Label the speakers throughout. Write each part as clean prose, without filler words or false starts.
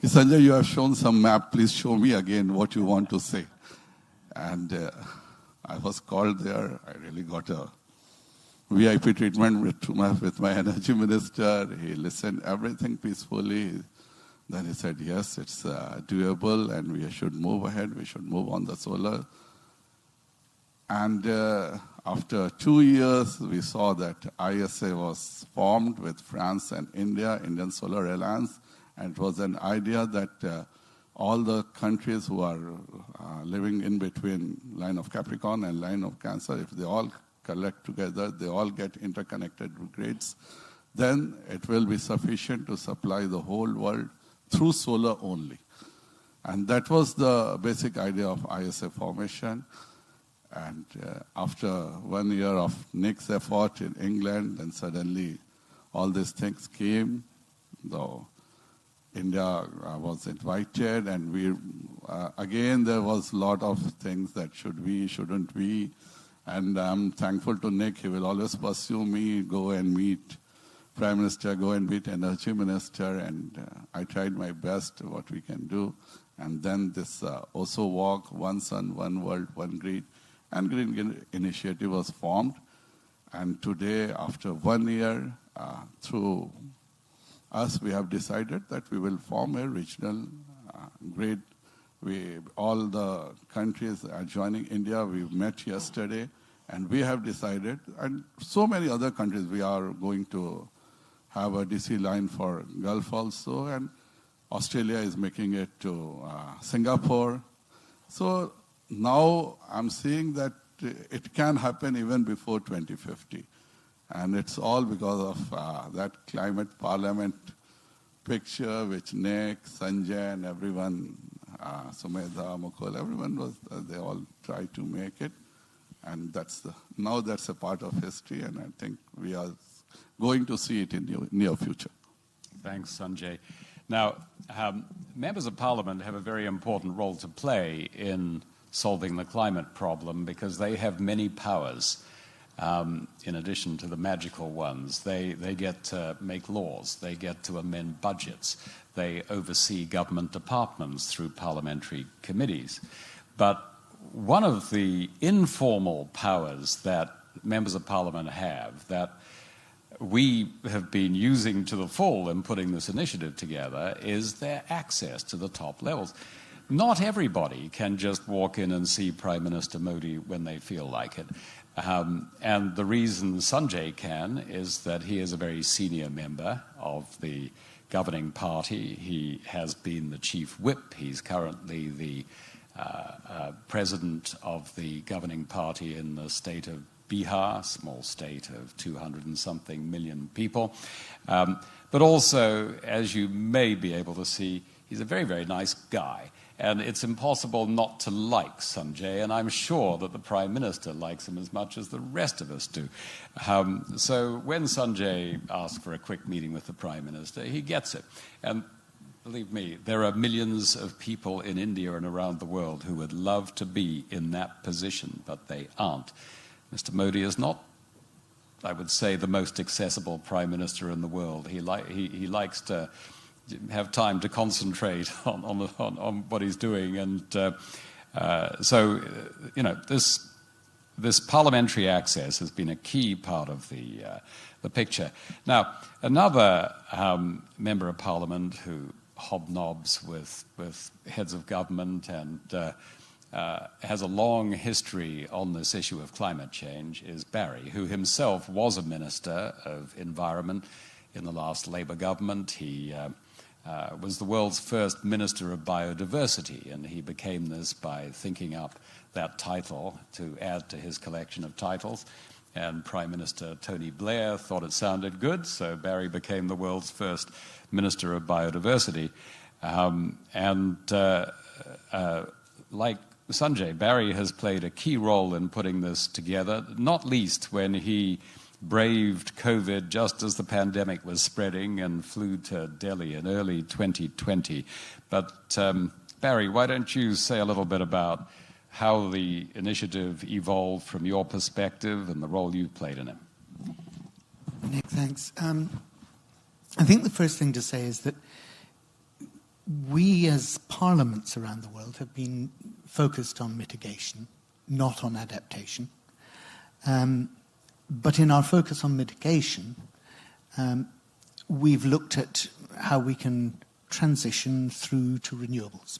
Speaker 1: Sanjay, you have shown some map. Please show me again what you want to say. And I was called there. I really got a VIP treatment with my energy minister. He listened everything peacefully. Then he said, yes, it's doable and we should move ahead. We should move on the solar. And after 2 years, we saw that ISA was formed with France and India, Indian Solar Alliance. And it was an idea that all the countries who are living in between line of Capricorn and line of Cancer, if they all collect together, they all get interconnected grids, then it will be sufficient to supply the whole world through solar only. And that was the basic idea of ISA formation. And after 1 year of Nick's effort in England, then suddenly all these things came. Though India was invited, and we again there was a lot of things that should we, shouldn't we. And I'm thankful to Nick. He will always pursue me, go and meet Prime Minister, go and meet Energy Minister, and I tried my best what we can do. And then this OSO walk, One Sun, One World, One Grid, and Green Initiative was formed. And today, after 1 year, through us, we have decided that we will form a regional grid. All the countries are joining India. We met yesterday, and we have decided, and so many other countries, we are going to have a DC line for Gulf also, and Australia is making it to Singapore. So now I'm seeing that it can happen even before 2050. And it's all because of that climate parliament picture which Nick, Sanjay, and everyone, Sumedha, Mukul, everyone was, they all tried to make it. And now that's a part of history, and I think we are going to see it in the near future.
Speaker 2: Thanks, Sanjay. Now, members of parliament have a very important role to play in solving the climate problem because they have many powers. In addition to the magical ones, they get to make laws, they get to amend budgets, they oversee government departments through parliamentary committees. But one of the informal powers that members of parliament have that we have been using to the full in putting this initiative together is their access to the top levels. Not everybody can just walk in and see Prime Minister Modi when they feel like it. And the reason Sanjay can is that he is a very senior member of the governing party. He has been the chief whip. He's currently the president of the governing party in the state of Bihar, small state of 200 and something million people. But also, as you may be able to see, he's a very, very nice guy. And it's impossible not to like Sanjay, and I'm sure that the Prime Minister likes him as much as the rest of us do. So when Sanjay asks for a quick meeting with the Prime Minister, he gets it. And believe me, there are millions of people in India and around the world who would love to be in that position, but they aren't. Mr. Modi is not, I would say, the most accessible Prime Minister in the world. He likes to have time to concentrate on what he's doing, and so you know, this parliamentary access has been a key part of the picture. Now, another member of parliament who hobnobs with heads of government and has a long history on this issue of climate change is Barry, who himself was a Minister of Environment in the last Labour government. He was the world's first Minister of Biodiversity, and he became this by thinking up that title to add to his collection of titles. And Prime Minister Tony Blair thought it sounded good, so Barry became the world's first Minister of Biodiversity. Like Sanjay, Barry has played a key role in putting this together, not least when he braved COVID just as the pandemic was spreading and flew to Delhi in early 2020. But Barry, why don't you say a little bit about how the initiative evolved from your perspective and the role you've played in it?
Speaker 3: Nick, thanks. I think the first thing to say is that we as parliaments around the world have been focused on mitigation, not on adaptation. But in our focus on mitigation, we've looked at how we can transition through to renewables.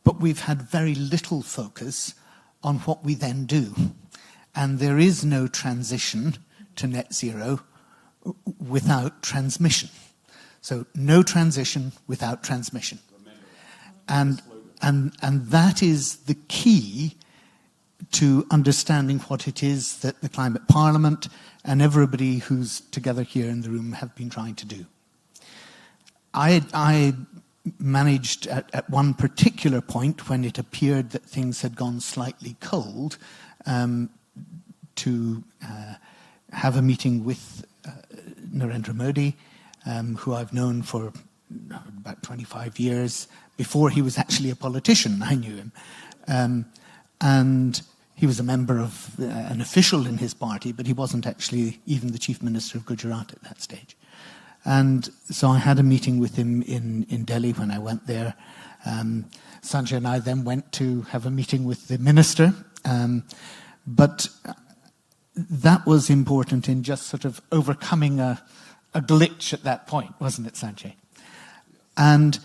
Speaker 3: But we've had very little focus on what we then do. And there is no transition to net zero without transmission. So no transition without transmission. And that is the key to understanding what it is that the Climate Parliament and everybody who's together here in the room have been trying to do. I managed at one particular point, when it appeared that things had gone slightly cold, to have a meeting with Narendra Modi, who I've known for about 25 years. Before he was actually a politician, I knew him. And he was a member of an official in his party, but he wasn't actually even the chief minister of Gujarat at that stage. And so I had a meeting with him in Delhi when I went there. Sanjay and I then went to have a meeting with the minister. But that was important in just sort of overcoming a glitch at that point, wasn't it, Sanjay? And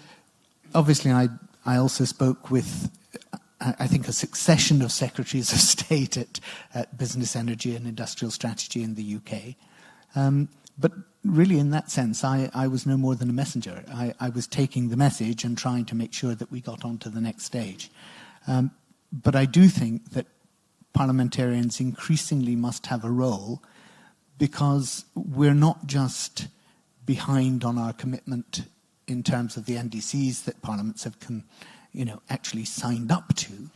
Speaker 3: obviously I also spoke with, I think, a succession of secretaries of state at Business, Energy and Industrial Strategy in the UK. But really, in that sense, I was no more than a messenger. I was taking the message and trying to make sure that we got on to the next stage. But I do think that parliamentarians increasingly must have a role, because we're not just behind on our commitment in terms of the NDCs that parliaments have actually signed up to.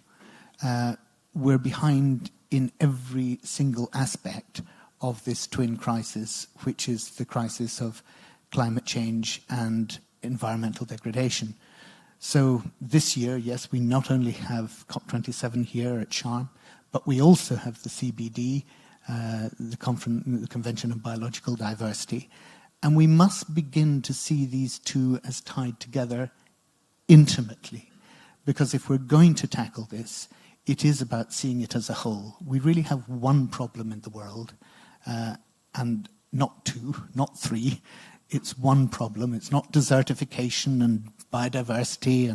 Speaker 3: We're behind in every single aspect of this twin crisis, which is the crisis of climate change and environmental degradation. So this year, yes, we not only have COP27 here at Sharm, but we also have the CBD, the Convention on Biological Diversity, and we must begin to see these two as tied together intimately. Because if we're going to tackle this, it is about seeing it as a whole. We really have one problem in the world, and not two, not three. It's one problem. It's not desertification and biodiversity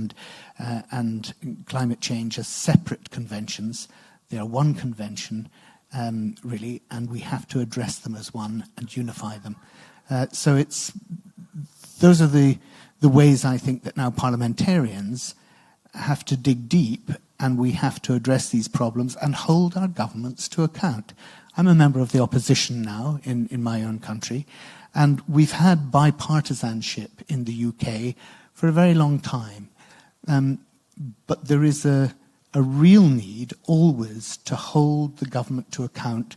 Speaker 3: and climate change as separate conventions. They are one convention, really, and we have to address them as one and unify them. So those are the ways I think that now parliamentarians have to dig deep, and we have to address these problems and hold our governments to account. I'm a member of the opposition now in my own country, and we've had bipartisanship in the UK for a very long time. But there is a real need always to hold the government to account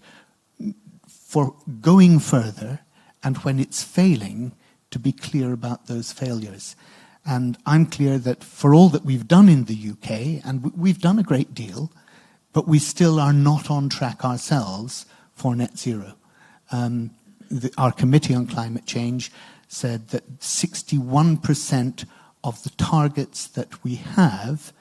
Speaker 3: for going further, and when it's failing, to be clear about those failures. And I'm clear that for all that we've done in the UK, and we've done a great deal, but we still are not on track ourselves for net zero. Our Committee on Climate Change said that 61% of the targets that we have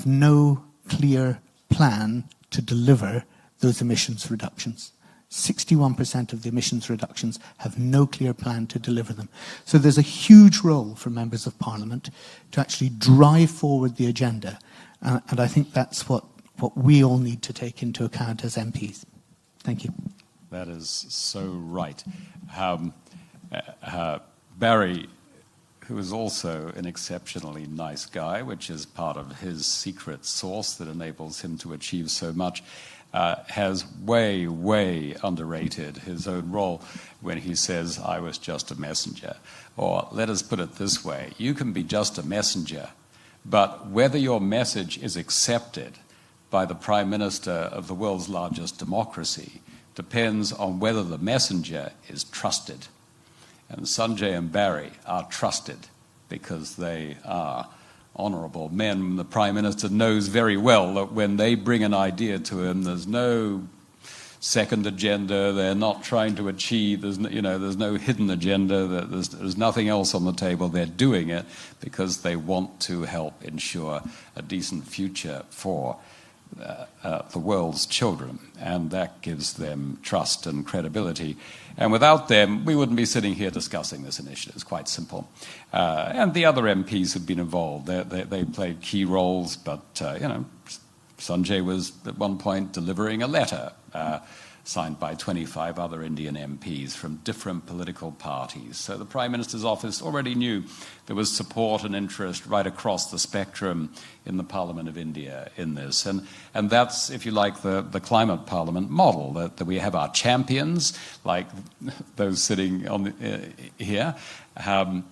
Speaker 3: no clear plan to deliver those emissions reductions. 61% of the emissions reductions have no clear plan to deliver them. So there's a huge role for members of Parliament to actually drive forward the agenda. And I think that's what we all need to take into account as MPs. Thank you.
Speaker 2: That is so right. Barry, who is also an exceptionally nice guy, which is part of his secret sauce that enables him to achieve so much, has way, way underrated his own role when he says, I was just a messenger. Or let us put it this way, you can be just a messenger, but whether your message is accepted by the Prime Minister of the world's largest democracy depends on whether the messenger is trusted. And Sanjay and Barry are trusted because they are honourable men. The Prime Minister knows very well that when they bring an idea to him, there's no second agenda. They're not trying to achieve, there's no hidden agenda, there's nothing else on the table. They're doing it because they want to help ensure a decent future for the world's children, and that gives them trust and credibility. And without them, we wouldn't be sitting here discussing this initiative. It's quite simple. And the other MPs have been involved. They played key roles, but Sanjay was at one point delivering a letter signed by 25 other Indian MPs from different political parties. So the Prime Minister's office already knew there was support and interest right across the spectrum in the Parliament of India in this. And that's, if you like, the climate parliament model, that we have our champions, like those sitting on here,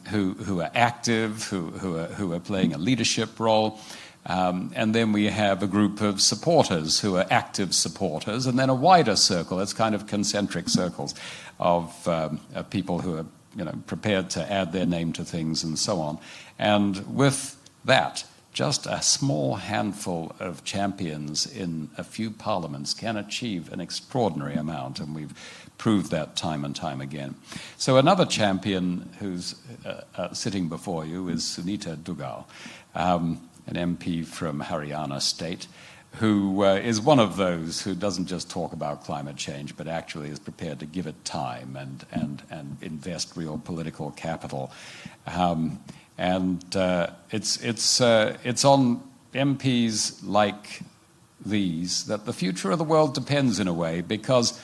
Speaker 2: who are active, who are playing a leadership role. And then we have a group of supporters who are active supporters, and then a wider circle. It's kind of concentric circles of people who are prepared to add their name to things and so on. And with that, just a small handful of champions in a few parliaments can achieve an extraordinary amount, and we've proved that time and time again. So another champion who's sitting before you is Sunita Dugal, an MP from Haryana state, who is one of those who doesn't just talk about climate change, but actually is prepared to give it time and invest real political capital. It's on MPs like these that the future of the world depends in a way, because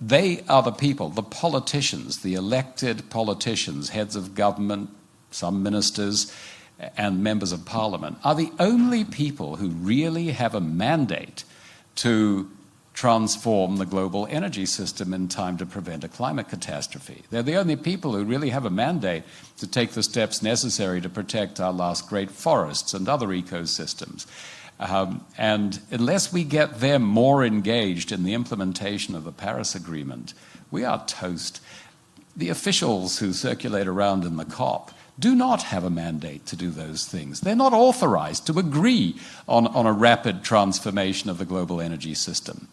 Speaker 2: they are the people, the politicians, the elected politicians, heads of government, some ministers, and members of parliament, are the only people who really have a mandate to transform the global energy system in time to prevent a climate catastrophe. They're the only people who really have a mandate to take the steps necessary to protect our last great forests and other ecosystems. And unless we get them more engaged in the implementation of the Paris Agreement, we are toast. The officials who circulate around in the COP do not have a mandate to do those things. They're not authorized to agree on a rapid transformation of the global energy system.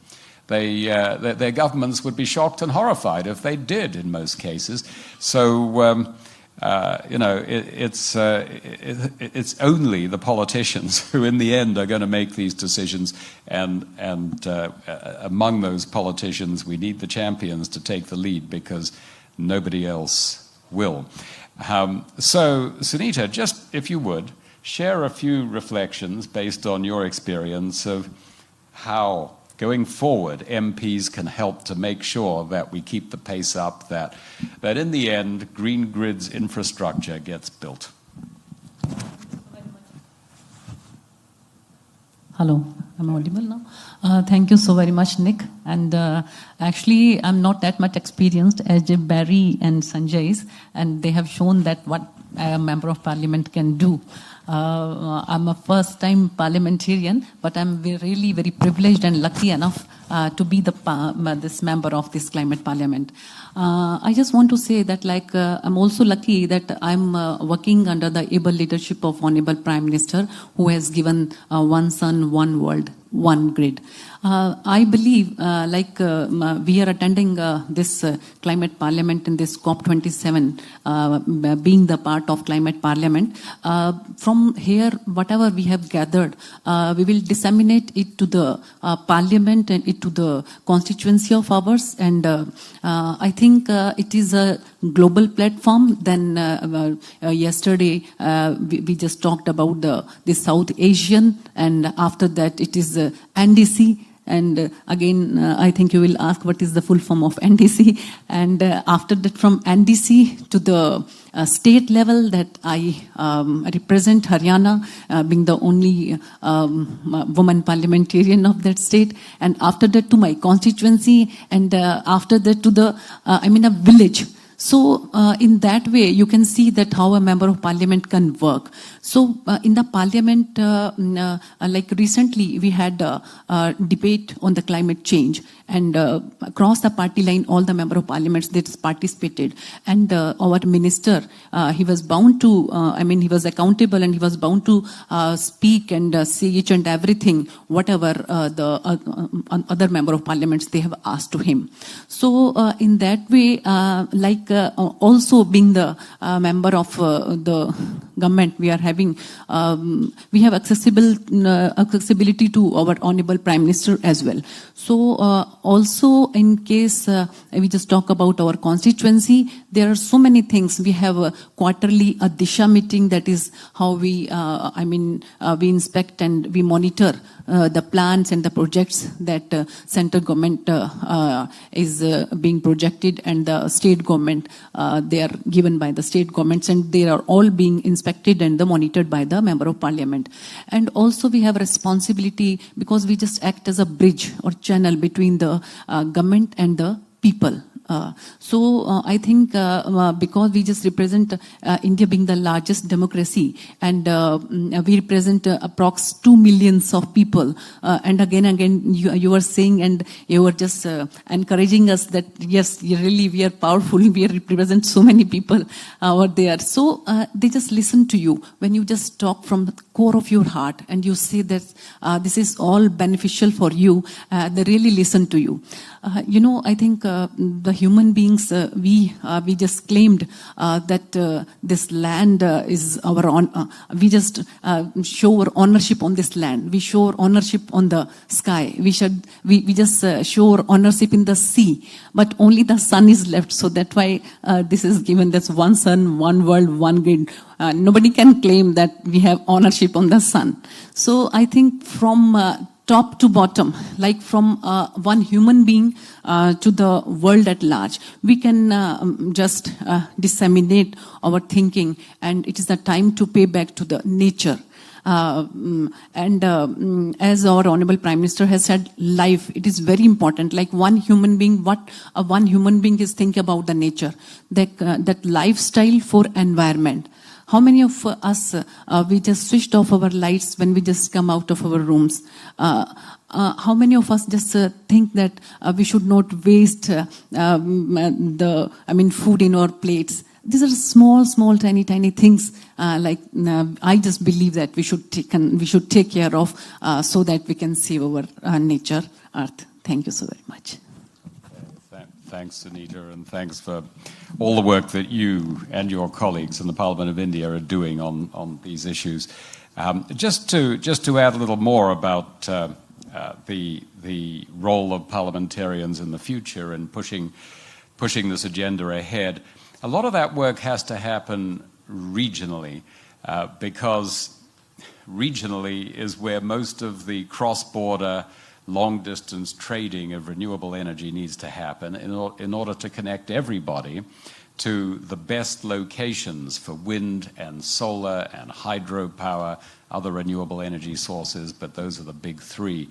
Speaker 2: Their governments would be shocked and horrified if they did in most cases. So, it's only the politicians who in the end are going to make these decisions, and among those politicians we need the champions to take the lead, because nobody else will. So Sunita, just if you would, share a few reflections based on your experience of how going forward MPs can help to make sure that we keep the pace up, that in the end Green Grid's infrastructure gets built.
Speaker 4: Hello, I'm audible now. Thank you so very much, Nick. And actually, I'm not that much experienced as Barry and Sanjay's, and they have shown that what a member of parliament can do. I'm a first-time parliamentarian, but I'm really very privileged and lucky enough to be this member of this climate parliament. I just want to say that, I'm also lucky that I'm working under the able leadership of Honorable Prime Minister, who has given one sun, one world, one grid. I believe, we are attending this climate parliament in this COP27, being the part of climate parliament. From here, whatever we have gathered, we will disseminate it to the parliament and it to the constituency of ours. And I think it is a global platform. Then yesterday, we just talked about the South Asian, and after that it is NDC. And again, I think you will ask what is the full form of NDC. And after that, from NDC to the state level that I represent, Haryana, being the only woman parliamentarian of that state. And after that to my constituency, and after that to the, a village. So in that way, you can see that how a member of parliament can work. So in the parliament, like recently, we had a debate on the climate change. and across the party line, all the member of parliaments that participated. And our minister, he was bound to, he was accountable and he was bound to speak and say each and everything, whatever the other member of parliaments they have asked to him. So in that way, also being the member of the government, we are having, we have accessibility to our honorable Prime Minister as well. So also in case we just talk about our constituency, there are so many things. We have a quarterly Disha meeting, that is how we, we inspect and we monitor the plans and the projects that central government is being projected, and the state government, they are given by the state governments, and they are all being inspected and monitored by the member of parliament. And also we have responsibility because we just act as a bridge or channel between the government and the people. So I think because we just represent India being the largest democracy, and we represent approx 2 million of people, and again you were saying and you were just encouraging us that yes, really we are powerful, we represent so many people over there. So they just listen to you when you just talk from the core of your heart and you say that this is all beneficial for you. They really listen to you. I think the human beings, we just claimed that this land is our own. We just show our ownership on this land. We show our ownership on the sky. We just show our ownership in the sea. But only the sun is left. So that's why this is given. That's one sun, one world, one grid. Nobody can claim that we have ownership on the sun. So I think from top to bottom, like from one human being to the world at large, we can just disseminate our thinking, and it is the time to pay back to the nature. As our Honorable Prime Minister has said, life, it is very important. Like one human being, what one human being is thinking about the nature, that lifestyle for environment. How many of us, we just switched off our lights when we just come out of our rooms? How many of us just think that we should not waste food in our plates? These are small, tiny things. I just believe that we should take care of so that we can save our nature, Earth. Thank you so very much.
Speaker 2: Thanks, Sunita, and thanks for all the work that you and your colleagues in the Parliament of India are doing on these issues. Just to add a little more about the role of parliamentarians in the future and pushing this agenda ahead, a lot of that work has to happen regionally, because regionally is where most of the cross-border long-distance trading of renewable energy needs to happen in order to connect everybody to the best locations for wind and solar and hydropower, other renewable energy sources, but those are the big three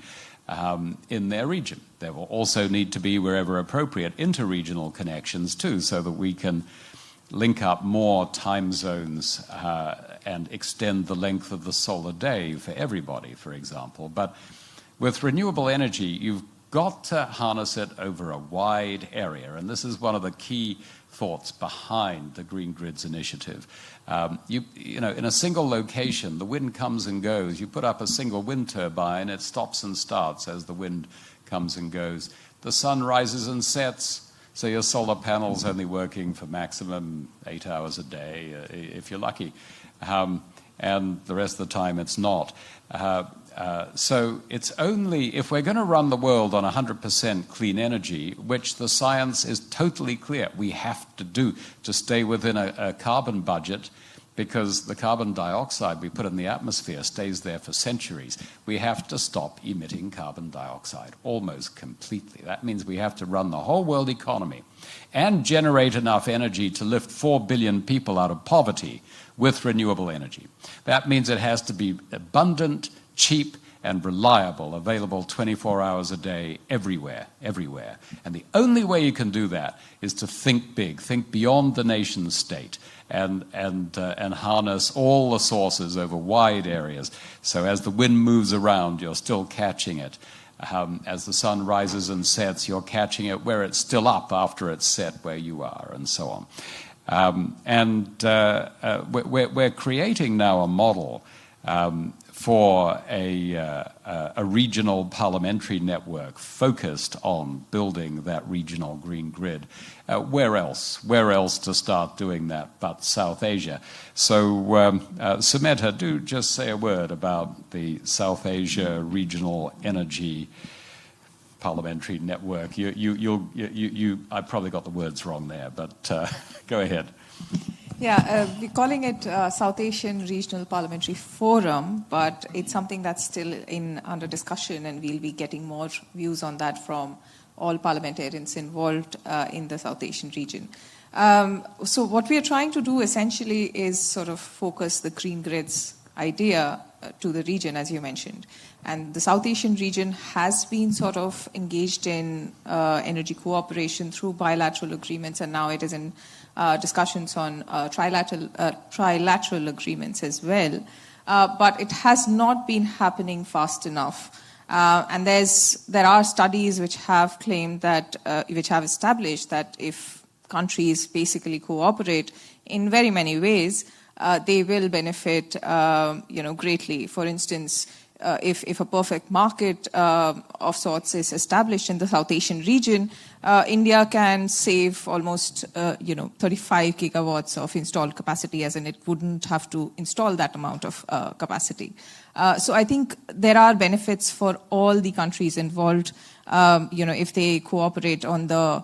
Speaker 2: in their region. There will also need to be, wherever appropriate, interregional connections too, so that we can link up more time zones and extend the length of the solar day for everybody, for example. But with renewable energy, you've got to harness it over a wide area, and this is one of the key thoughts behind the Green Grids initiative. In a single location, the wind comes and goes. You put up a single wind turbine, it stops and starts as the wind comes and goes. The sun rises and sets, so your solar panel's only working for maximum 8 hours a day, if you're lucky, and the rest of the time it's not. So it's only if we're going to run the world on 100% clean energy, which the science is totally clear we have to do to stay within a carbon budget, because the carbon dioxide we put in the atmosphere stays there for centuries. We have to stop emitting carbon dioxide almost completely. That means we have to run the whole world economy and generate enough energy to lift 4 billion people out of poverty with renewable energy. That means it has to be abundant, cheap and reliable, available 24 hours a day, everywhere. And the only way you can do that is to think big, think beyond the nation state, and harness all the sources over wide areas. So as the wind moves around, you're still catching it. As the sun rises and sets, you're catching it where it's still up after it's set where you are, and so on. We're creating now a model for a regional parliamentary network focused on building that regional green grid. Where else? Where else to start doing that but South Asia? So, Sumedha, do just say a word about the South Asia Regional Energy Parliamentary Network. I probably got the words wrong there, but go ahead.
Speaker 5: Yeah, we're calling it South Asian Regional Parliamentary Forum, but it's something that's still under discussion, and we'll be getting more views on that from all parliamentarians involved in the South Asian region. So what we are trying to do essentially is sort of focus the green grids idea to the region, as you mentioned. And the South Asian region has been sort of engaged in energy cooperation through bilateral agreements, and now it is in discussions on trilateral agreements as well. But it has not been happening fast enough. And there are studies which have claimed that, which have established that if countries basically cooperate in very many ways, they will benefit, greatly. For instance, if a perfect market of sorts is established in the South Asian region, India can save almost 35 gigawatts of installed capacity, as in it wouldn't have to install that amount of capacity. So I think there are benefits for all the countries involved, if they cooperate on the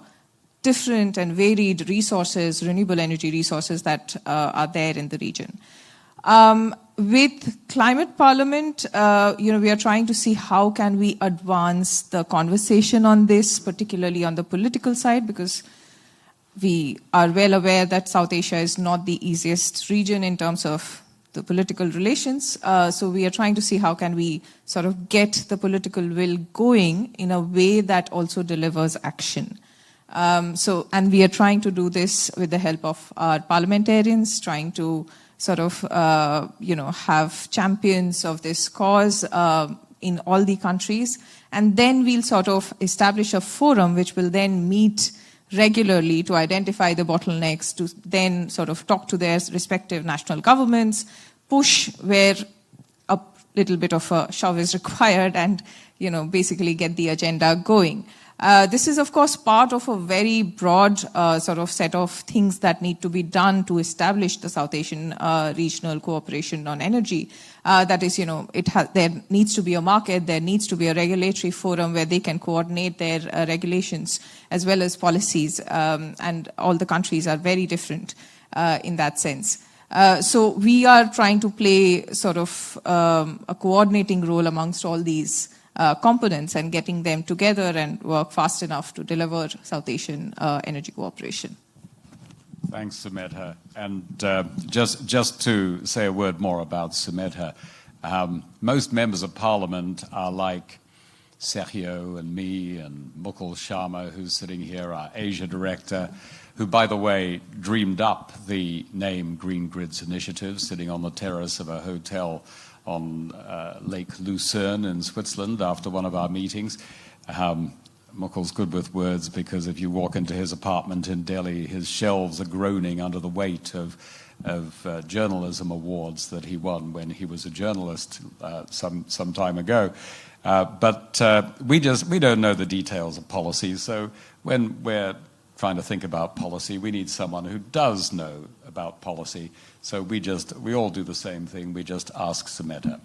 Speaker 5: different and varied resources, renewable energy resources that are there in the region. With Climate Parliament, we are trying to see how can we advance the conversation on this, particularly on the political side, because we are well aware that South Asia is not the easiest region in terms of the political relations. So we are trying to see how can we sort of get the political will going in a way that also delivers action. And we are trying to do this with the help of our parliamentarians, trying to sort of, have champions of this cause in all the countries. And then we'll sort of establish a forum which will then meet regularly to identify the bottlenecks, to then sort of talk to their respective national governments, push where a little bit of a shove is required, and, basically get the agenda going. This is, of course, part of a very broad sort of set of things that need to be done to establish the South Asian regional cooperation on energy. That is, there needs to be a market, there needs to be a regulatory forum where they can coordinate their regulations as well as policies, and all the countries are very different in that sense. So we are trying to play sort of a coordinating role amongst all these components and getting them together and work fast enough to deliver South Asian energy cooperation.
Speaker 2: Thanks, Sumedha. And just to say a word more about Sumedha, most members of Parliament are like Sergio and me and Mukul Sharma, who's sitting here, our Asia Director, who, by the way, dreamed up the name Green Grids Initiative, sitting on the terrace of a hotel on Lake Lucerne in Switzerland after one of our meetings. Mukul's good with words, because if you walk into his apartment in Delhi, his shelves are groaning under the weight of journalism awards that he won when he was a journalist some time ago. But we don't know the details of policy, so when we're trying to think about policy, we need someone who does know about policy. So we all do the same thing. We just ask Sumedha,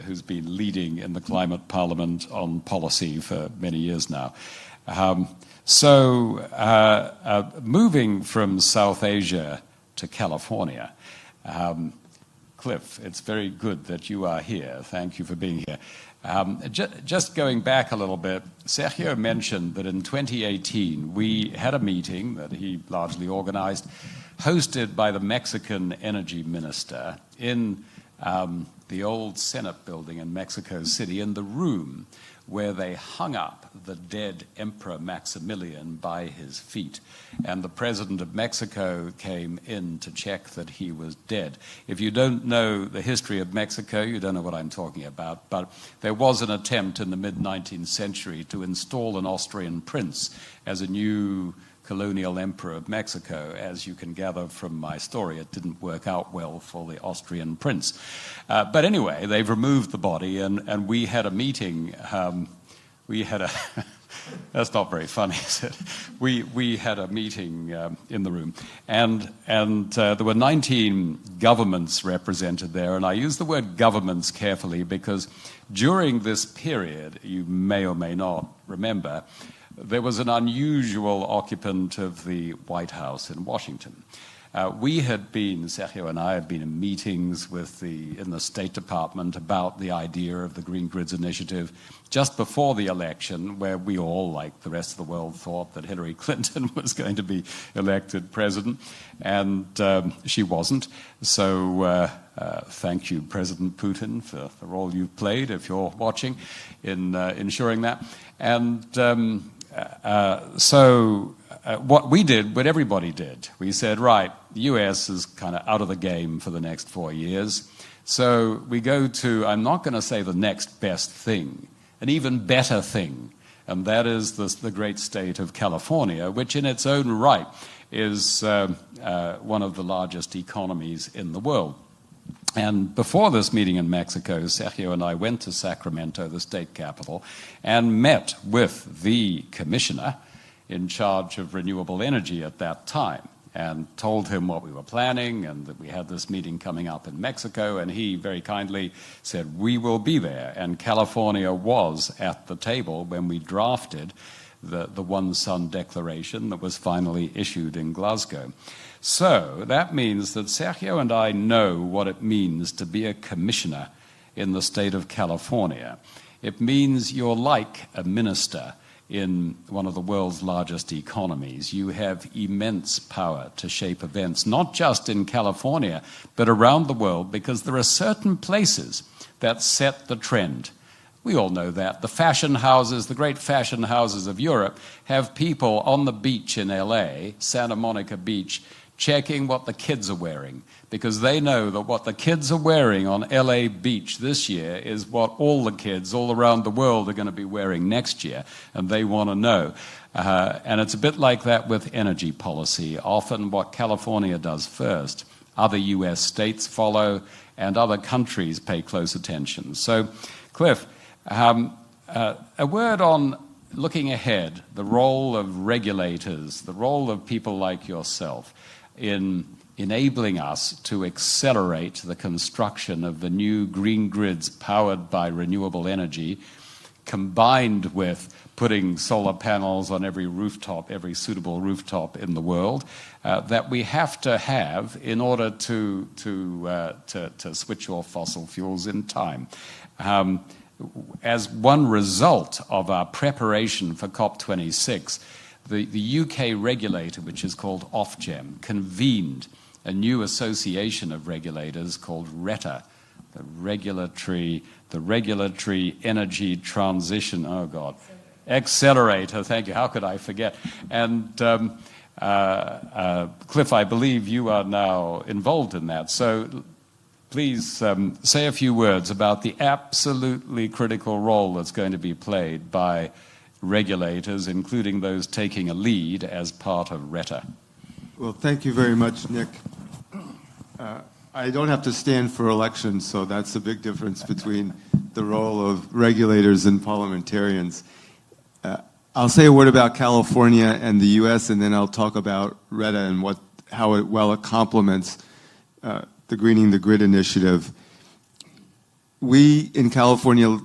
Speaker 2: who's been leading in the Climate Parliament on policy for many years now. Moving from South Asia to California, Cliff, it's very good that you are here. Thank you for being here. Just going back a little bit, Sergio mentioned that in 2018 we had a meeting that he largely organized, hosted by the Mexican energy minister in the old Senate building in Mexico City, in the room where they hung up the dead Emperor Maximilian by his feet. And the president of Mexico came in to check that he was dead. If you don't know the history of Mexico, you don't know what I'm talking about. But there was an attempt in the mid-19th century to install an Austrian prince as a new colonial emperor of Mexico. As you can gather from my story, it didn't work out well for the Austrian prince. But anyway, they've removed the body, and we had a meeting. That's not very funny, is it? We had a meeting in the room, and there were 19 governments represented there, and I use the word governments carefully because during this period, you may or may not remember, there was an unusual occupant of the White House in Washington. Sergio and I had been in meetings in the State Department about the idea of the Green Grids Initiative just before the election, where we all, like the rest of the world, thought that Hillary Clinton was going to be elected president, and she wasn't. So thank you, President Putin, for the role you've played, if you're watching, in ensuring that. And what we did, what everybody did, we said, right, the US is kind of out of the game for the next 4 years. So we go to, I'm not going to say the next best thing, an even better thing, and that is the great state of California, which in its own right is one of the largest economies in the world. And before this meeting in Mexico, Sergio and I went to Sacramento, the state capital, and met with the commissioner in charge of renewable energy at that time, and told him what we were planning and that we had this meeting coming up in Mexico, and he very kindly said, we will be there. And California was at the table when we drafted the One Sun Declaration that was finally issued in Glasgow. So that means that Sergio and I know what it means to be a commissioner in the state of California. It means you're like a minister in one of the world's largest economies. You have immense power to shape events, not just in California, but around the world, because there are certain places that set the trend. We all know that. The fashion houses, the great fashion houses of Europe, have people on the beach in LA, Santa Monica Beach, checking what the kids are wearing, because they know that what the kids are wearing on LA Beach this year is what all the kids all around the world are going to be wearing next year, and they want to know. And it's a bit like that with energy policy. Often what California does first, other US states follow, and other countries pay close attention. So, Cliff, a word on looking ahead, the role of regulators, the role of people like yourself in enabling us to accelerate the construction of the new green grids powered by renewable energy, combined with putting solar panels on every rooftop, every suitable rooftop in the world, that we have to have in order to switch off fossil fuels in time. As one result of our preparation for COP26, the UK regulator, which is called Ofgem, convened a new association of regulators called RETA, the Regulatory Energy Transition, Accelerator, thank you, how could I forget? And Cliff, I believe you are now involved in that, so please say a few words about the absolutely critical role that's going to be played by regulators, including those taking a lead as part of RETA.
Speaker 6: Well, thank you very much, Nick. I don't have to stand for election, so that's a big difference between the role of regulators and parliamentarians. I'll say a word about California and the U.S., and then I'll talk about RETA and how it complements the Greening the Grid initiative. We in California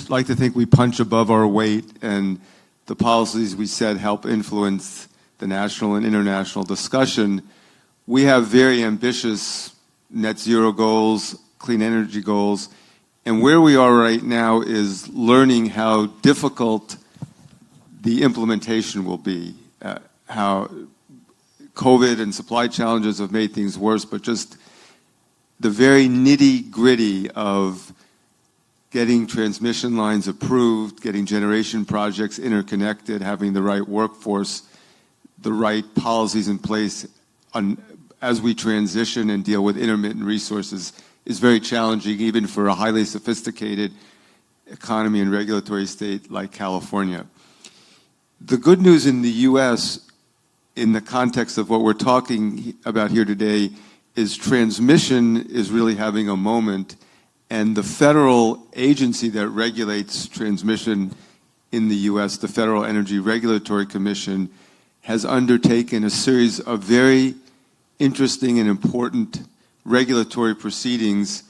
Speaker 6: like to think we punch above our weight, and the policies we set help influence the national and international discussion. We have very ambitious net zero goals, clean energy goals, and where we are right now is learning how difficult the implementation will be, how COVID and supply challenges have made things worse, but just the very nitty-gritty of getting transmission lines approved, getting generation projects interconnected, having the right workforce, the right policies in place as we transition and deal with intermittent resources is very challenging, even for a highly sophisticated economy and regulatory state like California. The good news in the U.S., in the context of what we're talking about here today, is transmission is really having a moment, and the federal agency that regulates transmission in the U.S., the Federal Energy Regulatory Commission, has undertaken a series of very interesting and important regulatory proceedings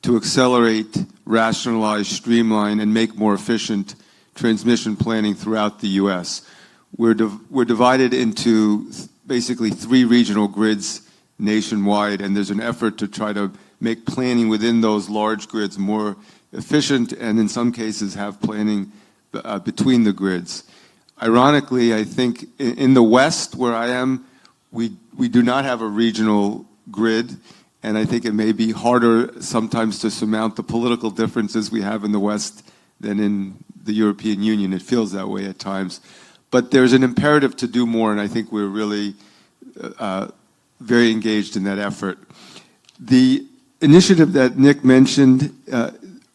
Speaker 6: to accelerate, rationalize, streamline, and make more efficient transmission planning throughout the U.S. We're divided into basically 3 regional grids nationwide, and there's an effort to try to make planning within those large grids more efficient, and in some cases have planning between the grids. Ironically, I think in the West, where I am, we do not have a regional grid, and I think it may be harder sometimes to surmount the political differences we have in the West than in the European Union. It feels that way at times. But there's an imperative to do more, and I think we're really very engaged in that effort. The initiative that Nick mentioned,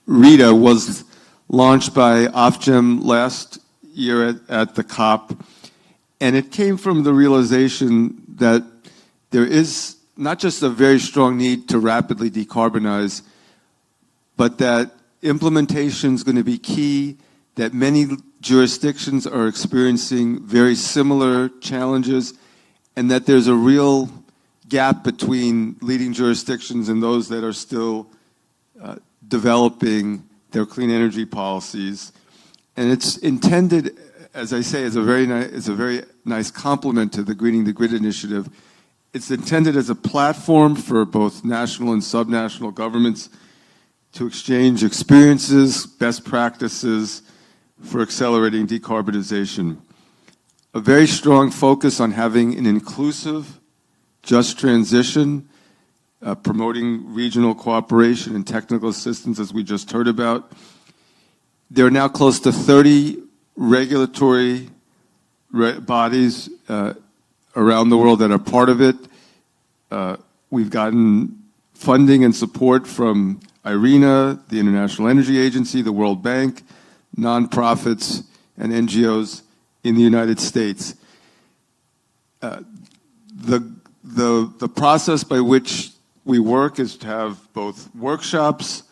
Speaker 6: RITA, was launched by Ofgem last year at the COP, and it came from the realization that there is not just a very strong need to rapidly decarbonize, but that implementation is going to be key, that many jurisdictions are experiencing very similar challenges, and that there's a real gap between leading jurisdictions and those that are still developing their clean energy policies. And it's intended, as I say, as a very nice complement to the Greening the Grid initiative. It's intended as a platform for both national and subnational governments to exchange experiences, best practices for accelerating decarbonization. A very strong focus on having an inclusive, just transition, promoting regional cooperation and technical assistance, as we just heard about. There are now close to 30 regulatory bodies around the world that are part of it. We've gotten funding and support from IRENA, the International Energy Agency, the World Bank, nonprofits, and NGOs in the United States. The process by which we work is to have both workshops,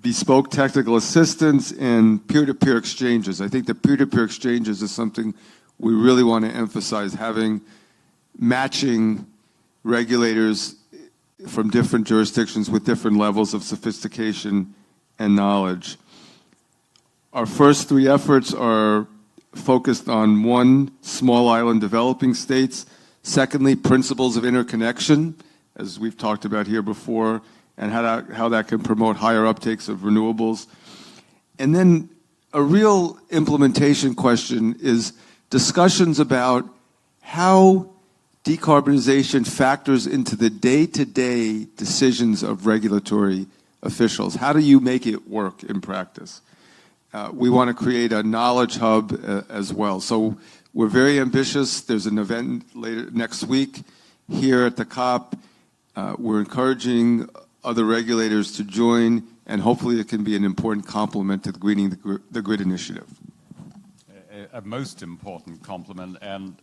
Speaker 6: bespoke technical assistance, and peer-to-peer exchanges. I think the peer-to-peer exchanges is something we really want to emphasize, having matching regulators from different jurisdictions with different levels of sophistication and knowledge. Our first 3 efforts are focused on 1, small island developing states, secondly, principles of interconnection, as we've talked about here before, and how that can promote higher uptakes of renewables. And then a real implementation question is discussions about how decarbonization factors into the day-to-day decisions of regulatory officials. How do you make it work in practice? We want to create a knowledge hub as well. So we're very ambitious. There's an event later next week here at the COP. We're encouraging other regulators to join, and hopefully it can be an important complement to the Greening the Grid initiative.
Speaker 2: A most important complement, and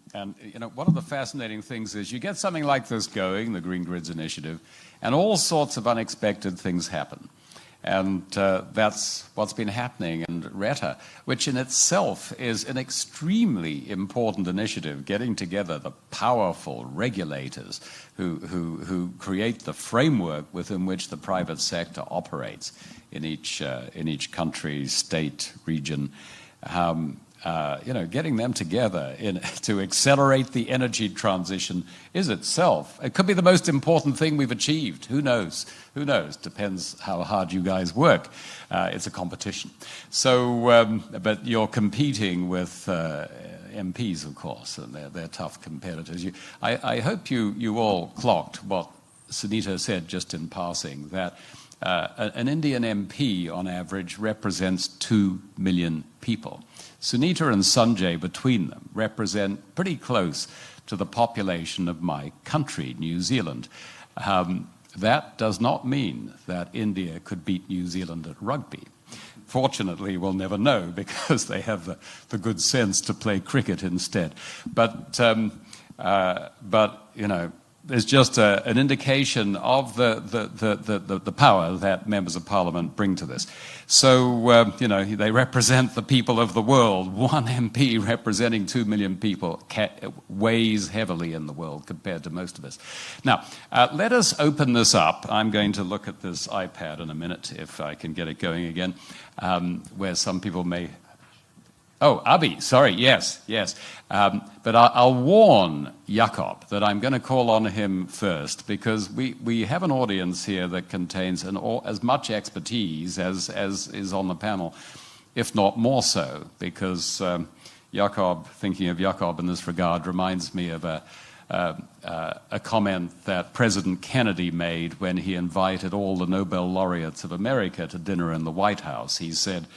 Speaker 2: you know, one of the fascinating things is you get something like this going, the Green Grids Initiative, and all sorts of unexpected things happen. And that's what's been happening in RETA, which in itself is an extremely important initiative, getting together the powerful regulators who create the framework within which the private sector operates in each country, state, region. You know, getting them together to accelerate the energy transition is itself, it could be the most important thing we've achieved. Who knows? Who knows? Depends how hard you guys work. It's a competition. So, but you're competing with MPs, of course, and they're tough competitors. I hope you all clocked what Sunita said just in passing, that an Indian MP on average represents 2 million people. Sunita and Sanjay between them represent pretty close to the population of my country, New Zealand. That does not mean that India could beat New Zealand at rugby. Fortunately, we'll never know because they have the good sense to play cricket instead. But you know, there's just an indication of the power that members of parliament bring to this. So, you know, they represent the people of the world. One MP representing 2 million people weighs heavily in the world compared to most of us. Now, let us open this up. I'm going to look at this iPad in a minute, if I can get it going again, where some people may... Oh, Abi, sorry, yes. But I'll warn Jakob that I'm going to call on him first, because we have an audience here that contains as much expertise as is on the panel, if not more so, because Jakob, thinking of Jakob in this regard, reminds me of a comment that President Kennedy made when he invited all the Nobel laureates of America to dinner in the White House. He said,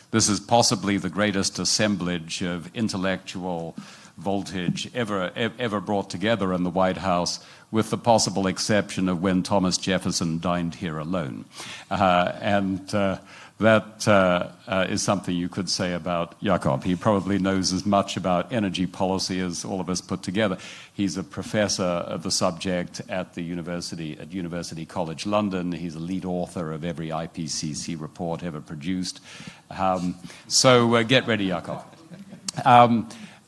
Speaker 2: this is possibly the greatest assemblage of intellectual voltage ever brought together in the White House, with the possible exception of when Thomas Jefferson dined here alone. That is something you could say about Jakob. He probably knows as much about energy policy as all of us put together. He's a professor of the subject at University College London. He's a lead author of every IPCC report ever produced. So get ready, Jakob.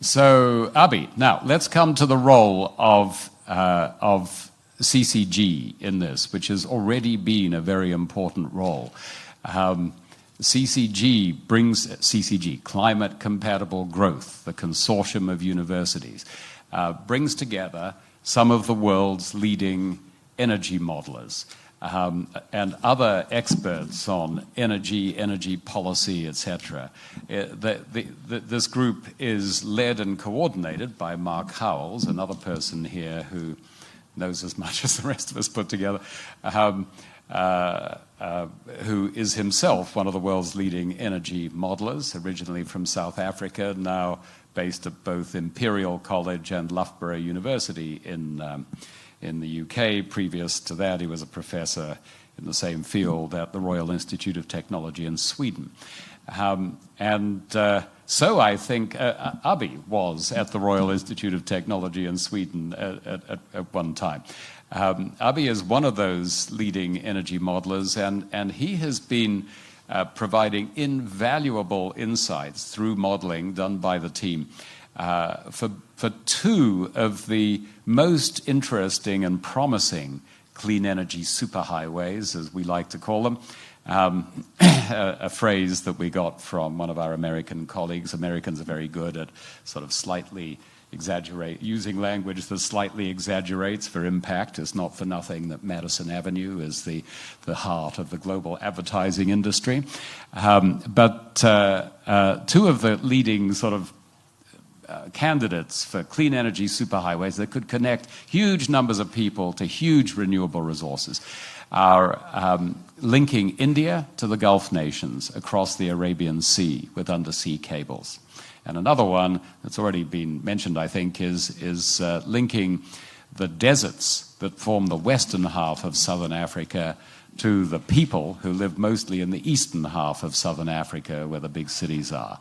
Speaker 2: So, Abi, now let's come to the role of CCG in this, which has already been a very important role. CCG, Climate Compatible Growth, the consortium of universities, brings together some of the world's leading energy modelers and other experts on energy policy, etc. This group is led and coordinated by Mark Howells, another person here who knows as much as the rest of us put together, who is himself one of the world's leading energy modelers, originally from South Africa, now based at both Imperial College and Loughborough University in the UK. Previous to that, he was a professor in the same field at the Royal Institute of Technology in Sweden. So I think Abi was at the Royal Institute of Technology in Sweden at one time. Abi is one of those leading energy modelers, and he has been providing invaluable insights through modeling done by the team for two of the most interesting and promising clean energy superhighways, as we like to call them. A phrase that we got from one of our American colleagues. Americans are very good at sort of slightly using language that slightly exaggerates for impact. It's not for nothing that Madison Avenue is the heart of the global advertising industry. But two of the leading sort of candidates for clean energy superhighways that could connect huge numbers of people to huge renewable resources are linking India to the Gulf nations across the Arabian Sea with undersea cables. And another one that's already been mentioned, I think, is linking the deserts that form the western half of southern Africa to the people who live mostly in the eastern half of southern Africa, where the big cities are.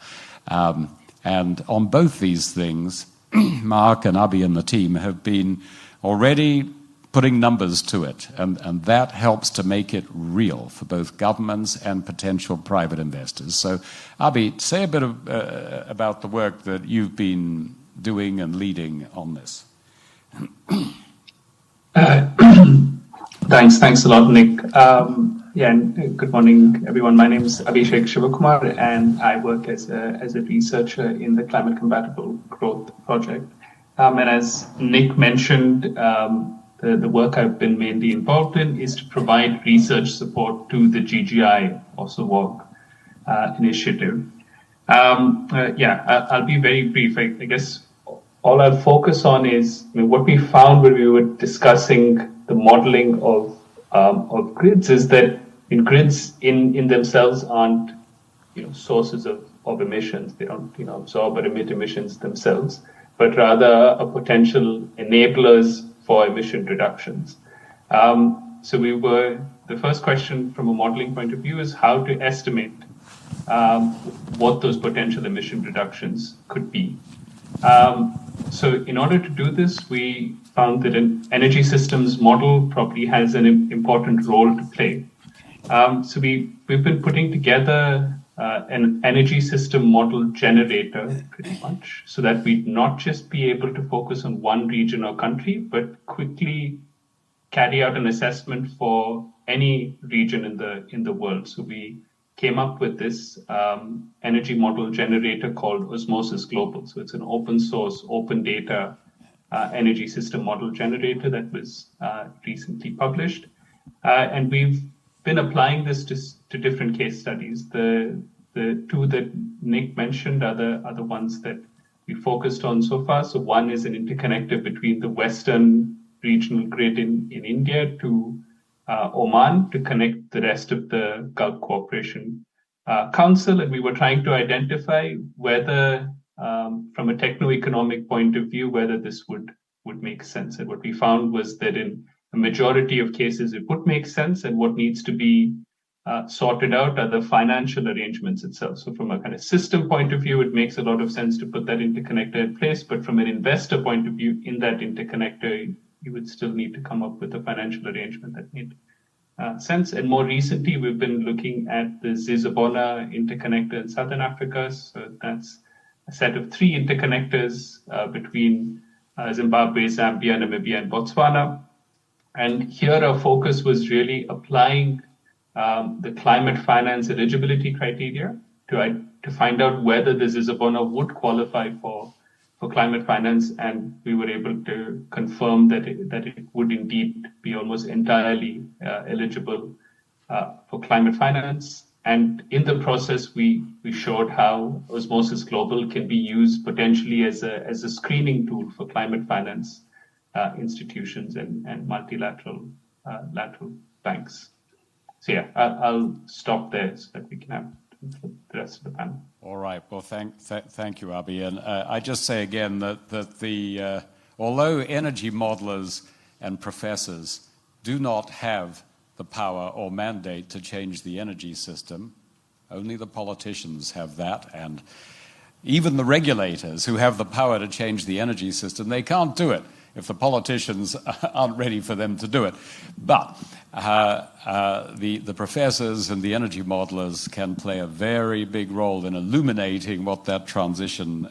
Speaker 2: And on both these things, Mark and Abi and the team have been already putting numbers to it, and that helps to make it real for both governments and potential private investors. So, Abi, say a bit about the work that you've been doing and leading on this.
Speaker 7: Thanks a lot, Nick. And good morning, everyone. My name is Abhishek Shivakumar, and I work as a researcher in the Climate Compatible Growth Project. And as Nick mentioned, the work I've been mainly involved in is to provide research support to the GGI, also WOG initiative. I'll be very brief. I guess all I'll focus on is what we found when we were discussing the modeling of grids is that grids in themselves aren't sources of emissions. They don't absorb or emit emissions themselves, but rather a potential enablers for emission reductions. So the first question from a modeling point of view is how to estimate what those potential emission reductions could be. So in order to do this, we found that an energy systems model probably has an important role to play. So we've been putting together an energy system model generator pretty much, so that we'd not just be able to focus on one region or country, but quickly carry out an assessment for any region in the world. So we came up with this energy model generator called Osmosis Global. So it's an open source, open data energy system model generator that was recently published. And we've been applying this to different case studies. The two that Nick mentioned are the ones that we focused on so far. So one is an interconnector between the Western regional grid in India to Oman to connect the rest of the Gulf Cooperation Council. And we were trying to identify whether, from a techno-economic point of view, whether this would make sense. And what we found was that in a majority of cases, it would make sense. And what needs to be sorted out are the financial arrangements itself. So from a kind of system point of view, it makes a lot of sense to put that interconnector in place. But from an investor point of view, in that interconnector, you would still need to come up with a financial arrangement that made sense. And more recently, we've been looking at the Zizabona interconnector in Southern Africa. So that's a set of 3 interconnectors between Zimbabwe, Zambia, Namibia, and Botswana. And here our focus was really applying the climate finance eligibility criteria to find out whether the Zizabona would qualify for climate finance, and we were able to confirm that it would indeed be almost entirely eligible for climate finance. And in the process, we showed how Osmosis Global can be used potentially as a screening tool for climate finance institutions and multilateral lateral banks. So yeah, I'll stop there so that we can have the rest of the panel.
Speaker 2: All right. Well, thank you, Abi. And I just say again that the although energy modelers and professors do not have the power or mandate to change the energy system, only the politicians have that, and even the regulators who have the power to change the energy system, they can't do it if the politicians aren't ready for them to do it. But the professors and the energy modelers can play a very big role in illuminating what that transition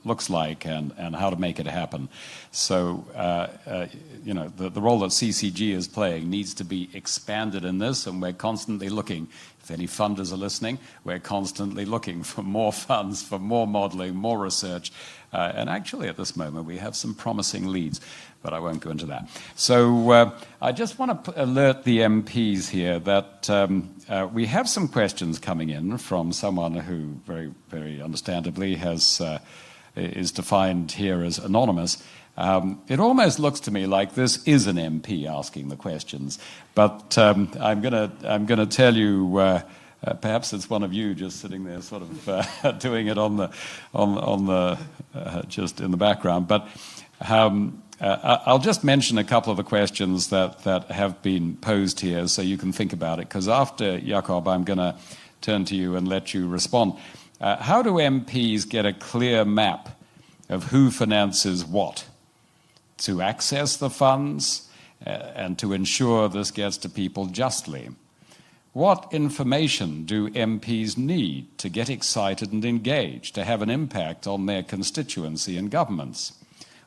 Speaker 2: looks like and how to make it happen. So, the role that CCG is playing needs to be expanded in this, and we're constantly looking. If any funders are listening, we're constantly looking for more funds, for more modeling, more research. And actually, at this moment, we have some promising leads, but I won't go into that. So I just want to alert the MPs here that we have some questions coming in from someone who very, very understandably is defined here as anonymous. It almost looks to me like this is an MP asking the questions, but I'm gonna tell you. Perhaps it's one of you just sitting there, sort of doing it on the just in the background. But I'll just mention a couple of the questions that have been posed here, so you can think about it. Because after Jakob, I'm going to turn to you and let you respond. How do MPs get a clear map of who finances what to access the funds and to ensure this gets to people justly? What information do MPs need to get excited and engaged, to have an impact on their constituency and governments?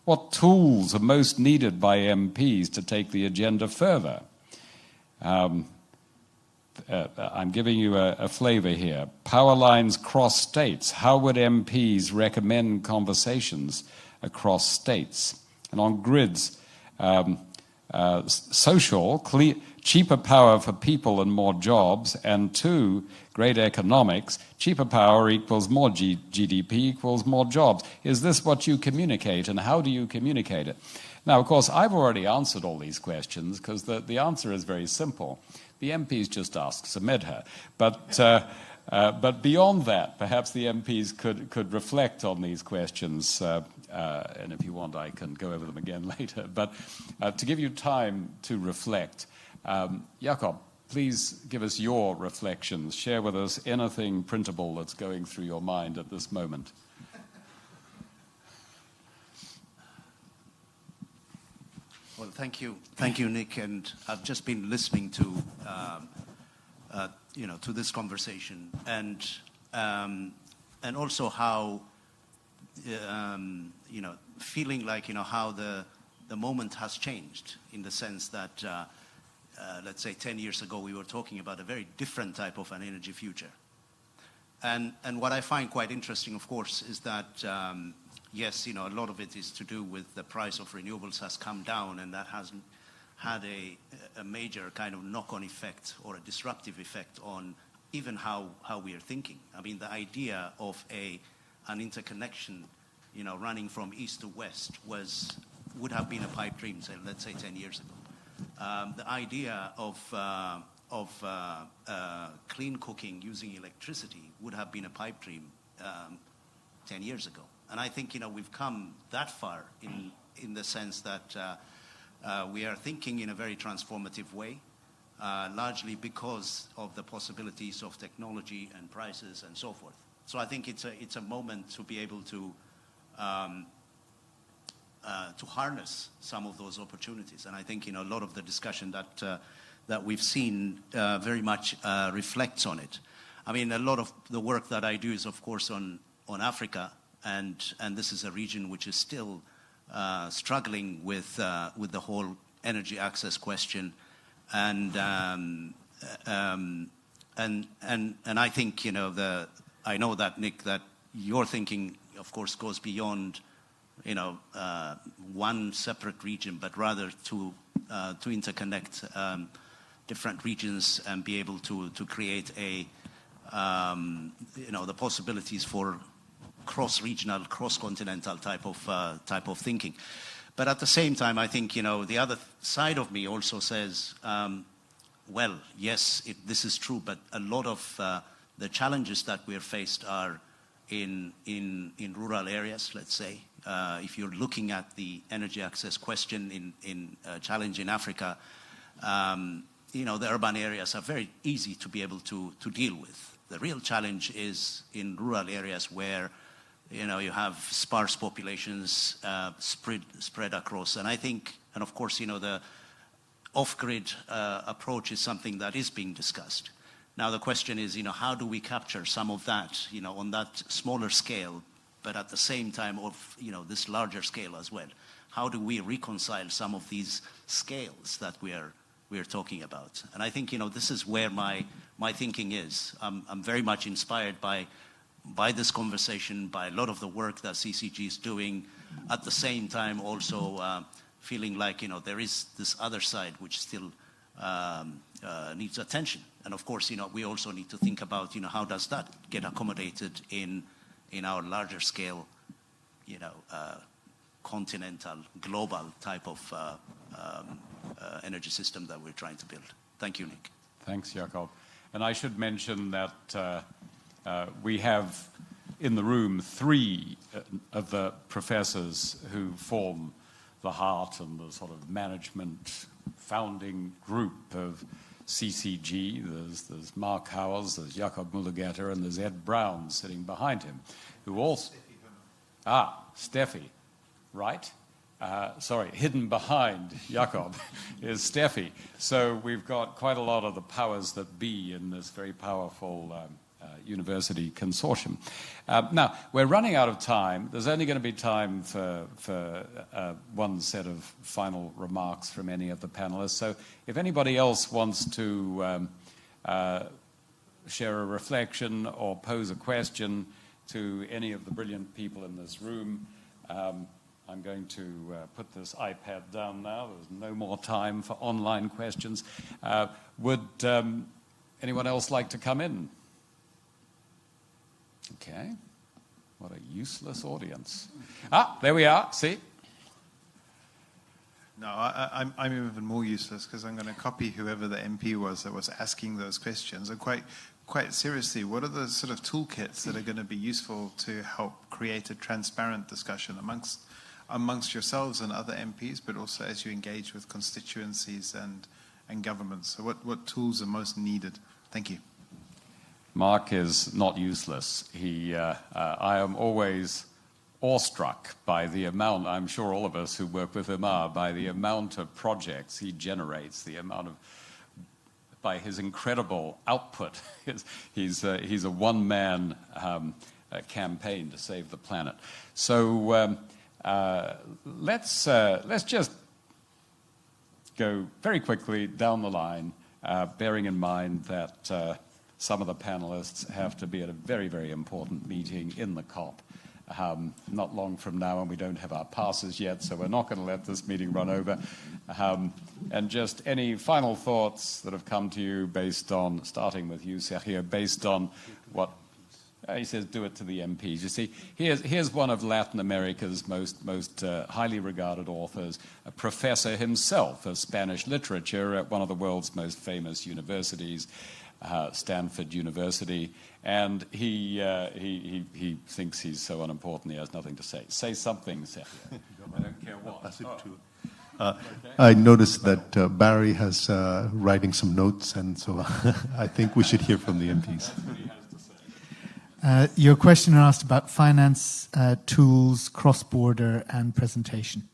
Speaker 2: What tools are most needed by MPs to take the agenda further? I'm giving you a flavor here. Power lines cross states. How would MPs recommend conversations across states? And on grids, social, cheaper power for people and more jobs, and 2, great economics, cheaper power equals more GDP equals more jobs. Is this what you communicate, and how do you communicate it? Now, of course, I've already answered all these questions because the answer is very simple. The MPs just asked Sumedha. But beyond that, perhaps the MPs could reflect on these questions. And if you want, I can go over them again later. But to give you time to reflect, Jakob, please give us your reflections. Share with us anything printable that's going through your mind at this moment.
Speaker 8: Well, thank you, Nick. And I've just been listening to, to this conversation, and also how, feeling like how the moment has changed in the sense that, let's say 10 years ago, we were talking about a very different type of an energy future. And what I find quite interesting, of course, is that. Yes, a lot of it is to do with the price of renewables has come down, and that has had a major kind of knock-on effect or a disruptive effect on even how we are thinking. I mean, the idea of an interconnection, running from east to west would have been a pipe dream, let's say 10 years ago. The idea of clean cooking using electricity would have been a pipe dream 10 years ago. And I think, we've come that far in the sense that we are thinking in a very transformative way, largely because of the possibilities of technology and prices and so forth. So I think it's a moment to be able to harness some of those opportunities. And I think, a lot of the discussion that we've seen very much reflects on it. I mean, a lot of the work that I do is, of course, on Africa. And this is a region which is still struggling with the whole energy access question, and I think I know that, Nick, that your thinking, of course, goes beyond one separate region, but rather to interconnect different regions and be able to create the possibilities for cross-regional, cross-continental type of thinking. But at the same time, I think, the other side of me also says, well, yes, this is true, but a lot of the challenges that we're faced are in rural areas, let's say. If you're looking at the energy access question in challenge in Africa, the urban areas are very easy to be able to deal with. The real challenge is in rural areas where you have sparse populations spread across. And I think, and of course, the off-grid approach is something that is being discussed. Now, the question is, how do we capture some of that, on that smaller scale, but at the same time of, this larger scale as well? How do we reconcile some of these scales that we are talking about? And I think, this is where my thinking is. I'm very much inspired by this conversation, by a lot of the work that CCG is doing, at the same time also feeling like, there is this other side which still needs attention. And of course, we also need to think about, how does that get accommodated in our larger scale, continental, global type of energy system that we're trying to build. Thank you, Nick.
Speaker 2: Thanks, Jakob. And I should mention that we have in the room 3 of the professors who form the heart and the sort of management founding group of CCG. There's Mark Howells, there's Jakob Mulugeta, and there's Ed Brown sitting behind him, who also... Steffi, right? Sorry, hidden behind Jakob is Steffi. So we've got quite a lot of the powers that be in this very powerful university consortium. Now, we're running out of time. There's only going to be time for one set of final remarks from any of the panelists. So if anybody else wants to share a reflection or pose a question to any of the brilliant people in this room, I'm going to put this iPad down now. There's no more time for online questions. Would anyone else like to come in? Okay. What a useless audience. There we are. See?
Speaker 9: No, I'm even more useless because I'm going to copy whoever the MP was that was asking those questions. And quite seriously, what are the sort of toolkits that are going to be useful to help create a transparent discussion amongst yourselves and other MPs, but also as you engage with constituencies and governments? So what tools are most needed? Thank you.
Speaker 2: Mark is not useless. I am always awestruck by the amount, I'm sure all of us who work with him are, by the amount of projects he generates, by his incredible output. He's a one-man campaign to save the planet. So let's just go very quickly down the line, bearing in mind that some of the panelists have to be at a very, very important meeting in the COP not long from now, and we don't have our passes yet, so we're not going to let this meeting run over. And just any final thoughts that have come to you based on, starting with you, Sergio, based on what he says, do it to the MPs. You see, here's one of Latin America's most highly regarded authors, a professor himself of Spanish literature at one of the world's most famous universities, Stanford University, and he thinks he's so unimportant he has nothing to say. Say something, Sergio. I don't care what.
Speaker 10: Pass it to. I noticed that Barry has writing some notes, and so I think we should hear from the MPs.
Speaker 3: Your question asked about finance tools, cross-border, and presentation.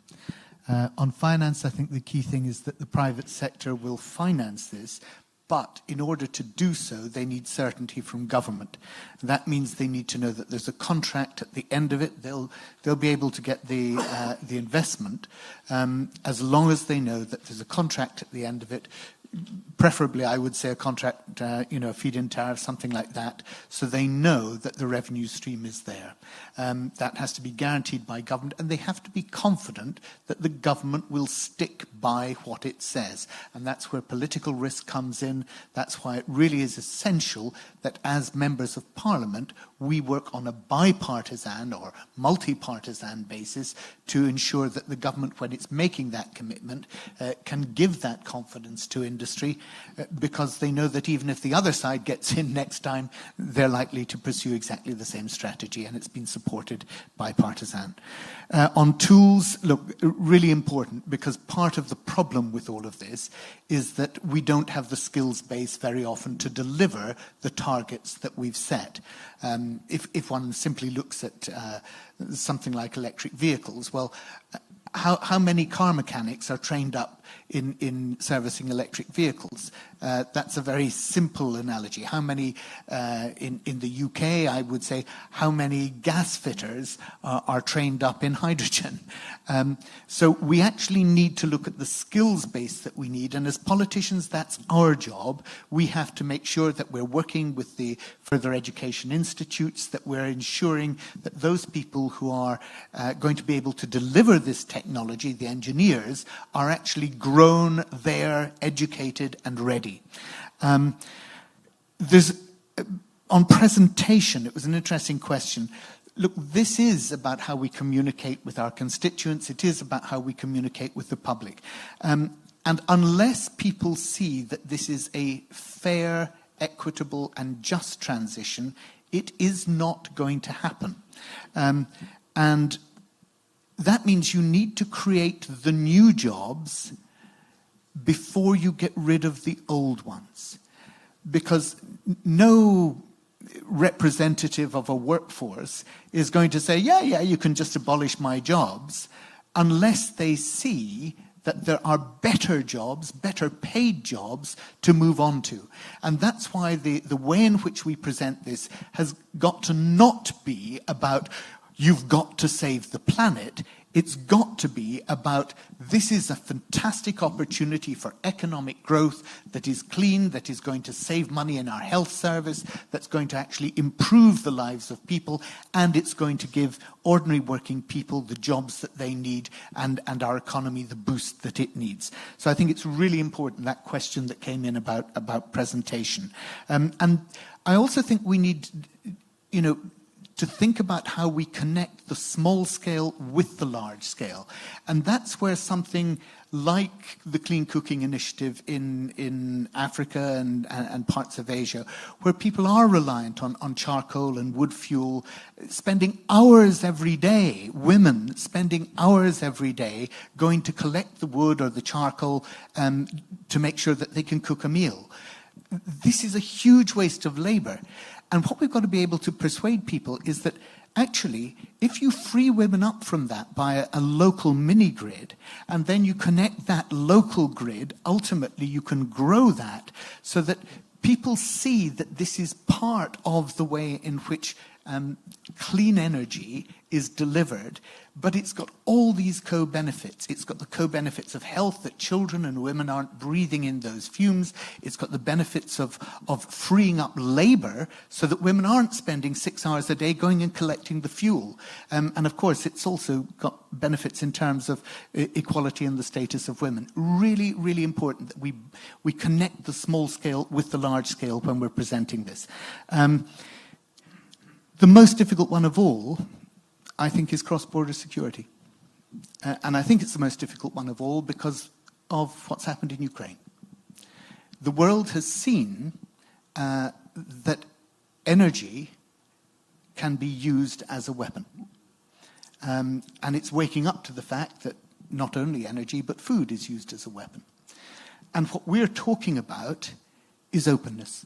Speaker 3: On finance, I think the key thing is that the private sector will finance this, but in order to do so, they need certainty from government. That means they need to know that there's a contract at the end of it. They'll be able to get the investment as long as they know that there's a contract at the end of it. Preferably, I would say a contract, a feed-in tariff, something like that, so they know that the revenue stream is there. That has to be guaranteed by government, and they have to be confident that the government will stick by what it says. And that's where political risk comes in. That's why it really is essential that as members of Parliament, we work on a bipartisan or multi-partisan basis to ensure that the government, when it's making that commitment, can give that confidence to industry, because they know that even if the other side gets in next time, they're likely to pursue exactly the same strategy, and it's been supported bipartisan. On tools, look, really important, because part of the problem with all of this is that we don't have the skills base very often to deliver the targets that we've set. If one simply looks at something like electric vehicles, well, how many car mechanics are trained up in servicing electric vehicles? That's a very simple analogy. How many, in the UK, I would say, how many gas fitters are trained up in hydrogen? So we actually need to look at the skills base that we need, and as politicians, that's our job. We have to make sure that we're working with the further education institutes, that we're ensuring that those people who are going to be able to deliver this technology, the engineers, are actually grown there, educated, and ready. On presentation, it was an interesting question. Look, this is about how we communicate with our constituents. It is about how we communicate with the public. And unless people see that this is a fair, equitable, and just transition, it is not going to happen. And that means you need to create the new jobs before you get rid of the old ones. Because no representative of a workforce is going to say, yeah, you can just abolish my jobs, unless they see that there are better jobs, better paid jobs to move on to. And that's why the way in which we present this has got to not be about you've got to save the planet. It's got to be about, this is a fantastic opportunity for economic growth that is clean, that is going to save money in our health service, that's going to actually improve the lives of people, and it's going to give ordinary working people the jobs that they need and our economy the boost that it needs. So I think it's really important, that question that came in about presentation. And I also think we need, to think about how we connect the small scale with the large scale. And that's where something like the Clean Cooking Initiative in Africa and parts of Asia, where people are reliant on charcoal and wood fuel, spending hours every day, women spending hours every day going to collect the wood or the charcoal to make sure that they can cook a meal. This is a huge waste of labor. And what we've got to be able to persuade people is that actually, if you free women up from that by a local mini-grid, and then you connect that local grid, ultimately you can grow that so that people see that this is part of the way in which clean energy is delivered, but it's got all these co-benefits. It's got the co-benefits of health, that children and women aren't breathing in those fumes. It's got the benefits of freeing up labor so that women aren't spending 6 hours a day going and collecting the fuel. And of course, it's also got benefits in terms of equality and the status of women. Really, really important that we connect the small scale with the large scale when we're presenting this. The most difficult one of all, I think, is cross-border security. And I think it's the most difficult one of all because of what's happened in Ukraine. The world has seen that energy can be used as a weapon. And it's waking up to the fact that not only energy, but food is used as a weapon. And what we're talking about is openness.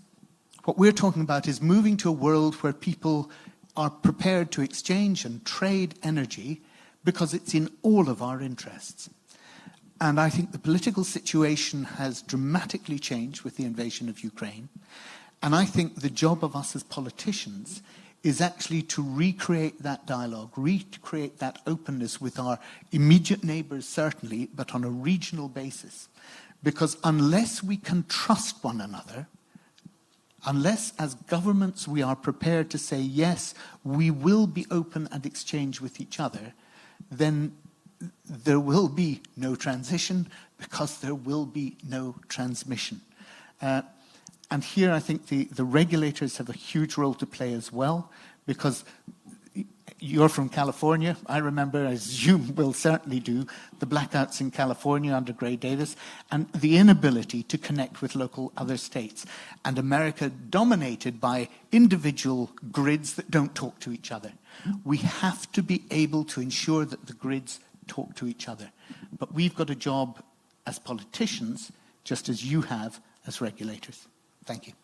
Speaker 3: What we're talking about is moving to a world where people are prepared to exchange and trade energy because it's in all of our interests. And I think the political situation has dramatically changed with the invasion of Ukraine. And I think the job of us as politicians is actually to recreate that dialogue, recreate that openness with our immediate neighbors, certainly, but on a regional basis. Because unless we can trust one another, unless as governments we are prepared to say, yes, we will be open and exchange with each other, then there will be no transition because there will be no transmission. And here I think the regulators have a huge role to play as well, because you're from California. I remember, as you will certainly do, the blackouts in California under Gray Davis and the inability to connect with local other states. And America dominated by individual grids that don't talk to each other. We have to be able to ensure that the grids talk to each other. But we've got a job as politicians, just as you have as regulators. Thank you.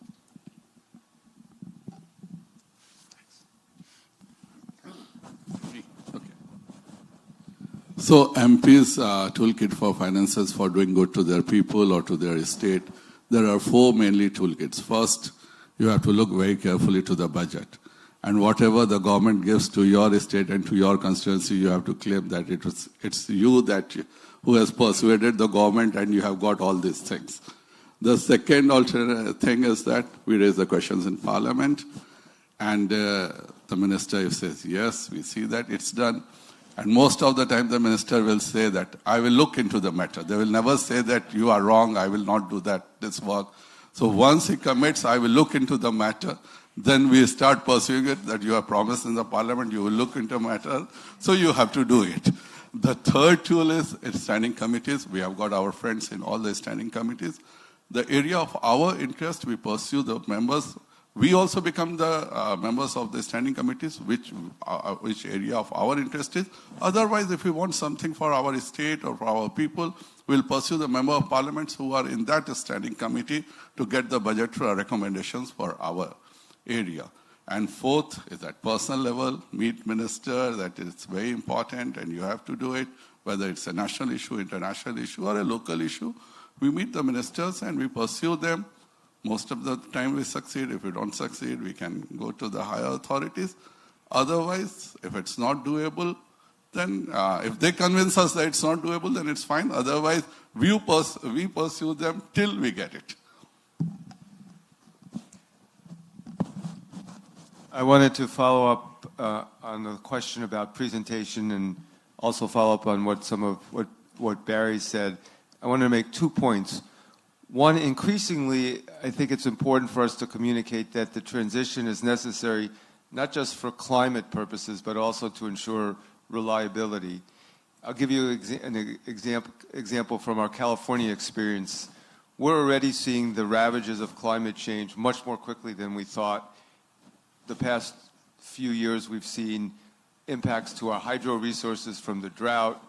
Speaker 1: So MP's toolkit for finances for doing good to their people or to their estate, there are 4 mainly toolkits. First, you have to look very carefully to the budget. And whatever the government gives to your estate and to your constituency, you have to claim that it's you who has persuaded the government and you have got all these things. The second alternate thing is that we raise the questions in Parliament and the minister says, yes, we see that, it's done. And most of the time the minister will say that, I will look into the matter. They will never say that you are wrong, I will not do this work. So once he commits, I will look into the matter, then we start pursuing it, that you have promised in the Parliament, you will look into matter, so you have to do it. The third tool is standing committees. We have got our friends in all the standing committees. The area of our interest, we pursue the members. We also become the members of the standing committees, which area of our interest is. Otherwise, if we want something for our state or for our people, we'll pursue the member of parliaments who are in that standing committee to get the budgetary recommendations for our area. And fourth is at personal level, meet minister, that is very important and you have to do it, whether it's a national issue, international issue, or a local issue. We meet the ministers and we pursue them. Most of the time we succeed. If we don't succeed, we can go to the higher authorities. Otherwise, if it's not doable, then if they convince us that it's not doable, then it's fine. Otherwise, we pursue them till we get it.
Speaker 6: I wanted to follow up on the question about presentation and also follow up on what Barry said. I wanted to make 2 points. One, increasingly, I think it's important for us to communicate that the transition is necessary not just for climate purposes, but also to ensure reliability. I'll give you an example from our California experience. We're already seeing the ravages of climate change much more quickly than we thought. The past few years, we've seen impacts to our hydro resources from the drought,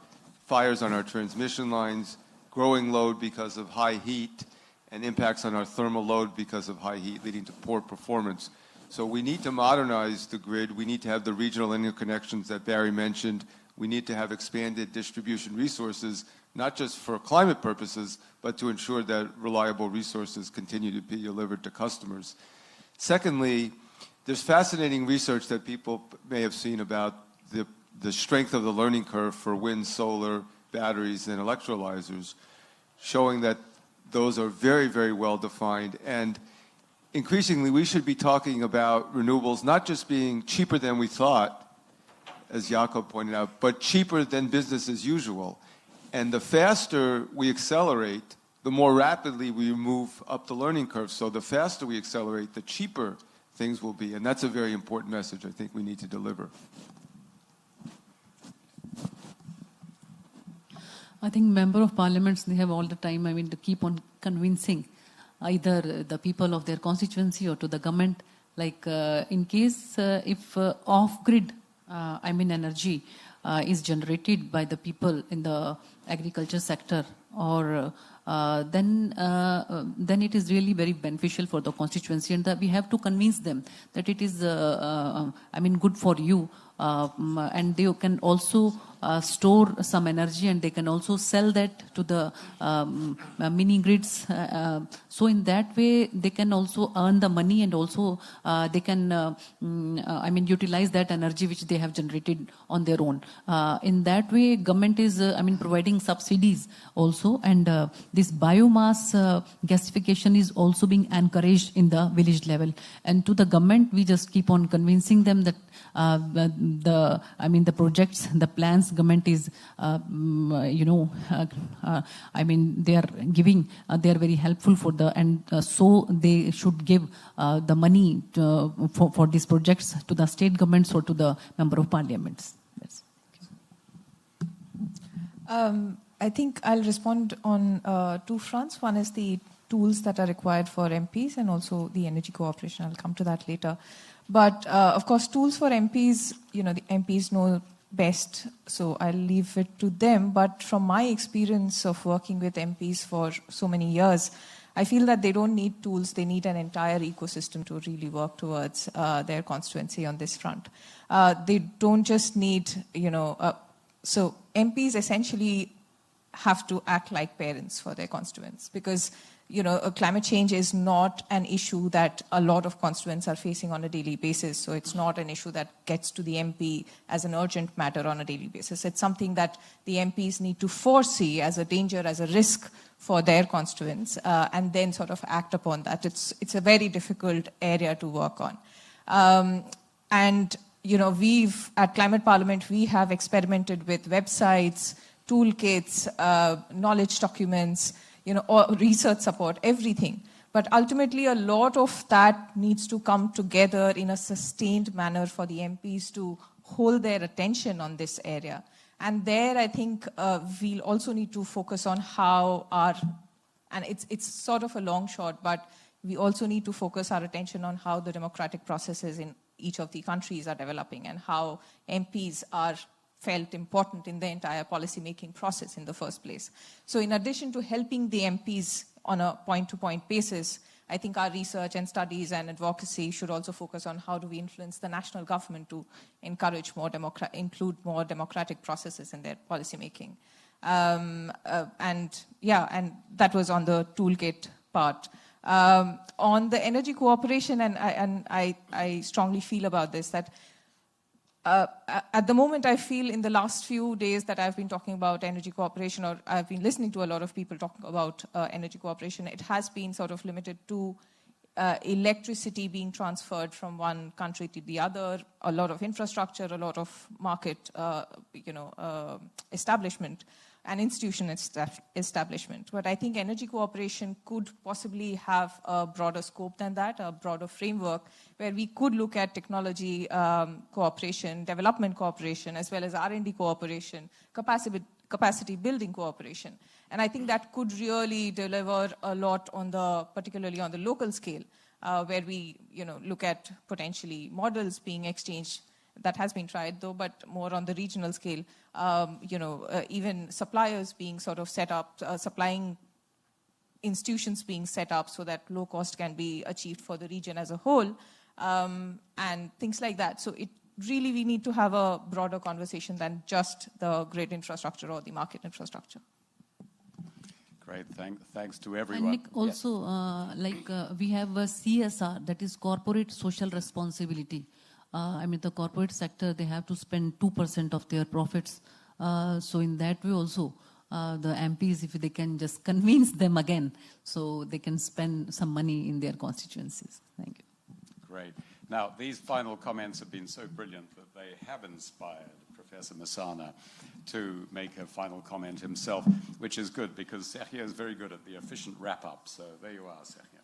Speaker 6: fires on our transmission lines, growing load because of high heat, and impacts on our thermal load because of high heat, leading to poor performance. So we need to modernize the grid. We need to have the regional interconnections that Barry mentioned. We need to have expanded distribution resources, not just for climate purposes, but to ensure that reliable resources continue to be delivered to customers. Secondly, there's fascinating research that people may have seen about the strength of the learning curve for wind, solar, batteries, and electrolyzers, showing that those are very, very well defined. And increasingly, we should be talking about renewables not just being cheaper than we thought, as Jakob pointed out, but cheaper than business as usual. And the faster we accelerate, the more rapidly we move up the learning curve. So the faster we accelerate, the cheaper things will be. And that's a very important message I think we need to deliver.
Speaker 4: I think member of parliaments, they have all the time, to keep on convincing either the people of their constituency or to the government, like in case if off-grid, energy is generated by the people in the agriculture sector, or then it is really very beneficial for the constituency, and that we have to convince them that it is, good for you, and they can also store some energy, and they can also sell that to the mini grids. So in that way, they can also earn the money, and also they can, utilize that energy which they have generated on their own. In that way, government is, providing subsidies also, and this biomass gasification is also being encouraged in the village level. And to the government, we just keep on convincing them that the projects, the plans government is, they are giving, they are very helpful for the, and so they should give the money for these projects to the state governments or to the member of parliaments. Yes.
Speaker 5: I think I'll respond on 2 fronts. One is the tools that are required for MPs and also the energy cooperation. I'll come to that later. But of course, tools for MPs, the MPs know best, so I'll leave it to them. But from my experience of working with MPs for so many years, I feel that they don't need tools, they need an entire ecosystem to really work towards their constituency on this front. They don't just need, so MPs essentially have to act like parents for their constituents, because climate change is not an issue that a lot of constituents are facing on a daily basis. So it's not an issue that gets to the MP as an urgent matter on a daily basis. It's something that the MPs need to foresee as a danger, as a risk for their constituents, and then sort of act upon that. It's a very difficult area to work on. We've, at Climate Parliament, we have experimented with websites, toolkits, knowledge documents, or research support, everything. But ultimately, a lot of that needs to come together in a sustained manner for the MPs to hold their attention on this area. And there, I think we'll also need to focus on how and it's sort of a long shot, but we also need to focus our attention on how the democratic processes in each of the countries are developing and how MPs are felt important in the entire policy-making process in the first place. So in addition to helping the MPs on a point-to-point basis, I think our research and studies and advocacy should also focus on how do we influence the national government to encourage include more democratic processes in their policy-making. And that was on the toolkit part. On the energy cooperation, and I strongly feel about this, that at the moment, I feel in the last few days that I've been talking about energy cooperation, or I've been listening to a lot of people talking about energy cooperation, it has been sort of limited to electricity being transferred from one country to the other, a lot of infrastructure, a lot of market, establishment and institution establishment. But I think energy cooperation could possibly have a broader scope than that, a broader framework where we could look at technology cooperation, development cooperation, as well as R&D cooperation, capacity building cooperation. And I think that could really deliver a lot on particularly on the local scale, where we, look at potentially models being exchanged. That has been tried, though, but more on the regional scale. Even suppliers being sort of set up, supplying institutions being set up so that low cost can be achieved for the region as a whole, and things like that. So we need to have a broader conversation than just the grid infrastructure or the market infrastructure.
Speaker 2: Great, thanks to everyone.
Speaker 4: And Nick, also, we have a CSR, that is corporate social responsibility. The corporate sector, they have to spend 2% of their profits. So in that way also, the MPs, if they can just convince them again, so they can spend some money in their constituencies. Thank you.
Speaker 2: Great. Now, these final comments have been so brilliant that they have inspired Professor Masana to make a final comment himself, which is good because Sergio is very good at the efficient wrap-up. So there you are, Sergio.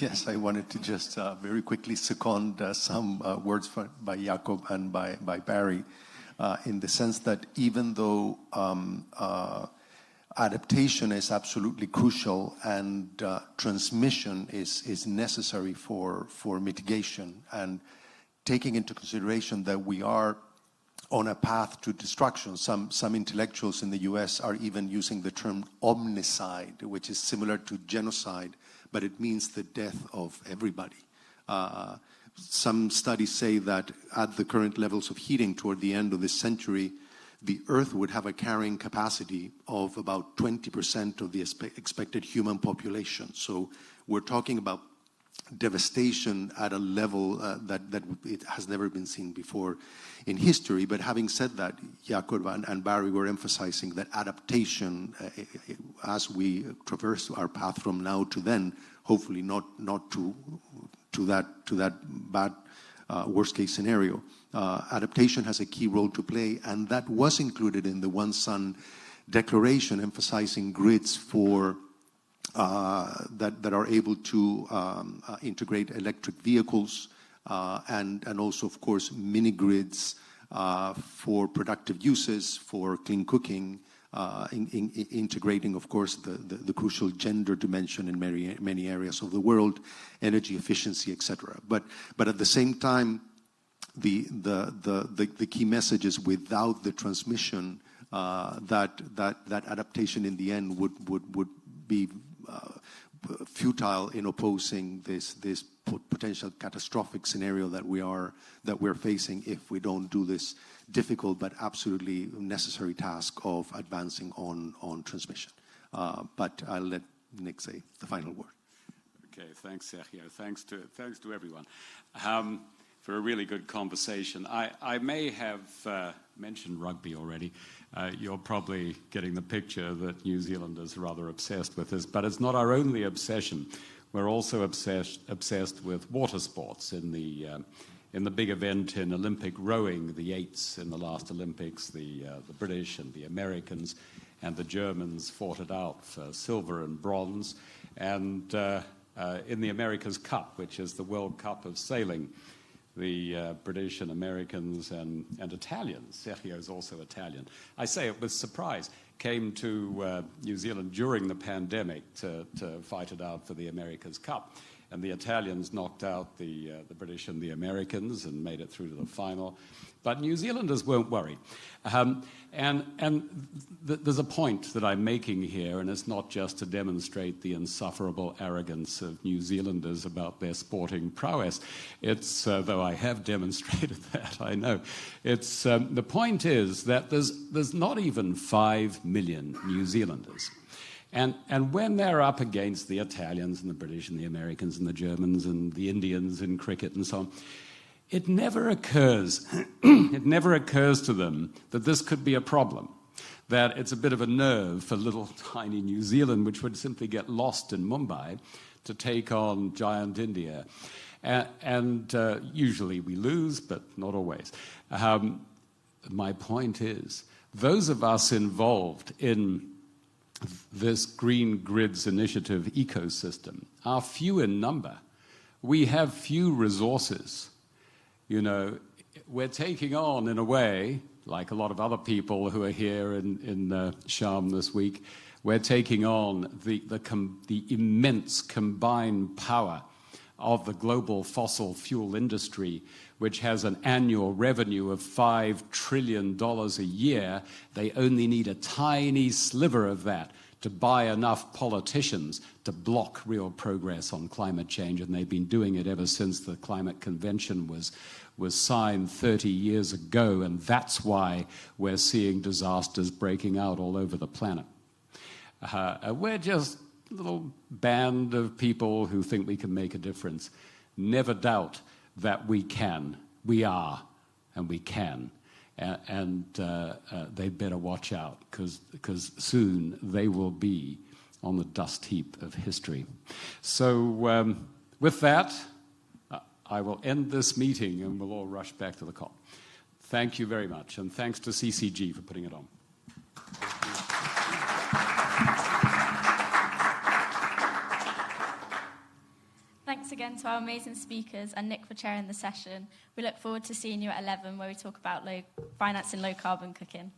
Speaker 10: Yes, I wanted to just very quickly second some words by Jakob and by Barry, in the sense that even though adaptation is absolutely crucial and transmission is necessary for mitigation, and taking into consideration that we are on a path to destruction. Some intellectuals in the US are even using the term omnicide, which is similar to genocide, but it means the death of everybody. Some studies say that at the current levels of heating toward the end of this century, the Earth would have a carrying capacity of about 20% of the expected human population. So we're talking about devastation at a level that it has never been seen before in history. But having said that, Jakob and Barry were emphasizing that adaptation, as we traverse our path from now to then, hopefully not to that bad worst case scenario. Adaptation has a key role to play, and that was included in the One Sun Declaration, emphasizing grids for that are able to integrate electric vehicles and also, of course, mini grids for productive uses, for clean cooking, integrating, of course, the crucial gender dimension in many areas of the world, energy efficiency, etc. But at the same time, the key message is without the transmission, that adaptation in the end would be futile in opposing this potential catastrophic scenario that we're facing if we don't do this difficult but absolutely necessary task of advancing on transmission. But I'll let Nick say the final word.
Speaker 2: Okay, thanks, Sergio. Thanks to everyone for a really good conversation. I may have mentioned rugby already. You're probably getting the picture that New Zealanders are rather obsessed with this, but it's not our only obsession. We're also obsessed with water sports. In the big event in Olympic rowing, the Yates in the last Olympics, the British and the Americans and the Germans fought it out for silver and bronze. And in the America's Cup, which is the World Cup of sailing, the British and Americans and Italians, Sergio is also Italian, I say it with surprise, came to New Zealand during the pandemic to fight it out for the America's Cup. And the Italians knocked out the British and the Americans and made it through to the final. But New Zealanders weren't worried. There's a point that I'm making here, and it's not just to demonstrate the insufferable arrogance of New Zealanders about their sporting prowess. It's, though I have demonstrated that, I know. It's, the point is that there's not even 5 million New Zealanders. And when they're up against the Italians and the British and the Americans and the Germans and the Indians in cricket and so on, it never occurs, it never occurs to them that this could be a problem, that it's a bit of a nerve for little tiny New Zealand, which would simply get lost in Mumbai, to take on giant India. And usually we lose, but not always. My point is, those of us involved in this Green Grids Initiative ecosystem are few in number. We have few resources. You know, we're taking on, in a way, like a lot of other people who are here in Sharm this week, we're taking on the immense combined power of the global fossil fuel industry, which has an annual revenue of $5 trillion a year. They only need a tiny sliver of that to buy enough politicians to block real progress on climate change, and they've been doing it ever since the Climate Convention was signed 30 years ago, and that's why we're seeing disasters breaking out all over the planet. We're just a little band of people who think we can make a difference. Never doubt that we can, we are, and we can. And they better watch out, because soon they will be on the dust heap of history. So with that, I will end this meeting and we'll all rush back to the COP. Thank you very much, and thanks to CCG for putting it on.
Speaker 11: Thanks again to our amazing speakers and Nick for chairing the session. We look forward to seeing you at 11, where we talk about financing low carbon cooking.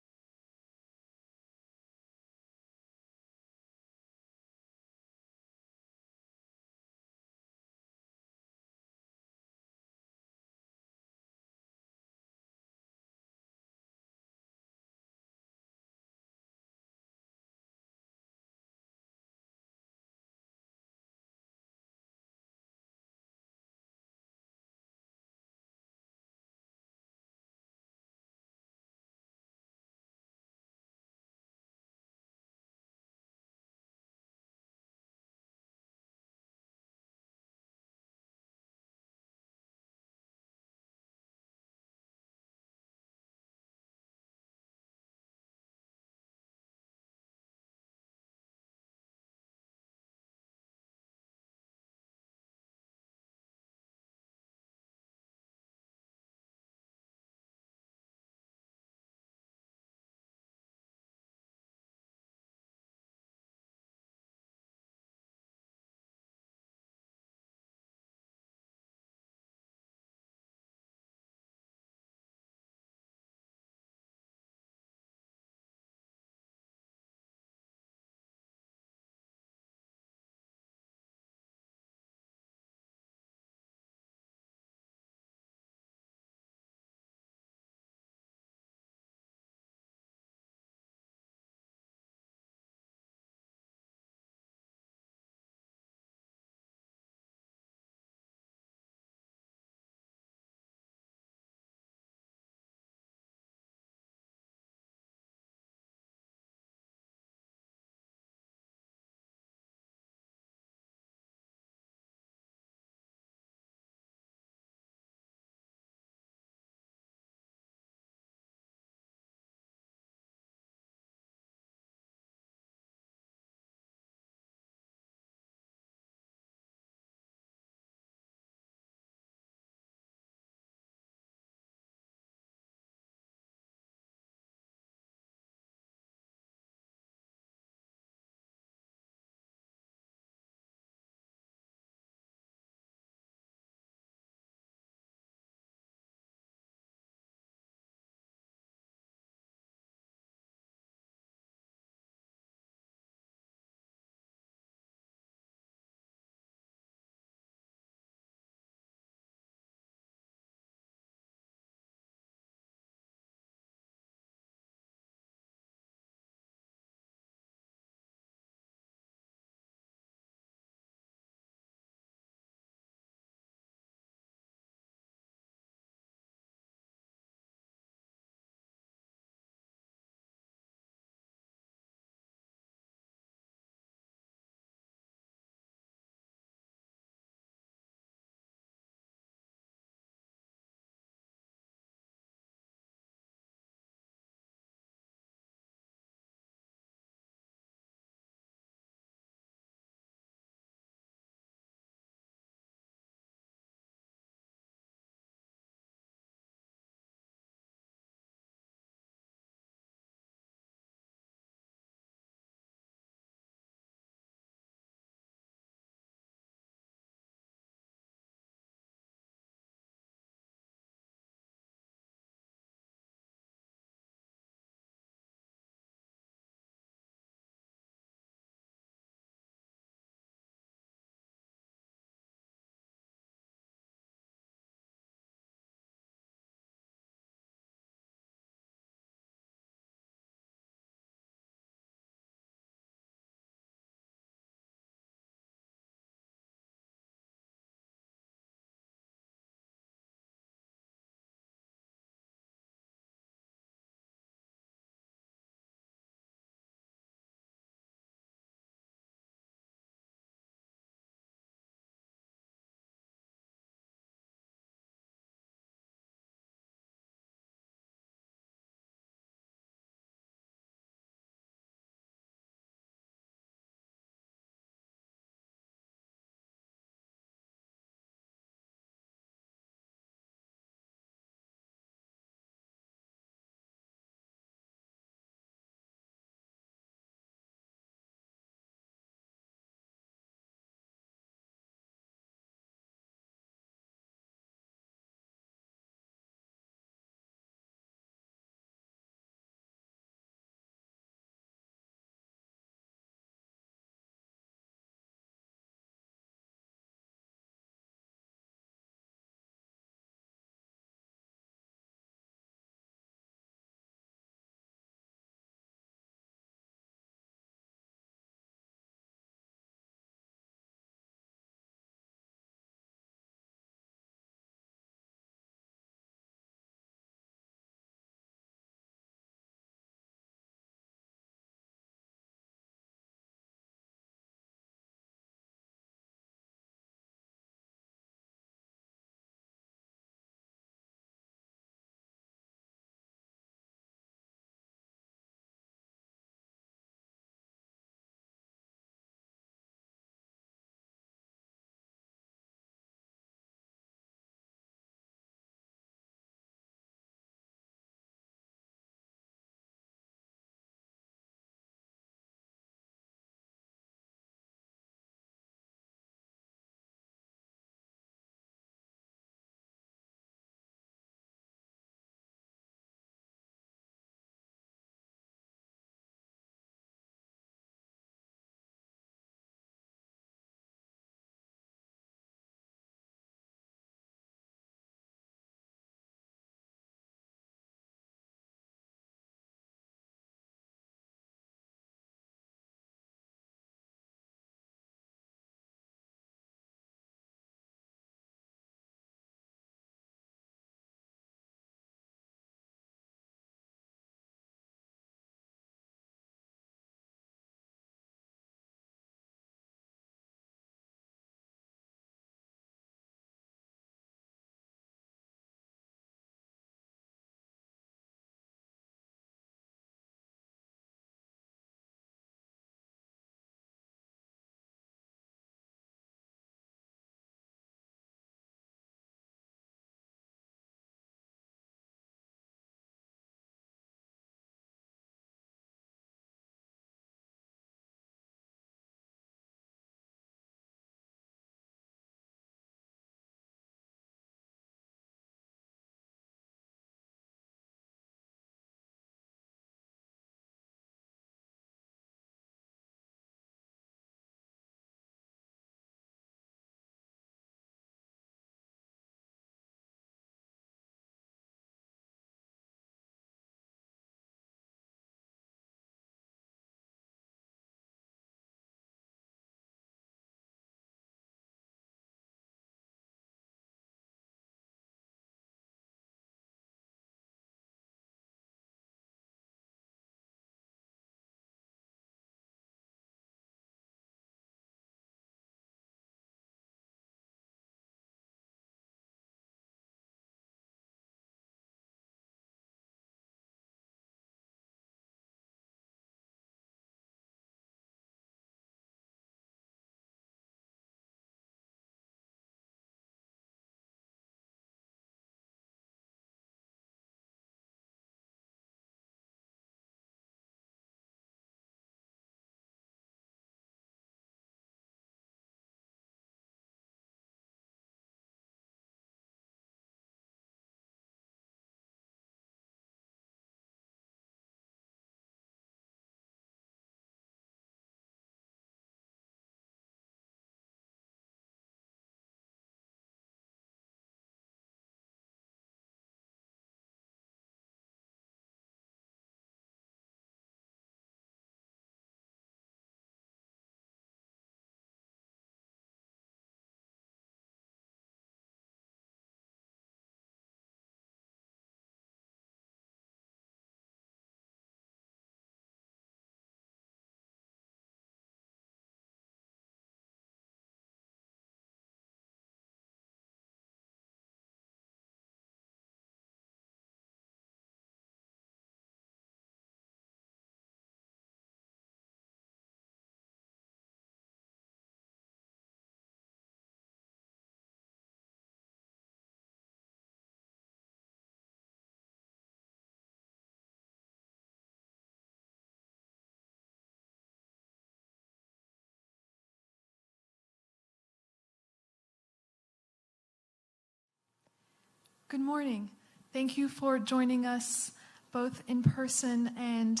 Speaker 12: Good morning. Thank you for joining us both in person and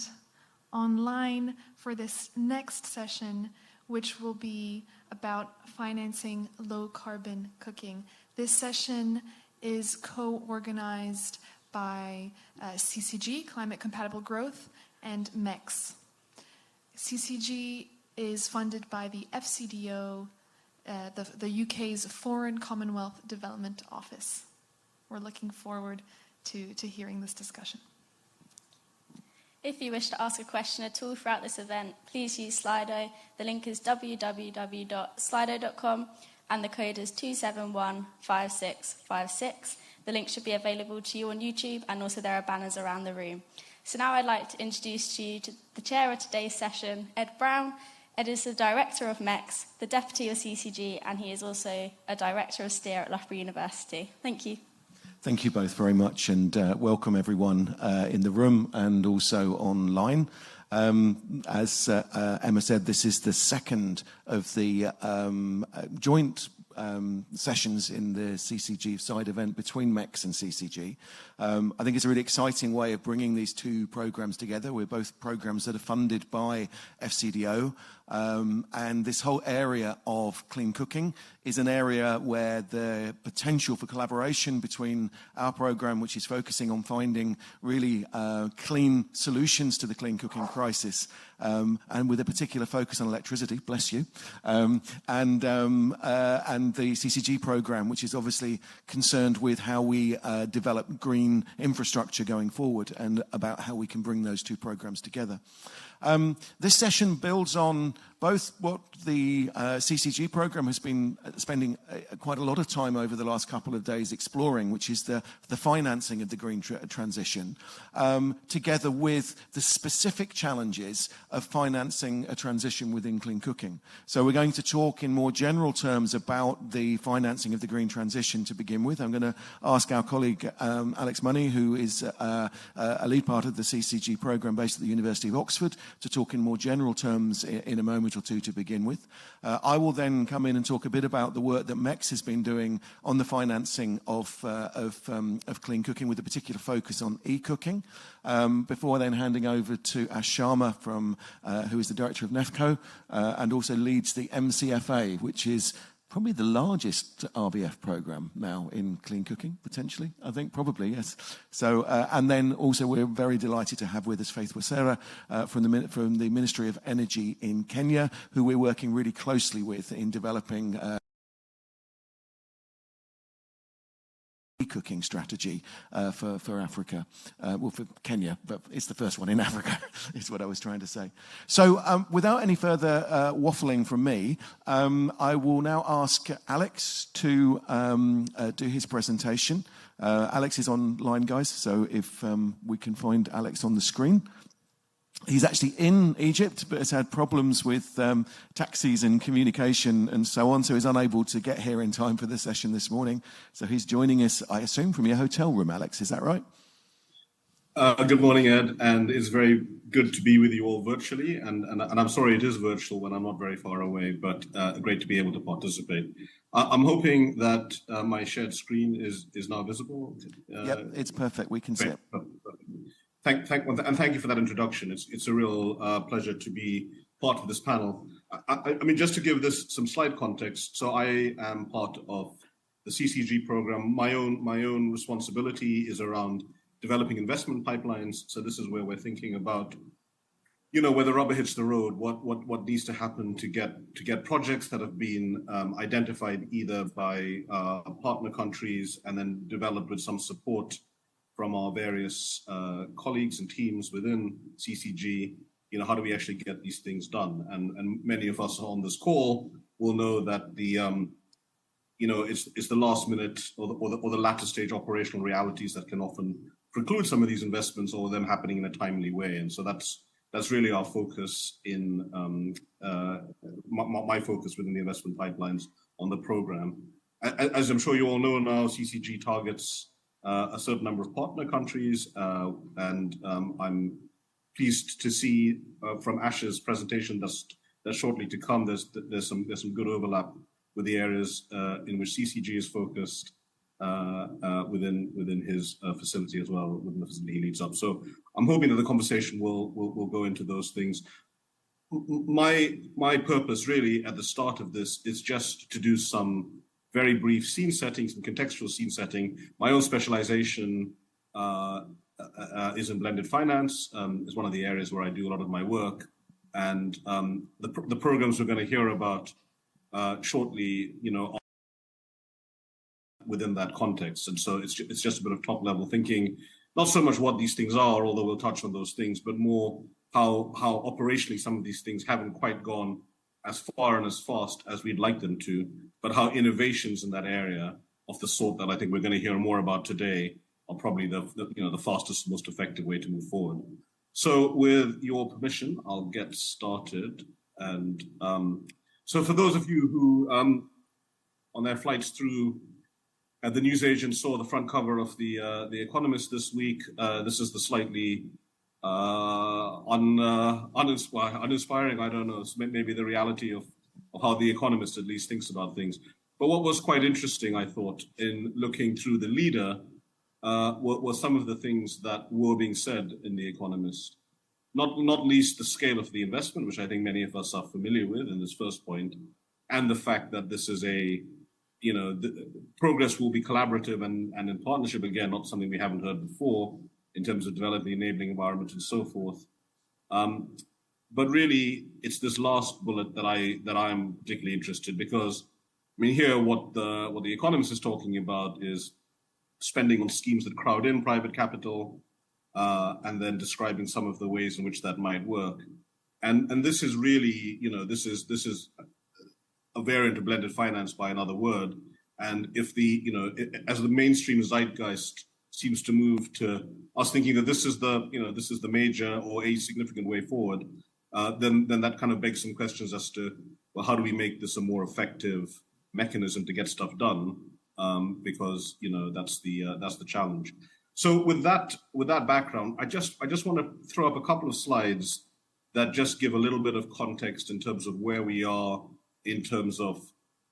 Speaker 12: online for this next session, which will be about financing low-carbon cooking. This session is co-organized by CCG, Climate Compatible Growth, and MEX. CCG is funded by the FCDO, the UK's Foreign Commonwealth Development Office. We're looking forward to hearing this discussion.
Speaker 11: If you wish to ask a question at all throughout this event, please use Slido. The link is www.slido.com and the code is 2715656. The link should be available to you on YouTube, and also there are banners around the room. So now I'd like to introduce you to the chair of today's session, Ed Brown. Ed is the director of MEX, the deputy of CCG, and he is also a director of STEER at Loughborough University. Thank you.
Speaker 13: Thank you both very much, and welcome everyone in the room and also online. As Emma said, this is the second of the joint sessions in the CCG side event between MEX and CCG. I think it's a really exciting way of bringing these two programs together. We're both programs that are funded by FCDO, and this whole area of clean cooking is an area where the potential for collaboration between our program, which is focusing on finding really clean solutions to the clean cooking crisis, and with a particular focus on electricity, bless you, and the CCG program, which is obviously concerned with how we develop green infrastructure going forward and about how we can bring those two programs together. This session builds on both what the CCG program has been spending quite a lot of time over the last couple of days exploring, which is the financing of the green transition, together with the specific challenges of financing a transition within clean cooking. So we're going to talk in more general terms about the financing of the green transition to begin with. I'm going to ask our colleague Alex Money, who is a lead part of the CCG program based at the University of Oxford, to talk in more general terms in a moment or two to begin with. I will then come in and talk a bit about the work that MEX has been doing on the financing of clean cooking, with a particular focus on e-cooking, before then handing over to Ash Sharma, who is the director of NEFCO and also leads the MCFA, which is probably the largest RBF program now in clean cooking, potentially, I think, probably, yes. So, and then also we're very delighted to have with us Faith Wasera from the Ministry of Energy in Kenya, who we're working really closely with in developing cooking strategy for Africa, well, for Kenya, but it's the first one in Africa, is what I was trying to say. So without any further waffling from me, I will now ask Alex to do his presentation. Alex is online, guys, so if we can find Alex on the screen. He's actually in Egypt, but has had problems with taxis and communication and so on, so he's unable to get here in time for the session this morning. So he's joining us, I assume, from your hotel room, Alex. Is that right?
Speaker 14: Good morning, Ed, and it's very good to be with you all virtually. And I'm sorry it is virtual when I'm not very far away, but great to be able to participate. I'm hoping that my shared screen is now visible.
Speaker 13: Yep, it's perfect. We can see it.
Speaker 14: Thank you for that introduction. It's a real pleasure to be part of this panel. I mean, just to give this some slight context, so I am part of the CCG program. My own responsibility is around developing investment pipelines. So this is where we're thinking about, you know, where the rubber hits the road, what needs to happen to get projects that have been identified either by partner countries and then developed with some support from our various colleagues and teams within CCG. You know, how do we actually get these things done? And many of us on this call will know that the you know, it's the last minute or the latter stage operational realities that can often preclude some of these investments or them happening in a timely way. And so that's really our focus in my focus within the investment pipelines on the program. As I'm sure you all know now, CCG targets a certain number of partner countries, and I'm pleased to see from Ash's presentation that's shortly to come, there's some good overlap with the areas in which CCG is focused. within his facility as well, within the facility he leads up. So I'm hoping that the conversation will go into those things. My purpose really at the start of this is just to do some very brief scene setting, some contextual scene setting. My own specialization is in blended finance, is one of the areas where I do a lot of my work. And the programs we're going to hear about shortly, within that context. And so it's just a bit of top level thinking, not so much what these things are, although we'll touch on those things, but more how operationally some of these things haven't quite gone as far and as fast as we'd like them to, but how innovations in that area of the sort that I think we're going to hear more about today are probably the fastest, most effective way to move forward. So with your permission, I'll get started. And so for those of you who on their flights through the newsagents saw the front cover of the Economist this week. This is the slightly uninspiring, I don't know, it's maybe the reality of how the Economist at least thinks about things. But what was quite interesting, I thought, in looking through the leader were some of the things that were being said in the Economist. Not least the scale of the investment, which I think many of us are familiar with in this first point, and the fact that this is the progress will be collaborative and in partnership, again, not something we haven't heard before in terms of developing the enabling environment and so forth. But really, it's this last bullet that I'm particularly interested, because I mean, here what the Economist is talking about is spending on schemes that crowd in private capital, and then describing some of the ways in which that might work. And this is really, this is a variant of blended finance by another word. And if as the mainstream zeitgeist seems to move to us thinking that this is the major or a significant way forward, then that kind of begs some questions as to, well, how do we make this a more effective mechanism to get stuff done? Because that's the challenge. So with that background, I just want to throw up a couple of slides that just give a little bit of context in terms of where we are in terms of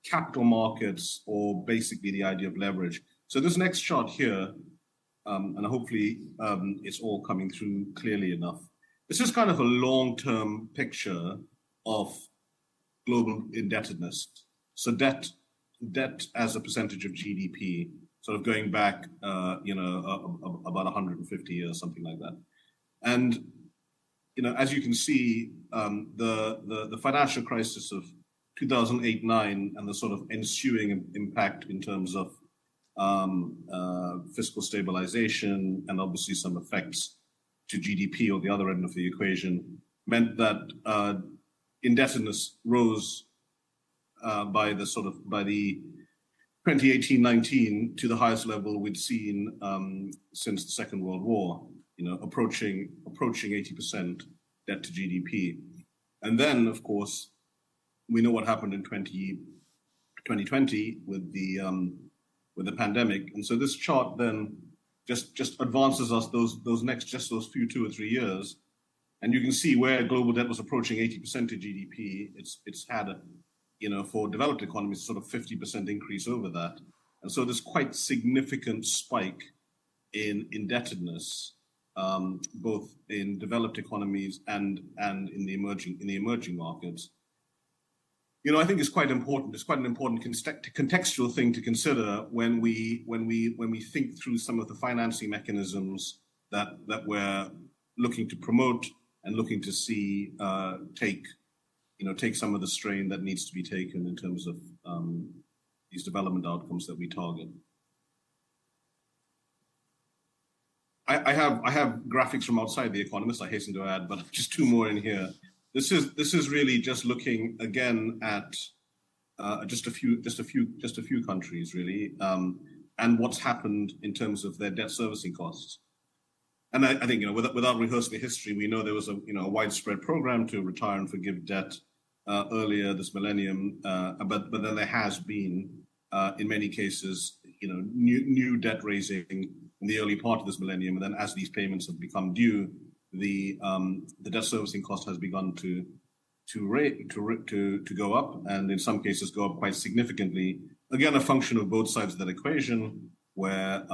Speaker 14: capital markets, or basically the idea of leverage. So this next chart here, and hopefully it's all coming through clearly enough. This is kind of a long-term picture of global indebtedness. So debt as a percentage of GDP, sort of going back, about 150 years, something like that. And as you can see, the financial crisis of 2008-9 and the sort of ensuing impact in terms of fiscal stabilization and obviously some effects to GDP on the other end of the equation meant that indebtedness rose by the 2018-19 to the highest level we'd seen since the Second World War, approaching 80% debt to GDP. And then, of course, we know what happened in 2020 with the pandemic. And so this chart then just advances us those few 2 or 3 years. And you can see where global debt was approaching 80% of GDP. It's had for developed economies, sort of 50% increase over that. And so there's quite significant spike in indebtedness, both in developed economies and in the emerging markets. I think it's quite important. It's quite an important contextual thing to consider when we think through some of the financing mechanisms that we're looking to promote and looking to see take some of the strain that needs to be taken in terms of these development outcomes that we target. I have graphics from outside the Economist, I hasten to add, but just 2 more in here. This is really just looking again at just a few countries really, and what's happened in terms of their debt servicing costs. And I think without rehearsing the history, we know there was a widespread program to retire and forgive debt earlier this millennium, but then there has been in many cases new debt raising in the early part of this millennium, and then as these payments have become due, the debt servicing cost has begun to go up, and in some cases go up quite significantly. Again, a function of both sides of that equation. where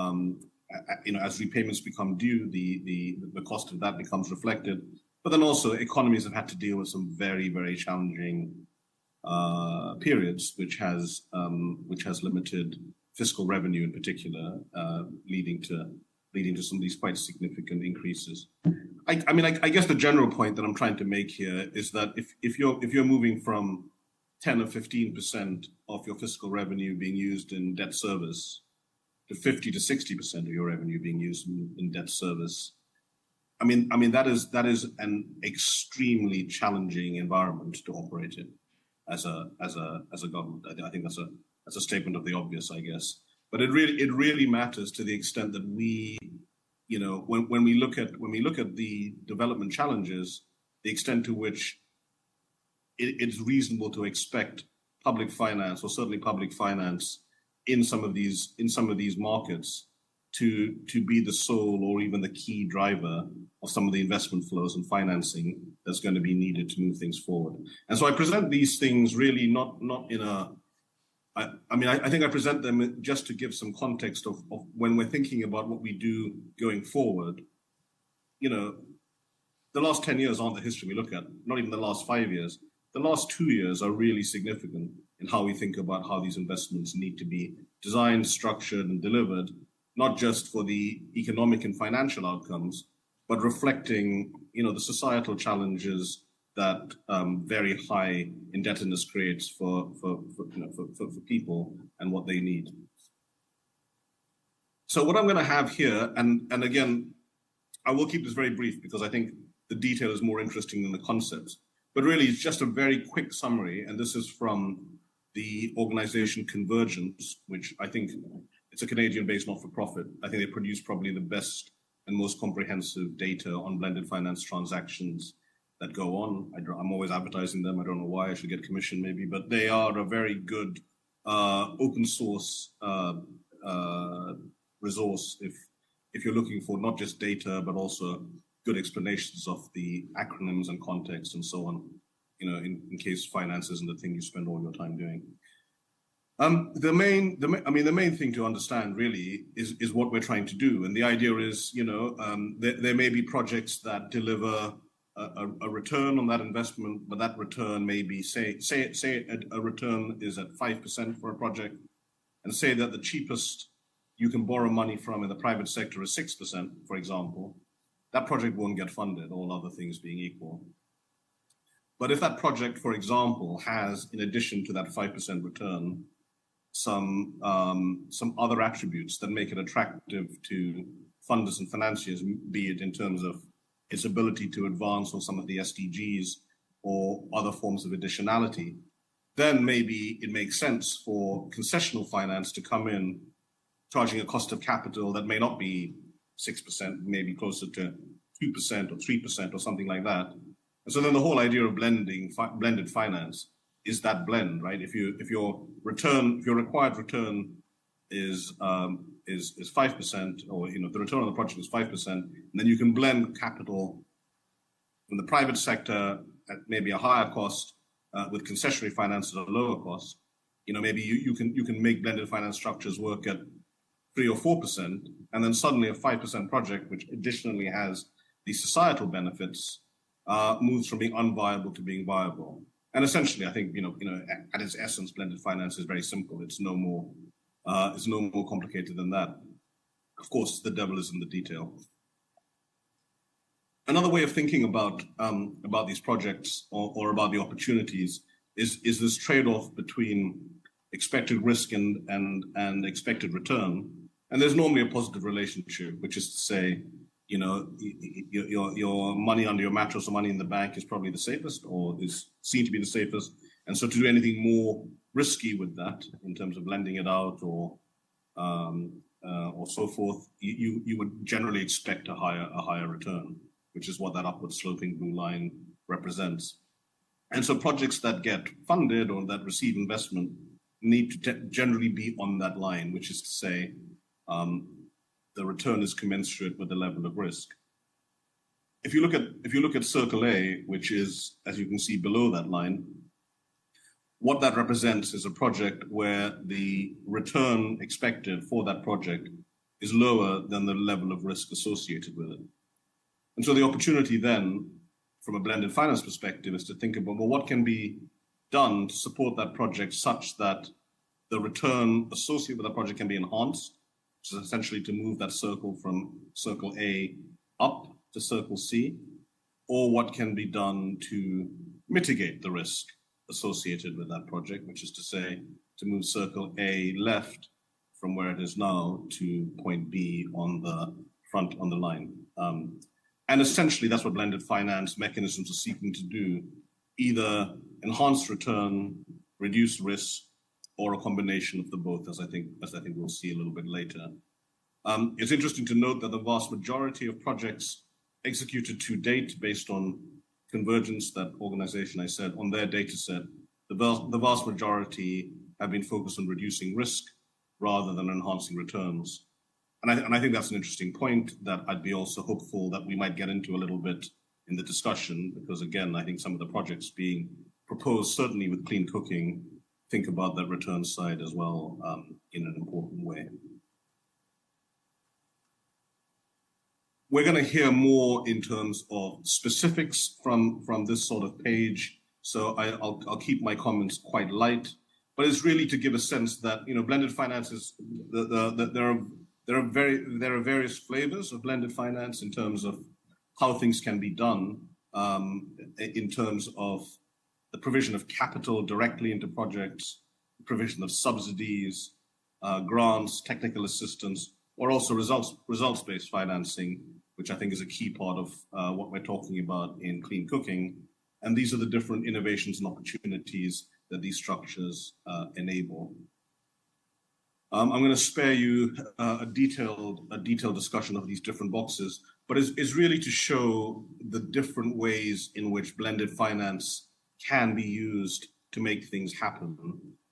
Speaker 14: as repayments become due, the cost of that becomes reflected. But then also economies have had to deal with some very, very challenging periods, which has limited fiscal revenue in particular, leading to some of these quite significant increases. I guess the general point that I'm trying to make here is that if you're moving from 10 or 15% of your fiscal revenue being used in debt service to 50 to 60% of your revenue being used in debt service, that is an extremely challenging environment to operate in as a government. I think that's a statement of the obvious, I guess. But it really matters to the extent that we, when we look at the development challenges, the extent to which it's reasonable to expect public finance, or certainly public finance, in some of these markets to be the sole or even the key driver of some of the investment flows and financing that's going to be needed to move things forward. And so I present these things really not in a, I think I present them just to give some context of when we're thinking about what we do going forward. The last 10 years aren't the history we look at, not even the last 5 years. The last 2 years are really significant in how we think about how these investments need to be designed, structured, and delivered, not just for the economic and financial outcomes, but reflecting, the societal challenges that very high indebtedness creates for people and what they need. So what I'm going to have here, and again, I will keep this very brief because I think the detail is more interesting than the concepts, but really it's just a very quick summary, and this is from the organization Convergence, which I think it's a Canadian-based not-for-profit. I think they produce probably the best and most comprehensive data on blended finance transactions that go on. I'm always advertising them. I don't know why. I should get commission maybe, but they are a very good open source resource if you're looking for not just data, but also good explanations of the acronyms and context and so on, in case finance isn't the thing you spend all your time doing. The main thing to understand really is what we're trying to do. And the idea is, there may be projects that deliver a return on that investment, but that return may be, say a return is at 5% for a project, and say that the cheapest you can borrow money from in the private sector is 6%, for example. That project won't get funded, all other things being equal. But if that project, for example, has, in addition to that 5% return, some other attributes that make it attractive to funders and financiers, be it in terms of its ability to advance on some of the SDGs or other forms of additionality, then maybe it makes sense for concessional finance to come in, charging a cost of capital that may not be 6%, maybe closer to 2% or 3% or something like that. And so then the whole idea of blended finance is that blend, right? If your required return is 5%, or the return on the project is 5%, and then you can blend capital from the private sector at maybe a higher cost with concessionary finance at a lower cost. Maybe you can make blended finance structures work at 3 or 4%, and then suddenly a 5% project, which additionally has the societal benefits, moves from being unviable to being viable. And essentially, I think at its essence, blended finance is very simple. It's no more complicated than that. Of course, the devil is in the detail. Another way of thinking about these projects or about the opportunities is this trade-off between expected risk and expected return. And there's normally a positive relationship, which is to say, your money under your mattress or money in the bank is probably the safest, or is seen to be the safest. And so to do anything more risky with that in terms of lending it out or so forth, you would generally expect a higher return, which is what that upward sloping blue line represents. And so projects that get funded or that receive investment need to generally be on that line, which is to say, the return is commensurate with the level of risk. If you look at Circle A, which is, as you can see below that line, what that represents is a project where the return expected for that project is lower than the level of risk associated with it. And so the opportunity then, from a blended finance perspective, is to think about, well, what can be done to support that project such that the return associated with that project can be enhanced, which is essentially to move that circle from circle A up to circle C, or what can be done to mitigate the risk associated with that project, which is to say, to move circle A left from where it is now to point B on the front on the line. And essentially, that's what blended finance mechanisms are seeking to do, either enhance return, reduce risk, or a combination of the both, as I think we'll see a little bit later. It's interesting to note that the vast majority of projects executed to date based on Convergence, that organization I said, on their data set, the vast majority have been focused on reducing risk rather than enhancing returns. And I think that's an interesting point that I'd be also hopeful that we might get into a little bit in the discussion, because again, I think some of the projects being proposed, certainly with clean cooking, think about that return side as well in an important way. We're going to hear more in terms of specifics from this sort of page, so I'll keep my comments quite light. But it's really to give a sense that blended finance is there are various flavors of blended finance in terms of how things can be done, in terms of the provision of capital directly into projects, the provision of subsidies, grants, technical assistance, or also results-based financing, which I think is a key part of what we're talking about in clean cooking. And these are the different innovations and opportunities that these structures enable. I'm going to spare you a detailed discussion of these different boxes, but it's really to show the different ways in which blended finance can be used to make things happen,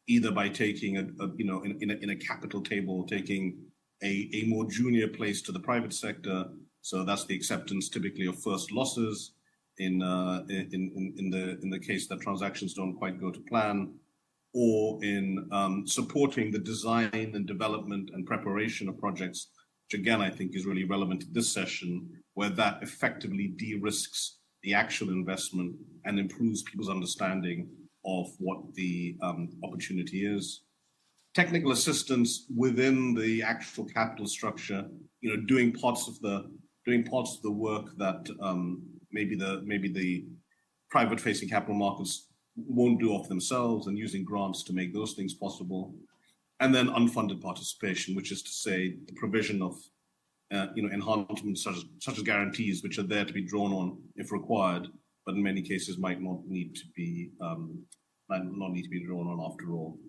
Speaker 14: either by taking in a capital table, taking a more junior place to the private sector. So that's the acceptance typically of first losses in the case that transactions don't quite go to plan, or in supporting the design and development and preparation of projects, which again, I think is really relevant to this session, where that effectively de-risks the actual investment and improves people's understanding of what the opportunity is. Technical assistance within the actual capital structure, doing parts of the work that maybe the private-facing capital markets won't do off themselves, and using grants to make those things possible. And then unfunded participation, which is to say the provision of enhancements such as guarantees, which are there to be drawn on if required, but in many cases might not need to be drawn on after all.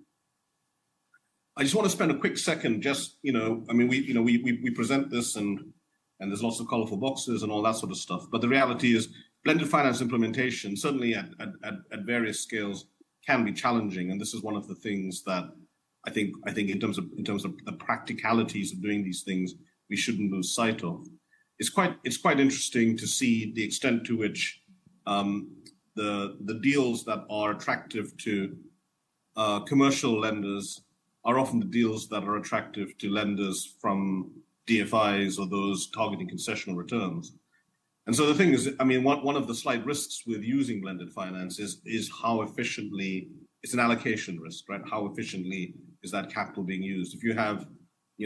Speaker 14: I just want to spend a quick second, we present this and there's lots of colorful boxes and all that sort of stuff, but the reality is blended finance implementation, certainly at various scales, can be challenging, and this is one of the things that I think in terms of the practicalities of doing these things, we shouldn't lose sight of. It's quite interesting to see the extent to which the deals that are attractive to commercial lenders are often the deals that are attractive to lenders from DFIs or those targeting concessional returns. And so the thing is, one of the slight risks with using blended finance is how efficiently, it's an allocation risk, right? How efficiently is that capital being used? If you have,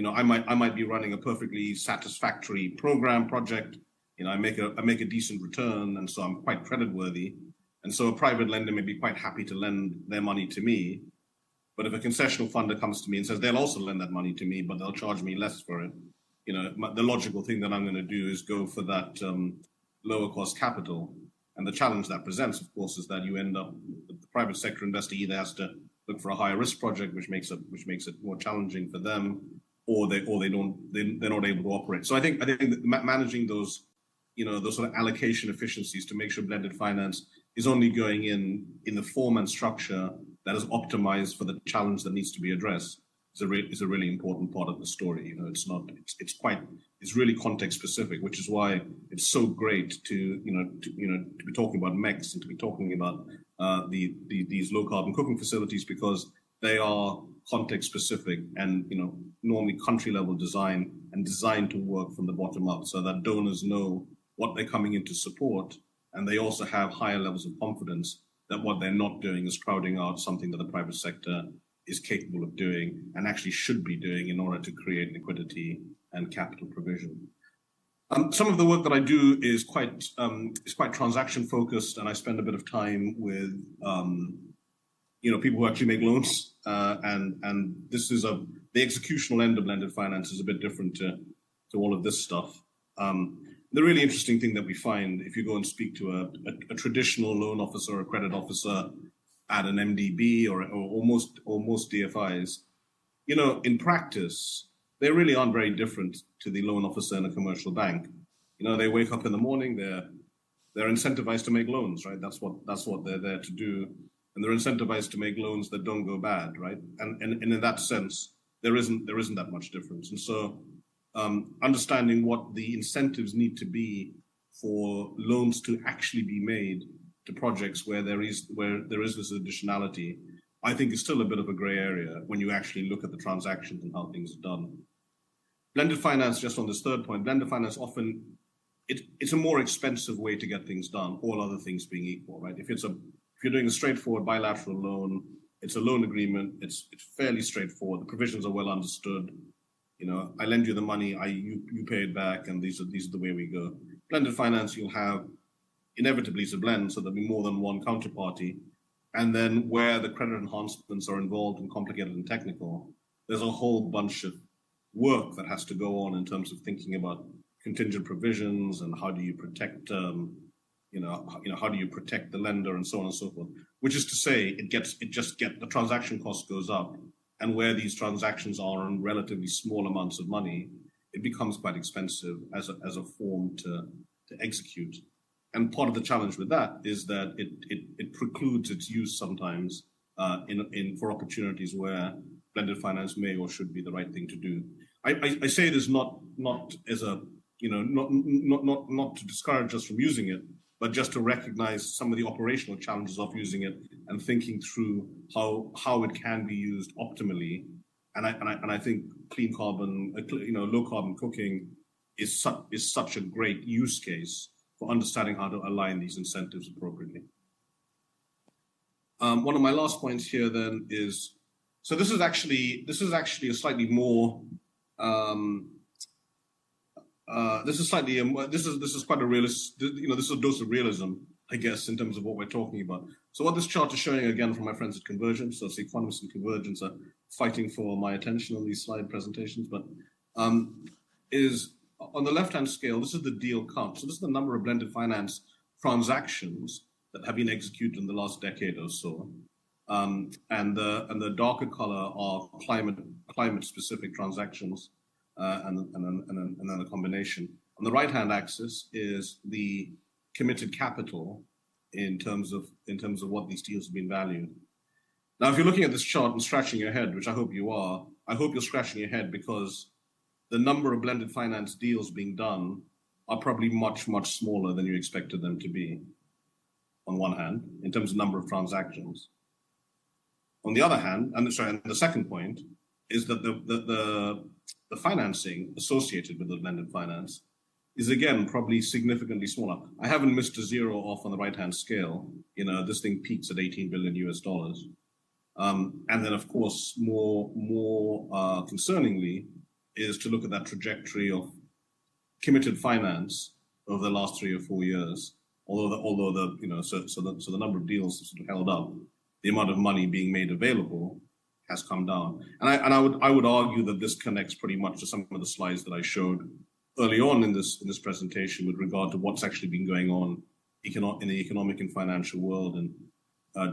Speaker 14: I might be running a perfectly satisfactory project, I make a decent return, and so I'm quite creditworthy. And so a private lender may be quite happy to lend their money to me. But if a concessional funder comes to me and says they'll also lend that money to me, but they'll charge me less for it, the logical thing that I'm going to do is go for that lower cost capital. And the challenge that presents, of course, is that you end up, the private sector investor either has to look for a higher risk project, which makes it more challenging for them, or they're not able to operate. So I think that managing those sort of allocation efficiencies to make sure blended finance is only going in the form and structure that is optimized for the challenge that needs to be addressed is a really important part of the story. It's really context specific, which is why it's so great to be talking about MEX and to be talking about these low carbon cooking facilities, because they are context specific and normally country level design and designed to work from the bottom up, so that donors know what they're coming in to support, and they also have higher levels of confidence that what they're not doing is crowding out something that the private sector is capable of doing and actually should be doing in order to create liquidity and capital provision. Some of the work that I do is quite transaction focused, and I spend a bit of time with people who actually make loans, and this is the executional end of blended finance is a bit different to all of this stuff. The really interesting thing that we find, if you go and speak to a traditional loan officer or a credit officer at an MDB or most DFIs, in practice, they really aren't very different to the loan officer in a commercial bank. They wake up in the morning, they're incentivized to make loans, right? That's what they're there to do. And they're incentivized to make loans that don't go bad, right? And in that sense, there isn't that much difference. And so understanding what the incentives need to be for loans to actually be made to projects where there is this additionality, I think is still a bit of a gray area when you actually look at the transactions and how things are done. Blended finance, just on this third point, blended finance often, it's a more expensive way to get things done, all other things being equal, right? If you're doing a straightforward bilateral loan, it's a loan agreement, it's fairly straightforward, the provisions are well understood. I lend you the money, you pay it back, and these are the way we go. Blended finance, you'll have, inevitably it's a blend, so there'll be more than one counterparty. And then where the credit enhancements are involved and complicated and technical, there's a whole bunch of work that has to go on in terms of thinking about contingent provisions and how do you protect, how do you protect the lender and so on and so forth. Which is to say, the transaction cost goes up, and where these transactions are on relatively small amounts of money, it becomes quite expensive as a form to execute. And part of the challenge with that is that it precludes its use sometimes for opportunities where blended finance may or should be the right thing to do. I say this not as a not to discourage us from using it, but just to recognize some of the operational challenges of using it and thinking through how it can be used optimally. And I think clean carbon, low carbon cooking is such a great use case for understanding how to align these incentives appropriately. One of my last points here then is, so this is actually a slightly more this is quite a realist, this is a dose of realism, I guess, in terms of what we're talking about. So what this chart is showing, again, from my friends at Convergence, so it's economists and Convergence are fighting for my attention on these slide presentations, but is on the left-hand scale, this is the deal count. So this is the number of blended finance transactions that have been executed in the last decade or so. And the darker color are climate-specific transactions, and then a combination. On the right-hand axis is the committed capital in terms of what these deals have been valued. Now, if you're looking at this chart and scratching your head, which I hope you are, I hope you're scratching your head because the number of blended finance deals being done are probably much, much smaller than you expected them to be, on one hand, in terms of number of transactions. On the other hand, and the second point is that the financing associated with the blended finance is, again, probably significantly smaller. I haven't missed a zero off on the right-hand scale. This thing peaks at $18 billion US. And then, of course, more concerningly, is to look at that trajectory of committed finance over the last 3 or 4 years. Although the number of deals have sort of held up, the amount of money being made available has come down. And I would argue that this connects pretty much to some of the slides that I showed early on in this presentation with regard to what's actually been going on in the economic and financial world and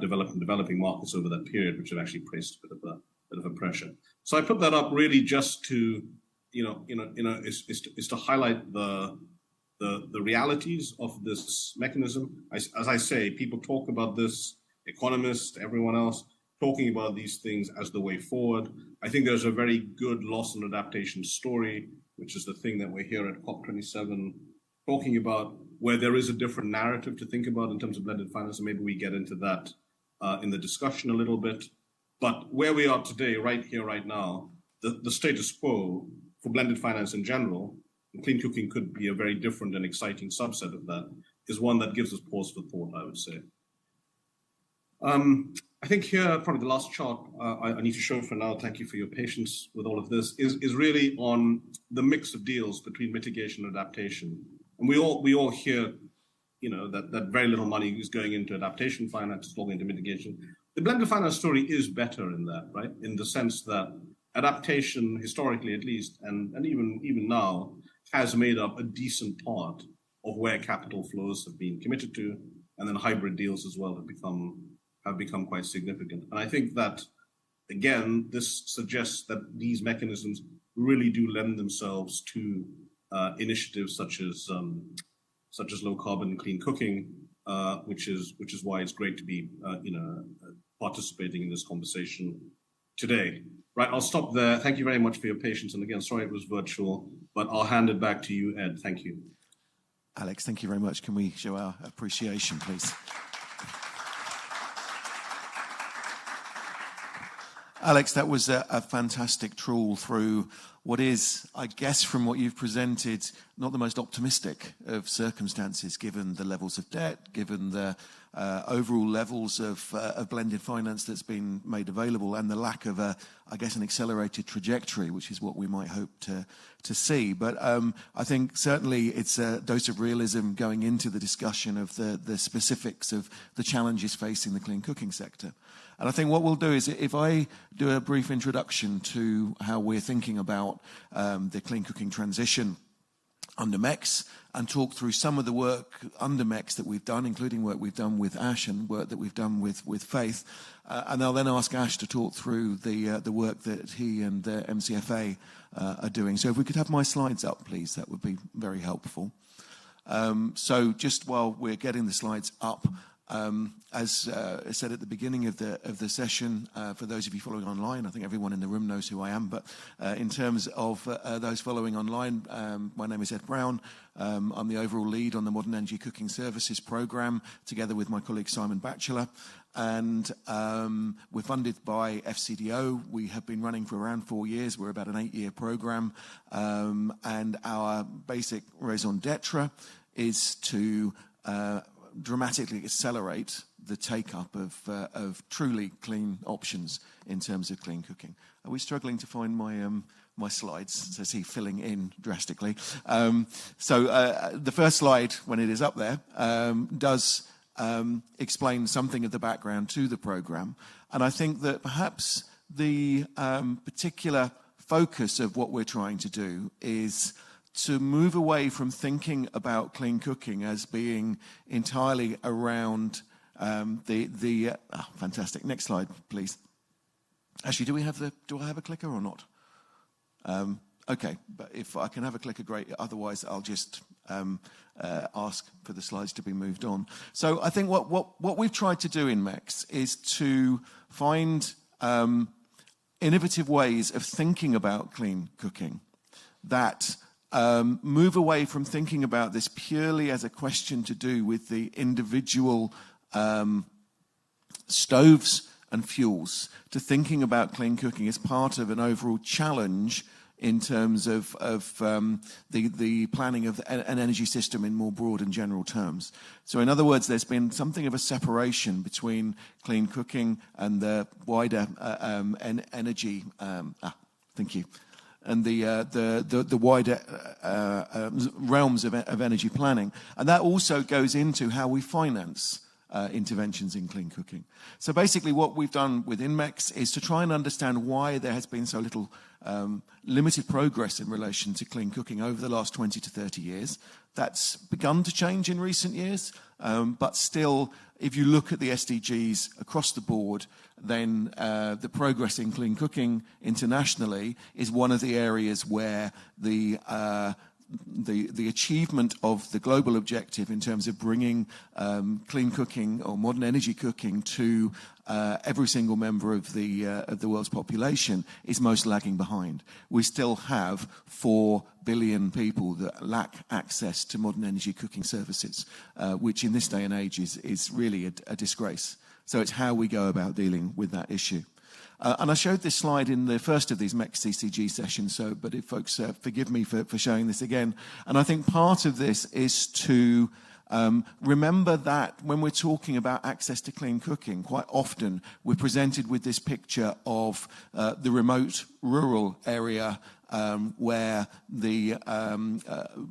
Speaker 14: developing markets over that period, which have actually placed a bit of a pressure. So I put that up really just to, is to highlight the realities of this mechanism. As I say, people talk about this, economists, everyone else, talking about these things as the way forward. I think there's a very good loss and adaptation story, which is the thing that we're here at COP27 talking about, where there is a different narrative to think about in terms of blended finance, and maybe we get into that in the discussion a little bit. But where we are today, right here, right now, the status quo for blended finance in general, and clean cooking could be a very different and exciting subset of that, is one that gives us pause for thought, I would say. I think here, probably the last chart I need to show for now, thank you for your patience with all of this, is really on the mix of deals between mitigation and adaptation. And we all hear, that very little money is going into adaptation finance, it's all going into mitigation. The blended finance story is better in that, right? In the sense that adaptation, historically at least, and even now, has made up a decent part of where capital flows have been committed to, and then hybrid deals as well have become quite significant. And I think that, again, this suggests that these mechanisms really do lend themselves to initiatives such as low carbon clean cooking, which is why it's great to be participating in this conversation today. Right, I'll stop there. Thank you very much for your patience. And again, sorry it was virtual, but I'll hand it back to you, Ed. Thank you.
Speaker 13: Alex, thank you very much. Can we show our appreciation, please? Alex, that was a fantastic trawl through what is, I guess, from what you've presented, not the most optimistic of circumstances, given the levels of debt, given the overall levels of blended finance that's been made available, and the lack of, an accelerated trajectory, which is what we might hope to see. But I think certainly it's a dose of realism going into the discussion of the specifics of the challenges facing the clean cooking sector. And I think what we'll do is, if I do a brief introduction to how we're thinking about the clean cooking transition under MEX, and talk through some of the work under MEX that we've done, including work we've done with Ash and work that we've done with Faith. And I'll then ask Ash to talk through the work that he and the MCFA are doing. So if we could have my slides up, please, that would be very helpful. So just while we're getting the slides up, as I said at the beginning of the session, for those of you following online, I think everyone in the room knows who I am, but in terms of those following online, my name is Ed Brown. I'm the overall lead on the Modern Energy Cooking Services Programme, together with my colleague Simon Batchelor, and we're funded by FCDO. We have been running for around 4 years. We're about an 8-year programme, and our basic raison d'etre is to dramatically accelerate the take-up of truly clean options in terms of clean cooking. Are we struggling to find my slides? Says he, filling in drastically. So the first slide, when it is up there, does explain something of the background to the programme. And I think that perhaps the particular focus of what we're trying to do is to move away from thinking about clean cooking as being entirely around fantastic. Next slide, please. Actually, do I have a clicker or not? Okay, but if I can have a clicker, great. Otherwise, I'll just ask for the slides to be moved on. So I think what we've tried to do in MEX is to find innovative ways of thinking about clean cooking that move away from thinking about this purely as a question to do with the individual stoves and fuels, to thinking about clean cooking as part of an overall challenge in terms of the planning of an energy system in more broad and general terms. So in other words, there's been something of a separation between clean cooking and the wider energy, thank you, and the wider realms of energy planning. And that also goes into how we finance interventions in clean cooking. So basically what we've done within MEX is to try and understand why there has been so little limited progress in relation to clean cooking over the last 20 to 30 years. That's begun to change in recent years, but still, if you look at the SDGs across the board, then the progress in clean cooking internationally is one of the areas where the achievement of the global objective in terms of bringing clean cooking or modern energy cooking to every single member of the world's population is most lagging behind. We still have 4 billion people that lack access to modern energy cooking services, which in this day and age is really a disgrace. So it's how we go about dealing with that issue. And I showed this slide in the first of these MEX CCG sessions, but if folks forgive me for showing this again. And I think part of this is to remember that when we're talking about access to clean cooking, quite often we're presented with this picture of the remote rural area where the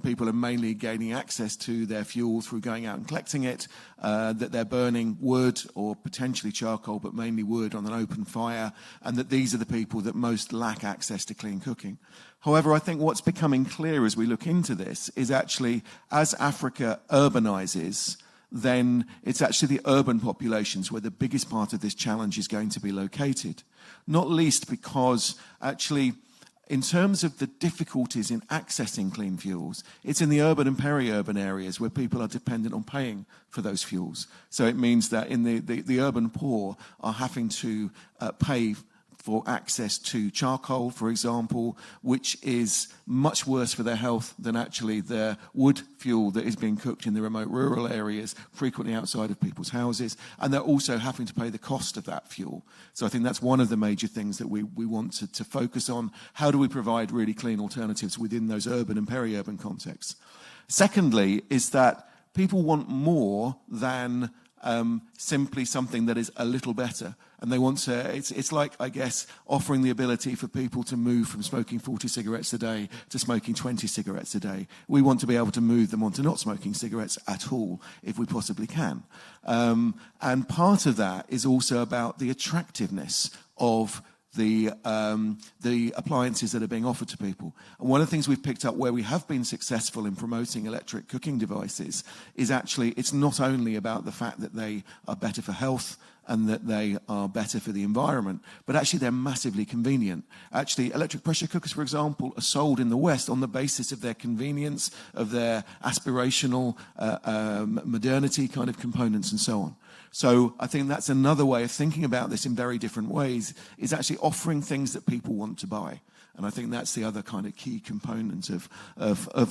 Speaker 13: people are mainly gaining access to their fuel through going out and collecting it, that they're burning wood or potentially charcoal, but mainly wood on an open fire, and that these are the people that most lack access to clean cooking. However, I think what's becoming clear as we look into this is actually as Africa urbanizes, then it's actually the urban populations where the biggest part of this challenge is going to be located. Not least because actually, in terms of the difficulties in accessing clean fuels, it's in the urban and peri-urban areas where people are dependent on paying for those fuels. So it means that in the urban poor are having to pay for access to charcoal, for example, which is much worse for their health than actually their wood fuel that is being cooked in the remote rural areas, frequently outside of people's houses, and they're also having to pay the cost of that fuel. So I think that's one of the major things that we want to focus on. How do we provide really clean alternatives within those urban and peri-urban contexts? Secondly, is that people want more than simply something that is a little better. And they want to, it's like, I guess, offering the ability for people to move from smoking 40 cigarettes a day to smoking 20 cigarettes a day. We want to be able to move them onto not smoking cigarettes at all, if we possibly can. And part of that is also about the attractiveness of the appliances that are being offered to people. And one of the things we've picked up where we have been successful in promoting electric cooking devices is actually it's not only about the fact that they are better for health and that they are better for the environment, but actually they're massively convenient. Actually, electric pressure cookers, for example, are sold in the West on the basis of their convenience, of their aspirational modernity kind of components and so on. So I think that's another way of thinking about this in very different ways, is actually offering things that people want to buy. And I think that's the other kind of key component of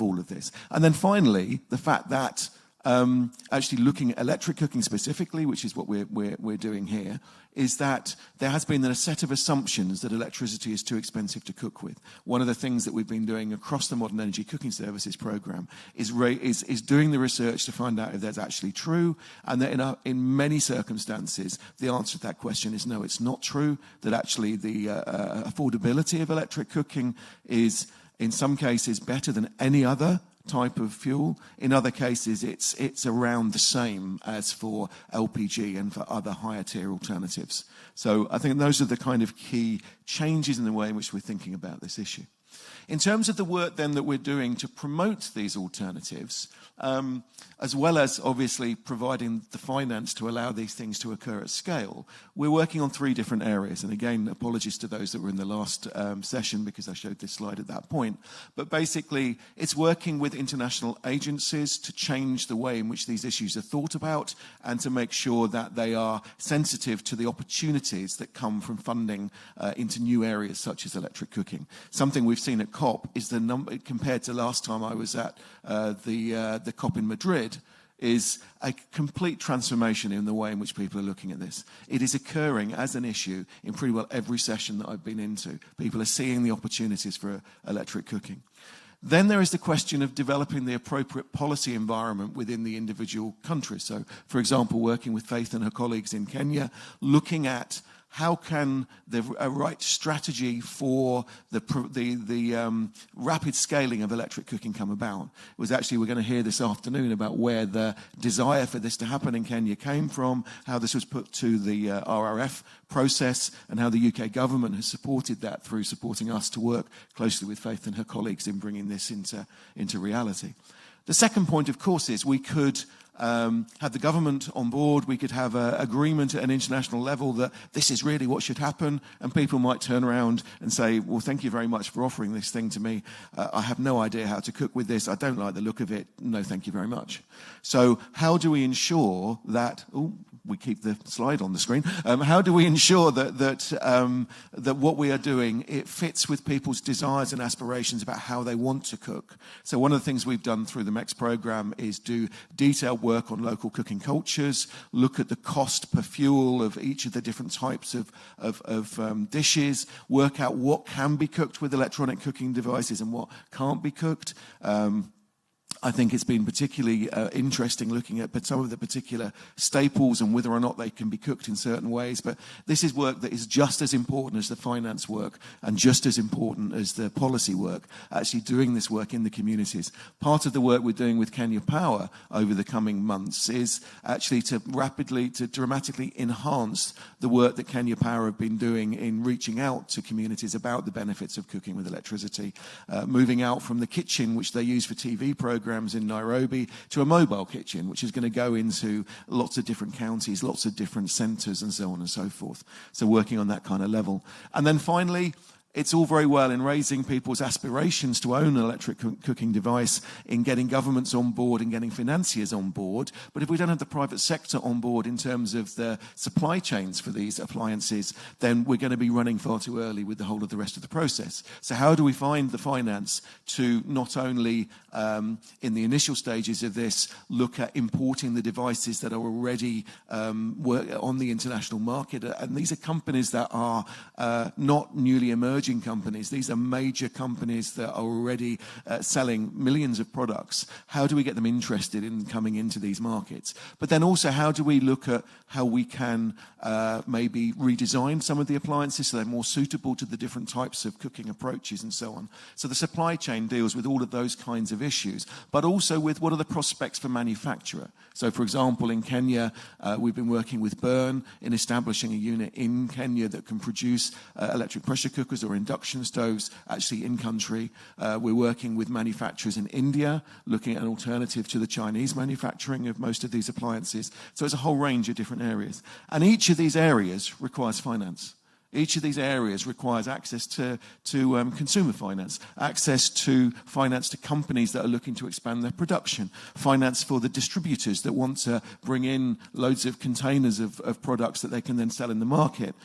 Speaker 13: all of this. And then finally, the fact that actually looking at electric cooking specifically, which is what we're doing here, is that there has been a set of assumptions that electricity is too expensive to cook with. One of the things that we've been doing across the Modern Energy Cooking Services program is doing the research to find out if that's actually true, and that in many circumstances the answer to that question is no, it's not true, that actually the affordability of electric cooking is in some cases better than any other type of fuel. In other cases, it's around the same as for LPG and for other higher tier alternatives. So I think those are the kind of key changes in the way in which we're thinking about this issue. In terms of the work then that we're doing to promote these alternatives, as well as obviously providing the finance to allow these things to occur at scale, we're working on 3 different areas. And again, apologies to those that were in the last session because I showed this slide at that point. But basically, it's working with international agencies to change the way in which these issues are thought about and to make sure that they are sensitive to the opportunities that come from funding into new areas such as electric cooking. Something we've seen at COP is the number, compared to last time I was at the COP in Madrid, is a complete transformation in the way in which people are looking at this. It is occurring as an issue in pretty well every session that I've been into. People are seeing the opportunities for electric cooking. Then there is the question of developing the appropriate policy environment within the individual countries. So, for example, working with Faith and her colleagues in Kenya, looking at how can the right strategy for the rapid scaling of electric cooking come about? It was actually, we're going to hear this afternoon about where the desire for this to happen in Kenya came from, how this was put to the RRF process, and how the UK government has supported that through supporting us to work closely with Faith and her colleagues in bringing this into reality. The second point, of course, is we could have the government on board, we could have an agreement at an international level that this is really what should happen, and people might turn around and say, well, thank you very much for offering this thing to me. I have no idea how to cook with this. I don't like the look of it. No, thank you very much. So how do we ensure that, we keep the slide on the screen. How do we ensure that what we are doing, it fits with people's desires and aspirations about how they want to cook? So one of the things we've done through the MEX program is do detailed work work on local cooking cultures, look at the cost per fuel of each of the different types of dishes, work out what can be cooked with electronic cooking devices and what can't be cooked. I think it's been particularly interesting looking at some of the particular staples and whether or not they can be cooked in certain ways. But this is work that is just as important as the finance work and just as important as the policy work, actually doing this work in the communities. Part of the work we're doing with Kenya Power over the coming months is actually to dramatically enhance the work that Kenya Power have been doing in reaching out to communities about the benefits of cooking with electricity, moving out from the kitchen, which they use for TV programs in Nairobi, to a mobile kitchen, which is going to go into lots of different counties, lots of different centres, and so on and so forth. So working on that kind of level. And then finally, it's all very well in raising people's aspirations to own an electric cooking device, in getting governments on board and getting financiers on board. But if we don't have the private sector on board in terms of the supply chains for these appliances, then we're going to be running far too early with the whole of the rest of the process. So how do we find the finance to not only, in the initial stages of this, look at importing the devices that are already on the international market? And these are companies that are not newly emerging companies. These are major companies that are already selling millions of products. How do we get them interested in coming into these markets? But then also, how do we look at how we can maybe redesign some of the appliances so they're more suitable to the different types of cooking approaches and so on? So the supply chain deals with all of those kinds of issues, but also with what are the prospects for manufacturer. So for example, in Kenya, we've been working with Burn in establishing a unit in Kenya that can produce electric pressure cookers or induction stoves actually in country. We're working with manufacturers in India, looking at an alternative to the Chinese manufacturing of most of these appliances. So it's a whole range of different areas. And each of these areas requires finance. Each of these areas requires access to consumer finance, access to finance to companies that are looking to expand their production, finance for the distributors that want to bring in loads of containers of products that they can then sell in the market.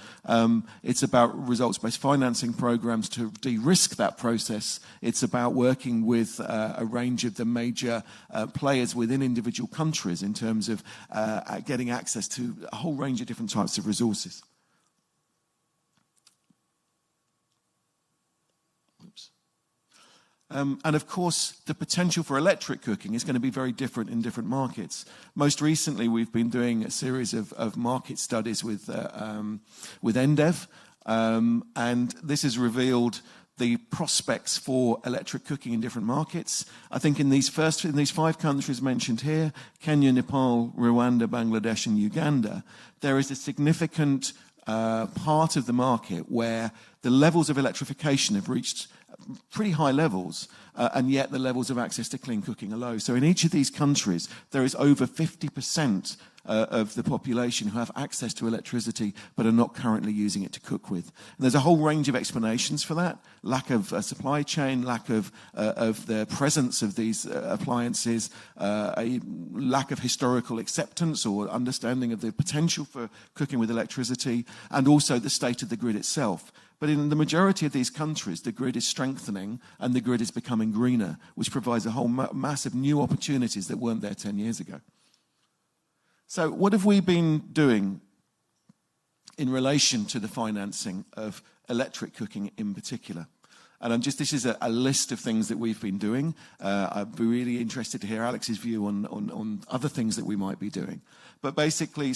Speaker 13: It's about results-based financing programs to de-risk that process. It's about working with a range of the major players within individual countries in terms of getting access to a whole range of different types of resources. And of course, the potential for electric cooking is going to be very different in different markets. Most recently, we've been doing a series of market studies with NDEV, and this has revealed the prospects for electric cooking in different markets. I think in these 5 countries mentioned here, Kenya, Nepal, Rwanda, Bangladesh, and Uganda, there is a significant part of the market where the levels of electrification have reached pretty high levels, and yet the levels of access to clean cooking are low. So in each of these countries, there is over 50% of the population who have access to electricity but are not currently using it to cook with. And there's a whole range of explanations for that. Lack of supply chain, lack of the presence of these appliances, a lack of historical acceptance or understanding of the potential for cooking with electricity, and also the state of the grid itself. But in the majority of these countries, the grid is strengthening and the grid is becoming greener, which provides a whole mass of new opportunities that weren't there 10 years ago. So what have we been doing in relation to the financing of electric cooking in particular? And this is a list of things that we've been doing. I'd be really interested to hear Alex's view on other things that we might be doing. But basically,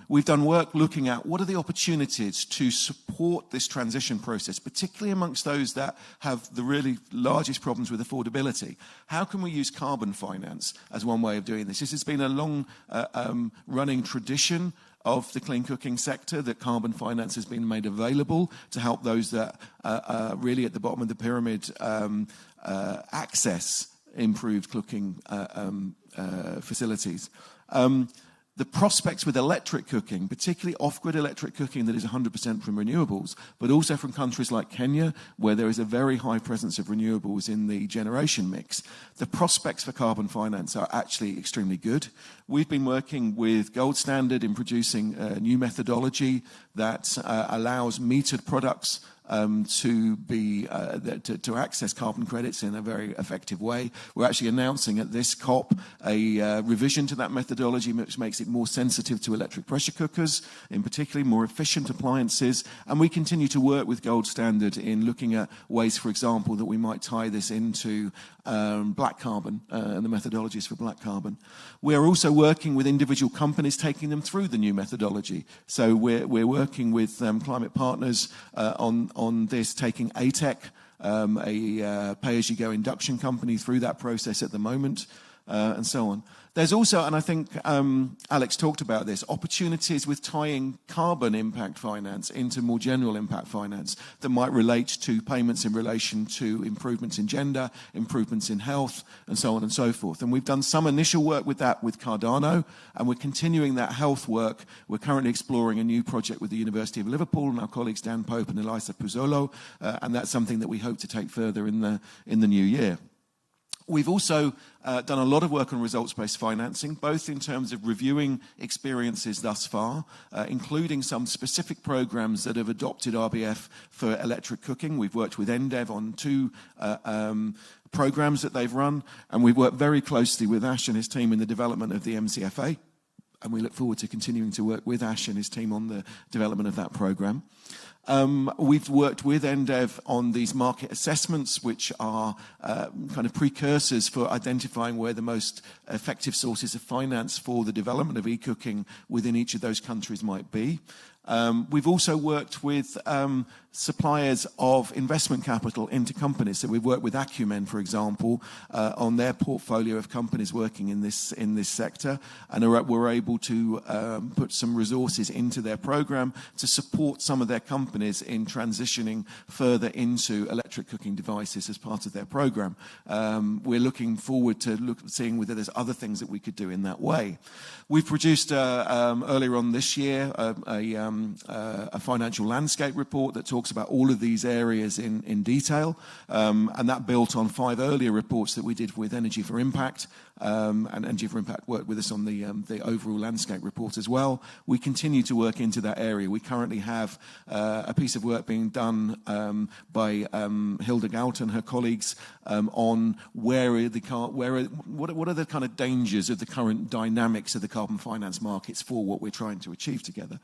Speaker 13: we've done work looking at what are the opportunities to support this transition process, particularly amongst those that have the really largest problems with affordability. How can we use carbon finance as one way of doing this? This has been a long running tradition of the clean cooking sector, that carbon finance has been made available to help those that are really at the bottom of the pyramid access improved cooking facilities. The prospects with electric cooking, particularly off-grid electric cooking that is 100% from renewables, but also from countries like Kenya, where there is a very high presence of renewables in the generation mix, the prospects for carbon finance are actually extremely good. We've been working with Gold Standard in producing a new methodology that allows metered products to access carbon credits in a very effective way. We're actually announcing at this COP a revision to that methodology, which makes it more sensitive to electric pressure cookers, in particular more efficient appliances. And we continue to work with Gold Standard in looking at ways, for example, that we might tie this into black carbon and the methodologies for black carbon. We're also working with individual companies, taking them through the new methodology. So we're working with climate partners on this, taking ATEC, a pay-as-you-go induction company, through that process at the moment, and so on. There's also, and I think Alex talked about this, opportunities with tying carbon impact finance into more general impact finance that might relate to payments in relation to improvements in gender, improvements in health, and so on and so forth. And we've done some initial work with that with Cardano, and we're continuing that health work. We're currently exploring a new project with the University of Liverpool and our colleagues Dan Pope and Elisa Puzzolo, and that's something that we hope to take further in the new year. We've also done a lot of work on results-based financing, both in terms of reviewing experiences thus far, including some specific programs that have adopted RBF for electric cooking. We've worked with NDEV on 2 programs that they've run, and we've worked very closely with Ash and his team in the development of the MCFA, and we look forward to continuing to work with Ash and his team on the development of that program. We've worked with NDEV on these market assessments, which are kind of precursors for identifying where the most effective sources of finance for the development of e-cooking within each of those countries might be. We've also worked with suppliers of investment capital into companies. So we've worked with Acumen, for example, on their portfolio of companies working in this sector, and we're able to put some resources into their program to support some of their companies in transitioning further into electric cooking devices as part of their program. We're looking forward to seeing whether there's other things that we could do in that way. We've produced earlier on this year a financial landscape report that talks about all of these areas in detail, and that built on 5 earlier reports that we did with Energy for Impact, and Energy for Impact worked with us on the overall landscape report as well. We continue to work into that area. We currently have a piece of work being done by Hilda Gaut and her colleagues on what are the kind of dangers of the current dynamics of the carbon finance markets for what we're trying to achieve together.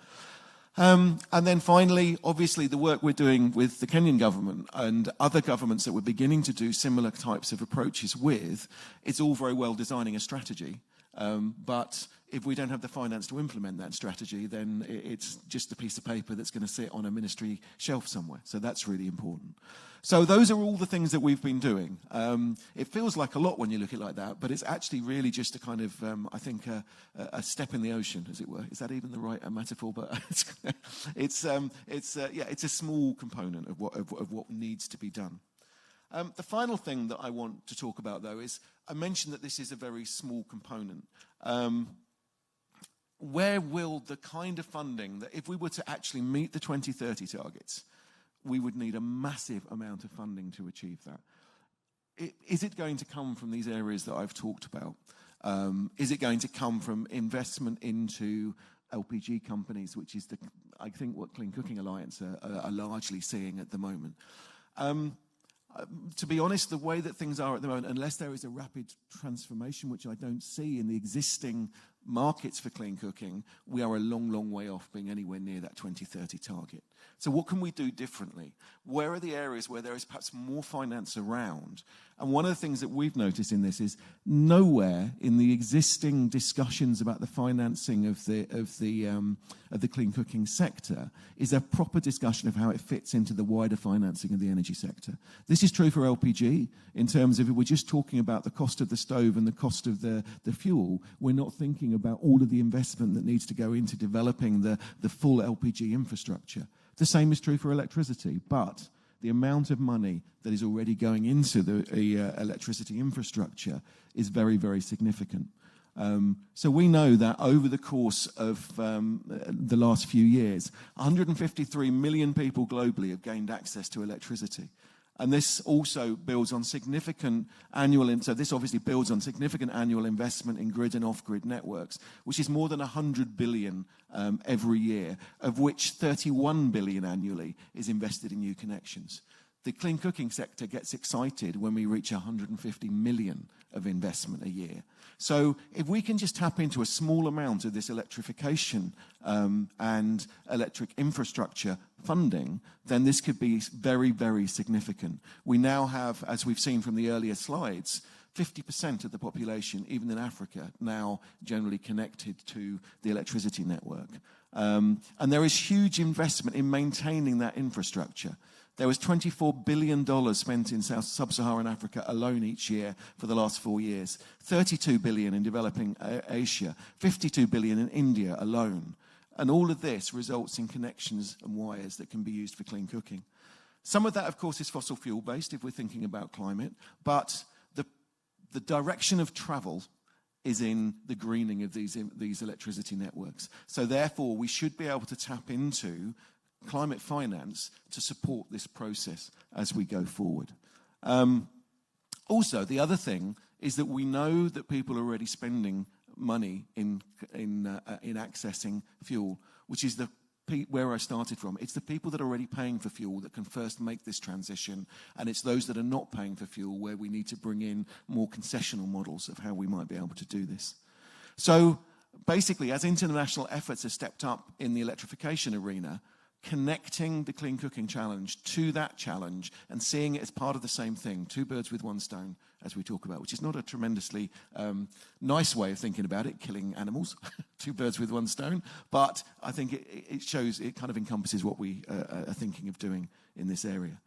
Speaker 13: And then finally, obviously, the work we're doing with the Kenyan government and other governments that we're beginning to do similar types of approaches with, it's all very well designing a strategy. But if we don't have the finance to implement that strategy, then it's just a piece of paper that's going to sit on a ministry shelf somewhere. So that's really important. So those are all the things that we've been doing. It feels like a lot when you look at it like that, but it's actually really just a kind of, I think, a step in the ocean, as it were. Is that even the right metaphor? But it's a small component of what needs to be done. The final thing that I want to talk about, though, is I mentioned that this is a very small component. Where will the kind of funding that, if we were to actually meet the 2030 targets, we would need a massive amount of funding to achieve that. Is it going to come from these areas that I've talked about? Is it going to come from investment into LPG companies, which is, I think, what Clean Cooking Alliance are largely seeing at the moment? To be honest, the way that things are at the moment, unless there is a rapid transformation, which I don't see in the existing markets for clean cooking, we are a long, long way off being anywhere near that 2030 target. So what can we do differently? Where are the areas where there is perhaps more finance around? And one of the things that we've noticed in this is nowhere in the existing discussions about the financing of the clean cooking sector is there proper discussion of how it fits into the wider financing of the energy sector. This is true for LPG in terms of if we're just talking about the cost of the stove and the cost of the fuel, we're not thinking about all of the investment that needs to go into developing the full LPG infrastructure. The same is true for electricity, but the amount of money that is already going into the electricity infrastructure is very, very significant. So we know that over the course of the last few years, 153 million people globally have gained access to electricity. And this also builds on significant annual, so this obviously builds on significant annual investment in grid and off-grid networks, which is more than 100 billion every year, of which 31 billion annually is invested in new connections. The clean cooking sector gets excited when we reach 150 million of investment a year. So if we can just tap into a small amount of this electrification and electric infrastructure funding, then this could be very, very significant. We now have, as we've seen from the earlier slides, 50% of the population, even in Africa, now generally connected to the electricity network. And there is huge investment in maintaining that infrastructure. There was $24 billion spent in sub-Saharan Africa alone each year for the last 4 years, 32 billion in developing Asia, 52 billion in India alone. And all of this results in connections and wires that can be used for clean cooking. Some of that, of course, is fossil fuel based if we're thinking about climate, but the direction of travel is in the greening of these electricity networks. So therefore, we should be able to tap into climate finance to support this process as we go forward. Also, the other thing is that we know that people are already spending money in accessing fuel, which is where I started from. It's the people that are already paying for fuel that can first make this transition, and it's those that are not paying for fuel where we need to bring in more concessional models of how we might be able to do this. So basically, as international efforts have stepped up in the electrification arena, connecting the Clean Cooking Challenge to that challenge and seeing it as part of the same thing, two birds with one stone, as we talk about, which is not a tremendously nice way of thinking about it, killing animals, two birds with one stone, but I think it shows, it kind of encompasses what we are thinking of doing in this area.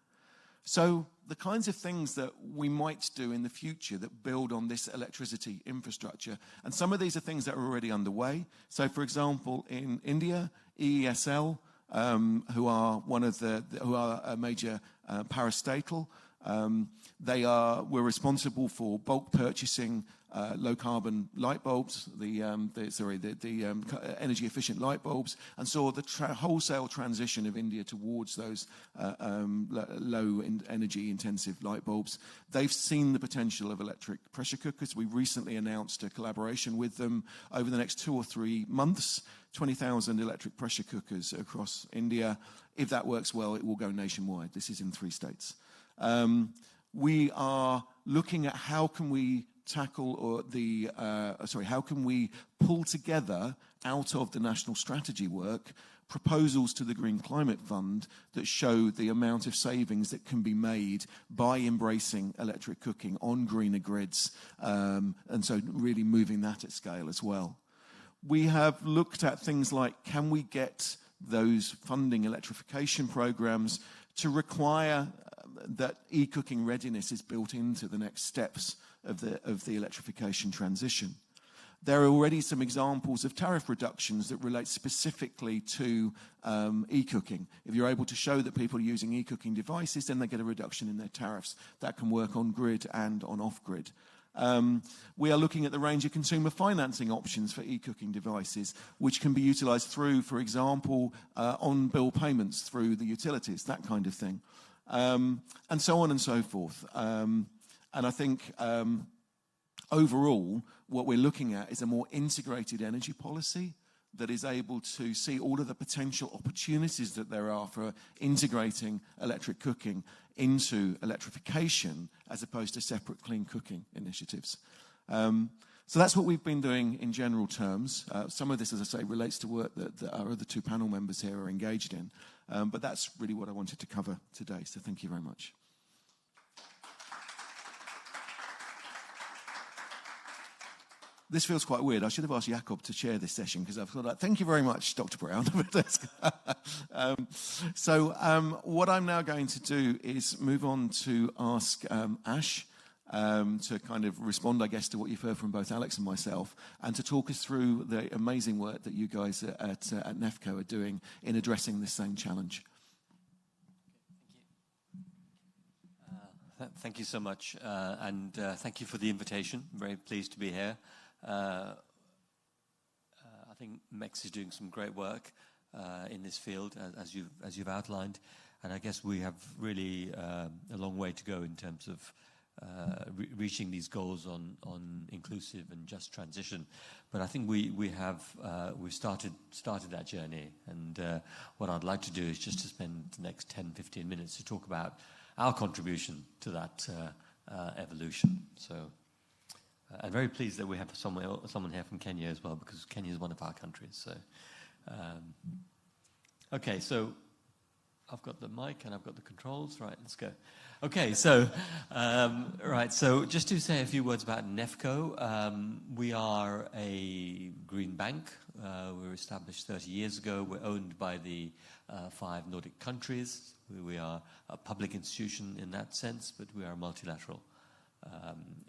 Speaker 13: So the kinds of things that we might do in the future that build on this electricity infrastructure, and some of these are things that are already underway. So for example, in India, EESL, who are a major parastatal. We're responsible for bulk purchasing low carbon light bulbs, the energy efficient light bulbs, and saw the wholesale transition of India towards those low energy intensive light bulbs. They've seen the potential of electric pressure cookers. We recently announced a collaboration with them over the next 2 or 3 months. 20,000 electric pressure cookers across India. If that works well, it will go nationwide. This is in 3 states. We are looking at how can we tackle how can we pull together out of the national strategy work proposals to the Green Climate Fund that show the amount of savings that can be made by embracing electric cooking on greener grids, and so really moving that at scale as well. We have looked at things like, can we get those funding electrification programs to require that e-cooking readiness is built into the next steps of the electrification transition. There are already some examples of tariff reductions that relate specifically to e-cooking. If you're able to show that people are using e-cooking devices, then they get a reduction in their tariffs. That can work on grid and on off-grid. We are looking at the range of consumer financing options for e-cooking devices, which can be utilized through, for example, on-bill payments through the utilities, that kind of thing. And so on and so forth. And I think overall, what we're looking at is a more integrated energy policy that is able to see all of the potential opportunities that there are for integrating electric cooking into electrification as opposed to separate clean cooking initiatives. So that's what we've been doing in general terms. Some of this, as I say, relates to work that our other 2 panel members here are engaged in. But that's really what I wanted to cover today. So thank you very much. This feels quite weird. I should have asked Jakob to chair this session because I've thought, thank you very much, Dr. Brown. What I'm now going to do is move on to ask Ash to kind of respond, I guess, to what you've heard from both Alex and myself, and to talk us through the amazing work that you guys at NEFCO are doing in addressing this same challenge.
Speaker 15: Thank you so much, and thank you for the invitation. I'm very pleased to be here. I think MEX is doing some great work in this field, as you've outlined. And I guess we have really a long way to go in terms of reaching these goals on inclusive and just transition. But I think we've started that journey. And what I'd like to do is just to spend the next 10, 15 minutes to talk about our contribution to that evolution. So I'm very pleased that we have someone here from Kenya as well, because Kenya is one of our countries. So, okay, so I've got the mic and I've got the controls. Right, let's go. Okay, so right, so just to say a few words about NEFCO. We are a green bank. We were established 30 years ago. We're owned by the 5 Nordic countries. We are a public institution in that sense, but we are multilateral.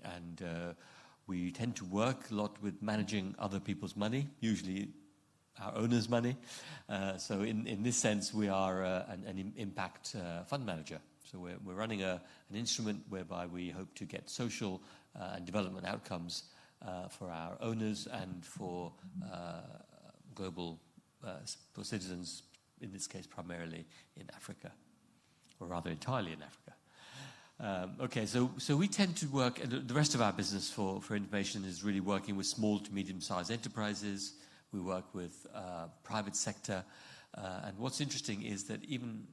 Speaker 15: And we tend to work a lot with managing other people's money, usually our owners' money. So in this sense, we are an impact fund manager. So we're running an instrument whereby we hope to get social and development outcomes for our owners and for global for citizens, in this case primarily in Africa, or rather entirely in Africa. Okay, so we tend to work, and the rest of our business for information is really working with small to medium-sized enterprises. We work with private sector, and what's interesting is that even,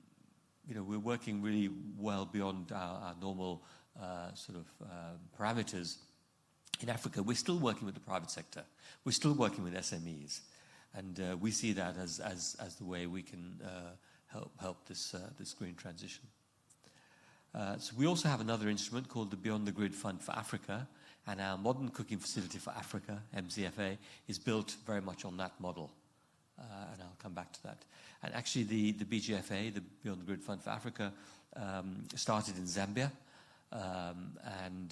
Speaker 15: we're working really well beyond our normal parameters. In Africa, we're still working with the private sector. We're still working with SMEs, and we see that as the way we can help this green transition. So we also have another instrument called the Beyond the Grid Fund for Africa, and our Modern Cooking Facility for Africa, MCFA, is built very much on that model. And I'll come back to that. And actually the BGFA, the Beyond the Grid Fund for Africa, started in Zambia. And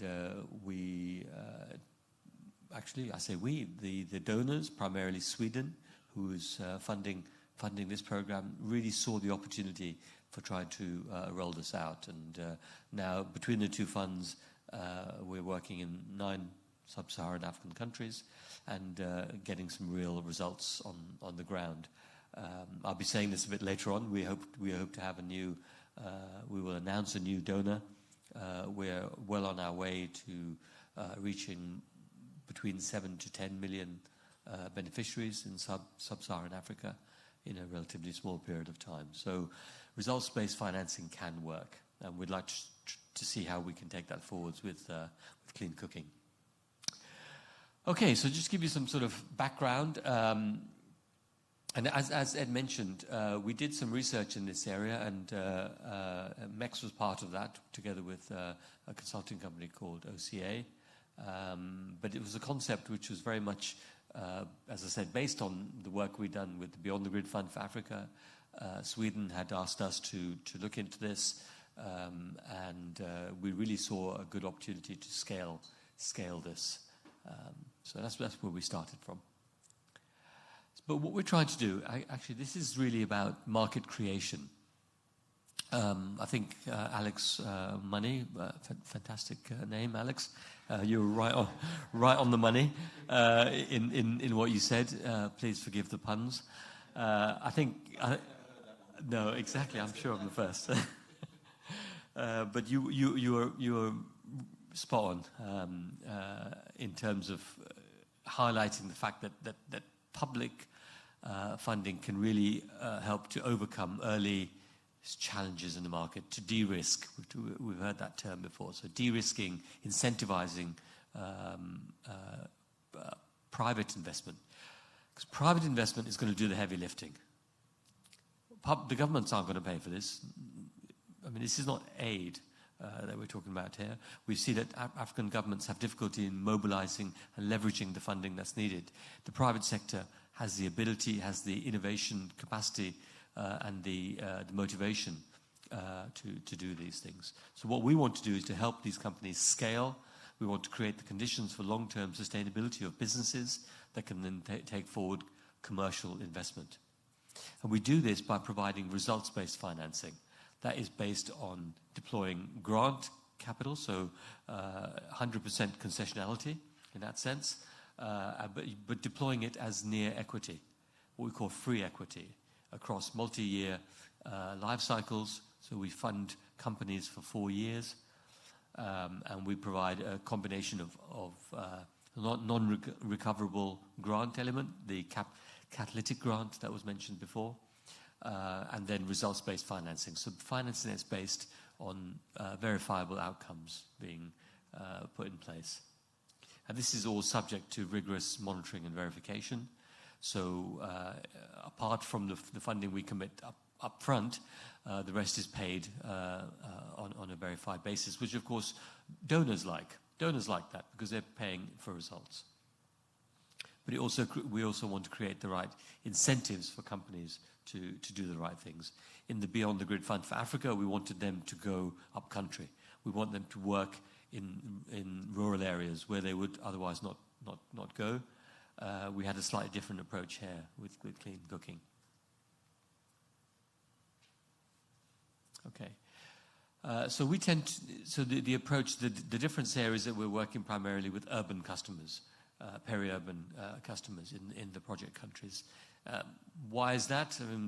Speaker 15: the donors, primarily Sweden, who is funding this program, really saw the opportunity for trying to roll this out. And now, between the two funds, we're working in 9 sub-Saharan African countries and getting some real results on the ground. I'll be saying this a bit later on. We hope to have we will announce a new donor. We're well on our way to reaching between 7 to 10 million beneficiaries in sub-Saharan Africa in a relatively small period of time. So results-based financing can work, and we'd like to see how we can take that forwards with clean cooking. Okay, so just give you some sort of background. And as Ed mentioned, we did some research in this area, and MEX was part of that, together with a consulting company called OCA. But it was a concept which was very much, as I said, based on the work we'd done with the Beyond the Grid Fund for Africa. Sweden had asked us to look into this, and we really saw a good opportunity to scale this. So that's where we started from. But what we're trying to do, actually, this is really about market creation. I think Alex Money, fantastic name, Alex. You're right on the money in what you said. Please forgive the puns. No, exactly. I'm sure I'm the first. But you are spot on in terms of highlighting the fact that public funding can really help to overcome early challenges in the market, to de-risk. We've heard that term before. So de-risking, incentivizing private investment. Because private investment is going to do the heavy lifting. The governments aren't going to pay for this. I mean, this is not aid that we're talking about here. We see that African governments have difficulty in mobilizing and leveraging the funding that's needed. The private sector has the ability, has the innovation capacity, and the motivation to do these things. So what we want to do is to help these companies scale. We want to create the conditions for long-term sustainability of businesses that can then take forward commercial investment. And we do this by providing results-based financing. That is based on deploying grant capital, so 100% concessionality in that sense, but deploying it as near equity, what we call free equity, across multi-year life cycles, So we fund companies for 4 years, and we provide a combination of non-recoverable grant element, the catalytic grant that was mentioned before, and then results-based financing. So financing is based on verifiable outcomes being put in place. And this is all subject to rigorous monitoring and verification. So apart from the funding we commit up front, the rest is paid on a verified basis, which of course donors like. Donors like that because they're paying for results. But we also want to create the right incentives for companies to do the right things. In the Beyond the Grid Fund for Africa, we wanted them to go up country. We want them to work in rural areas where they would otherwise not go. We had a slightly different approach here with clean cooking. Okay. So we tend to, the approach, the difference here is that we're working primarily with urban customers, peri-urban customers in the project countries. Why is that? I mean,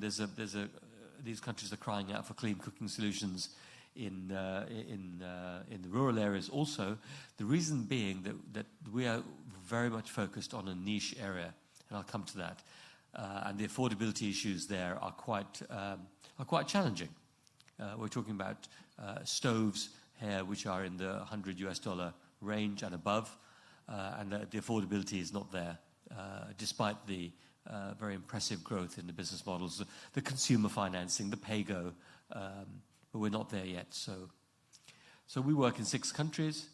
Speaker 15: these countries are crying out for clean cooking solutions in the rural areas also. The reason being that we are very much focused on a niche area, and I'll come to that. And the affordability issues there are quite challenging. We're talking about stoves here which are in the $100 range and above, and the affordability is not there, despite the very impressive growth in the business models, the consumer financing, the pay-go, but we're not there yet. So we work in 6 countries,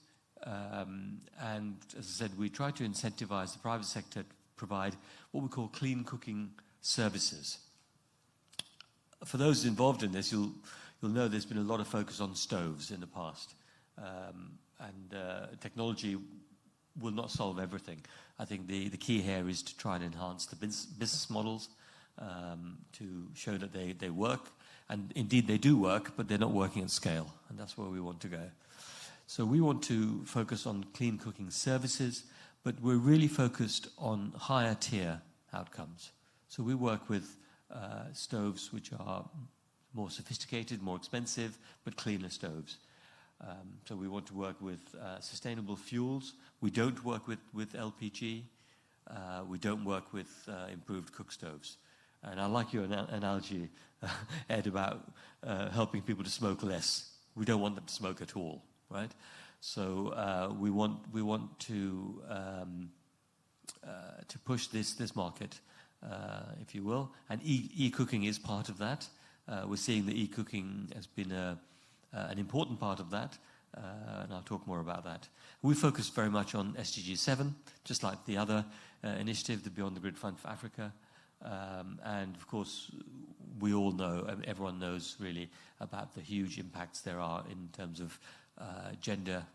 Speaker 15: and as I said, we try to incentivize the private sector to provide what we call clean cooking services. For those involved in this, you'll know there's been a lot of focus on stoves in the past, and technology will not solve everything. I think the key here is to try and enhance the business models, to show that they work, and indeed they do work, but they're not working at scale, and that's where we want to go. So we want to focus on clean cooking services, but we're really focused on higher tier outcomes. So we work with stoves which are more sophisticated, more expensive, but cleaner stoves. So we want to work with sustainable fuels. We don't work with LPG. We don't work with improved cook stoves. And I like your analogy, Ed, about helping people to smoke less. We don't want them to smoke at all, right? So we want to push this market, if you will, and e-cooking is part of that. We're seeing that e-cooking has been an important part of that, and I'll talk more about that. We focus very much on SDG 7, just like the other initiative, the Beyond the Grid Fund for Africa. And of course, we all know, and everyone knows really, about the huge impacts there are in terms of gender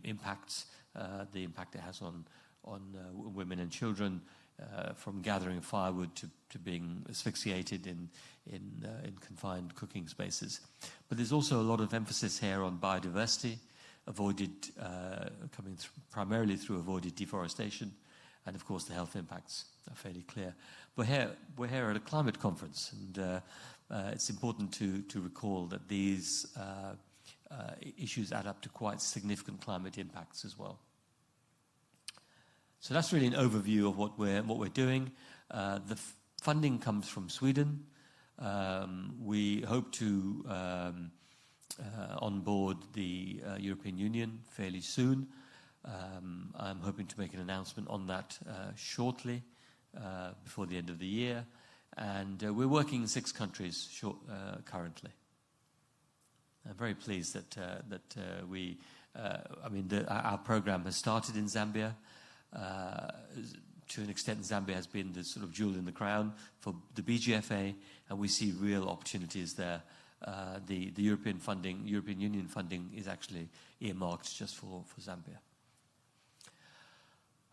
Speaker 15: impacts, the impact it has on women and children, from gathering firewood to being asphyxiated in confined cooking spaces. But there's also a lot of emphasis here on biodiversity, coming primarily through avoided deforestation, and of course the health impacts are fairly clear. We're here at a climate conference, and it's important to recall that these issues add up to quite significant climate impacts as well. So that's really an overview of what we're doing. The funding comes from Sweden. We hope to onboard the European Union fairly soon. I'm hoping to make an announcement on that shortly, before the end of the year. And we're working in 6 countries currently. I'm very pleased that our program has started in Zambia. To an extent, Zambia has been the sort of jewel in the crown for the BGFA, and we see real opportunities there. The European Union funding is actually earmarked just for Zambia.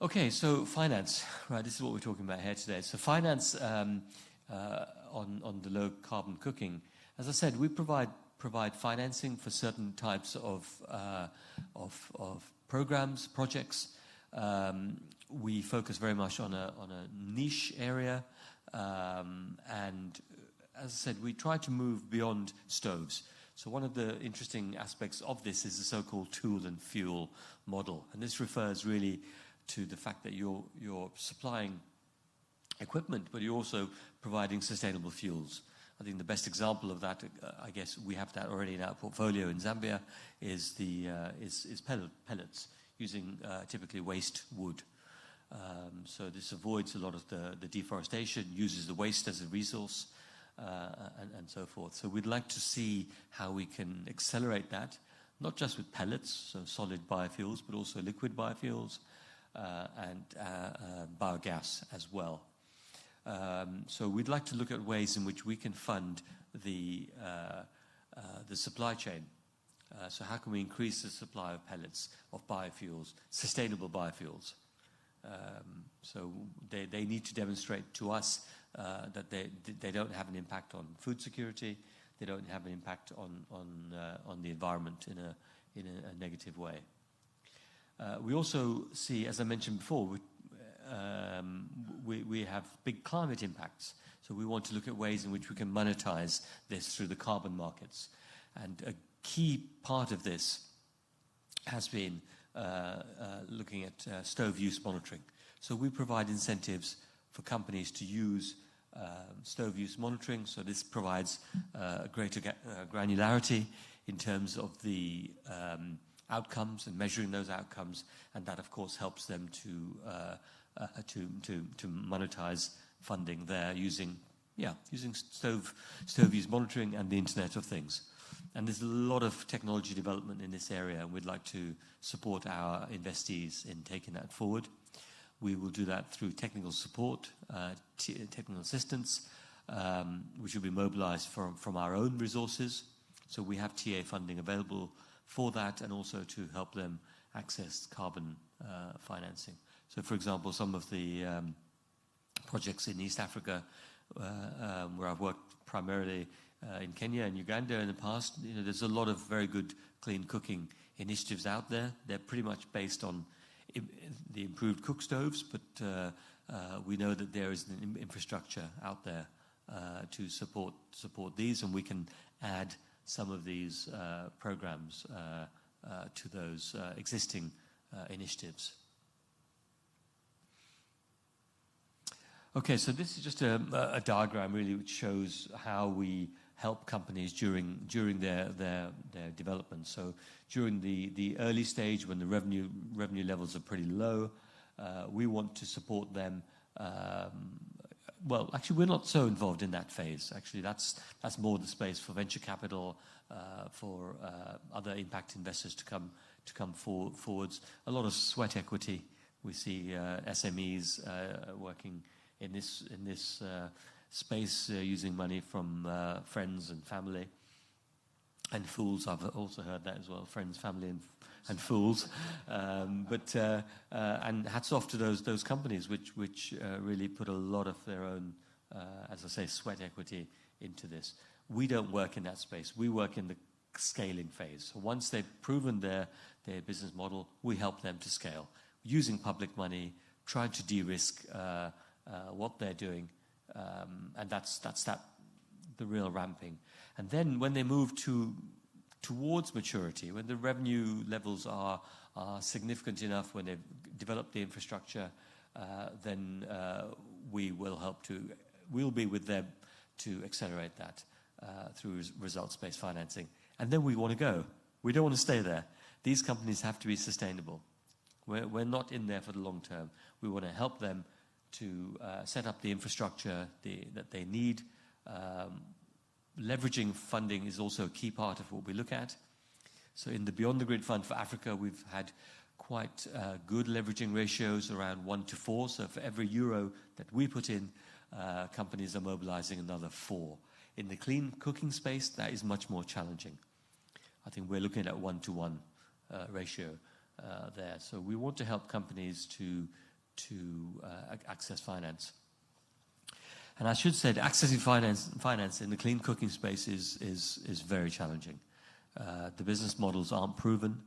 Speaker 15: Okay, so finance, right? This is what we're talking about here today. So finance on the low carbon cooking. As I said, we provide financing for certain types of programs, projects. We focus very much on a niche area, and as I said, we try to move beyond stoves. So one of the interesting aspects of this is the so-called tool and fuel model. And this refers really to the fact that you're supplying equipment, but you're also providing sustainable fuels. I think the best example of that, I guess we have that already in our portfolio in Zambia, is pellets using typically waste wood. So this avoids a lot of the deforestation, uses the waste as a resource, and so forth. So we'd like to see how we can accelerate that, not just with pellets, so solid biofuels, but also liquid biofuels and biogas as well. So we'd like to look at ways in which we can fund the supply chain. So how can we increase the supply of pellets, of biofuels, sustainable biofuels? So they need to demonstrate to us that they don't have an impact on food security, they don't have an impact on the environment in a negative way. We also see, as I mentioned before, we have big climate impacts. So we want to look at ways in which we can monetize this through the carbon markets. And a key part of this has been looking at stove use monitoring. So we provide incentives for companies to use stove use monitoring. So this provides greater granularity in terms of the outcomes and measuring those outcomes, and that of course helps them to monetize funding there using stove use monitoring and the Internet of Things. And there's a lot of technology development in this area, and we'd like to support our investees in taking that forward. We will do that through technical support, technical assistance, which will be mobilized from our own resources. So we have TA funding available for that, and also to help them access carbon financing. So, for example, some of the projects in East Africa, where I've worked primarily in Kenya and Uganda in the past, there's a lot of very good clean cooking initiatives out there. They're pretty much based on the improved cook stoves, but we know that there is an infrastructure out there to support these, and we can add some of these programs to those existing initiatives. Okay, so this is just a diagram really which shows how we help companies during their development. So during the early stage, when the revenue levels are pretty low, we want to support them. Well, actually, we're not so involved in that phase. Actually, that's more the space for venture capital, for other impact investors to come forwards. A lot of sweat equity. We see SMEs working in this space, using money from friends and family. And fools, I've also heard that as well, friends, family, and fools. And hats off to those companies which really put a lot of their own, as I say, sweat equity into this. We don't work in that space. We work in the scaling phase. So once they've proven their business model, we help them to scale, using public money, trying to de-risk what they're doing, and that's the real ramping. And then when they move towards maturity, when the revenue levels are significant enough, when they've developed the infrastructure, then we'll be with them to accelerate that through results-based financing. And then we want to go. We don't want to stay there. These companies have to be sustainable. We're not in there for the long term. We want to help them to set up the infrastructure that they need. Leveraging funding is also a key part of what we look at. So in the Beyond the Grid Fund for Africa, we've had quite good leveraging ratios, around 1 to 4. So for every euro that we put in, companies are mobilizing another 4. In the clean cooking space, that is much more challenging. I think we're looking at 1 to 1 ratio there. So we want to help companies to access finance. And I should say that accessing finance in the clean cooking space is very challenging. The business models aren't proven,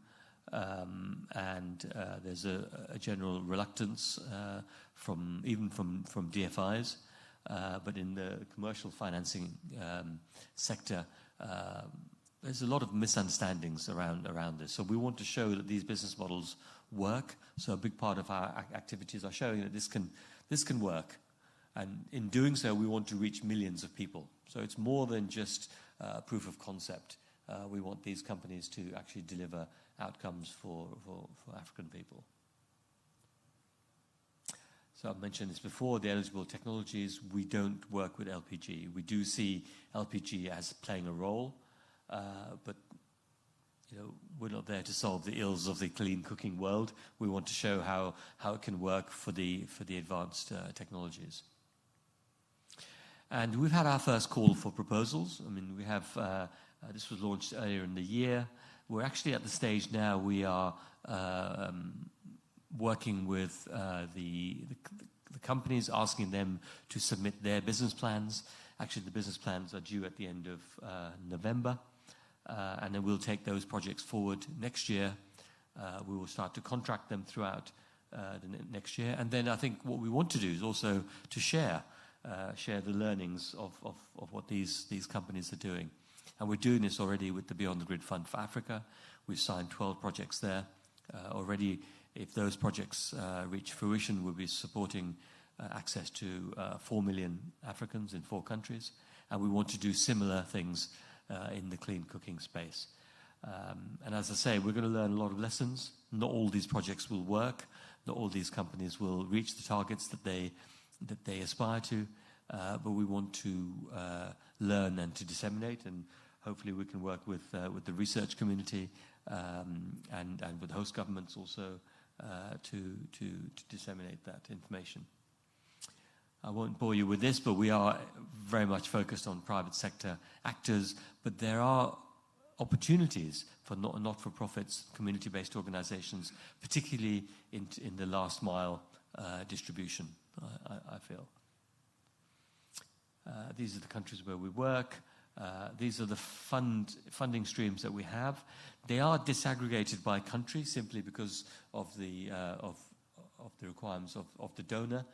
Speaker 15: and there's a general reluctance from DFIs. but in the commercial financing sector, there's a lot of misunderstandings around this. So we want to show that these business models work. So a big part of our activities are showing that this can work. And in doing so, we want to reach millions of people. So it's more than just proof of concept. We want these companies to actually deliver outcomes for African people. So I've mentioned this before, the eligible technologies, we don't work with LPG. We do see LPG as playing a role, but we're not there to solve the ills of the clean cooking world. We want to show how it can work for the advanced technologies. And we've had our first call for proposals. I mean, we have, this was launched earlier in the year. We're actually at the stage now we are working with the companies, asking them to submit their business plans. Actually, the business plans are due at the end of November. And then we'll take those projects forward next year. We will start to contract them throughout the next year. And then I think what we want to do is also to share the learnings of what these companies are doing. And we're doing this already with the Beyond the Grid Fund for Africa. We've signed 12 projects there. Already, if those projects reach fruition, we'll be supporting access to 4 million Africans in 4 countries. And we want to do similar things in the clean cooking space. And as I say, we're going to learn a lot of lessons. Not all these projects will work. Not all these companies will reach the targets that they aspire to. But we want to learn and to disseminate, and hopefully we can work with the research community and with host governments also to disseminate that information. I won't bore you with this, but we are very much focused on private sector actors. But there are opportunities for not-for-profits, community-based organizations, particularly in the last mile distribution, I feel. These are the countries where we work. These are the funding streams that we have. They are disaggregated by country simply because of the requirements of the donor.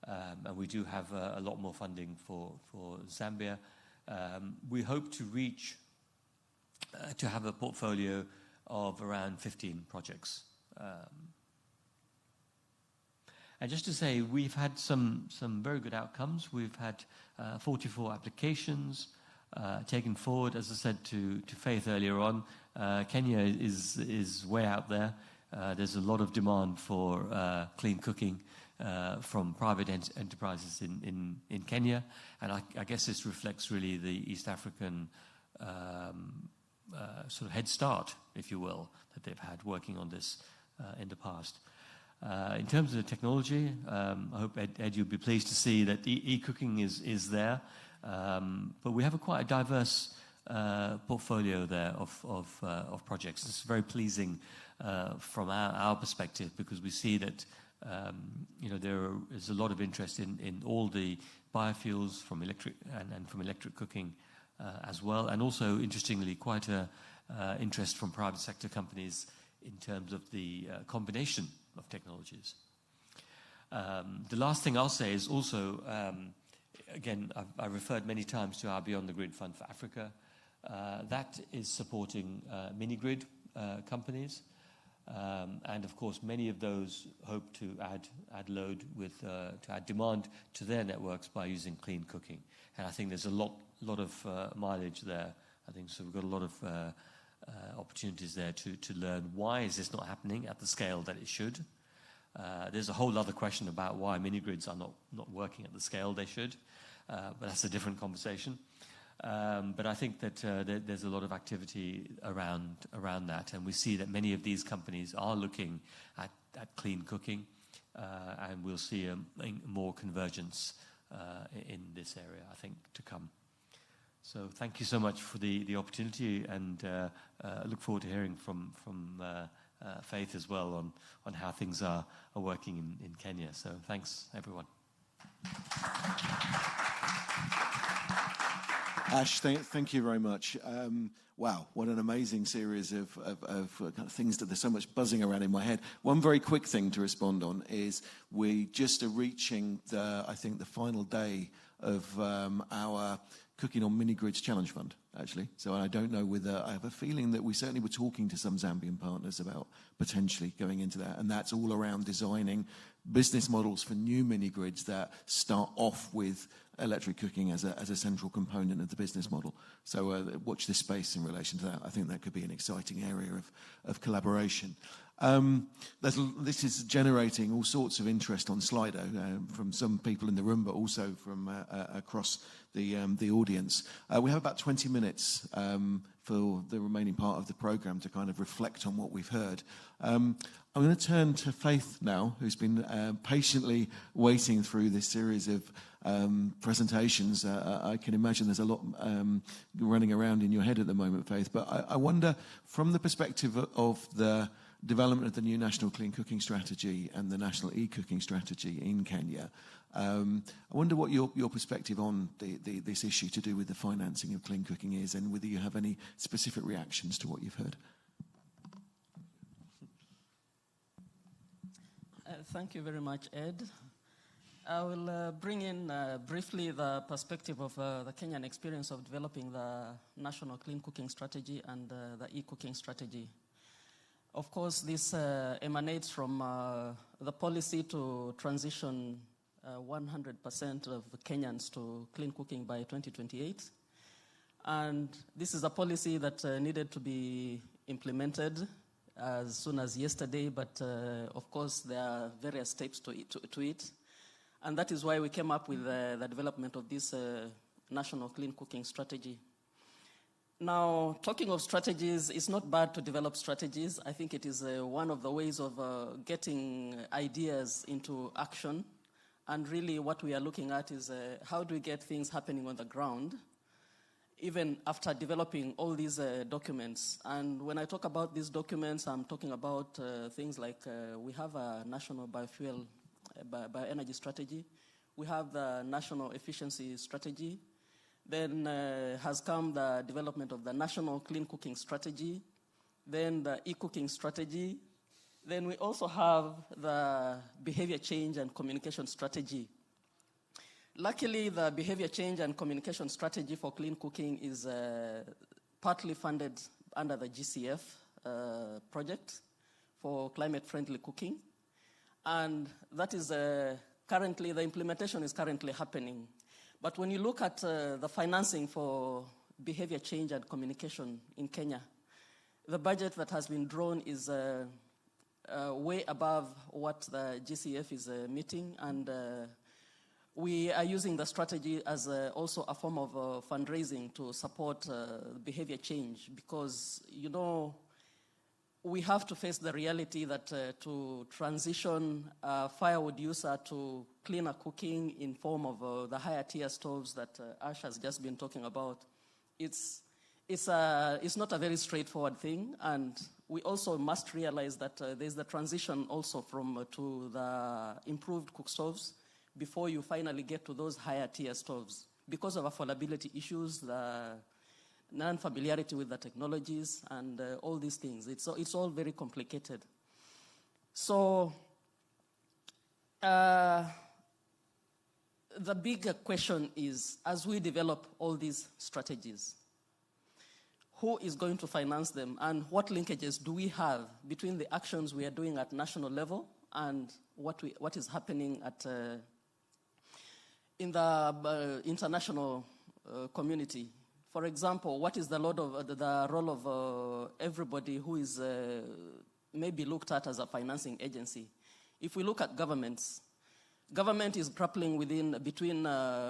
Speaker 15: And we do have a lot more funding for Zambia. We hope to reach to have a portfolio of around 15 projects. And just to say, we've had some very good outcomes. We've had 44 applications taken forward. As I said to Faith earlier on, Kenya is way out there. There's a lot of demand for clean cooking from private enterprises in Kenya. And I guess this reflects really the East African sort of head start, if you will, that they've had working on this in the past. In terms of the technology, I hope, Ed, you'll be pleased to see that e-cooking is there. But we have quite a diverse portfolio there of projects. It's very pleasing from our perspective, because we see that there is a lot of interest in all the biofuels from electric and from electric cooking as well. And also, interestingly, quite a interest from private sector companies in terms of the combination of technologies. The last thing I'll say is also, again, I've referred many times to our Beyond the Grid Fund for Africa. That is supporting mini-grid companies. And of course, many of those hope to add load to add demand to their networks by using clean cooking. And I think there's a lot of mileage there. I think so. We've got a lot of opportunities there to learn why is this not happening at the scale that it should. There's a whole other question about why mini-grids are not working at the scale they should, but that's a different conversation. But I think that there's a lot of activity around that, and we see that many of these companies are looking at clean cooking, and we'll see more convergence in this area, I think, to come. So thank you so much for the opportunity, and I look forward to hearing from Faith as well on how things are working in Kenya. So thanks, everyone.
Speaker 13: Ash, thank you very much. Wow, what an amazing series of kind of things that there's so much buzzing around in my head. One very quick thing to respond on is we just are reaching I think the final day of our Cooking on Mini-Grids Challenge Fund, actually. So I don't know whether, I have a feeling that we certainly were talking to some Zambian partners about potentially going into that. And that's all around designing business models for new mini-grids that start off with electric cooking as a central component of the business model. So watch this space in relation to that. I think that could be an exciting area of collaboration. This is generating all sorts of interest on Slido from some people in the room, but also from across the audience. We have about 20 minutes for the remaining part of the program to kind of reflect on what we've heard. I'm going to turn to Faith now, who's been patiently waiting through this series of presentations. I can imagine there's a lot running around in your head at the moment, Faith, but I wonder, from the perspective of the development of the new National Clean Cooking Strategy and the National E-Cooking Strategy in Kenya, I wonder what your perspective on this issue to do with the financing of clean cooking is, and whether you have any specific reactions to what you've heard.
Speaker 16: Thank you very much, Ed. I will bring in briefly the perspective of the Kenyan experience of developing the National Clean Cooking Strategy and the E-Cooking Strategy. Of course, this emanates from the policy to transition 100% of Kenyans to clean cooking by 2028. And this is a policy that needed to be implemented as soon as yesterday, but of course there are various steps to it. And that is why we came up with the development of this National Clean Cooking Strategy. Now, talking of strategies, it's not bad to develop strategies. I think it is one of the ways of getting ideas into action. And really what we are looking at is how do we get things happening on the ground, even after developing all these documents. And when I talk about these documents, I'm talking about things like we have a national bioenergy strategy. We have the national efficiency strategy. Then has come the development of the National Clean Cooking Strategy, then the E-Cooking Strategy. Then we also have the Behavior Change and Communication Strategy. Luckily, the Behavior Change and Communication Strategy for clean cooking is partly funded under the GCF project for climate-friendly cooking. And that is currently, the implementation is currently happening. But when you look at the financing for behavior change and communication in Kenya, the budget that has been drawn is way above what the GCF is meeting, and we are using the strategy as also a form of fundraising to support behavior change, because, you know, we have to face the reality that to transition a firewood user to cleaner cooking in form of the higher tier stoves that Ash has just been talking about, it's not a very straightforward thing. And we also must realize that there's the transition also from to the improved cook stoves before you finally get to those higher tier stoves, because of affordability issues, the non-familiarity with the technologies, and all these things. It's all very complicated. So the bigger question is, as we develop all these strategies, who is going to finance them, and what linkages do we have between the actions we are doing at national level and what is happening at in the international community? For example, what is the role of everybody who is maybe looked at as a financing agency? If we look at governments, government is grappling between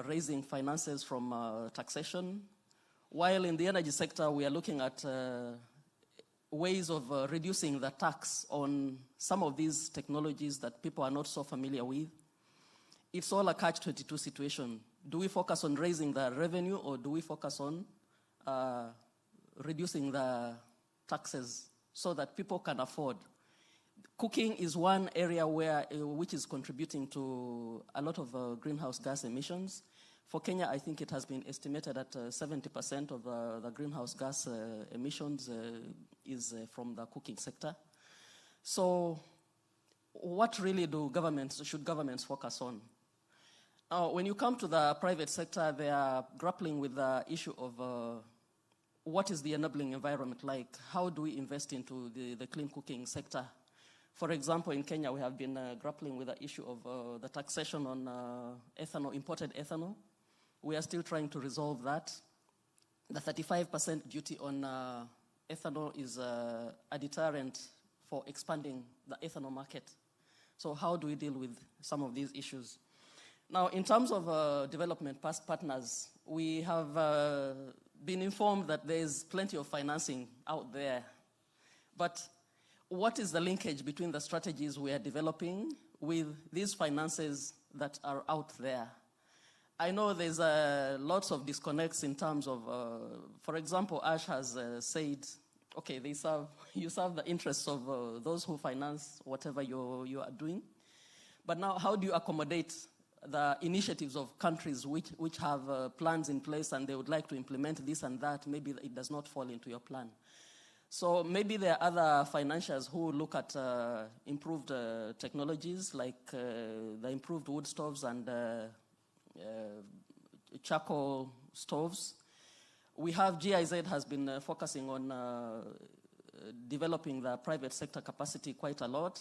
Speaker 16: raising finances from taxation, while in the energy sector we are looking at ways of reducing the tax on some of these technologies that people are not so familiar with. It's all a catch-22 situation. Do we focus on raising the revenue, or do we focus on reducing the taxes so that people can afford? Cooking is one area which is contributing to a lot of greenhouse gas emissions. For Kenya, I think it has been estimated that 70% of the greenhouse gas emissions is from the cooking sector. So what really should governments focus on? When you come to the private sector, they are grappling with the issue of what is the enabling environment like? How do we invest into the clean cooking sector? For example, in Kenya, we have been grappling with the issue of the taxation on ethanol, imported ethanol. We are still trying to resolve that. The 35% duty on ethanol is a deterrent for expanding the ethanol market. So how do we deal with some of these issues? Now, in terms of development partners, we have been informed that there is plenty of financing out there. But what is the linkage between the strategies we are developing with these finances that are out there? I know there's lots of disconnects in terms of, for example, Ash has said, okay, you serve the interests of those who finance whatever you are doing. But now, how do you accommodate the initiatives of countries which have plans in place and they would like to implement this and that? Maybe it does not fall into your plan. So maybe there are other financiers who look at improved technologies like the improved wood stoves and charcoal stoves. We have GIZ has been focusing on developing the private sector capacity quite a lot.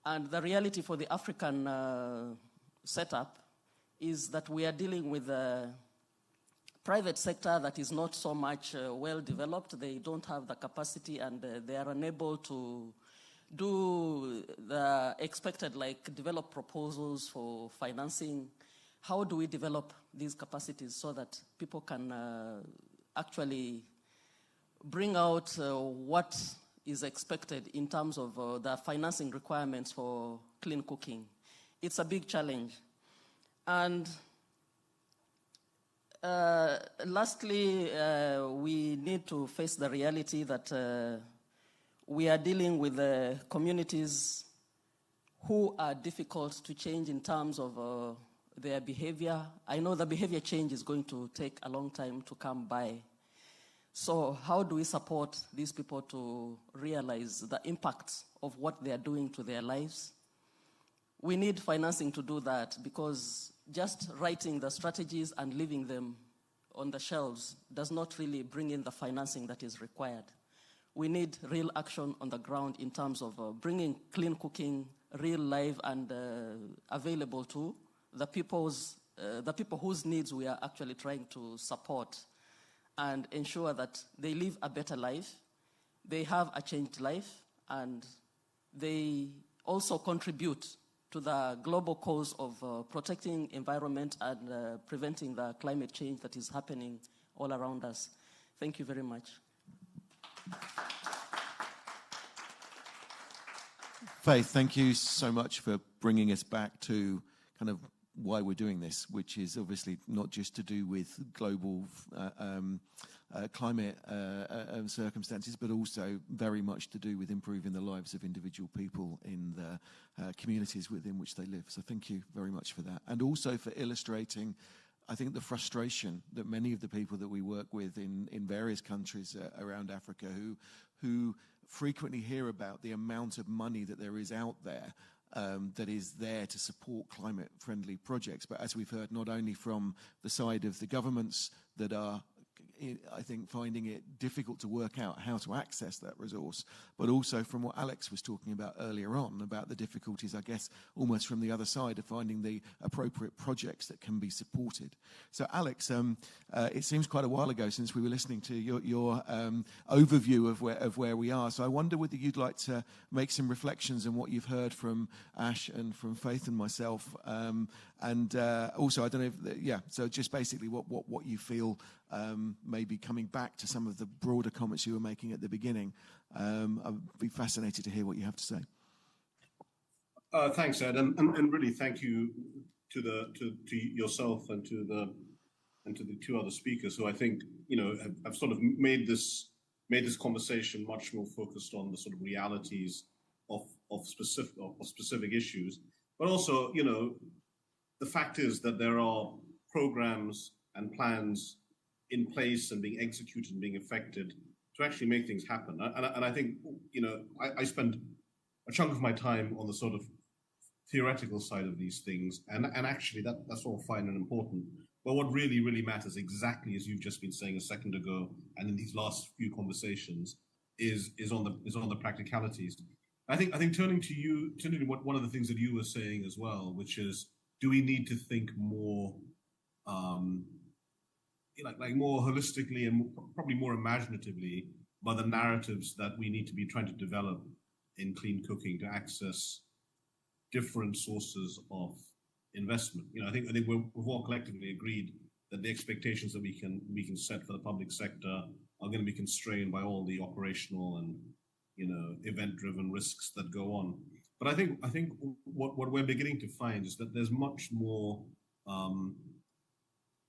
Speaker 16: And the reality for the African setup is that we are dealing with a private sector that is not so much well developed. They don't have the capacity and they are unable to do the expected, like develop proposals for financing. How do we develop these capacities so that people can actually bring out what is expected in terms of the financing requirements for clean cooking? It's a big challenge. And lastly, we need to face the reality that we are dealing with communities who are difficult to change in terms of their behavior. I know the behavior change is going to take a long time to come by. So how do we support these people to realize the impact of what they are doing to their lives? We need financing to do that because just writing the strategies and leaving them on the shelves does not really bring in the financing that is required. We need real action on the ground in terms of bringing clean cooking real live and available to the people whose needs we are actually trying to support and ensure that they live a better life, they have a changed life, and they also contribute to the global cause of protecting environment and preventing the climate change that is happening all around us. Thank you very much.
Speaker 13: Faith, thank you so much for bringing us back to kind of why we're doing this, which is obviously not just to do with global climate circumstances, but also very much to do with improving the lives of individual people in the communities within which they live. So thank you very much for that. And also for illustrating, I think, the frustration that many of the people that we work with in various countries around Africa who frequently hear about the amount of money that there is out there that is there to support climate-friendly projects. But as we've heard, not only from the side of the governments that are, I think, finding it difficult to work out how to access that resource, but also from what Alex was talking about earlier on, about the difficulties, I guess, almost from the other side of finding the appropriate projects that can be supported. So Alex, it seems quite a while ago since we were listening to your overview of where we are. So I wonder whether you'd like to make some reflections on what you've heard from Ash and from Faith and myself. And also, I don't know, so just basically what you feel maybe coming back to some of the broader comments you were making at the beginning. I'd be fascinated to hear what you have to say.
Speaker 14: Thanks, Ed, and really thank you to yourself and to the two other speakers who I think have sort of made this conversation much more focused on the sort of realities of specific issues, but also the fact is that there are programs and plans in place and being executed and being effected to actually make things happen. And I think, I spend a chunk of my time on the sort of theoretical side of these things, and actually that's all fine and important. But what really, really matters, exactly as you've just been saying a second ago, and in these last few conversations, is on the practicalities. I think turning to you, one of the things that you were saying as well, which is, do we need to think more, like more holistically and probably more imaginatively about the narratives that we need to be trying to develop in clean cooking to access different sources of investment. I think we've all collectively agreed that the expectations that we can set for the public sector are going to be constrained by all the operational and event-driven risks that go on. But I think what we're beginning to find is that there's much more.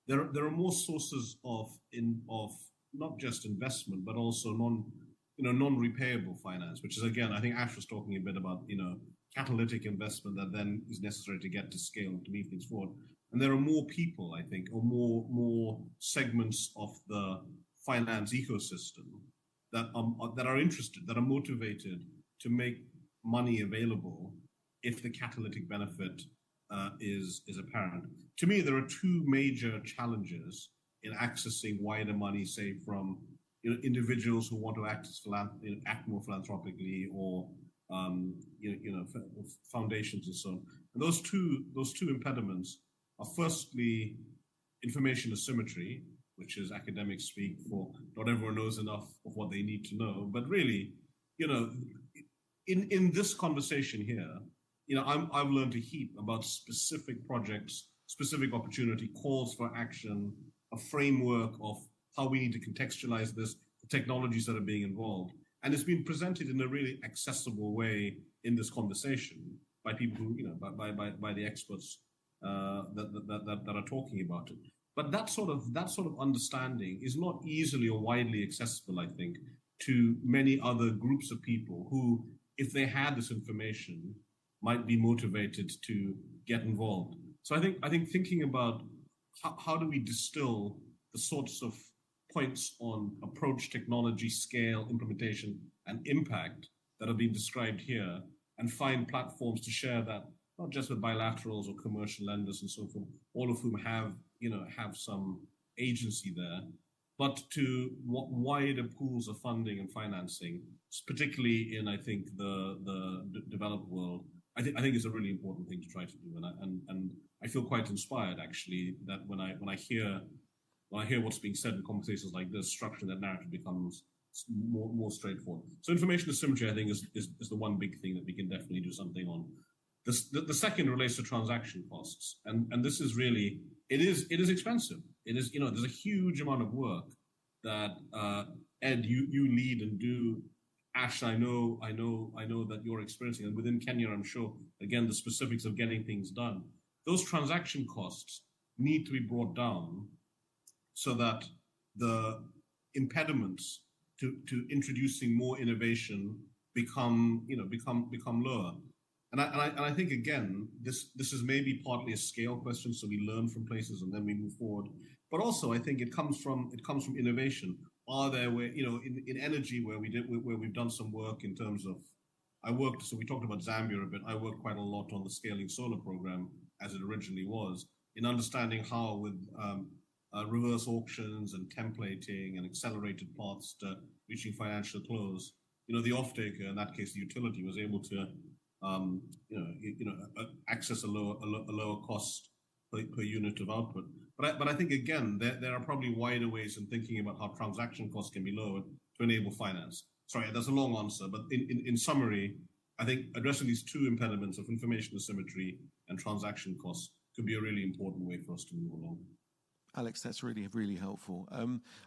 Speaker 14: There are more sources of not just investment but also non-repayable finance, which is, again, I think Ash was talking a bit about catalytic investment that then is necessary to get to scale and to move things forward. And there are more people, I think, or more segments of the finance ecosystem that are interested, that are motivated to make money available if the catalytic benefit is apparent. To me, there are two major challenges in accessing wider money, say from individuals who want to act more philanthropically, or foundations and so on. And those two impediments are, firstly, information asymmetry, which is academic speak for not everyone knows enough of what they need to know. But really, in this conversation here, I've learned a heap about specific projects, specific opportunity, calls for action, a framework of how we need to contextualize this, the technologies that are being involved. And it's been presented in a really accessible way in this conversation by people who, by the experts that are talking about it. But that sort of understanding is not easily or widely accessible, I think, to many other groups of people who, if they had this information, might be motivated to get involved. So I think thinking about how do we distill the sorts of points on approach, technology, scale, implementation, and impact that are being described here, and find platforms to share that, not just with bilaterals or commercial lenders and so forth, all of whom have some agency there, but to wider pools of funding and financing, particularly in, I think, the developed world. I think is a really important thing to try to do, and I feel quite inspired, actually, that when I hear what's being said in conversations like this, structuring that narrative becomes more straightforward. So information asymmetry, I think, is the one big thing that we can definitely do something on. The second relates to transaction costs, and this is really it is expensive. It is there's a huge amount of work that Ed you lead and do. Ash, I know that you're experiencing, and within Kenya, I'm sure, again, the specifics of getting things done. Those transaction costs need to be brought down so that the impediments to introducing more innovation become lower. And I think, again, this is maybe partly a scale question, so we learn from places and then we move forward. But also, I think it comes from innovation. Are there in energy where we've done some work in terms of so we talked about Zambia a bit. I worked quite a lot on the scaling solar program as it originally was, in understanding how with reverse auctions and templating and accelerated paths to reaching financial close, the off-taker, in that case the utility, was able to access a lower cost per unit of output. But I think, again, there are probably wider ways in thinking about how transaction costs can be lowered to enable finance. Sorry, that's a long answer, but in summary, I think addressing these two impediments of information asymmetry and transaction costs could be a really important way for us to move along.
Speaker 13: Alex, that's really, really helpful.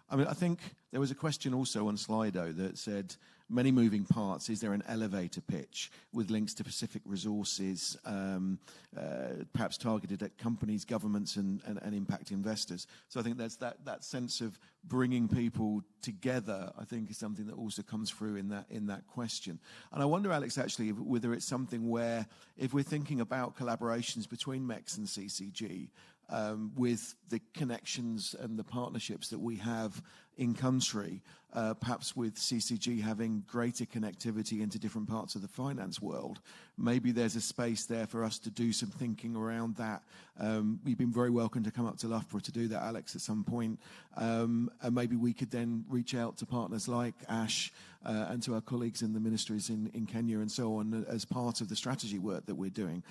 Speaker 13: I think there was a question also on Slido that said, many moving parts, is there an elevator pitch with links to specific resources, perhaps targeted at companies, governments, and impact investors? So I think there's that sense of bringing people together, I think, is something that also comes through in that question. And I wonder, Alex, actually, whether it's something where, if we're thinking about collaborations between MEX and CCG, with the connections and the partnerships that we have in country, perhaps with CCG having greater connectivity into different parts of the finance world, maybe there's a space there for us to do some thinking around that. You've been very welcome to come up to Loughborough to do that, Alex, at some point. And maybe we could then reach out to partners like Ash and to our colleagues in the ministries in Kenya and so on as part of the strategy work that we're doing.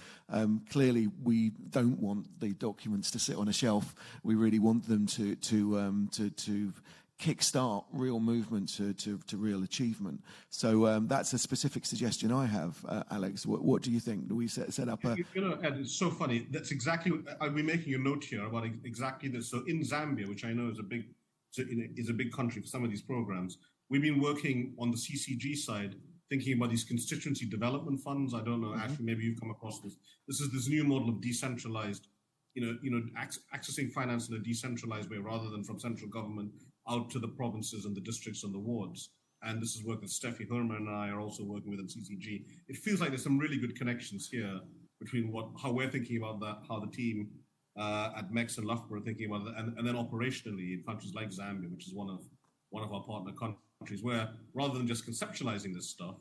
Speaker 13: Clearly, we don't want the documents to sit on a shelf. We really want them to kickstart real movement to real achievement. So that's a specific suggestion I have, Alex. What do you think? Do we set up a...
Speaker 14: Ed, it's so funny. That's exactly... I'll be making a note here about exactly this. So in Zambia, which I know is a big country for some of these programs, we've been working on the CCG side, thinking about these constituency development funds. I don't know, Ashley, maybe you've come across this. This is this new model of decentralized, accessing finance in a decentralized way rather than from central government out to the provinces and the districts and the wards. And this is work that Steffi Herman and I are also working with in CCG. It feels like there's some really good connections here between how we're thinking about that, how the team at MEX and Loughborough are thinking about it, and then operationally in countries like Zambia, which is one of our partner countries, where rather than just conceptualizing this stuff,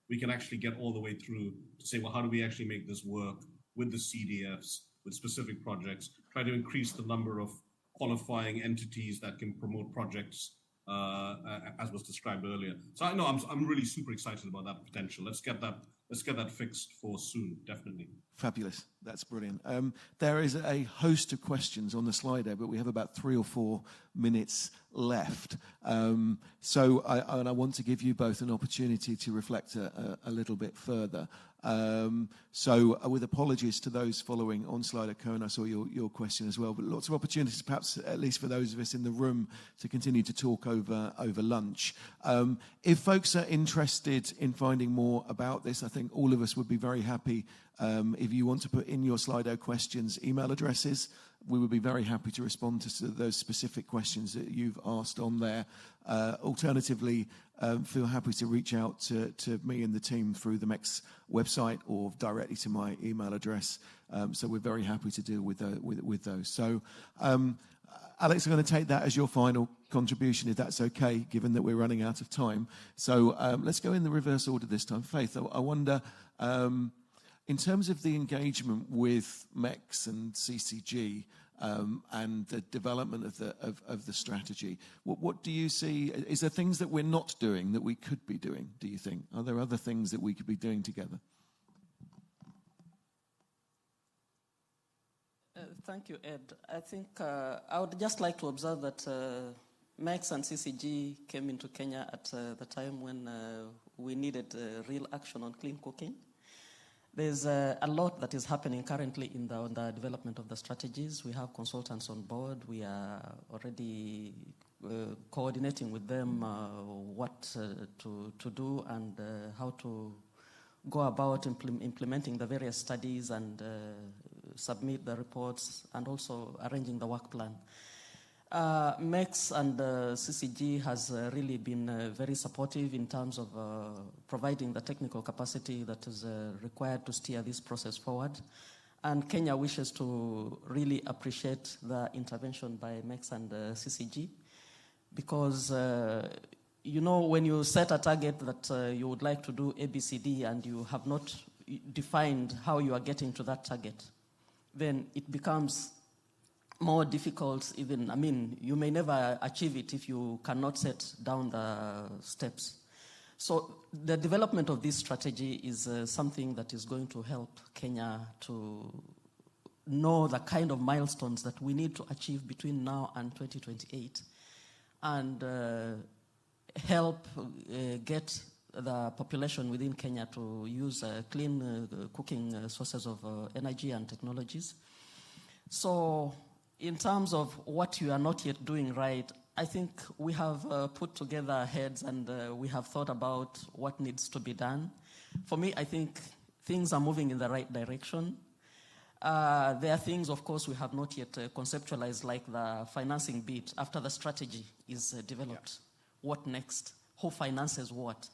Speaker 14: we can actually get all the way through to say, well, how do we actually make this work with the CDFs, with specific projects, try to increase the number of qualifying entities that can promote projects as was described earlier. So I know I'm really super excited about that potential. Let's get that fixed for soon, definitely.
Speaker 13: Fabulous. That's brilliant. There is a host of questions on the slide there, but we have about 3 or 4 minutes left. So I want to give you both an opportunity to reflect a little bit further. So with apologies to those following on Slido, and I saw your question as well, but lots of opportunities, perhaps at least for those of us in the room, to continue to talk over lunch. If folks are interested in finding more about this, I think all of us would be very happy if you want to put in your Slido questions, email addresses. We would be very happy to respond to those specific questions that you've asked on there. Alternatively, feel happy to reach out to me and the team through the MEX website or directly to my email address. So we're very happy to deal with those. So, Alex, I'm going to take that as your final contribution, if that's okay, given that we're running out of time. So let's go in the reverse order this time. Faith, I wonder... in terms of the engagement with MEX and CCG and the development of the strategy, what do you see? Is there things that we're not doing that we could be doing, do you think? Are there other things that we could be doing together?
Speaker 16: Thank you, Ed. I think I would just like to observe that MEX and CCG came into Kenya at the time when we needed real action on clean cooking. There's a lot that is happening currently on the development of the strategies. We have consultants on board. We are already coordinating with them what to do and how to go about implementing the various studies and submit the reports and also arranging the work plan. MEX and CCG has really been very supportive in terms of providing the technical capacity that is required to steer this process forward. And Kenya wishes to really appreciate the intervention by MEX and CCG because, when you set a target that you would like to do ABCD and you have not defined how you are getting to that target, then it becomes more difficult even, you may never achieve it if you cannot set down the steps. So the development of this strategy is something that is going to help Kenya to know the kind of milestones that we need to achieve between now and 2028 and help get the population within Kenya to use clean cooking sources of energy and technologies. So in terms of what you are not yet doing right, I think we have put together heads and we have thought about what needs to be done. For me, I think things are moving in the right direction. There are things, of course, we have not yet conceptualized, like the financing bit. After the strategy is developed, what next? Who finances what?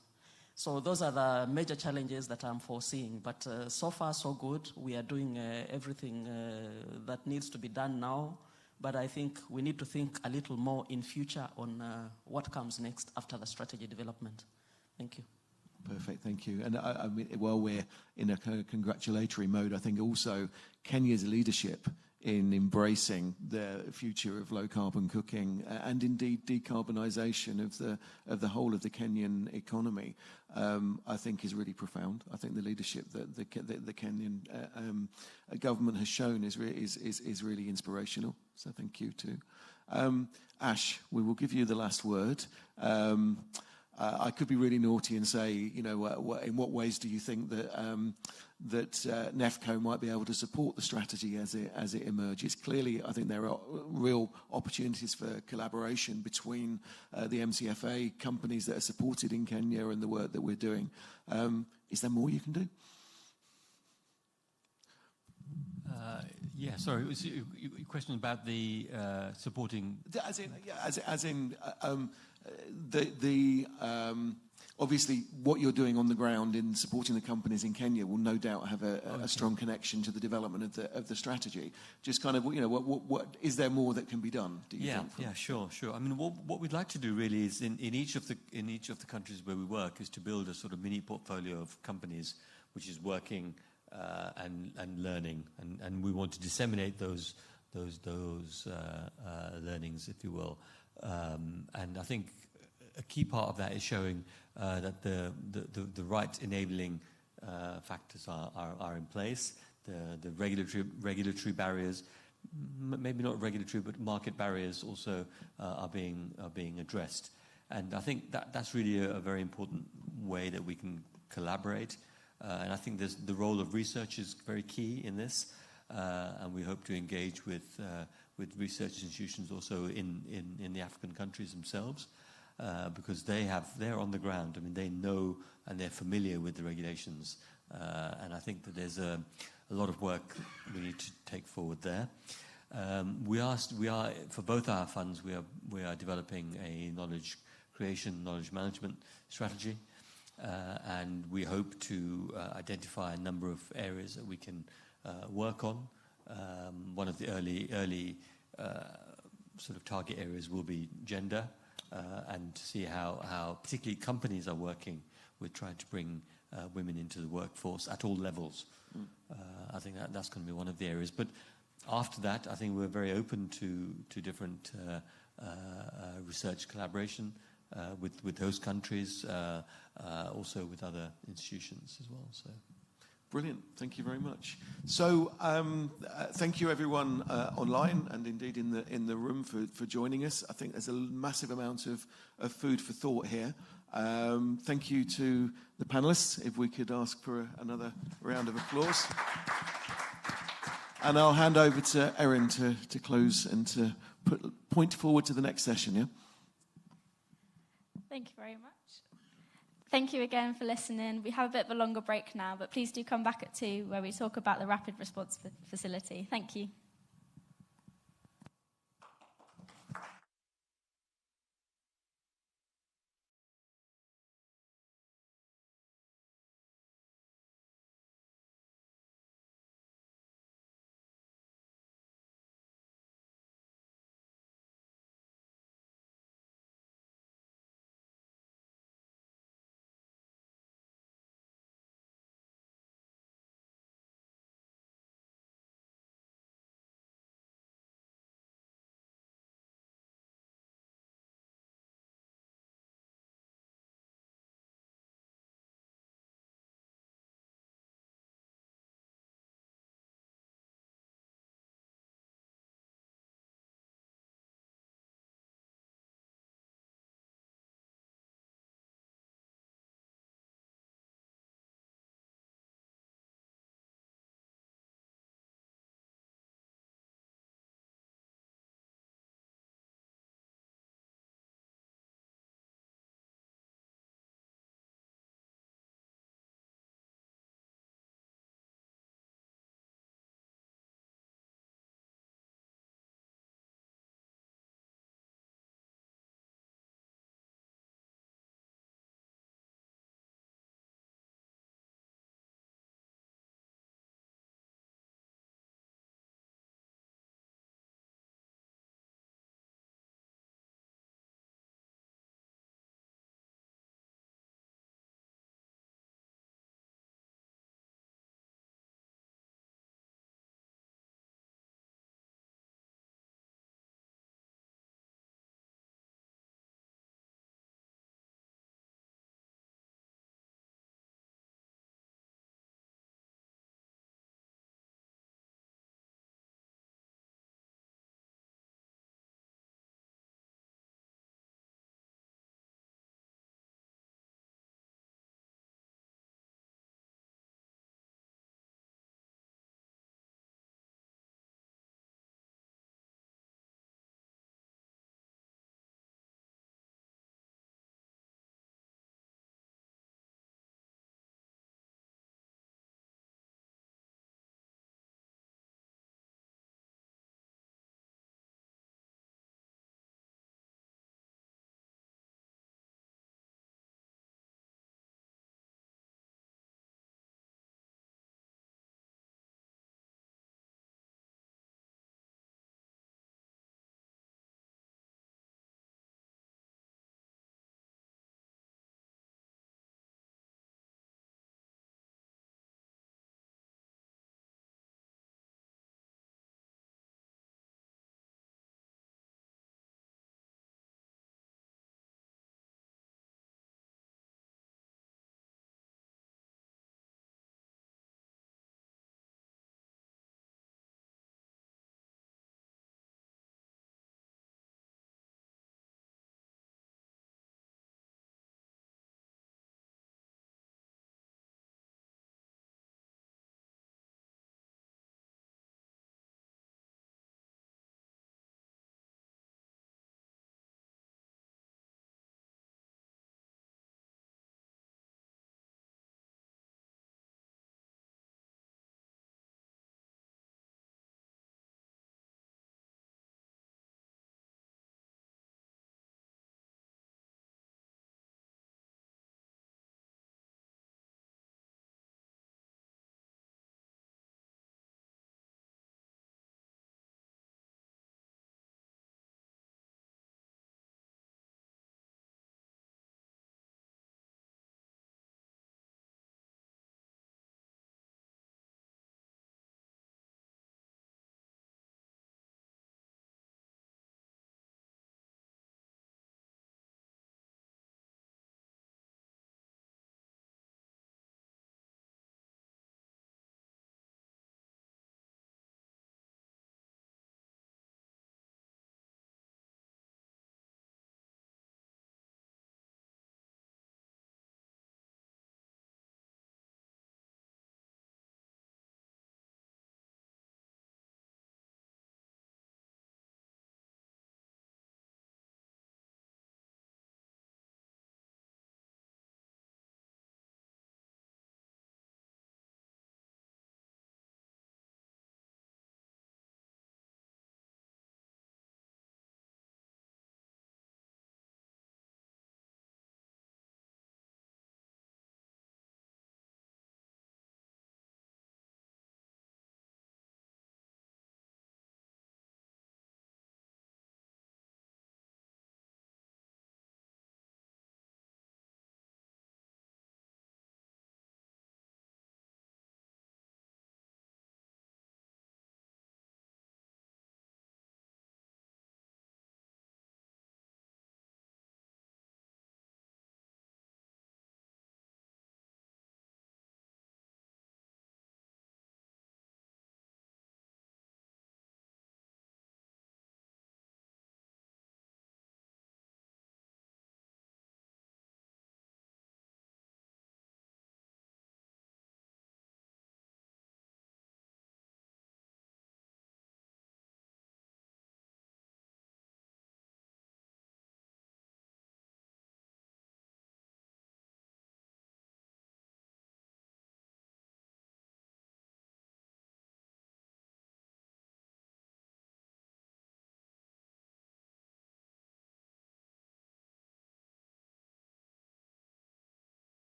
Speaker 16: So those are the major challenges that I'm foreseeing. But so far, so good. We are doing everything that needs to be done now. but I think we need to think a little more in future on what comes next after the strategy development. Thank you.
Speaker 13: Perfect, thank you. And I mean, while we're in a kind of congratulatory mode, I think also Kenya's leadership in embracing the future of low carbon cooking and indeed decarbonisation of the whole of the Kenyan economy, I think is really profound. I think the leadership that the Kenyan government has shown is really inspirational. So thank you too. Ash, we will give you the last word. I could be really naughty and say, you know, in what ways do you think that NEFCO might be able to support the strategy as it emerges? Clearly, I think there are real opportunities for collaboration between the MCFA companies that are supported in Kenya and the work that we're doing. Is there more you can do?
Speaker 15: Yeah, sorry, it was your question about the supporting...
Speaker 13: Obviously, what you're doing on the ground in supporting the companies in Kenya will no doubt have a strong connection to the development of the strategy. Just kind of, you know, what is there more that can be done? Do you think?
Speaker 15: Yeah, sure. I mean, what we'd like to do really is in each of the countries where we work is to build a sort of mini portfolio of companies which is working and learning, and we want to disseminate those learnings, if you will. And I think a key part of that is showing that the right enabling factors are in place. The regulatory barriers, maybe not regulatory, but market barriers also are being addressed. And I think that's really a very important way that we can collaborate. And I think the role of research is very key in this. And we hope to engage with research institutions also in the African countries themselves, because they're on the ground. I mean, they know and they're familiar with the regulations. And I think that there's a lot of work we need to take forward there. We are for both our funds, we are developing a knowledge creation, knowledge management strategy. And we hope to identify a number of areas that we can work on. One of the early sort of target areas will be gender, and to see how particularly companies are working with trying to bring women into the workforce at all levels. I think that's going to be one of the areas. But after that, I think we're very open to different research collaboration with those countries, also with other institutions as well. So.
Speaker 13: Brilliant. Thank you very much. So thank you everyone online and indeed in the room for joining us. I think there's a massive amount of food for thought here. Thank you to the panelists. If we could ask for another round of applause. And I'll hand over to Erin to close and to point forward to the next session, yeah?
Speaker 11: Thank you very much. Thank you again for listening. We have a bit of a longer break now, but please do come back at 2 where we talk about the rapid response facility. Thank you.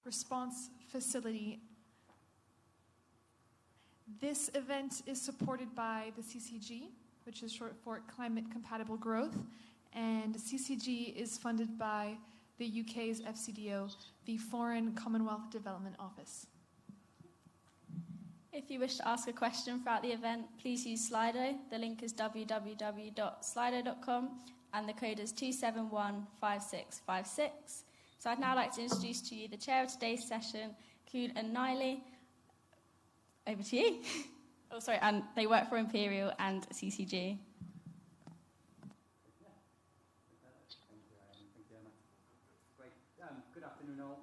Speaker 12: response facility. This event is supported by the CCG, which is short for Climate Compatible Growth, and CCG is funded by the UK's FCDO, the Foreign Commonwealth Development Office.
Speaker 11: If you wish to ask a question throughout the event, please use Slido. The link is www.slido.com and the code is 2715656. So I'd now like to introduce to you the chair of today's session, Kuhn and Niley. Over to you. Oh, sorry, and they work for Imperial and CCG.
Speaker 17: Good afternoon, all.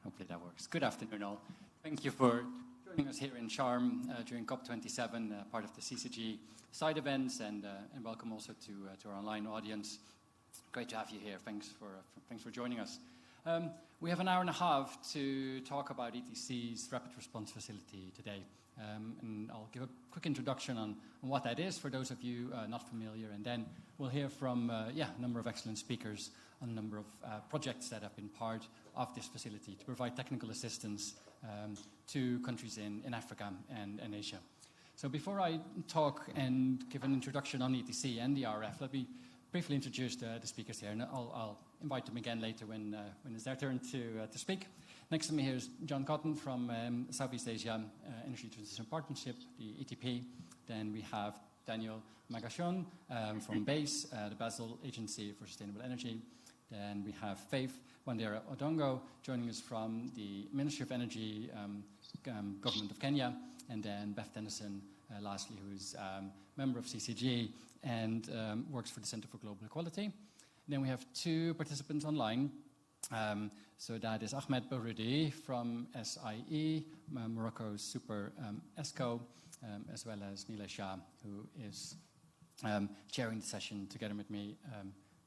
Speaker 17: Hopefully that works. Good afternoon, all. Thank you for joining us here in Sharm during COP27, part of the CCG side events, and welcome also to our online audience. Great to have you here. Thanks for joining us. We have an hour and a half to talk about ETC's Rapid Response Facility today. And I'll give a quick introduction on what that is for those of you not familiar, and then we'll hear from a number of excellent speakers on a number of projects that have been part of this facility to provide technical assistance to countries in Africa and Asia. So before I talk and give an introduction on ETC and the RF, let me briefly introduce the speakers here, and I'll invite them again later when it's their turn to speak. Next to me here is John Cotton from Southeast Asia Energy Transition Partnership, the ETP. Then we have Daniel Magashon from BASE, the Basel Agency for Sustainable Energy. Then we have Faith Wandera Odongo joining us from the Ministry of Energy, Government of Kenya. And then Beth Dennison, lastly, who's member of CCG and works for the Center for Global Equality. Then we have two participants online. So that is Ahmed Baroudi from SIE, Morocco's Super ESCO, as well as Nilay Shah, who is chairing the session together with me,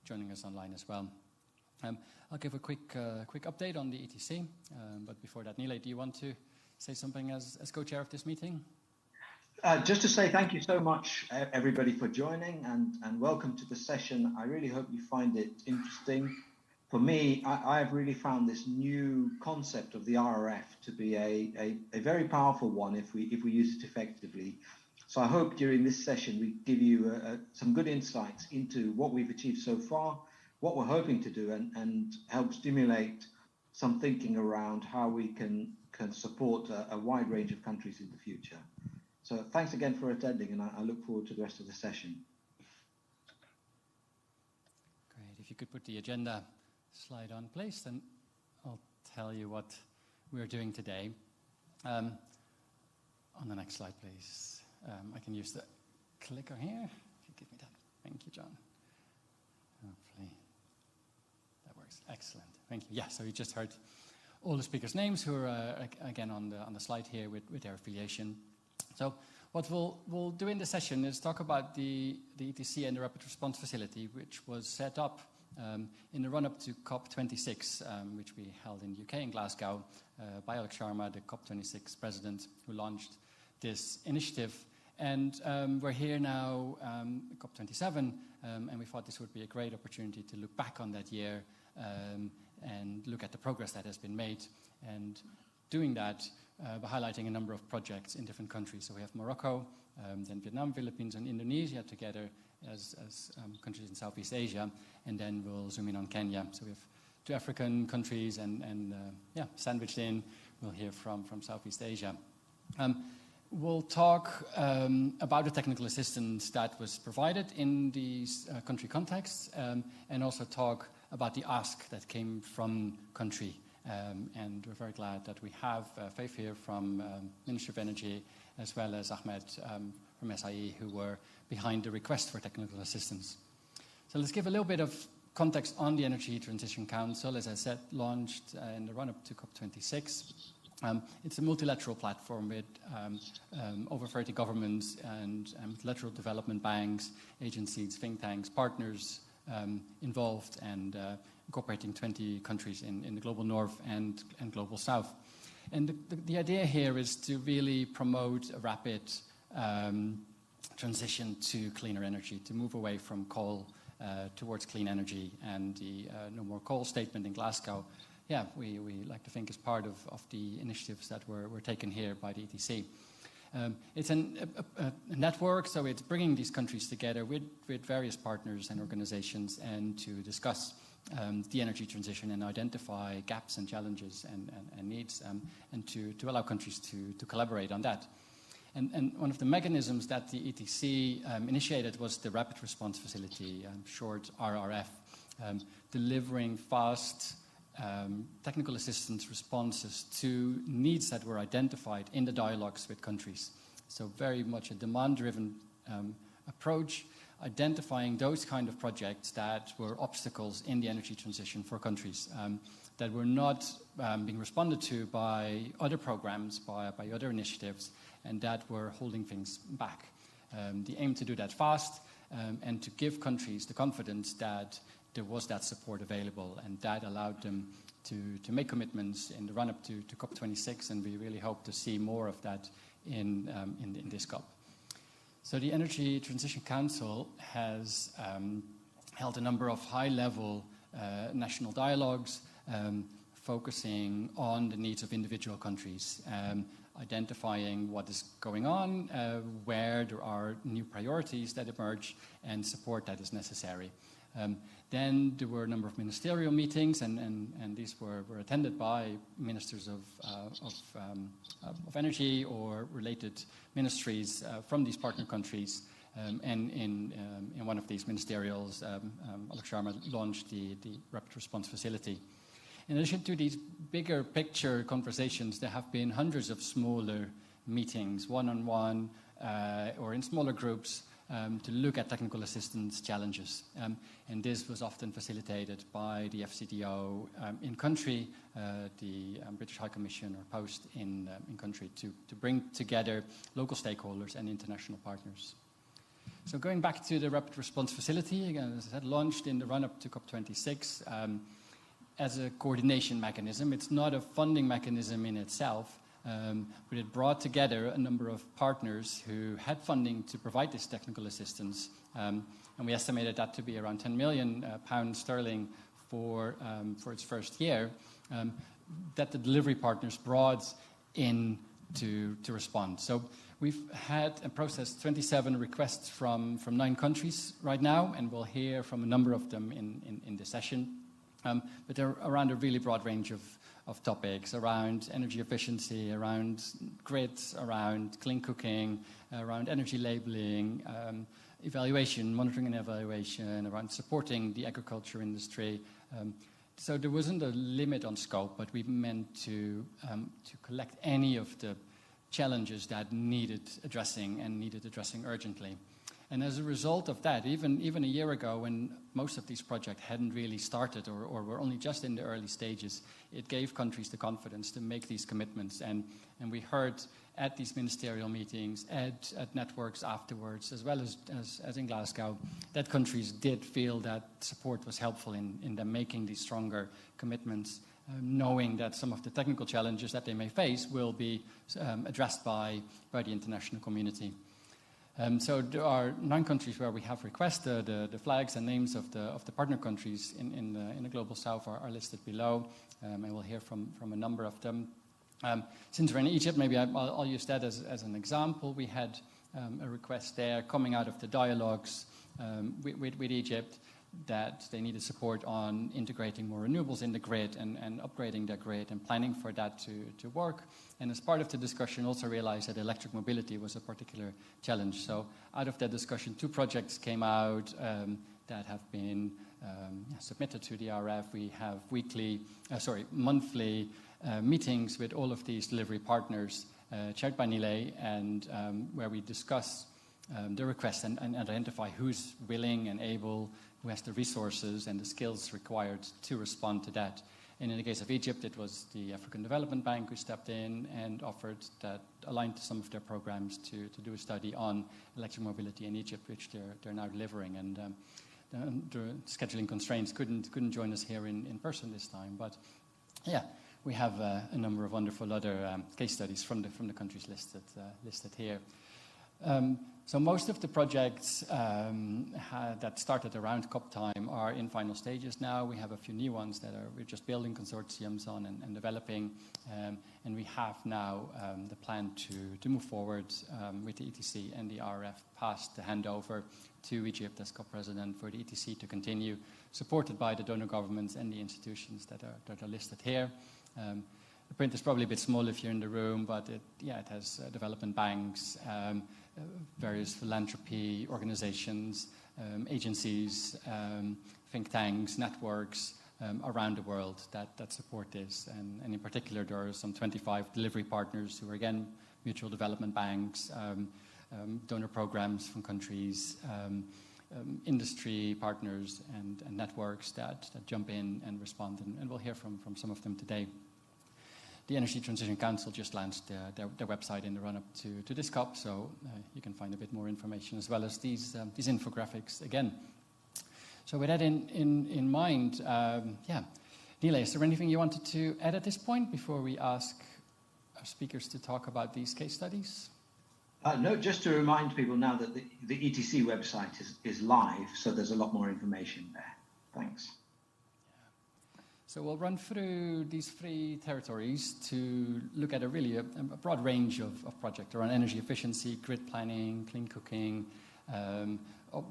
Speaker 17: joining us online as well. I'll give a quick update on the ETC, but before that, Nilay, do you want to say something as co-chair of this meeting?
Speaker 18: Just to say thank you so much, everybody, for joining and welcome to the session. I really hope you find it interesting. For me, I have really found this new concept of the RRF to be a very powerful one if we use it effectively. So I hope during this session we give you some good insights into what we've achieved so far, what we're hoping to do, and help stimulate some thinking around how we can support a wide range of countries in the future. So thanks again for attending, and I look forward to the rest of the session.
Speaker 17: Great. If you could put the agenda slide on, please, then I'll tell you what we're doing today. On the next slide, please. I can use the clicker here. If you give me that. Thank you, John. Hopefully that works. Excellent. Thank you. Yeah, so you just heard all the speakers' names who are, again, on the slide here with their affiliation. So what we'll do in this session is talk about the ETC and the Rapid Response Facility, which was set up in the run-up to COP26, which we held in the UK in Glasgow, by Alex Sharma, the COP26 president, who launched this initiative. And we're here now, COP27, and we thought this would be a great opportunity to look back on that year and look at the progress that has been made. And doing that by highlighting a number of projects in different countries. So we have Morocco, then Vietnam, Philippines, and Indonesia together as countries in Southeast Asia, and then we'll zoom in on Kenya. So we have two African countries, and sandwiched in, we'll hear from Southeast Asia. We'll talk about the technical assistance that was provided in these country contexts, and also talk about the ask that came from country. And we're very glad that we have Faith here from Ministry of Energy, as well as Ahmed from SIE, who were behind the request for technical assistance. So let's give a little bit of context on the Energy Transition Council. As I said, launched in the run-up to COP26. It's a multilateral platform with over 30 governments and multilateral development banks, agencies, think tanks, partners involved, and incorporating 20 countries in the global north and global south. And the idea here is to really promote a rapid transition to cleaner energy, to move away from coal towards clean energy and the No More Coal statement in Glasgow, yeah, we like to think is part of the initiatives that were taken here by the ETC. It's a network, so it's bringing these countries together with various partners and organizations and to discuss the energy transition and identify gaps and challenges and needs, and to allow countries to collaborate on that. And one of the mechanisms that the ETC initiated was the Rapid Response Facility, short RRF, delivering fast technical assistance responses to needs that were identified in the dialogues with countries. So very much a demand-driven approach, identifying those kind of projects that were obstacles in the energy transition for countries, that were not being responded to by other programs, by other initiatives, and that were holding things back. The aim to do that fast and to give countries the confidence that there was that support available, and that allowed them to make commitments in the run-up to COP26, and we really hope to see more of that in this COP. So the Energy Transition Council has held a number of high-level national dialogues focusing on the needs of individual countries, identifying what is going on, where there are new priorities that emerge, and support that is necessary. Then there were a number of ministerial meetings, and these were attended by ministers of energy or related ministries from these partner countries. And in one of these ministerials, Alok Sharma launched the Rapid Response Facility. In addition to these bigger picture conversations, there have been hundreds of smaller meetings, one-on-one or in smaller groups, to look at technical assistance challenges. And this was often facilitated by the FCDO in country, the British High Commission or Post in country, to bring together local stakeholders and international partners. So going back to the Rapid Response Facility, again, as I said, launched in the run-up to COP26 as a coordination mechanism. It's not a funding mechanism in itself, but it brought together a number of partners who had funding to provide this technical assistance, and we estimated that to be around 10 million pounds sterling for its first year, that the delivery partners brought in to respond. So we've had and processed 27 requests from 9 countries right now, and we'll hear from a number of them in this session. But they're around a really broad range of topics, around energy efficiency, around grids, around clean cooking, around energy labeling, evaluation, monitoring and evaluation, around supporting the agriculture industry. So there wasn't a limit on scope, but we meant to collect any of the challenges that needed addressing and needed addressing urgently. And as a result of that, even a year ago, when most of these projects hadn't really started or were only just in the early stages, it gave countries the confidence to make these commitments. And we heard at these ministerial meetings, at networks afterwards, as well as in Glasgow, that countries did feel that support was helpful in them making these stronger commitments, knowing that some of the technical challenges that they may face will be addressed by the international community. So there are 9 countries where we have requested. The flags and names of the partner countries in the Global South are listed below, and we'll hear from a number of them. Since we're in Egypt, maybe I'll use that as an example. We had a request there coming out of the dialogues with Egypt that they needed support on integrating more renewables in the grid and upgrading their grid and planning for that to work. And as part of the discussion, also realized that electric mobility was a particular challenge. So out of that discussion, 2 projects came out that have been submitted to the RF. We have monthly meetings with all of these delivery partners, chaired by Nile, and where we discuss the request and identify who's willing and able, who has the resources and the skills required to respond to that. And in the case of Egypt, it was the African Development Bank who stepped in and offered that, aligned to some of their programs to do a study on electric mobility in Egypt, which they're now delivering. And the scheduling constraints couldn't join us here in person this time. But yeah, we have a number of wonderful other case studies from the countries listed here. So most of the projects that started around COP time are in final stages now. We have a few new ones that we're just building consortiums on and developing. And we have now the plan to move forward with the ETC and the RRF past the handover to Egypt as co-president for the ETC to continue, supported by the donor governments and the institutions that are listed here. The print is probably a bit small if you're in the room, but it has development banks, various philanthropy organizations, agencies, think tanks, networks around the world that support this. And in particular, there are some 25 delivery partners who are, again, mutual development banks, donor programs from countries, industry partners and networks that jump in and respond. And we'll hear from some of them today. The Energy Transition Council just launched their website in the run-up to this COP, so you can find a bit more information as well as these infographics again. So with that in mind, Neela, is there anything you wanted to add at this point before we ask our speakers to talk about these case studies?
Speaker 18: No, just to remind people now that the ETC website is live, so there's a lot more information there. Thanks.
Speaker 17: So we'll run through these 3 territories to look at a broad range of projects around energy efficiency, grid planning, clean cooking,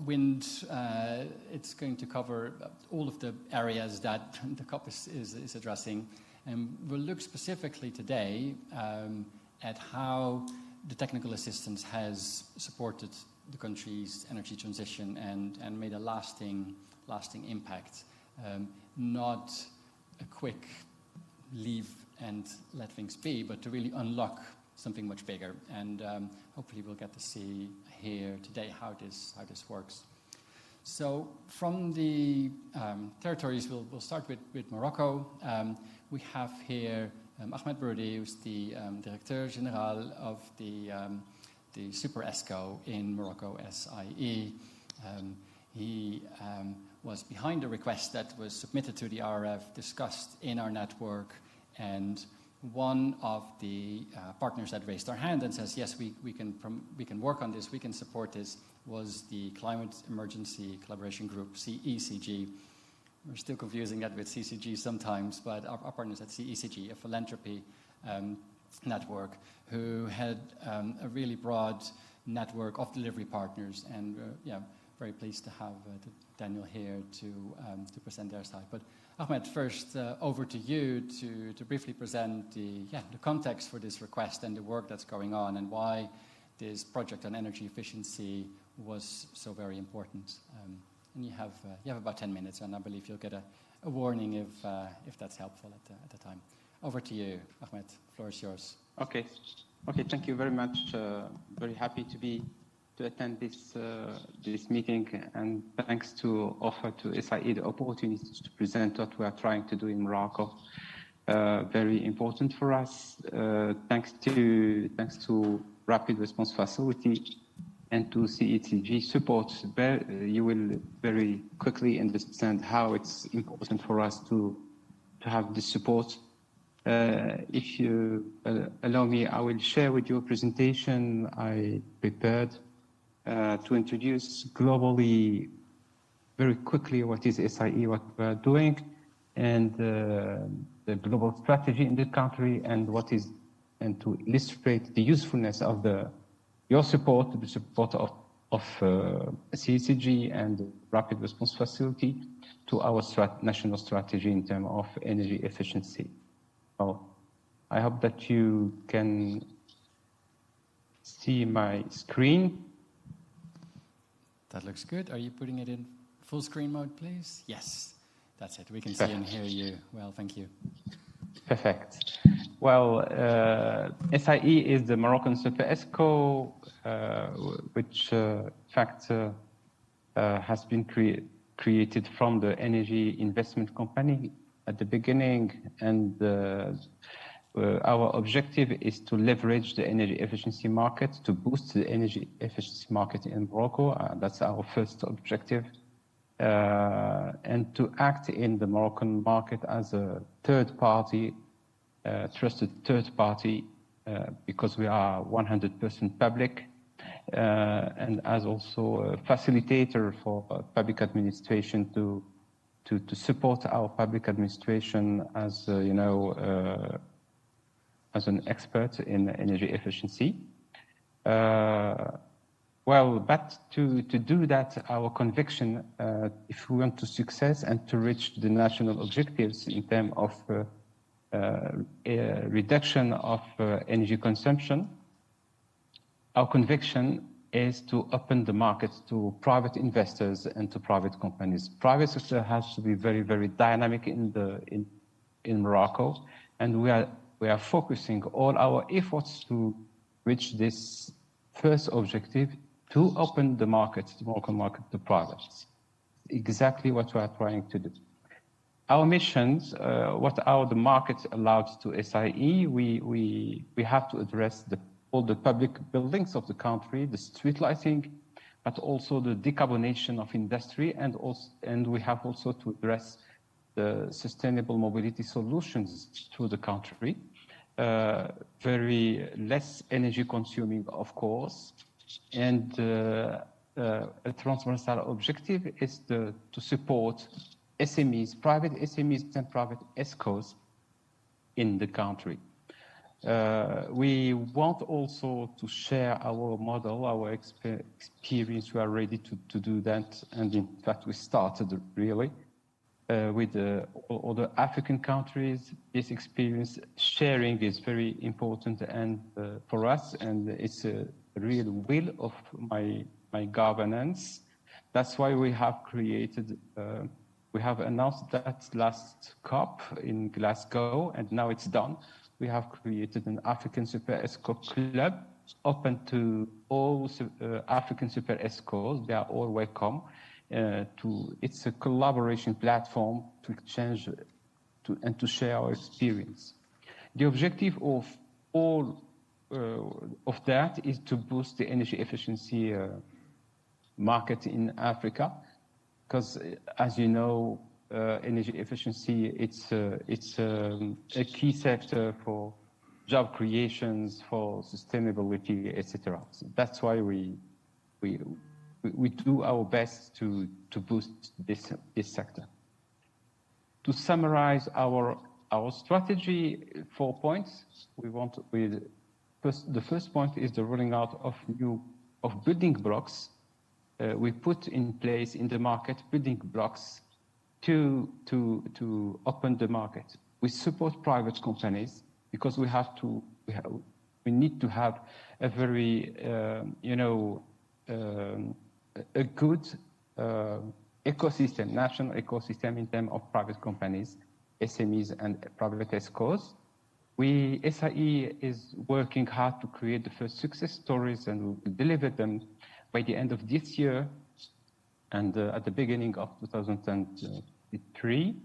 Speaker 17: wind. It's going to cover all of the areas that the COP is addressing. And we'll look specifically today at how the technical assistance has supported the country's energy transition and made a lasting impact. Not a quick leave and let things be, but to really unlock something much bigger. And hopefully we'll get to see here today how this works. So from the territories, we'll start with Morocco. We have here Ahmed Bourdi, who's the Directeur General of the Super ESCO in Morocco, SIE. He was behind a request that was submitted to the RRF, discussed in our network, and one of the partners that raised their hand and says, yes, we can work on this, we can support this, was the Climate Emergency Collaboration Group, CECG. We're still confusing that with CCG sometimes, but our partners at CECG, a philanthropy network, who had a really broad network of delivery partners, and very pleased to have Daniel here to present their side. But Ahmed, first over to you to briefly present the context for this request and the work that's going on and why this project on energy efficiency was so very important. And you have about 10 minutes, and I believe you'll get a warning if that's helpful at the time. Over to you, Ahmed. The floor is yours.
Speaker 19: Okay. Thank you very much. Very happy to attend this meeting, and thanks to offer to SIE the opportunity to present what we are trying to do in Morocco. Very important for us. Thanks to Rapid Response Facility and to CECG support, you will very quickly understand how it's important for us to have this support. If you allow me, I will share with you a presentation I prepared to introduce globally, very quickly, what is SIE, what we're doing, and the global strategy in the country, and to illustrate the usefulness of your support, the support of CCG and Rapid Response Facility to our national strategy in terms of energy efficiency. So I hope that you can see my screen.
Speaker 17: That looks good. Are you putting it in full screen mode, please? Yes, that's it. We can see and hear you well. Thank you.
Speaker 19: Perfect. Well, SIE is the Moroccan Super ESCO, which in fact has been created from the energy investment company at the beginning, and our objective is to leverage the energy efficiency market to boost the energy efficiency market in Morocco. That's our first objective. And to act in the Moroccan market as a third party, trusted third party, because we are 100% public. and as also a facilitator for public administration to support our public administration as as an expert in energy efficiency. Well, but to do that, our conviction, if we want to success and to reach the national objectives in terms of reduction of energy consumption, our conviction is to open the market to private investors and to private companies. Private sector has to be very, very dynamic in Morocco, and we are focusing all our efforts to reach this first objective, to open the market, the Moroccan market, to privates. Exactly what we are trying to do. Our missions, what are the markets allowed to SIE? We have to address all the public buildings of the country, the street lighting, but also the decarbonation of industry, and we have also to address the sustainable mobility solutions through the country. Very less energy consuming, of course, and a transversal objective is to support SMEs, private SMEs and private ESCOs in the country. We want also to share our model, our experience. We are ready to do that, and in fact we started really with all the African countries. This experience sharing is very important and for us, and it's a real will of my governance. That's why we have created, we have announced that last COP in Glasgow, and now it's done. We have created an African Super ESCO Club open to all African Super ESCOs. They are all welcome. It's a collaboration platform to exchange and to share our experience. The objective of all of that is to boost the energy efficiency market in Africa, because as you know, energy efficiency it's a key sector for job creations, for sustainability, etc. So that's why we do our best to boost this sector. To summarize our strategy, 4 points. The first point is the rolling out of building blocks. We put in place in the market building blocks to open the market. We support private companies because we need to have a very a good ecosystem, national ecosystem in terms of private companies, SMEs and private ESCOs. SIE is working hard to create the first success stories, and we'll deliver them by the end of this year and at the beginning of 2023.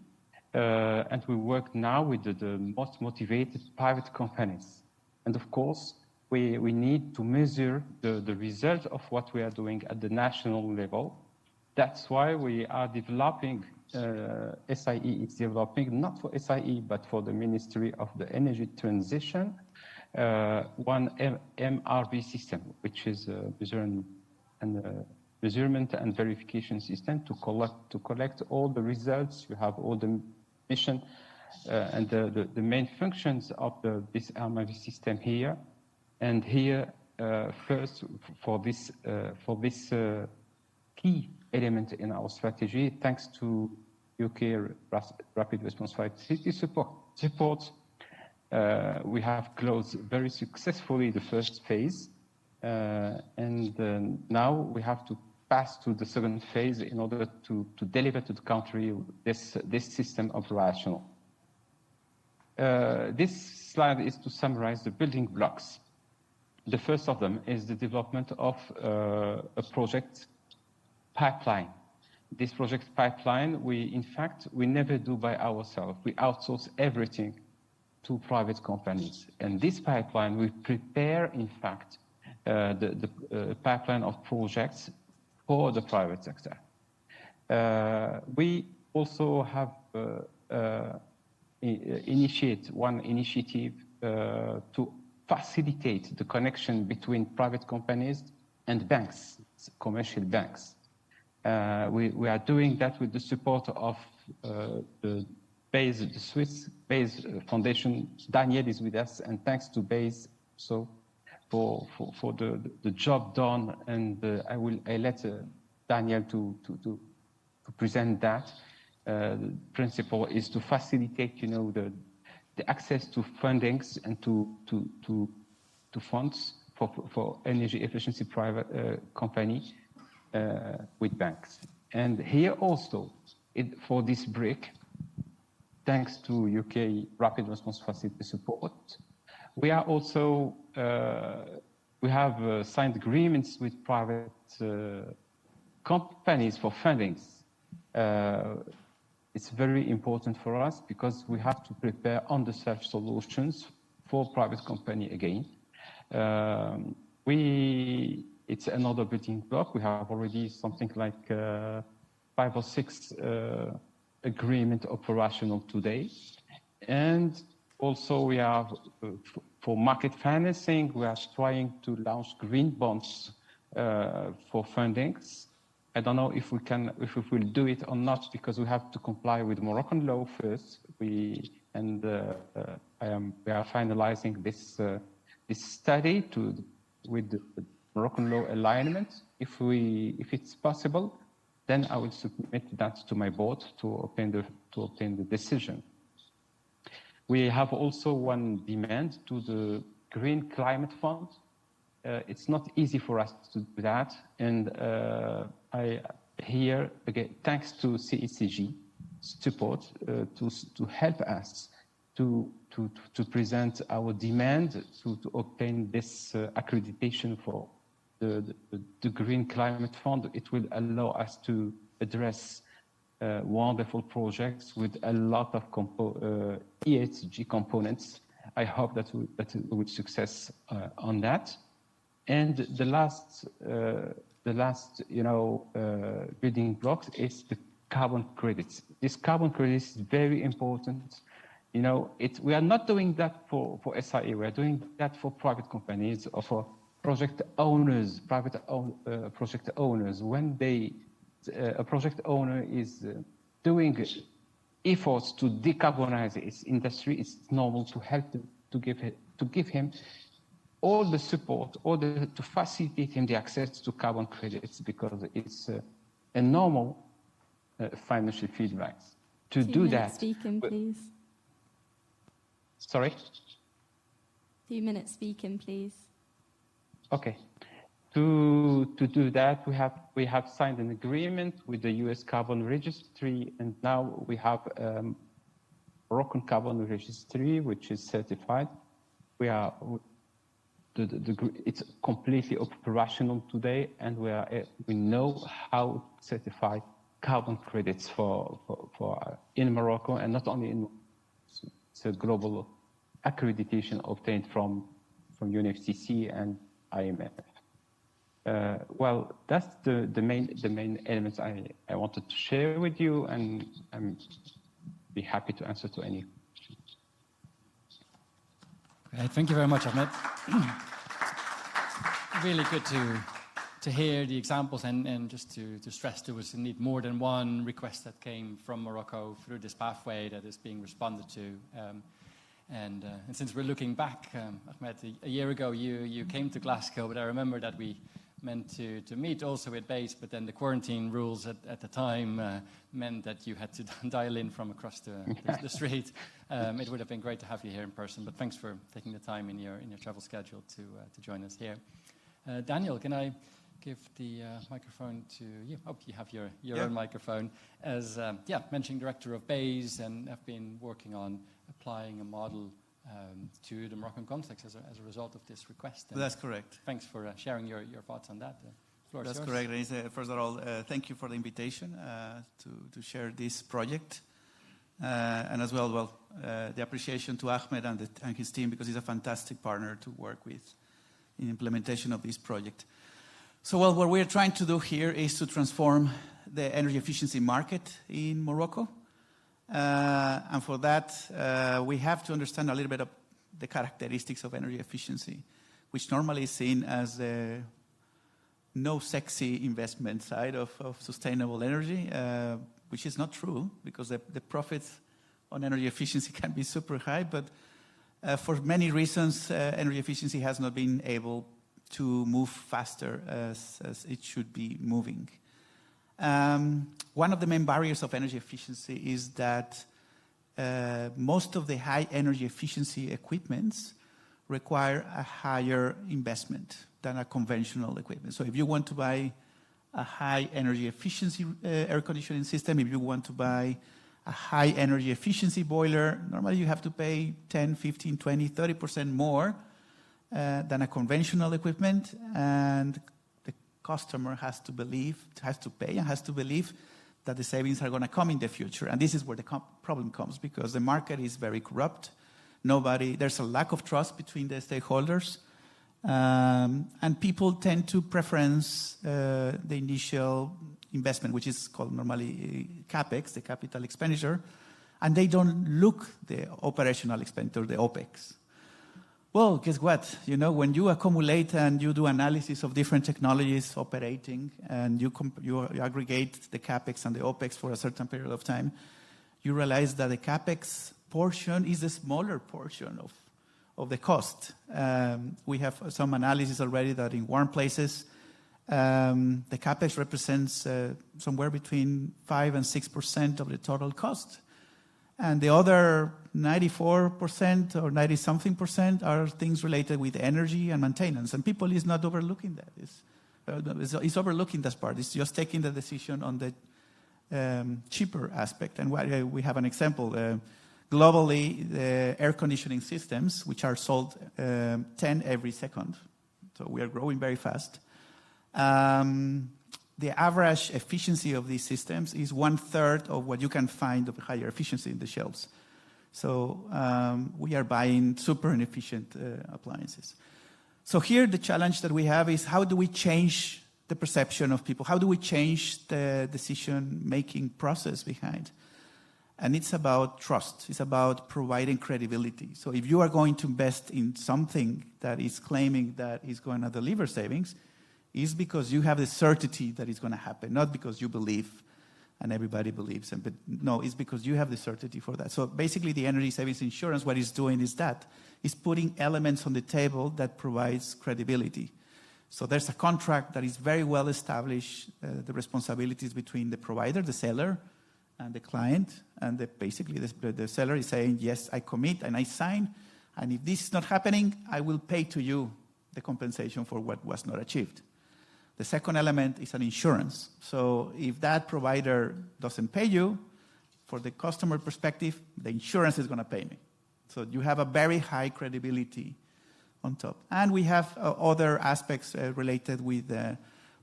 Speaker 19: And we work now with the most motivated private companies. And of course, we need to measure the result of what we are doing at the national level. That's why we are developing, SIE is developing, not for SIE, but for the Ministry of the Energy Transition, one MRV system, which is a measurement and verification system to collect all the results. You have all the mission and the main functions of this MRV system here. And here, first, for this key element in our strategy, thanks to UK Rapid Response Facility support, we have closed very successfully the first phase, and now we have to pass to the second phase in order to deliver to the country this system operational. This slide is to summarize the building blocks. The first of them is the development of a project pipeline. This project pipeline, we never do by ourselves. We outsource everything to private companies. And this pipeline, we prepare, in fact, the pipeline of projects for the private sector. We also have initiate one initiative to facilitate the connection between private companies and banks, commercial banks. We are doing that with the support of the Swiss BASE Foundation. Daniel is with us, and thanks to BASE for the job done. And I let Daniel to present that. The principle is to facilitate, the access to fundings and to funds for energy efficiency private company with banks. And here also, for this brick, thanks to UK Rapid Response Facility support, we are also we have signed agreements with private companies for fundings. It's very important for us because we have to prepare on-the-shelf solutions for private company again. It's another building block. We have already something like 5 or 6 agreement operational today. And also we have, for market financing, we are trying to launch green bonds for fundings. I don't know if we will do it or not, because we have to comply with Moroccan law first. We are finalizing this study with the Moroccan law alignment. If it's possible, then I will submit that to my board to obtain the decision. We have also one demand to the Green Climate Fund. It's not easy for us to do that, and here again, thanks to CCG support to help us to present our demand to obtain this accreditation for the Green Climate Fund. It will allow us to address wonderful projects with a lot of ESG components. I hope that we will success on that. And the last building blocks is the carbon credits. This carbon credit is very important. We are not doing that for SIA. We are doing that for private companies or for project owners, project owners. When a project owner is doing efforts to decarbonize its industry, it's normal to help them, to give him all the support, to facilitate him the access to carbon credits, because it's a normal financial feedback. To do that,
Speaker 11: speaking, please.
Speaker 19: Sorry?
Speaker 11: 2 minutes speaking, please.
Speaker 19: Okay. To do that, we have signed an agreement with the US Carbon Registry, and now we have Moroccan Carbon Registry, which is certified. It's completely operational today, and we know how to certify carbon credits for in Morocco, and not only in Morocco. It's a global accreditation obtained from UNFCCC and IMF. Well, that's the main elements I wanted to share with you, and I'm be happy to answer to any.
Speaker 17: Great. Thank you very much, Ahmed. Really good to hear the examples, and just to stress there was indeed more than one request that came from Morocco through this pathway that is being responded to. And since we're looking back, Ahmed, a year ago you came to Glasgow, but I remember that we meant to meet also with BASE, but then the quarantine rules at the time meant that you had to dial in from across the street. It would have been great to have you here in person, but thanks for taking the time in your travel schedule to join us here. Daniel, can I give the microphone to you? Oh, you have your own microphone. As managing director of BASE, and have been working on applying a model to the Moroccan context as a result of this request. And
Speaker 20: that's correct.
Speaker 17: Thank for sharing your thoughts on that. Floor
Speaker 20: That's
Speaker 17: is
Speaker 20: correct. First of all, thank you for the invitation to share this project. And as well, the appreciation to Ahmed and his team, because he's a fantastic partner to work with in implementation of this project. So, what we're trying to do here is to transform the energy efficiency market in Morocco. And for that, we have to understand a little bit of the characteristics of energy efficiency, which normally is seen as no sexy investment side of sustainable energy, which is not true, because the profits on energy efficiency can be super high, but for many reasons, energy efficiency has not been able to move faster as it should be moving. One of the main barriers of energy efficiency is that most of the high energy efficiency equipments require a higher investment than a conventional equipment. So if you want to buy a high energy efficiency air conditioning system, if you want to buy a high energy efficiency boiler, normally you have to pay 10, 15, 20, 30% more than a conventional equipment, and the customer has to pay and has to believe that the savings are going to come in the future. And this is where the problem comes, because the market is very corrupt. There's a lack of trust between the stakeholders, and people tend to preference the initial investment, which is called normally CapEx, the capital expenditure, and they don't look the operational expenditure, the OpEx. Well, guess what? When you accumulate and you do analysis of different technologies operating, and you aggregate the CapEx and the OpEx for a certain period of time, you realize that the CapEx portion is a smaller portion of the cost. We have some analysis already that in warm places, the CapEx represents somewhere between 5 and 6% of the total cost. And the other 94% or 90-something% are things related with energy and maintenance. And people is not overlooking that. It's overlooking that part. It's just taking the decision on the cheaper aspect. And we have an example. Globally, the air conditioning systems, which are sold 10 every second, so we are growing very fast. The average efficiency of these systems is 1/3 of what you can find of higher efficiency in the shelves. So we are buying super inefficient appliances. So here the challenge that we have is, how do we change the perception of people? How do we change the decision-making process behind? And it's about trust. It's about providing credibility. So if you are going to invest in something that is claiming that is going to deliver savings, is because you have the certainty that it's going to happen, not because you believe and everybody believes. But no, it's because you have the certainty for that. So basically the energy savings insurance, what it's doing is putting elements on the table that provides credibility. So there's a contract that is very well established, the responsibilities between the provider, the seller, and the client. And basically the seller is saying, yes, I commit and I sign. And if this is not happening, I will pay to you the compensation for what was not achieved. The second element is an insurance. So if that provider doesn't pay you, for the customer perspective, the insurance is going to pay me. So you have a very high credibility on top. And we have other aspects related with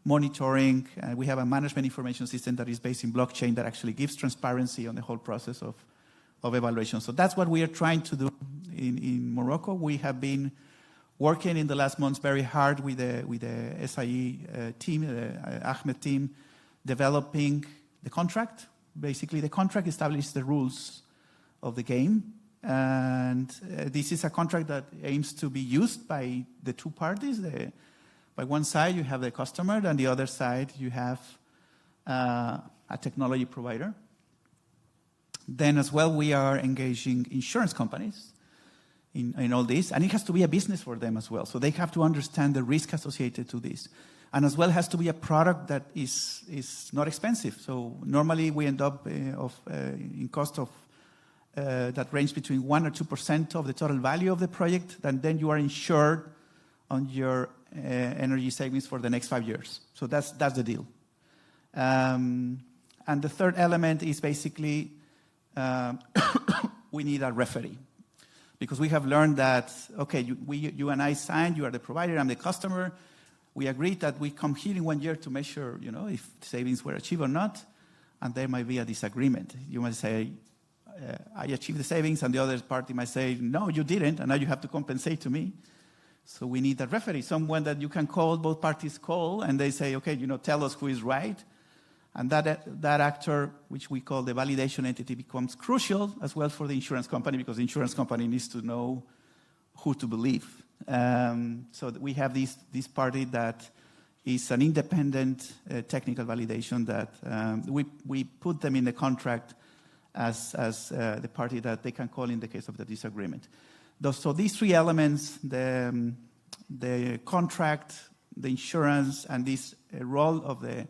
Speaker 20: monitoring. We have a management information system that is based in blockchain that actually gives transparency on the whole process of evaluation. So that's what we are trying to do in Morocco. We have been working in the last months very hard with the SIE team, the Ahmed team, developing the contract. Basically, the contract establishes the rules of the game. And this is a contract that aims to be used by the two parties. By one side, you have the customer, and the other side, you have a technology provider. Then as well, we are engaging insurance companies in all this, and it has to be a business for them as well. So they have to understand the risk associated to this. And as well, it has to be a product that is not expensive. So normally we end up in cost of that range between 1 or 2% of the total value of the project, and then you are insured on your energy savings for the next 5 years. So that's the deal. And the third element is basically we need a referee. Because we have learned that, okay, you and I signed, you are the provider, I'm the customer. We agreed that we come here in 1 year to measure, if savings were achieved or not, and there might be a disagreement. You might say, I achieved the savings, and the other party might say, no, you didn't, and now you have to compensate to me. So we need a referee, someone that you can call, both parties call, and they say, okay, tell us who is right. And that actor, which we call the validation entity, becomes crucial as well for the insurance company, because the insurance company needs to know who to believe. So we have this party that is an independent technical validation that we put them in the contract as the party that they can call in the case of the disagreement. So these three elements, the contract, the insurance, and this role of the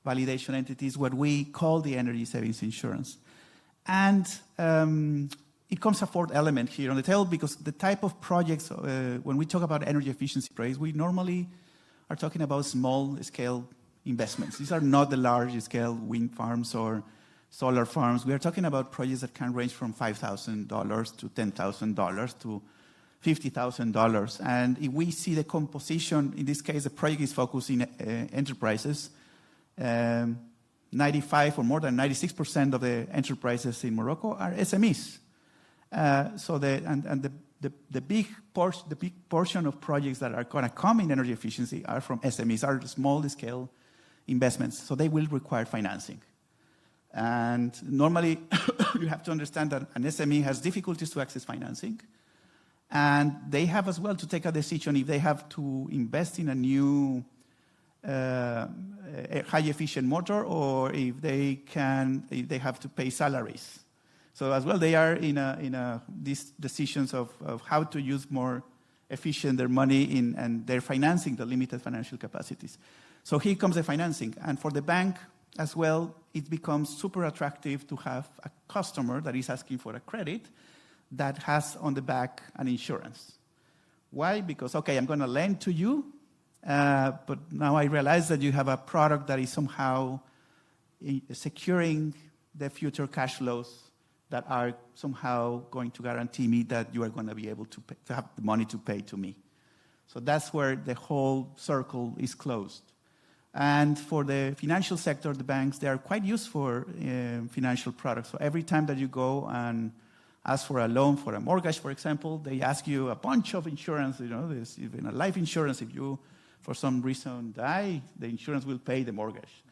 Speaker 20: validation entity is what we call the energy savings insurance. And it comes a fourth element here on the table, because the type of projects, when we talk about energy efficiency projects, we normally are talking about small-scale investments. These are not the large-scale wind farms or solar farms. We are talking about projects that can range from $5,000 to $10,000 to $50,000. And if we see the composition, in this case, the project is focused in enterprises. 95 or more than 96% of the enterprises in Morocco are SMEs. The big portion of projects that are going to come in energy efficiency are from SMEs, are small-scale investments, so they will require financing. And normally, you have to understand that an SME has difficulties to access financing, and they have as well to take a decision if they have to invest in a new high-efficient motor, or if they have to pay salaries. So as well, they are in these decisions of how to use more efficient their money and their financing, the limited financial capacities. So here comes the financing. And for the bank as well, it becomes super attractive to have a customer that is asking for a credit that has on the back an insurance. Why? Because, okay, I'm going to lend to you, but now I realize that you have a product that is somehow securing the future cash flows that are somehow going to guarantee me that you are going to be able to have the money to pay to me. So that's where the whole circle is closed. And for the financial sector, the banks, they are quite used for financial products. So every time that you go and ask for a loan for a mortgage, for example, they ask you a bunch of insurance. There's even a life insurance. If you, for some reason, die, the insurance will pay the mortgage.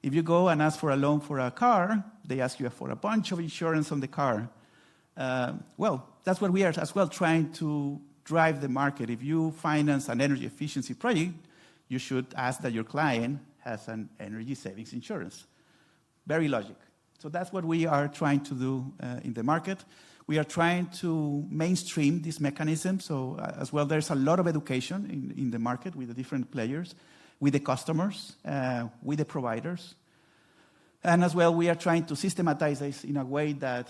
Speaker 20: If you go and ask for a loan for a car, they ask you for a bunch of insurance on the car. Well, that's what we are as well trying to drive the market. If you finance an energy efficiency project, you should ask that your client has an energy savings insurance. Very logic. So that's what we are trying to do in the market. We are trying to mainstream this mechanism. So as well, there's a lot of education in the market with the different players, with the customers, with the providers. And as well, we are trying to systematize this in a way that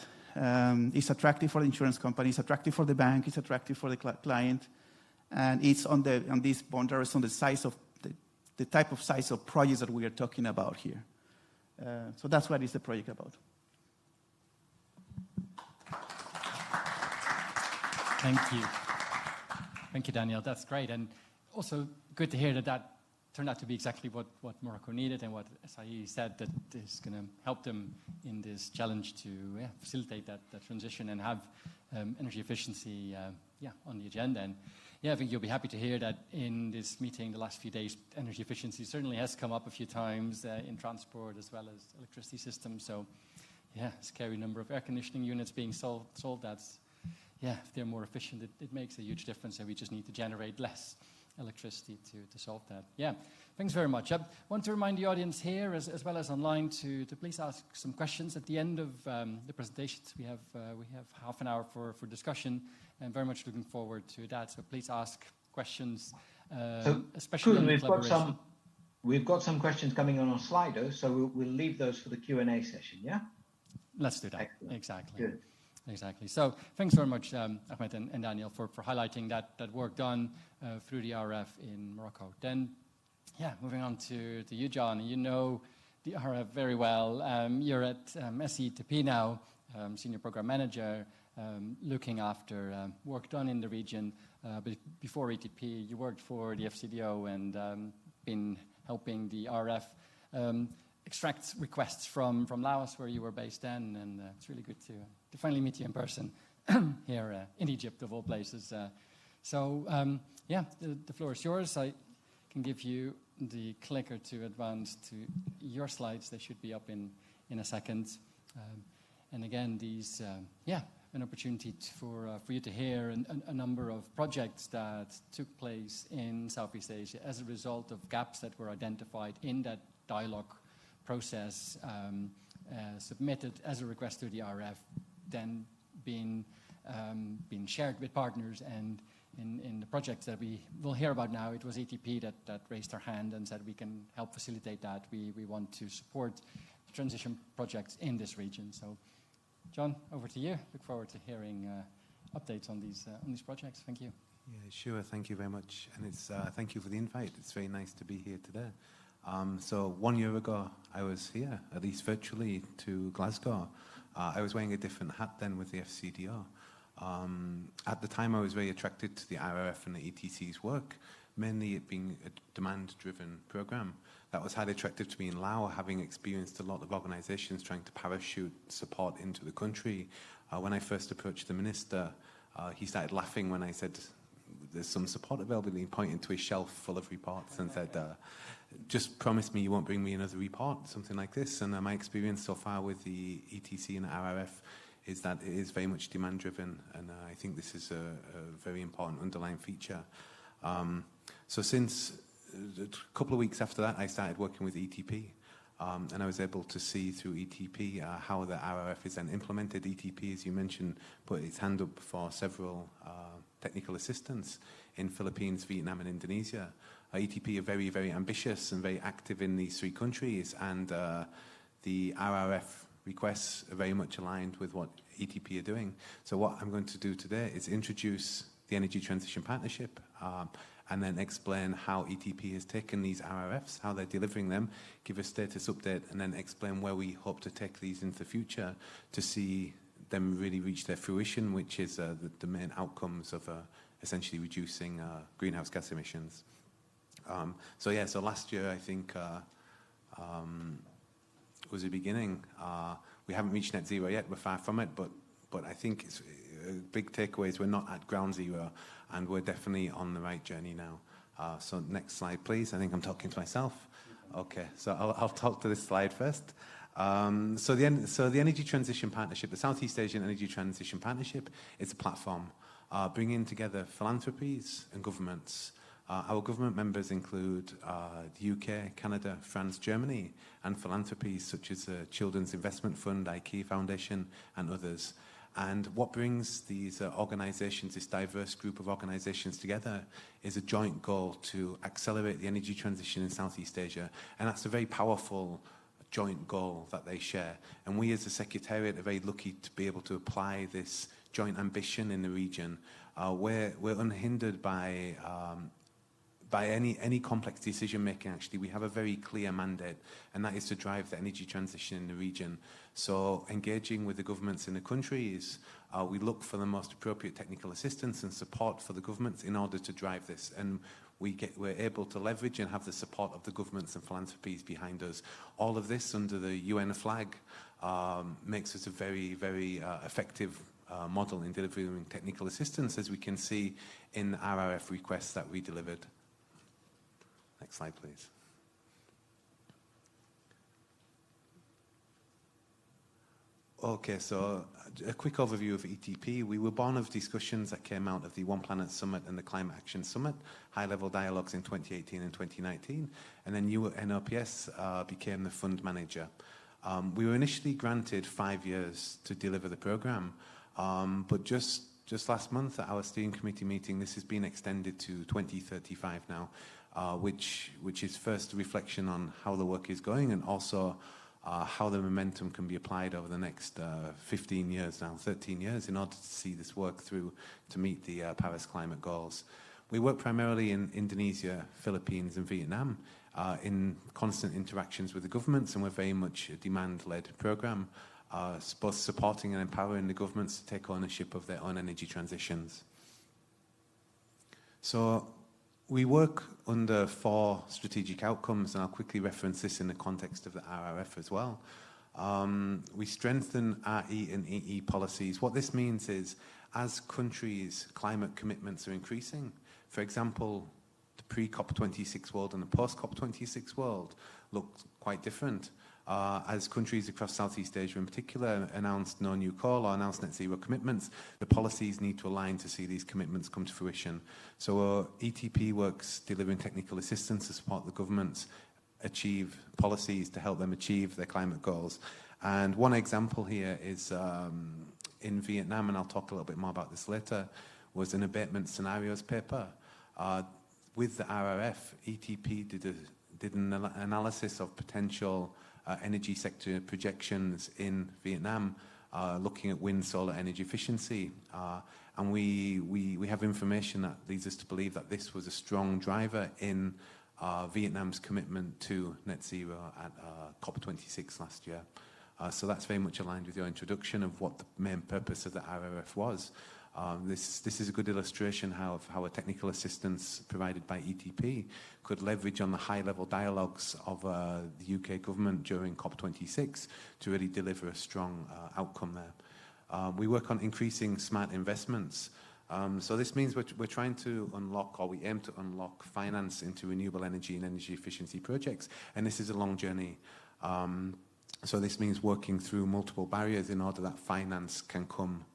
Speaker 20: is attractive for the insurance company, is attractive for the bank, is attractive for the client, and it's on these boundaries, on the size of the type of size of projects that we are talking about here. So that's what is the project about.
Speaker 17: Thank you. Thank you, Daniel. That's great. And also good to hear that turned out to be exactly what Morocco needed, and what SIE said that is going to help them in this challenge to facilitate that transition and have energy efficiency on the agenda. And I think you'll be happy to hear that in this meeting the last few days, energy efficiency certainly has come up a few times in transport as well as electricity systems. So scary number of air conditioning units being sold. That's if they're more efficient, it makes a huge difference, and we just need to generate less electricity to solve that. Thanks very much. I want to remind the audience here as well as online to please ask some questions at the end of the presentations. We have half an hour for discussion, and very much looking forward to that. So please ask questions, especially on collaboration.
Speaker 18: We've got some questions coming on Slido, so we'll leave those for the Q&A session, yeah?
Speaker 17: Let's do that.
Speaker 18: Excellent.
Speaker 17: Exactly.
Speaker 18: Good.
Speaker 17: Exactly. So thanks very much, Ahmed and Daniel, for highlighting that work done through the RF in Morocco. Then, moving on to you, John. You know the RF very well. You're at SETP now, Senior Program Manager, looking after work done in the region. But before ETP, you worked for the FCDO and been helping the RF extract requests from Laos, where you were based then, and it's really good to finally meet you in person here in Egypt, of all places. So the floor is yours. I can give you the clicker to advance to your slides. They should be up in a second. And again, these an opportunity for you to hear a number of projects that took place in Southeast Asia as a result of gaps that were identified in that dialogue process, submitted as a request to the RF, then being shared with partners. And in the projects that we will hear about now, it was ETP that raised their hand and said we can help facilitate that. We want to support transition projects in this region. So, John, over to you. Look forward to hearing updates on these projects. Thank you.
Speaker 21: Yeah, sure. Thank you very much. And it's thank you for the invite. It's very nice to be here today. So 1 year ago, I was here, at least virtually, to Glasgow. I was wearing a different hat then with the FCDO. At the time, I was very attracted to the RRF and the ETC's work, mainly it being a demand-driven program. That was highly attractive to me in Laos, having experienced a lot of organizations trying to parachute support into the country. When I first approached the minister, he started laughing when I said, there's some support available. He pointed to his shelf full of reports and said, just promise me you won't bring me another report, something like this. And my experience so far with the ETC and the RRF is that it is very much demand-driven, and I think this is a very important underlying feature. So since a couple of weeks after that, I started working with ETP, and I was able to see through ETP how the RRF is then implemented. ETP, as you mentioned, put its hand up for several technical assistance in Philippines, Vietnam, and Indonesia. ETP are very, very ambitious and very active in these three countries, and the RRF requests are very much aligned with what ETP are doing. So what I'm going to do today is introduce the Energy Transition Partnership, and then explain how ETP has taken these RRFs, how they're delivering them, give a status update, and then explain where we hope to take these into the future to see them really reach their fruition, which is the main outcomes of essentially reducing greenhouse gas emissions. So last year, I think, was the beginning. We haven't reached net zero yet, we're far from it, but I think it's a big takeaway is we're not at ground zero, and we're definitely on the right journey now. So next slide, please. I think I'm talking to myself. Okay, so I'll talk to this slide first. So the Energy Transition Partnership, the Southeast Asian Energy Transition Partnership, is a platform bringing together philanthropies and governments. Our government members include the UK, Canada, France, Germany, and philanthropies such as the Children's Investment Fund, IKEA Foundation, and others. And what brings these organizations, this diverse group of organizations together, is a joint goal to accelerate the energy transition in Southeast Asia. And that's a very powerful joint goal that they share. And we as the Secretariat are very lucky to be able to apply this joint ambition in the region. We're unhindered by any complex decision making. Actually, we have a very clear mandate, and that is to drive the energy transition in the region. So engaging with the governments in the countries, we look for the most appropriate technical assistance and support for the governments in order to drive this, and we're able to leverage and have the support of the governments and philanthropies behind us. All of this under the UN flag makes us a very, very effective model in delivering technical assistance, as we can see in the RRF requests that we delivered. Next slide, please. Okay, so a quick overview of ETP. We were born of discussions that came out of the One Planet Summit and the Climate Action Summit, high-level dialogues in 2018 and 2019, and then NOPS became the fund manager. We were initially granted 5 years to deliver the program, but just last month at our steering committee meeting, this has been extended to 2035 now, which is first a reflection on how the work is going, and also how the momentum can be applied over the next 15 years now, 13 years, in order to see this work through to meet the Paris climate goals. We work primarily in Indonesia, Philippines, and Vietnam in constant interactions with the governments, and we're very much a demand-led program, both supporting and empowering the governments to take ownership of their own energy transitions. So we work under 4 strategic outcomes, and I'll quickly reference this in the context of the RRF as well. We strengthen RE and EE policies. What this means is, as countries' climate commitments are increasing, for example, the pre-COP26 world and the post-COP26 world look quite different. as countries across Southeast Asia in particular announced no new coal or announced net zero commitments, the policies need to align to see these commitments come to fruition. So ETP works delivering technical assistance to support the governments achieve policies to help them achieve their climate goals. And one example here is in Vietnam, and I'll talk a little bit more about this later, was an abatement scenarios paper. With the RRF, ETP did an analysis of potential energy sector projections in Vietnam, looking at wind, solar energy efficiency. And we have information that leads us to believe that this was a strong driver in Vietnam's commitment to net zero at COP26 last year. So that's very much aligned with your introduction of what the main purpose of the RRF was. This is a good illustration of how a technical assistance provided by ETP could leverage on the high-level dialogues of the UK government during COP26 to really deliver a strong outcome there. We work on increasing smart investments. So this means we're trying to unlock, or we aim to unlock, finance into renewable energy and energy efficiency projects. And this is a long journey. So this means working through multiple barriers in order that finance can come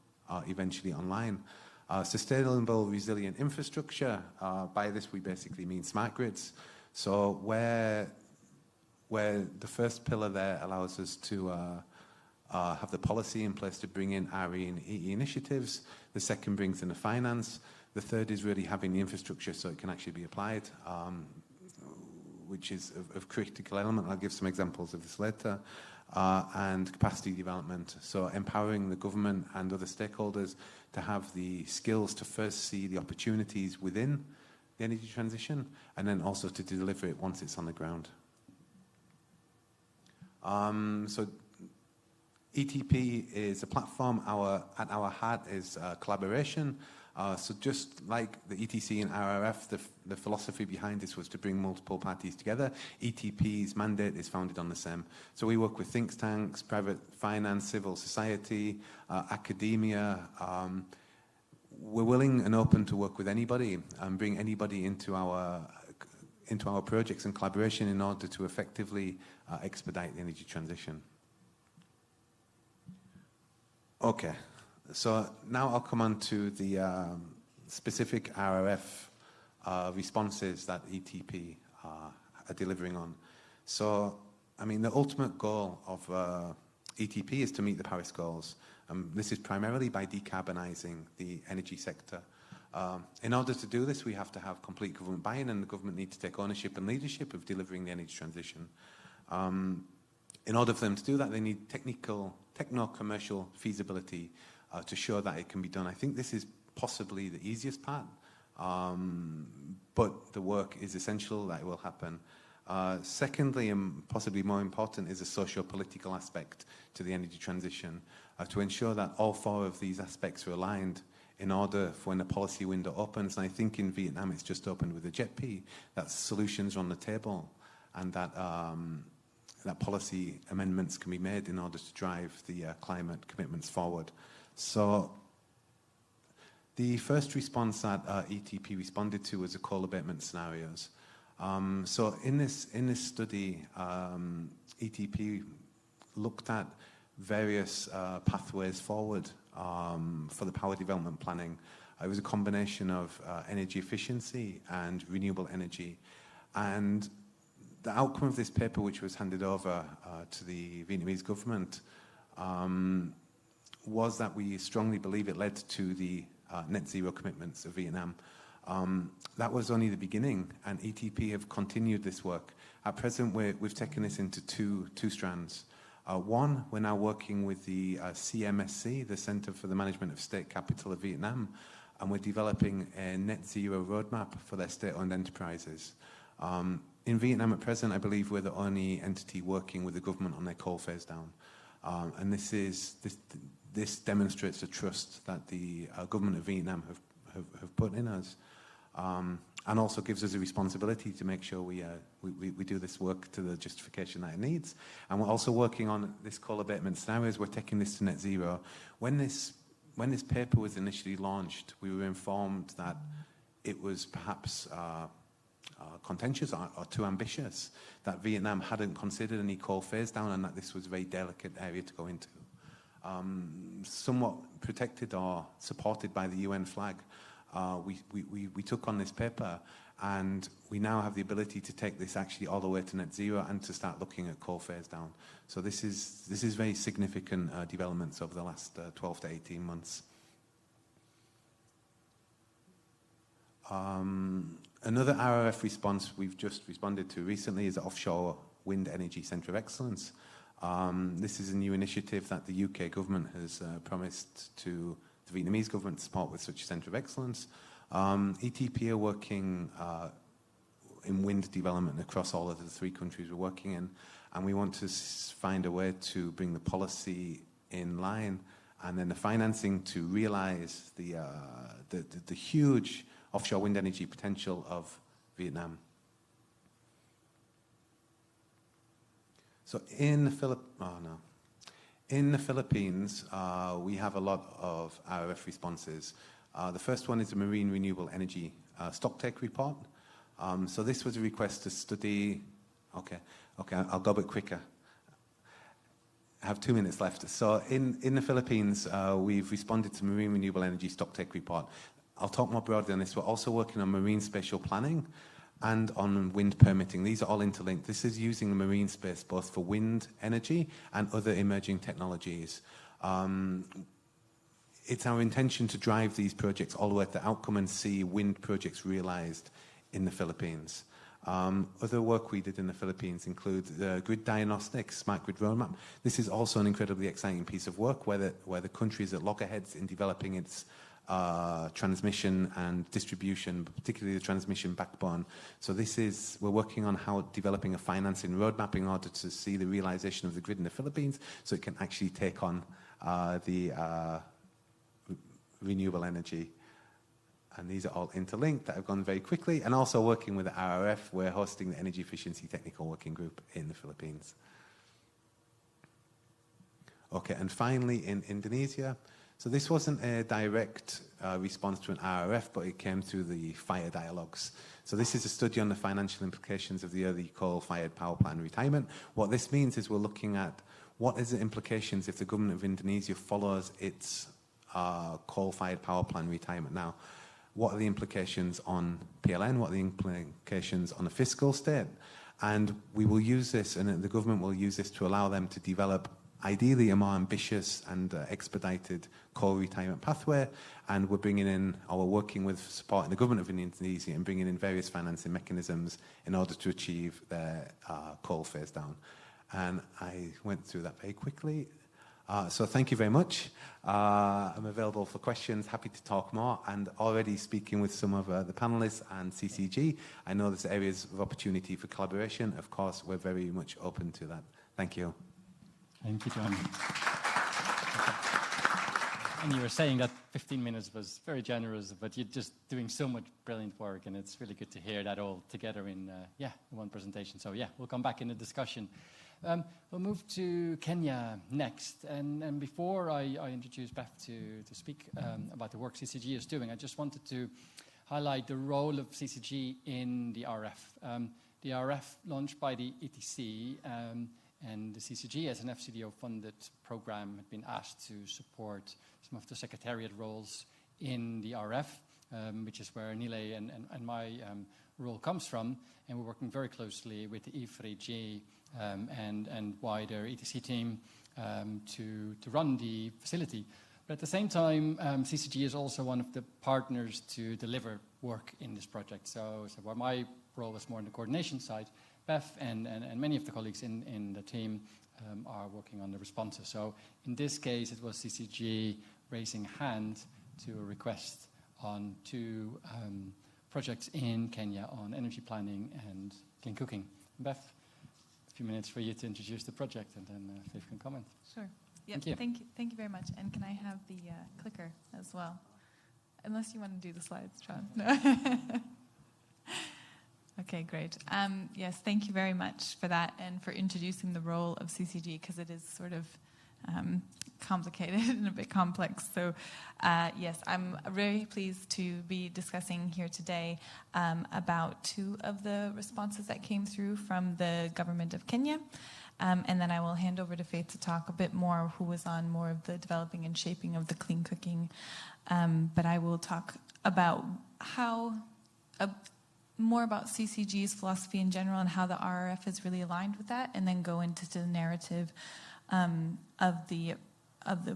Speaker 21: eventually online. Sustainable, resilient infrastructure. By this, we basically mean smart grids. So where the first pillar there allows us to have the policy in place to bring in RE and EE initiatives. The second brings in the finance. The third is really having the infrastructure so it can actually be applied, which is of critical element. I'll give some examples of this later. And capacity development. So empowering the government and other stakeholders to have the skills to first see the opportunities within the energy transition and then also to deliver it once it's on the ground. So ETP is a platform. At our heart is collaboration. So just like the ETC and RRF, the philosophy behind this was to bring multiple parties together. ETP's mandate is founded on the same. So we work with think tanks, private finance, civil society, academia. We're willing and open to work with anybody and bring anybody into our projects and collaboration in order to effectively expedite the energy transition. Okay. So now I'll come on to the specific RRF responses that ETP are delivering on. So, I mean, the ultimate goal of ETP is to meet the Paris goals. This is primarily by decarbonising the energy sector. In order to do this, we have to have complete government buy-in, and the government needs to take ownership and leadership of delivering the energy transition. In order for them to do that, they need techno-commercial feasibility to show that it can be done. I think this is possibly the easiest part, but the work is essential that it will happen. Secondly, and possibly more important, is a socio-political aspect to the energy transition, to ensure that all four of these aspects are aligned in order for when the policy window opens. And I think in Vietnam it's just opened with the JETP, that solutions are on the table and that that policy amendments can be made in order to drive the climate commitments forward. So the first response that ETP responded to was the coal abatement scenarios. So in this study, ETP looked at various pathways forward for the power development planning. It was a combination of energy efficiency and renewable energy. And the outcome of this paper, which was handed over to the Vietnamese government, was that we strongly believe it led to the net zero commitments of Vietnam. That was only the beginning, and ETP have continued this work. At present, we've taken this into two strands. One, we're now working with the CMSC, the Center for the Management of State Capital of Vietnam, and we're developing a net zero roadmap for their state-owned enterprises. In Vietnam at present, I believe we're the only entity working with the government on their coal phase down. And this demonstrates the trust that the government of Vietnam have put in us, and also gives us a responsibility to make sure we do this work to the justification that it needs. And we're also working on this coal abatement scenarios. We're taking this to net zero. When this paper was initially launched, we were informed that it was perhaps contentious or too ambitious, that Vietnam hadn't considered any coal phase down, and that this was a very delicate area to go into. Somewhat protected or supported by the UN flag, we took on this paper, and we now have the ability to take this actually all the way to net zero and to start looking at coal phase down. So this is very significant developments over the last 12 to 18 months. Another RRF response we've just responded to recently is the Offshore Wind Energy Centre of Excellence. This is a new initiative that the UK government has promised to the Vietnamese government to support with such a centre of excellence. ETP are working in wind development across all of the 3 countries we're working in, and we want to find a way to bring the policy in line and then the financing to realise the huge offshore wind energy potential of Vietnam. So in the Philippines, we have a lot of RRF responses. The first one is the Marine Renewable Energy Stocktake Report. So this was a request to study. Okay, I'll go a bit quicker. I have 2 minutes left. So in the Philippines, we've responded to Marine Renewable Energy Stocktake Report. I'll talk more broadly on this. We're also working on marine spatial planning and on wind permitting. These are all interlinked. This is using the marine space both for wind energy and other emerging technologies. It's our intention to drive these projects all the way to the outcome and see wind projects realized in the Philippines. Other work we did in the Philippines includes grid diagnostics, smart grid roadmap. This is also an incredibly exciting piece of work where the country is at loggerheads in developing its transmission and distribution, particularly the transmission backbone. So we're working on how developing a financing roadmap in order to see the realization of the grid in the Philippines so it can actually take on the renewable energy. And these are all interlinked that have gone very quickly. And also working with the RRF, we're hosting the Energy Efficiency Technical Working Group in the Philippines. Okay, and finally in Indonesia. So this wasn't a direct response to an RRF, but it came through the fire dialogues. So this is a study on the financial implications of the early coal-fired power plant retirement. What this means is we're looking at what is the implications if the government of Indonesia follows its coal-fired power plant retirement. Now, what are the implications on PLN? What are the implications on the fiscal state? And we will use this, and the government will use this to allow them to develop ideally a more ambitious and expedited coal retirement pathway, and we're bringing in, or we're working with supporting the government of Indonesia and bringing in various financing mechanisms in order to achieve their coal phase down. And I went through that very quickly. So thank you very much. I'm available for questions, happy to talk more, and already speaking with some of the panelists and CCG. I know there's areas of opportunity for collaboration. Of course, we're very much open to that. Thank you.
Speaker 17: Thank you, John. And you were saying that 15 minutes was very generous, but you're just doing so much brilliant work, and it's really good to hear that all together in one presentation. So we'll come back in the discussion. We'll move to Kenya next, and before I introduce Beth to speak about the work CCG is doing, I just wanted to highlight the role of CCG in the RF. The RF launched by the ETC, and the CCG, as an FCDO-funded program, had been asked to support some of the secretariat roles in the RF, which is where Nile and my role comes from. And we're working very closely with the IFRIG and wider ETC team to run the facility. But at the same time, CCG is also one of the partners to deliver work in this project. So while my role was more on the coordination side, Beth and many of the colleagues in the team are working on the responses. So in this case, it was CCG raising hand to a request on 2 projects in Kenya on energy planning and clean cooking. Beth, a few minutes for you to introduce the project, and then Viv can comment.
Speaker 7: Sure. Yeah.
Speaker 17: Thank you.
Speaker 7: Thank you very much. And can I have the clicker as well? Unless you want to do the slides, John. No. Okay, great. Yes, thank you very much for that and for introducing the role of CCG, because it is sort of complicated and a bit complex. So yes, I'm very pleased to be discussing here today about two of the responses that came through from the government of Kenya. And then I will hand over to Faith to talk a bit more, who was on more of the developing and shaping of the clean cooking. But I will talk about more about CCG's philosophy in general and how the RRF is really aligned with that, and then go into the narrative of the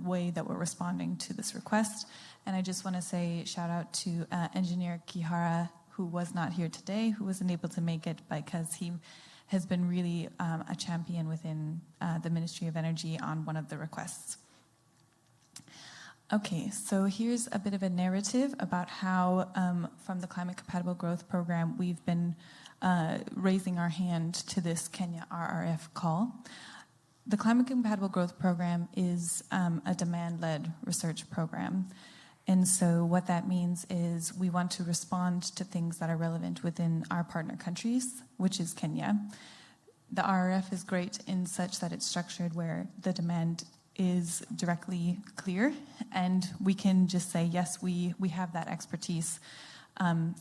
Speaker 7: way that we're responding to this request. And I just want to say shout out to Engineer Kihara, who was not here today, who wasn't able to make it because he has been really a champion within the Ministry of Energy on one of the requests. Okay, so here's a bit of a narrative about how, from the Climate Compatible Growth Program, we've been raising our hand to this Kenya RRF call. The Climate Compatible Growth Program is a demand-led research program. And so what that means is we want to respond to things that are relevant within our partner countries, which is Kenya. The RRF is great in such that it's structured where the demand is directly clear, and we can just say, yes, we have that expertise.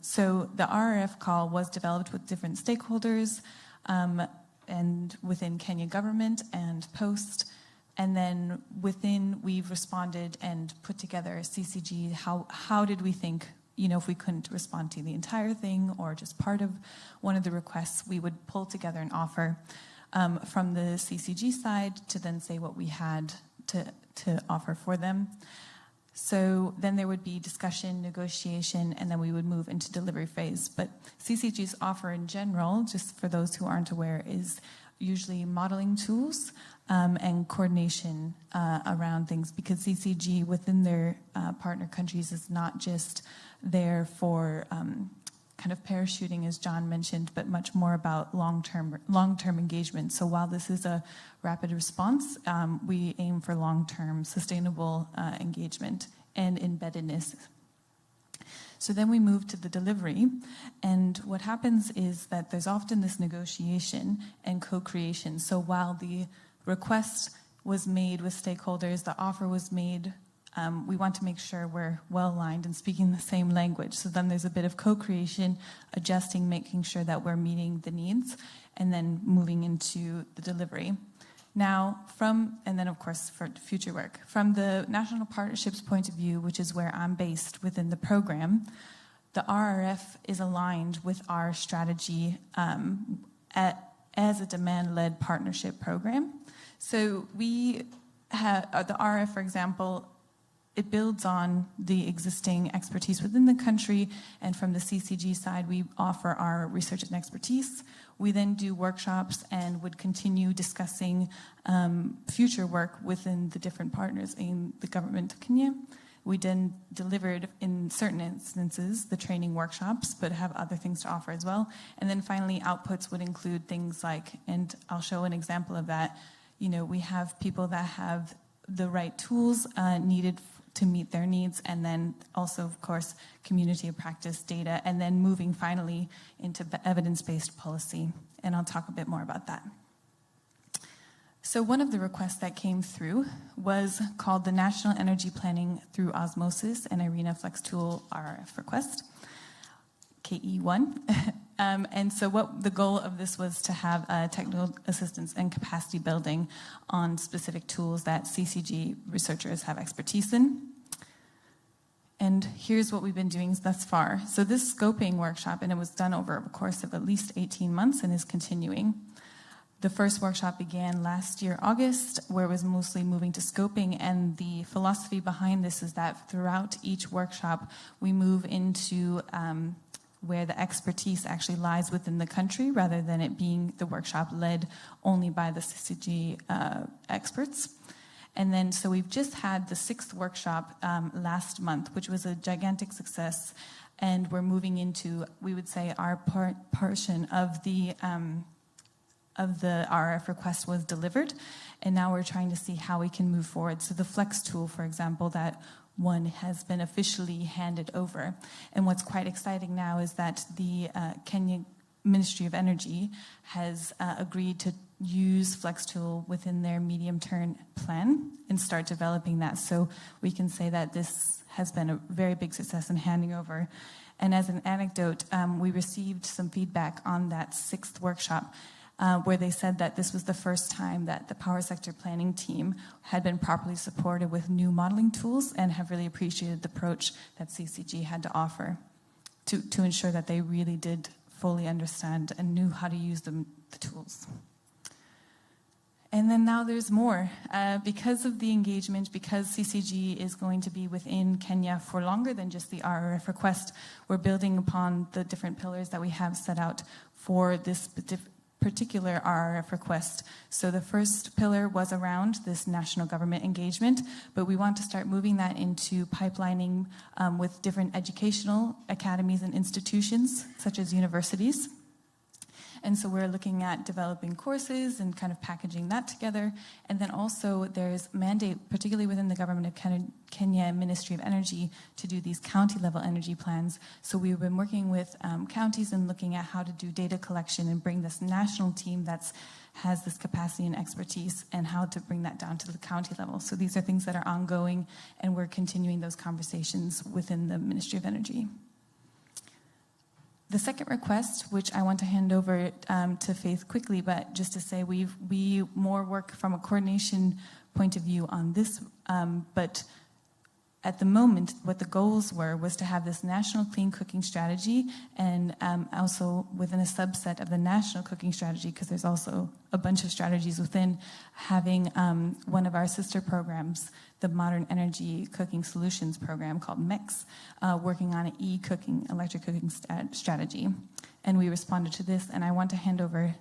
Speaker 7: So the RRF call was developed with different stakeholders and within Kenya government and Post. And then within, we've responded and put together a CCG. How did we think, if we couldn't respond to the entire thing or just part of one of the requests, we would pull together an offer from the CCG side to then say what we had to offer for them. So then there would be discussion, negotiation, and then we would move into delivery phase. But CCG's offer in general, just for those who aren't aware, is usually modeling tools and coordination around things, because CCG within their partner countries is not just there for kind of parachuting, as John mentioned, but much more about long-term engagement. So while this is a rapid response, we aim for long-term sustainable engagement and embeddedness. So then we move to the delivery, and what happens is that there's often this negotiation and co-creation. So while the request was made with stakeholders, the offer was made, we want to make sure we're well aligned and speaking the same language. So then there's a bit of co-creation, adjusting, making sure that we're meeting the needs, and then moving into the delivery. Now, and then of course for future work. From the National Partnerships point of view, which is where I'm based within the program, the RRF is aligned with our strategy as a demand-led partnership program. So we have, the RRF, for example, it builds on the existing expertise within the country, and from the CCG side, we offer our research and expertise. We then do workshops and would continue discussing future work within the different partners in the government of Kenya. We then delivered, in certain instances, the training workshops, but have other things to offer as well. And then finally, outputs would include things like, and I'll show an example of that, we have people that have the right tools needed to meet their needs, and then also, of course, community of practice data, and then moving finally into evidence-based policy. And I'll talk a bit more about that. So one of the requests that came through was called the National Energy Planning Through Osmosis and IRENA Flex Tool RRF request, KE1. And so what the goal of this was to have technical assistance and capacity building on specific tools that CCG researchers have expertise in. And here's what we've been doing thus far. So this scoping workshop, and it was done over a course of at least 18 months and is continuing. The first workshop began last year, August, where it was mostly moving to scoping, and the philosophy behind this is that throughout each workshop, we move into where the expertise actually lies within the country, rather than it being the workshop led only by the CCG experts. And then, so we've just had the 6th workshop last month, which was a gigantic success, and we're moving into, we would say, our portion of the RRF request was delivered, and now we're trying to see how we can move forward. So the Flex tool, for example, that one has been officially handed over. And what's quite exciting now is that the Kenya Ministry of Energy has agreed use FlexTool within their medium-term plan and start developing that. So we can say that this has been a very big success in handing over. And as an anecdote, we received some feedback on that 6th workshop where they said that this was the first time that the power sector planning team had been properly supported with new modeling tools and have really appreciated the approach that CCG had to offer to ensure that they really did fully understand and knew how to use the tools. And then now there's more. Because of the engagement, because CCG is going to be within Kenya for longer than just the RRF request, we're building upon the different pillars that we have set out for this particular RRF request. So the first pillar was around this national government engagement, but we want to start moving that into pipelining with different educational academies and institutions, such as universities. And so we're looking at developing courses and kind of packaging that together. And then also there's mandate, particularly within the government of Kenya Ministry of Energy, to do these county-level energy plans. So we've been working with counties and looking at how to do data collection and bring this national team that has this capacity and expertise and how to bring that down to the county level. So these are things that are ongoing, and we're continuing those conversations within the Ministry of Energy. The second request, which I want to hand over to Faith quickly, but just to say we more work from a coordination point of view on this, but at the moment, what the goals was to have this national clean cooking strategy, and also within a subset of the national cooking strategy, because there's also a bunch of strategies within, having one of our sister programs, the Modern Energy Cooking Solutions program called MEX, working on an e-cooking, electric cooking strategy. And we responded to this, and I want to hand over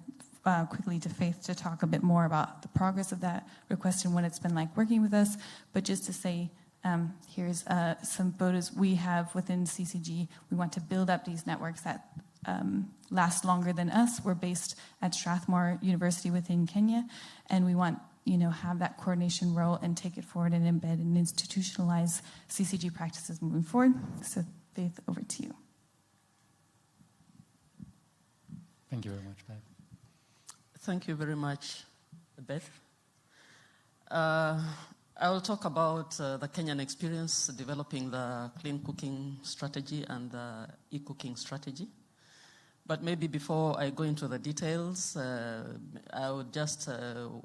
Speaker 7: quickly to Faith to talk a bit more about the progress of that request and what it's been like working with us. But just to say, here's some photos we have within CCG. We want to build up these networks that last longer than us. We're based at Strathmore University within Kenya, and we want have that coordination role and take it forward and embed and institutionalize CCG practices moving forward. So Faith, over to you.
Speaker 17: Thank you very much, Beth.
Speaker 16: Thank you very much, Beth. I will talk about the Kenyan experience developing the clean cooking strategy and the e-cooking strategy. But maybe before I go into the details, I would just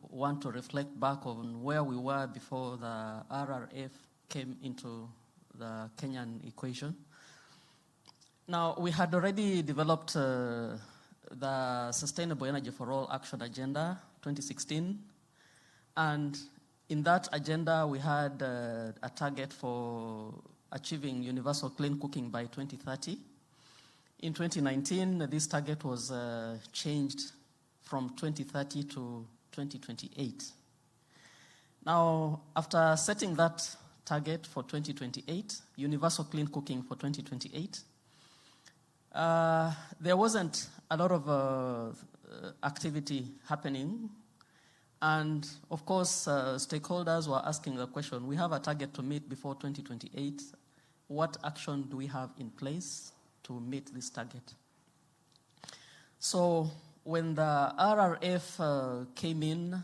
Speaker 16: want to reflect back on where we were before the RRF came into the Kenyan equation. Now, we had already developed the Sustainable Energy for All Action Agenda 2016, and in that agenda, we had a target for achieving universal clean cooking by 2030. In 2019, this target was changed from 2030 to 2028. Now, after setting that target for 2028, universal clean cooking for 2028, there wasn't a lot of activity happening. And of course, stakeholders were asking the question, we have a target to meet before 2028. What action do we have in place to meet this target? So when the RRF came in,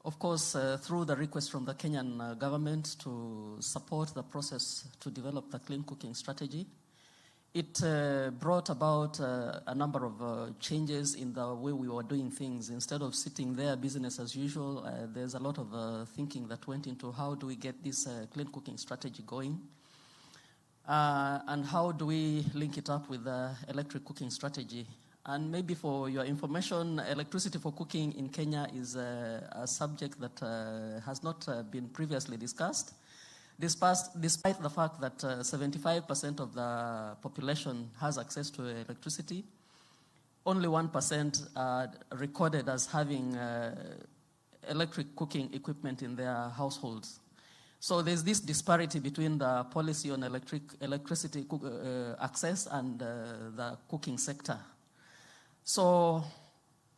Speaker 16: of course, through the request from the Kenyan government to support the process to develop the clean cooking strategy, it brought about a number of changes in the way we were doing things. Instead of sitting there business as usual, there's a lot of thinking that went into how do we get this clean cooking strategy going, and how do we link it up with the electric cooking strategy. And maybe for your information, electricity for cooking in Kenya is a subject that has not been previously discussed. Despite the fact that 75% of the population has access to electricity, only 1% are recorded as having electric cooking equipment in their households. So there's this disparity between the policy on electricity access and the cooking sector. So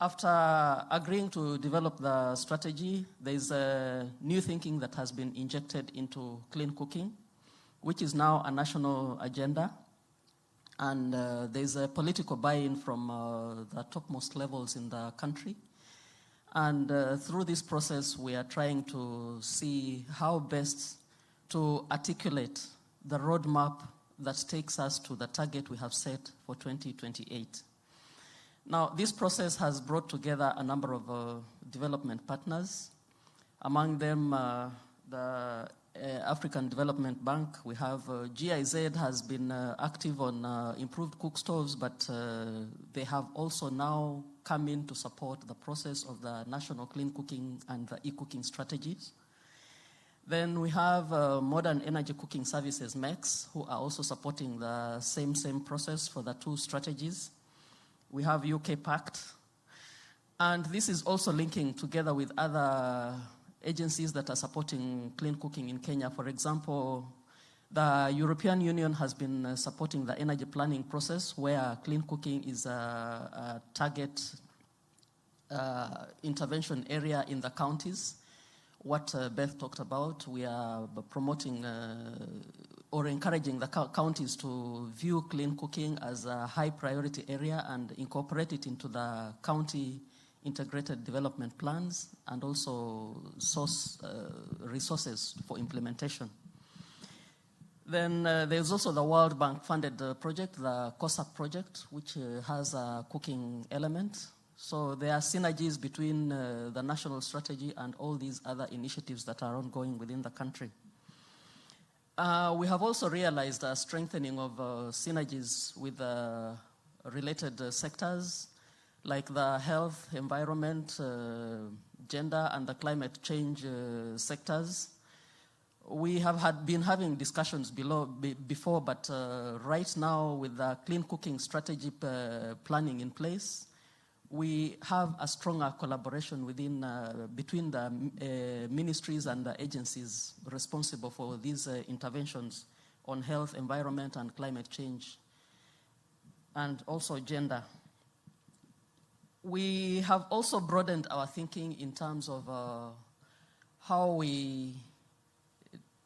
Speaker 16: after agreeing to develop the strategy, there's a new thinking that has been injected into clean cooking, which is now a national agenda. And there's a political buy-in from the topmost levels in the country. And through this process, we are trying to see how best to articulate the roadmap that takes us to the target we have set for 2028. Now, this process has brought together a number of development partners. Among them, the African Development Bank. We have GIZ has been active on improved cook stoves, but they have also now come in to support the process of the national clean cooking and the e-cooking strategies. Then we have Modern Energy Cooking Services, MEX, who are also supporting the same process for the two strategies. We have UK Pact, and this is also linking together with other agencies that are supporting clean cooking in Kenya. For example, the European Union has been supporting the energy planning process, where clean cooking is a target intervention area in the counties. What Beth talked about, we are promoting or encouraging the counties to view clean cooking as a high priority area and incorporate it into the county integrated development plans, and also source resources for implementation. Then there's also the World Bank funded project, the COSAP project, which has a cooking element. So there are synergies between the national strategy and all these other initiatives that are ongoing within the country. We have also realized a strengthening of synergies with related sectors, like the health, environment, gender, and the climate change sectors. We have been having discussions before, but right now, with the clean cooking strategy planning in place, we have a stronger collaboration between the ministries and the agencies responsible for these interventions on health, environment, and climate change, and also gender. We have also broadened our thinking in terms of how we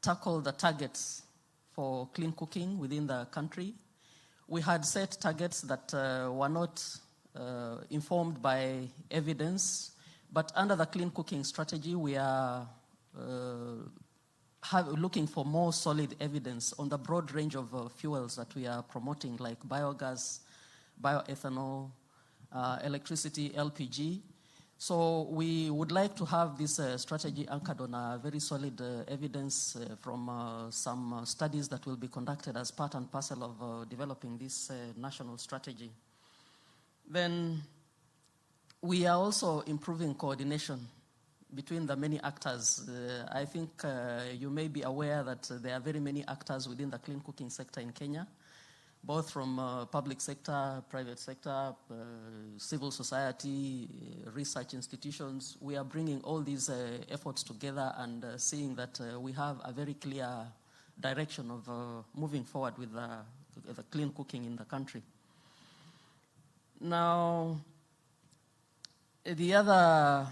Speaker 16: tackle the targets for clean cooking within the country. We had set targets that were not informed by evidence, but under the clean cooking strategy, we are looking for more solid evidence on the broad range of fuels that we are promoting, like biogas, bioethanol, electricity, LPG. So we would like to have this strategy anchored on a very solid evidence from some studies that will be conducted as part and parcel of developing this national strategy. Then we are also improving coordination between the many actors. I think you may be aware that there are very many actors within the clean cooking sector in Kenya, both from public sector, private sector, civil society, research institutions. We are bringing all these efforts together and seeing that we have a very clear direction of moving forward with the clean cooking in the country. Now, the other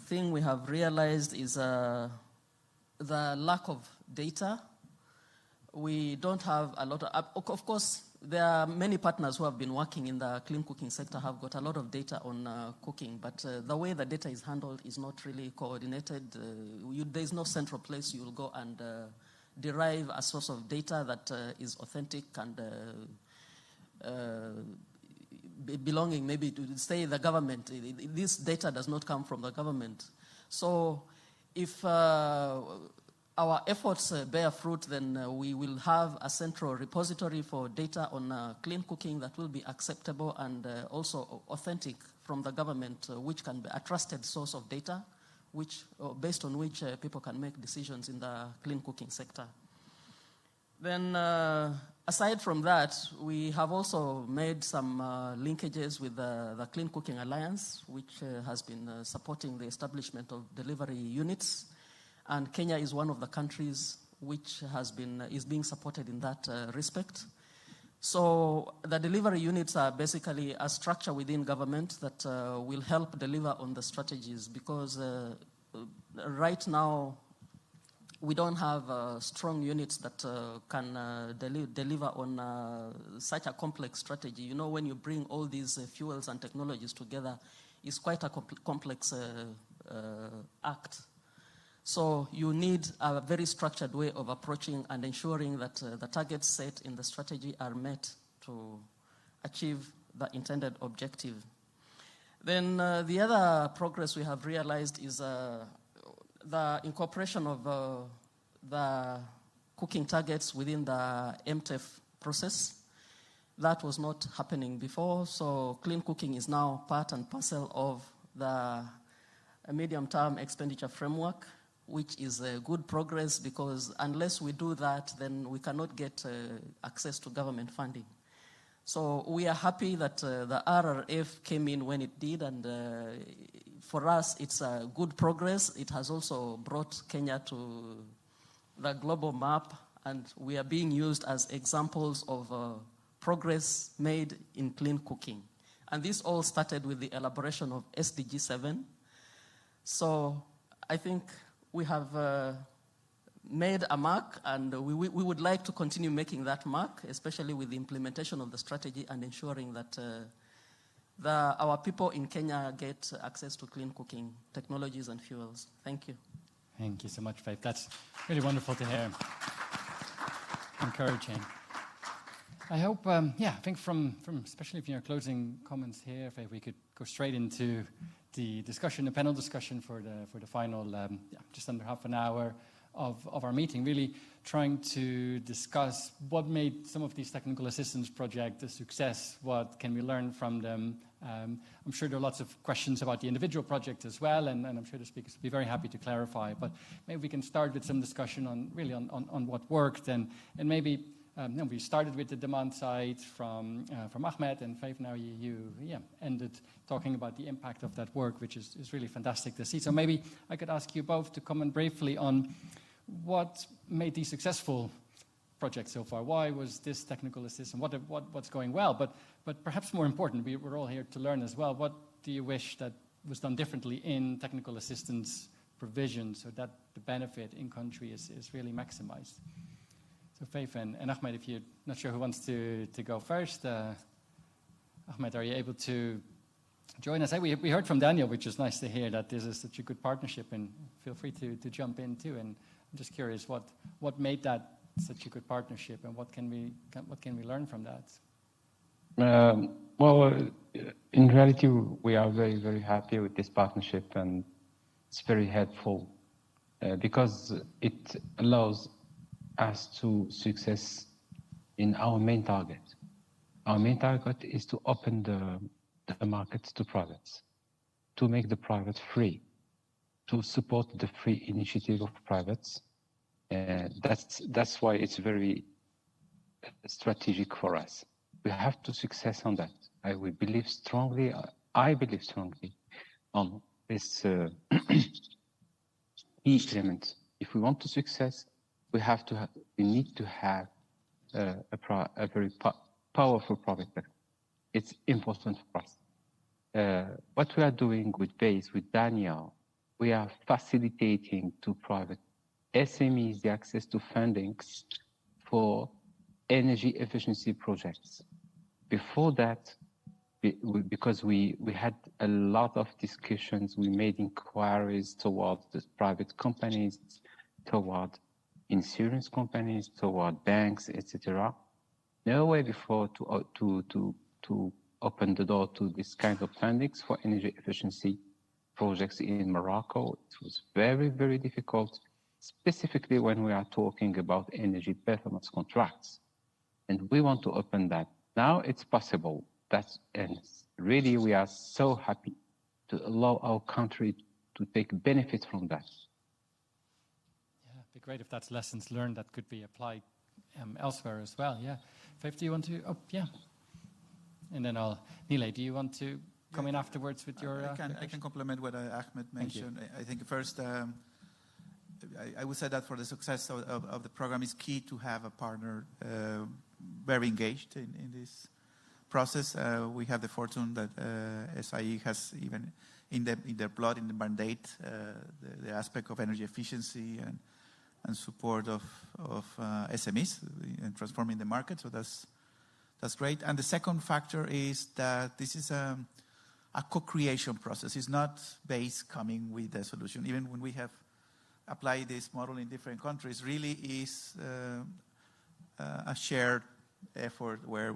Speaker 16: thing we have realized is the lack of data. We don't have a lot of course, there are many partners who have been working in the clean cooking sector, have got a lot of data on cooking, but the way the data is handled is not really coordinated. There's no central place you will go and derive a source of data that is authentic and belonging maybe to, say, the government. This data does not come from the government. So if our efforts bear fruit, then we will have a central repository for data on clean cooking that will be acceptable and also authentic from the government, which can be a trusted source of data, based on which people can make decisions in the clean cooking sector. Then, aside from that, we have also made some linkages with the Clean Cooking Alliance, which has been supporting the establishment of delivery units. And Kenya is one of the countries which is being supported in that respect. So the delivery units are basically a structure within government that will help deliver on the strategies, because right now we don't have strong units that can deliver on such a complex strategy. You know, when you bring all these fuels and technologies together, it's quite a complex act. So you need a very structured way of approaching and ensuring that the targets set in the strategy are met to achieve the intended objective. Then the other progress we have realized is the incorporation of the cooking targets within the MTEF process. That was not happening before, so clean cooking is now part and parcel of the medium-term expenditure framework, which is a good progress, because unless we do that, then we cannot get access to government funding. So we are happy that the RRF came in when it did, and for us, it's a good progress. It has also brought Kenya to the global map, and we are being used as examples of progress made in clean cooking. And this all started with the elaboration of SDG 7. So I think we have made a mark, and we would like to continue making that mark, especially with the implementation of the strategy and ensuring that our people in Kenya get access to clean cooking technologies and fuels. Thank you.
Speaker 17: Thank you so much, Faith. That's really wonderful to hear. Encouraging. I hope, I think from especially from your closing comments here, Faith, we could go straight into the discussion, the panel discussion for the final, just under half an hour of our meeting, really trying to discuss what made some of these technical assistance projects a success, what can we learn from them. I'm sure there are lots of questions about the individual project as well, and I'm sure the speakers will be very happy to clarify, but maybe we can start with some discussion on really on what worked, and maybe we started with the demand side from Ahmed, and Faith, now you ended talking about the impact of that work, which is really fantastic to see. So maybe I could ask you both to comment briefly on what made these successful projects so far. Why was this technical assistance? What's going well? But perhaps more important, we're all here to learn as well. What do you wish that was done differently in technical assistance provision so that the benefit in country is really maximized? So Faith and Ahmed, if you're not sure who wants to go first. Ahmed, are you able to join us? We heard from Daniel, which is nice to hear, that this is such a good partnership, and feel free to jump in too. And I'm just curious, what made that such a good partnership, and what can we learn from that?
Speaker 19: Well, in reality, we are very, very happy with this partnership, and it's very helpful because it allows us to success in our main target. Our main target is to open the markets to privates, to make the private free, to support the free initiative of privates. That's why it's very strategic for us. We have to success on that. I believe strongly on this key element. If we want to success, we need to have a very powerful private sector. It's important for us. What we are doing with BASE, with Daniel, we are facilitating to private SMEs the access to fundings for energy efficiency projects. Before that, because we had a lot of discussions, we made inquiries towards the private companies, toward insurance companies, toward banks, etc. No way before to open the door to this kind of fundings for energy efficiency projects in Morocco. It was very, very difficult, specifically when we are talking about energy performance contracts. And we want to open that. Now it's possible. And really, we are so happy to allow our country to take benefit from that.
Speaker 17: Yeah, it'd be great if that's lessons learned that could be applied elsewhere as well. Yeah. Faith, do you want to? Oh, yeah. And then Nile, do you want to come in afterwards with your?
Speaker 20: I can complement what Ahmed mentioned. I think first, I would say that for the success of the program, it's key to have a partner very engaged in this process. We have the fortune that SIE has even in their blood, in the mandate, the aspect of energy efficiency and support of SMEs in transforming the market. So that's great. And the second factor is that this is a co-creation process. It's not base coming with the solution. Even when we have applied this model in different countries, really is a shared effort where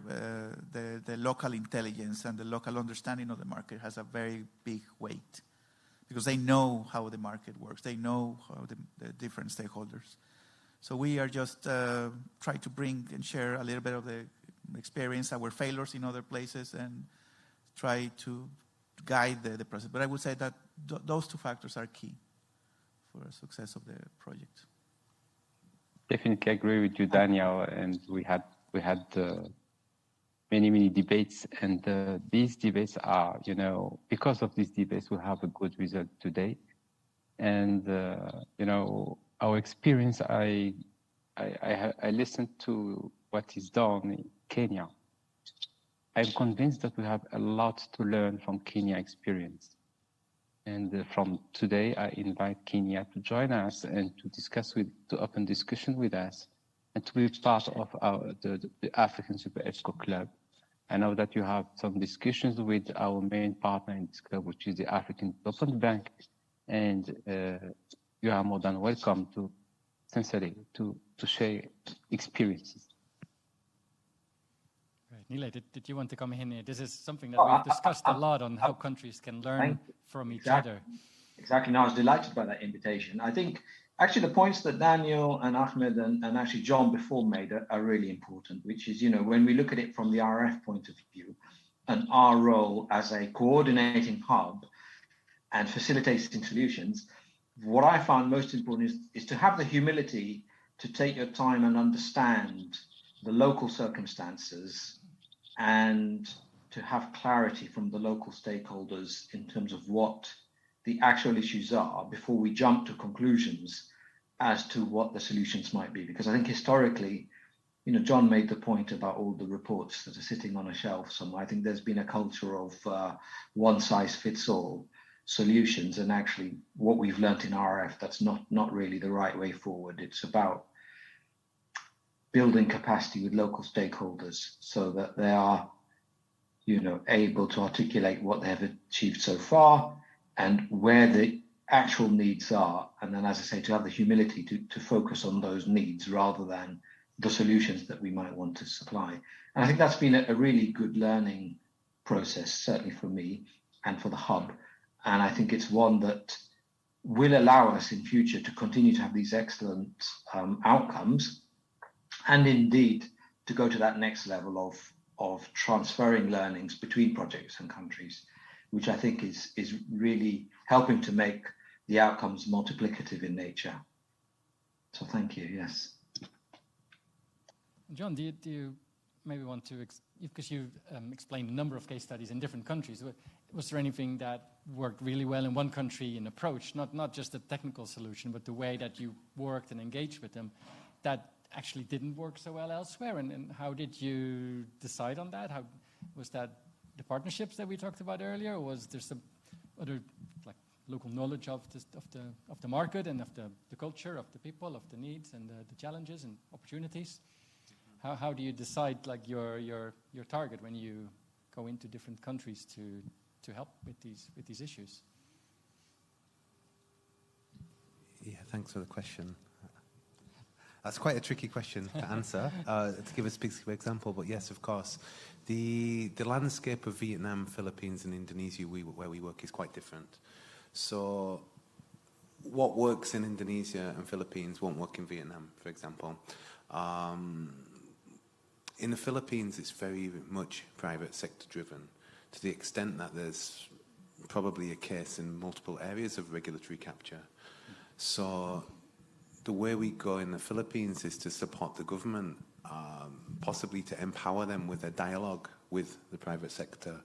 Speaker 20: the local intelligence and the local understanding of the market has a very big weight, because they know how the market works. They know how the different stakeholders. So we are just trying to bring and share a little bit of the experience, our failures in other places, and try to guide the process. But I would say that those two factors are key for the success of the project.
Speaker 19: Definitely agree with you, Daniel. And we had many debates, and these debates are, because of these debates, we have a good result today. And our experience, I listened to what is done in Kenya. I'm convinced that we have a lot to learn from Kenya experience. And from today, I invite Kenya to join us and to open discussion with us, and to be part of the African Super EPSCO Club. I know that you have some discussions with our main partner in this club, which is the African Development Bank, and you are more than welcome to share experiences.
Speaker 17: Right. Nile, did you want to come in here? This is something that we've discussed a lot on how countries can learn from each other.
Speaker 18: Exactly. No, I was delighted by that invitation. I think actually the points that Daniel and Ahmed and actually John before made are really important, which is, when we look at it from the RF point of view and our role as a coordinating hub and facilitating solutions, what I found most important is to have the humility to take your time and understand the local circumstances, and to have clarity from the local stakeholders in terms of what the actual issues are before we jump to conclusions as to what the solutions might be. Because I think historically, John made the point about all the reports that are sitting on a shelf somewhere. I think there's been a culture of one size fits all solutions, and actually what we've learned in RF, that's not really the right way forward. It's about building capacity with local stakeholders so that they are, able to articulate what they have achieved so far and where the actual needs are. And then, as I say, to have the humility to focus on those needs rather than the solutions that we might want to supply. And I think that's been a really good learning process, certainly for me and for the hub. And I think it's one that will allow us in future to continue to have these excellent outcomes, and indeed to go to that next level of transferring learnings between projects and countries, which I think is really helping to make the outcomes multiplicative in nature. So thank you, yes.
Speaker 17: John, do you maybe want to, because you've explained a number of case studies in different countries, was there anything that worked really well in one country in approach, not just the technical solution, but the way that you worked and engaged with them, that actually didn't work so well elsewhere? And how did you decide on that? How was that the partnerships that we talked about earlier, or was there some other local knowledge of the market and of the culture, of the people, of the needs and the challenges and opportunities? How do you decide your target when you go into different countries to help with these issues?
Speaker 21: Yeah, thanks for the question. That's quite a tricky question to answer, to give a specific example, but yes, of course. The landscape of Vietnam, Philippines, and Indonesia, where we work, is quite different. So what works in Indonesia and Philippines won't work in Vietnam, for example. In the Philippines, it's very much private sector driven, to the extent that there's probably a case in multiple areas of regulatory capture. So the way we go in the Philippines is to support the government, possibly to empower them with a dialogue with the private sector.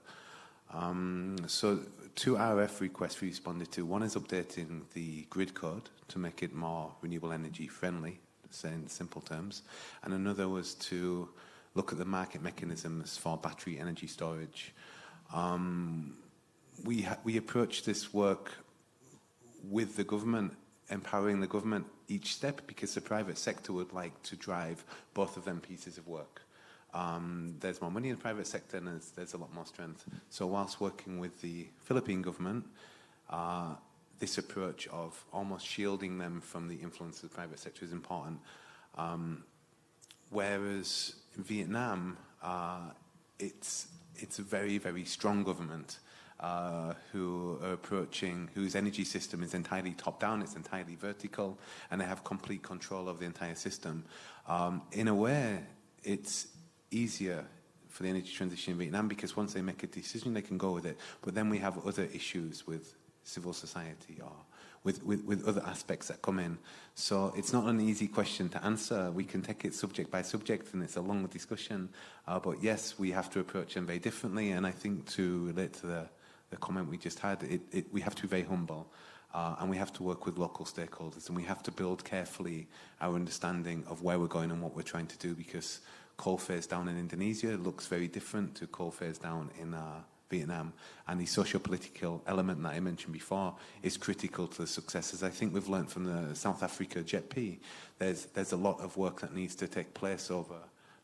Speaker 21: So 2 RF requests we responded to. One is updating the grid code to make it more renewable energy friendly, to say in simple terms. And another was to look at the market mechanisms for battery energy storage. We approached this work with the government empowering the government each step, because the private sector would like to drive both of them pieces of work. There's more money in the private sector and there's a lot more strength. So whilst working with the Philippine government, this approach of almost shielding them from the influence of the private sector is important. Whereas in Vietnam, it's a very, very strong government who are approaching, whose energy system is entirely top-down, it's entirely vertical, and they have complete control of the entire system. In a way, it's easier for the energy transition in Vietnam because once they make a decision, they can go with it. But then we have other issues with civil society or with other aspects that come in. So it's not an easy question to answer. We can take it subject by subject, and it's a long discussion. But yes, we have to approach them very differently. And I think to relate to the comment we just had, we have to be very humble. And we have to work with local stakeholders, and we have to build carefully our understanding of where we're going and what we're trying to do, because coal phase down in Indonesia looks very different to coal phase down in Vietnam, and the socio-political element that I mentioned before is critical to the successes. I think we've learned from the South Africa JETP, there's a lot of work that needs to take place over,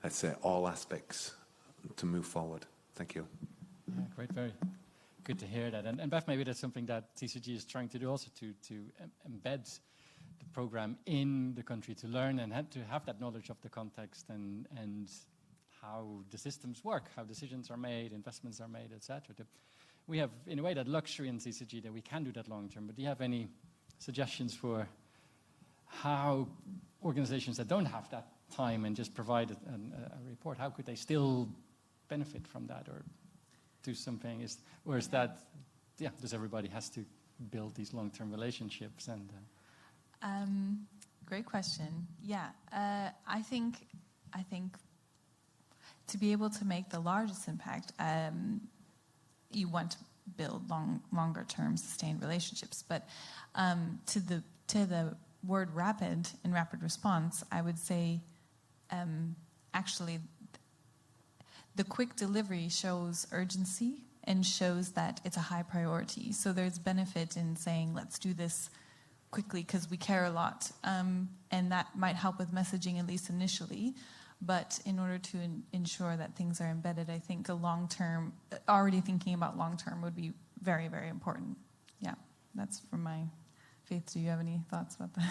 Speaker 21: let's say, all aspects to move forward. Thank you.
Speaker 17: Yeah, great, very good to hear that. And Beth, maybe that's something that CCG is trying to do also, to embed the program in the country, to learn and to have that knowledge of the context and how the systems work, how decisions are made, investments are made, etc. We have, in a way, that luxury in CCG that we can do that long term. But do you have any suggestions for how organizations that don't have that time and just provide a report, how could they still benefit from that or do something? Or is that, does everybody has to build these long-term relationships? And
Speaker 7: great question. Yeah, I think to be able to make the largest impact, you want to build longer-term sustained relationships. But to the word rapid in rapid response, I would say actually the quick delivery shows urgency and shows that it's a high priority. So there's benefit in saying, let's do this quickly because we care a lot. And that might help with messaging, at least initially. But in order to ensure that things are embedded, I think a long-term, already thinking about long-term would be very, very important. Yeah, that's from my faith. Do you have any thoughts about that?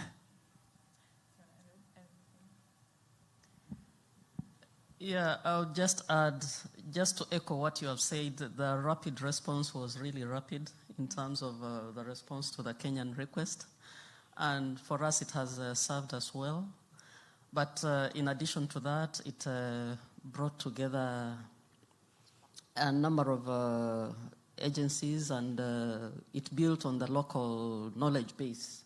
Speaker 16: Yeah, I'll just add, just to echo what you have said, the rapid response was really rapid in terms of the response to the Kenyan request. And for us, it has served us well. But in addition to that, it brought together a number of agencies, and it built on the local knowledge base.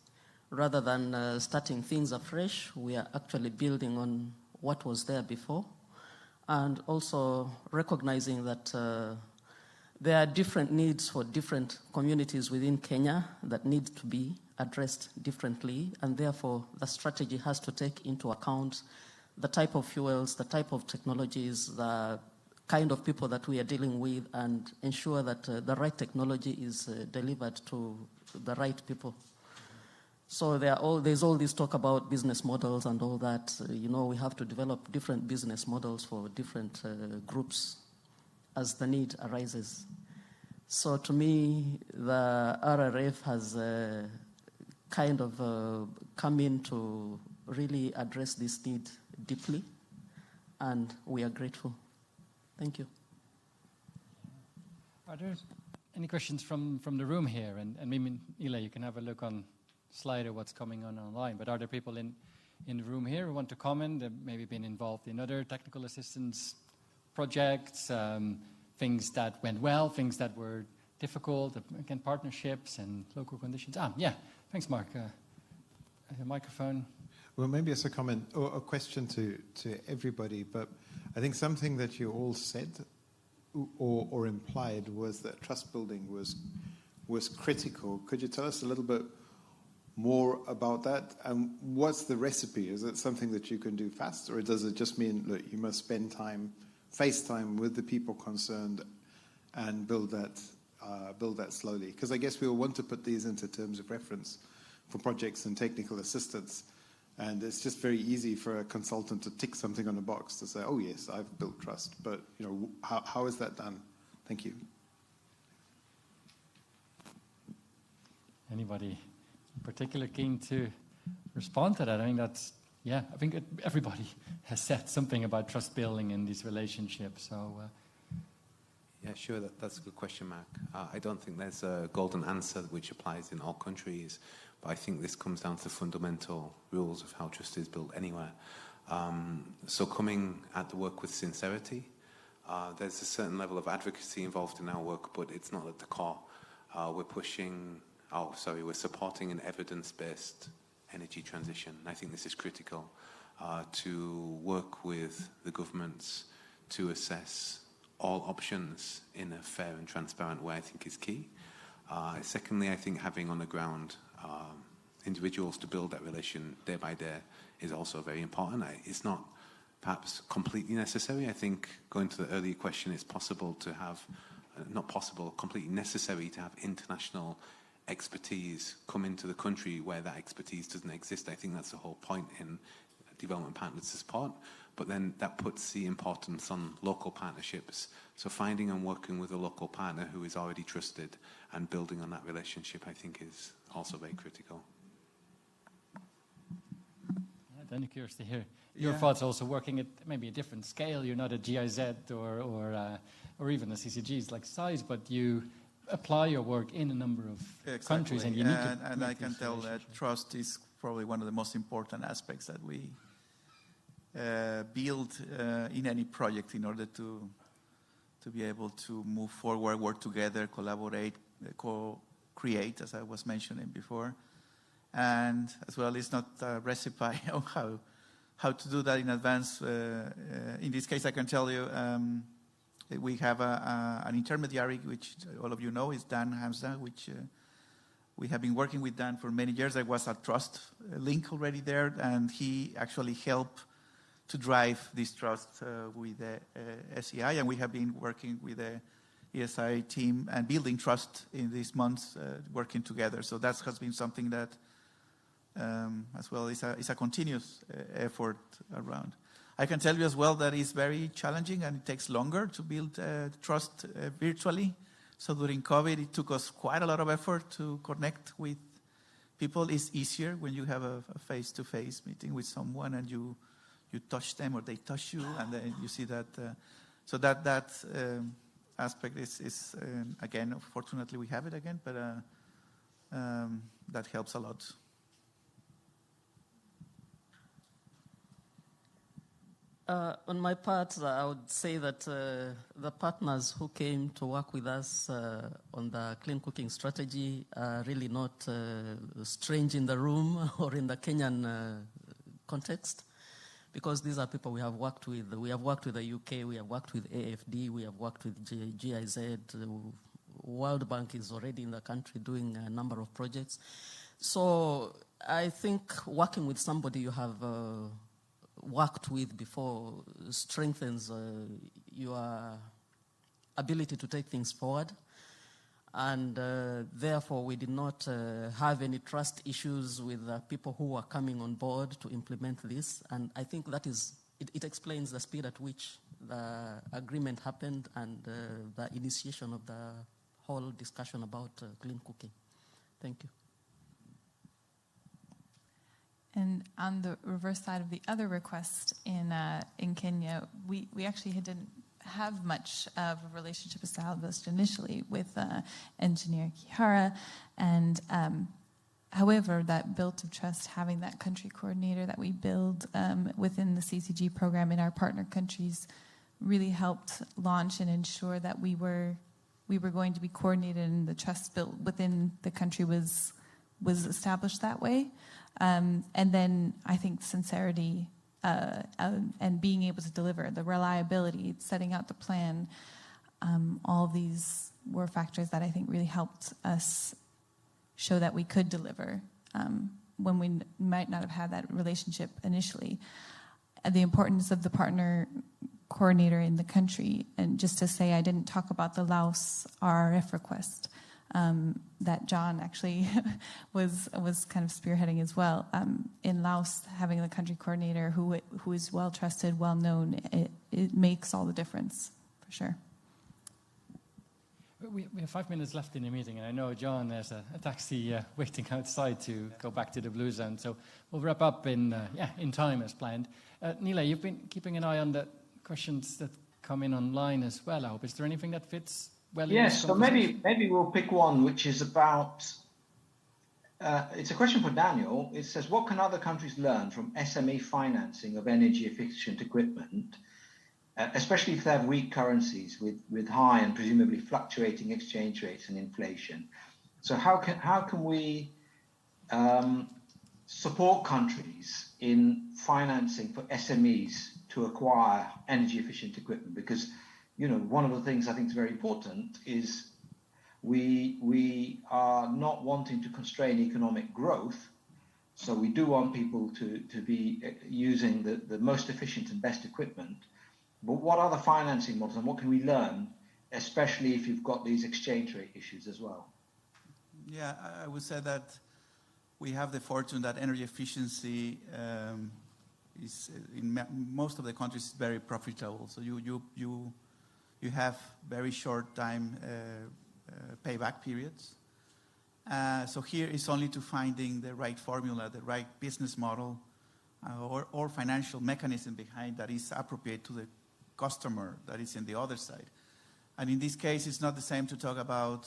Speaker 16: Rather than starting things afresh, we are actually building on what was there before. And also recognizing that there are different needs for different communities within Kenya that need to be addressed differently, and therefore the strategy has to take into account the type of fuels, the type of technologies, the kind of people that we are dealing with, and ensure that the right technology is delivered to the right people. So there's all this talk about business models and all that. We have to develop different business models for different groups as the need arises. So to me, the RRF has kind of come in to really address this need deeply, and we are grateful. Thank you.
Speaker 17: Are there any questions from the room here? And maybe, Ile, you can have a look on Slido what's coming on online. But are there people in the room here who want to comment, that maybe been involved in other technical assistance projects, things that went well, things that were difficult, again, partnerships and local conditions? Yeah, thanks, Mark. A microphone.
Speaker 8: Well, maybe it's a comment or a question to everybody, but I think something that you all said or implied was that trust building was critical. Could you tell us a little bit more about that? And what's the recipe? Is it something that you can do fast, or does it just mean that you must spend time, face time with the people concerned and build that slowly? Because I guess we all want to put these into terms of reference, for projects and technical assistance. And it's just very easy for a consultant to tick something on a box to say, oh yes, I've built trust. But how is that done? Thank you.
Speaker 17: Anybody in particular keen to respond to that? I think everybody has said something about trust building in these relationships. So.
Speaker 21: Yeah, sure. That's a good question, Mark. I don't think there's a golden answer which applies in all countries, but I think this comes down to fundamental rules of how trust is built anywhere. So coming at the work with sincerity, there's a certain level of advocacy involved in our work, but it's not at the core. We're supporting an evidence-based energy transition. I think this is critical to work with the governments to assess all options in a fair and transparent way, I think is key. Secondly, I think having on the ground individuals to build that relation day by day is also very important. It's not perhaps completely necessary. I think going to the earlier question, it's possible to have, completely necessary to have international expertise come into the country where that expertise doesn't exist. I think that's the whole point in development partners support. But then that puts the importance on local partnerships. So finding and working with a local partner who is already trusted and building on that relationship, I think, is also very critical.
Speaker 17: I'm curious to hear your thoughts. Also working at maybe a different scale. You're not a GIZ or even a CCG's like size, but you apply your work in a number of countries, and you need to.
Speaker 20: And I can tell that trust is probably one of the most important aspects that we build in any project in order to be able to move forward, work together, collaborate, co-create, as I was mentioning before. And as well, it's not a recipe on how to do that in advance. In this case, I can tell you we have an intermediary, which all of you know is Dan Hamza, which we have been working with Dan for many years. There was a trust link already there, and he actually helped to drive this trust with the SEI, and we have been working with the ESI team and building trust in these months, working together. So that has been something that as well is a continuous effort around. I can tell you as well that it's very challenging and it takes longer to build trust virtually. So during COVID, it took us quite a lot of effort to connect with people. It's easier when you have a face-to-face meeting with someone and you touch them or they touch you, and then you see that. So that aspect is again, fortunately we have it again, but that helps a lot.
Speaker 16: On my part, I would say that the partners who came to work with us on the clean cooking strategy are really not strange in the room or in the Kenyan context, because these are people we have worked with. We have worked with the UK, we have worked with AFD, we have worked with GIZ. World Bank is already in the country doing a number of projects. So I think working with somebody you have worked with before strengthens your ability to take things forward. And therefore, we did not have any trust issues with the people who were coming on board to implement this. And I think that is, it explains the speed at which the agreement happened and the initiation of the whole discussion about clean cooking. Thank you.
Speaker 7: And on the reverse side of the other request in Kenya, we actually didn't have much of a relationship established initially with engineer Kihara, and however, that built of trust, having that country coordinator that we build within the CCG program in our partner countries, really helped launch and ensure that we were going to be coordinated, and the trust built within the country was established that way. And then I think sincerity and being able to deliver, the reliability, setting out the plan, all of these were factors that I think really helped us show that we could deliver when we might not have had that relationship initially. And the importance of the partner coordinator in the country, and just to say I didn't talk about the Laos RRF request. that John actually was kind of spearheading as well. In Laos, having the country coordinator who is well trusted, well known, it makes all the difference, for sure.
Speaker 17: We have 5 minutes left in the meeting, and I know John has a taxi waiting outside to go back to the Blue Zone, so we'll wrap up in time as planned. Nila, you've been keeping an eye on the questions that come in online as well, I hope. Is there anything that fits well in this
Speaker 18: so
Speaker 17: conversation?
Speaker 18: maybe we'll pick one which is about, it's a question for Daniel. It says, what can other countries learn from SME financing of energy efficient equipment, especially if they have weak currencies with high and presumably fluctuating exchange rates and inflation? So how can we support countries in financing for SMEs to acquire energy efficient equipment? Because one of the things I think is very important is we are not wanting to constrain economic growth. So we do want people to be using the most efficient and best equipment. But what are the financing models and what can we learn, especially if you've got these exchange rate issues as well?
Speaker 20: Yeah, I would say that we have the fortune that energy efficiency is in most of the countries very profitable. So you have very short time payback periods. So here is only to finding the right formula, the right business model, or financial mechanism behind that is appropriate to the customer that is in the other side. And in this case, it's not the same to talk about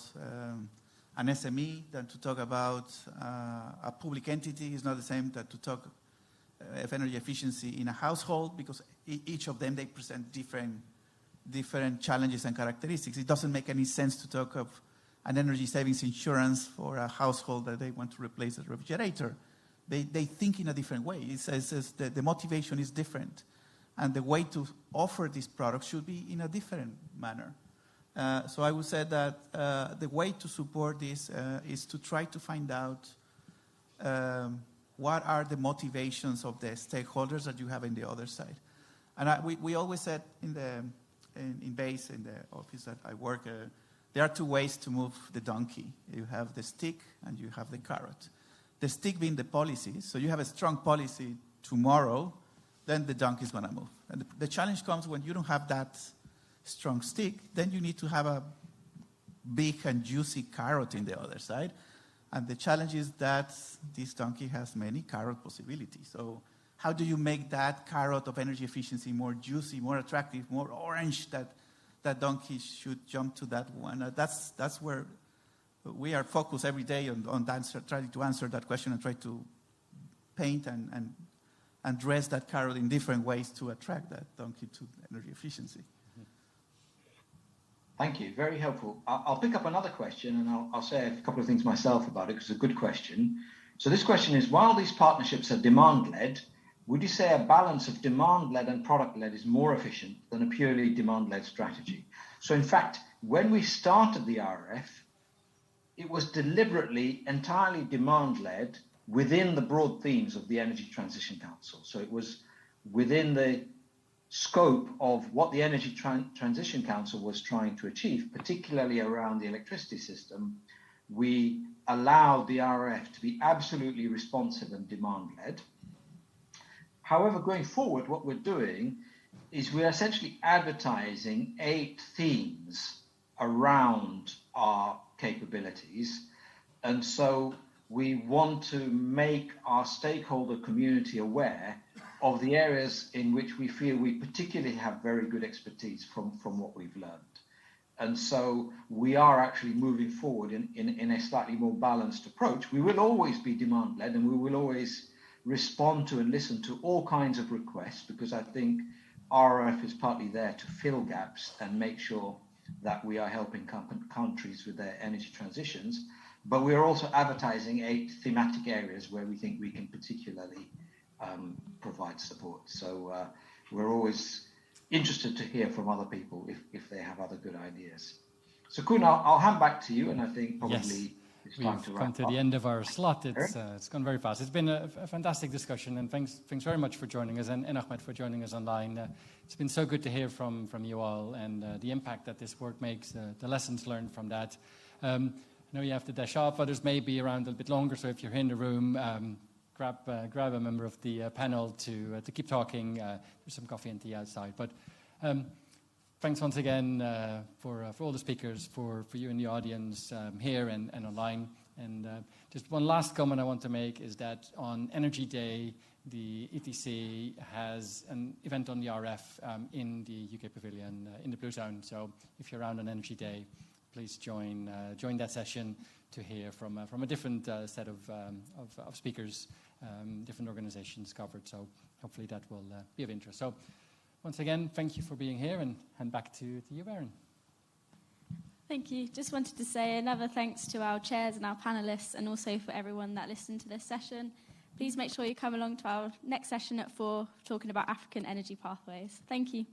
Speaker 20: an SME than to talk about a public entity. It's not the same that to talk of energy efficiency in a household, because each of them, they present different challenges and characteristics. It doesn't make any sense to talk of an energy savings insurance for a household that they want to replace a refrigerator. They think in a different way. It says the motivation is different. And the way to offer these products should be in a different manner. So I would say that the way to support this is to try to find out what are the motivations of the stakeholders that you have in the other side. And we always said in the office that I work, there are two ways to move the donkey. You have the stick and you have the carrot. The stick being the policy. So you have a strong policy tomorrow, then the donkey is going to move. And the challenge comes when you don't have that strong stick, then you need to have a big and juicy carrot in the other side. And the challenge is that this donkey has many carrot possibilities. So how do you make that carrot of energy efficiency more juicy, more attractive, more orange, that donkey should jump to that one? That's where we are focused every day on trying to answer that question and try to paint and dress that carrot in different ways to attract that donkey to energy efficiency.
Speaker 18: Thank you. Very helpful. I'll pick up another question and I'll say a couple of things myself about it because it's a good question. So this question is, while these partnerships are demand-led, would you say a balance of demand-led and product-led is more efficient than a purely demand-led strategy? So in fact, when we started the RRF, it was deliberately entirely demand-led within the broad themes of the Energy Transition Council. So it was within the scope of what the Energy Transition Council was trying to achieve, particularly around the electricity system. We allowed the RRF to be absolutely responsive and demand-led. However, going forward, what we're doing is we're essentially advertising 8 themes around our capabilities. And so we want to make our stakeholder community aware of the areas in which we feel we particularly have very good expertise from what we've learned. And so we are actually moving forward in a slightly more balanced approach. We will always be demand-led and we will always respond to and listen to all kinds of requests, because I think RRF is partly there to fill gaps and make sure that we are helping countries with their energy transitions. But we're also advertising 8 thematic areas where we think we can particularly provide support. So we're always interested to hear from other people if they have other good ideas. So Koen, I'll hand back to you, and I think probably it's time to wrap up.
Speaker 17: We've come to the end of our slot. It's gone very fast. It's been a fantastic discussion, and thanks very much for joining us, and Ahmed for joining us online. It's been so good to hear from you all, and the impact that this work makes, the lessons learned from that. know you have to dash off. Others may be around a little bit longer, so if you're in the room, grab a member of the panel to keep talking. There's some coffee and tea outside. But thanks once again for all the speakers, for you in the audience here and online. And just one last comment I want to make is that on Energy Day, the ETC has an event on the RF in the UK Pavilion in the Blue Zone. So if you're around on Energy Day, please join that session to hear from a different set of speakers, different organizations covered. So hopefully that will be of interest. So once again, thank you for being here, and back to you, Erin.
Speaker 11: Thank you. Just wanted to say another thanks to our chairs and our panelists, and also for everyone that listened to this session. Please make sure you come along to our next session at 4, talking about African energy pathways. Thank you.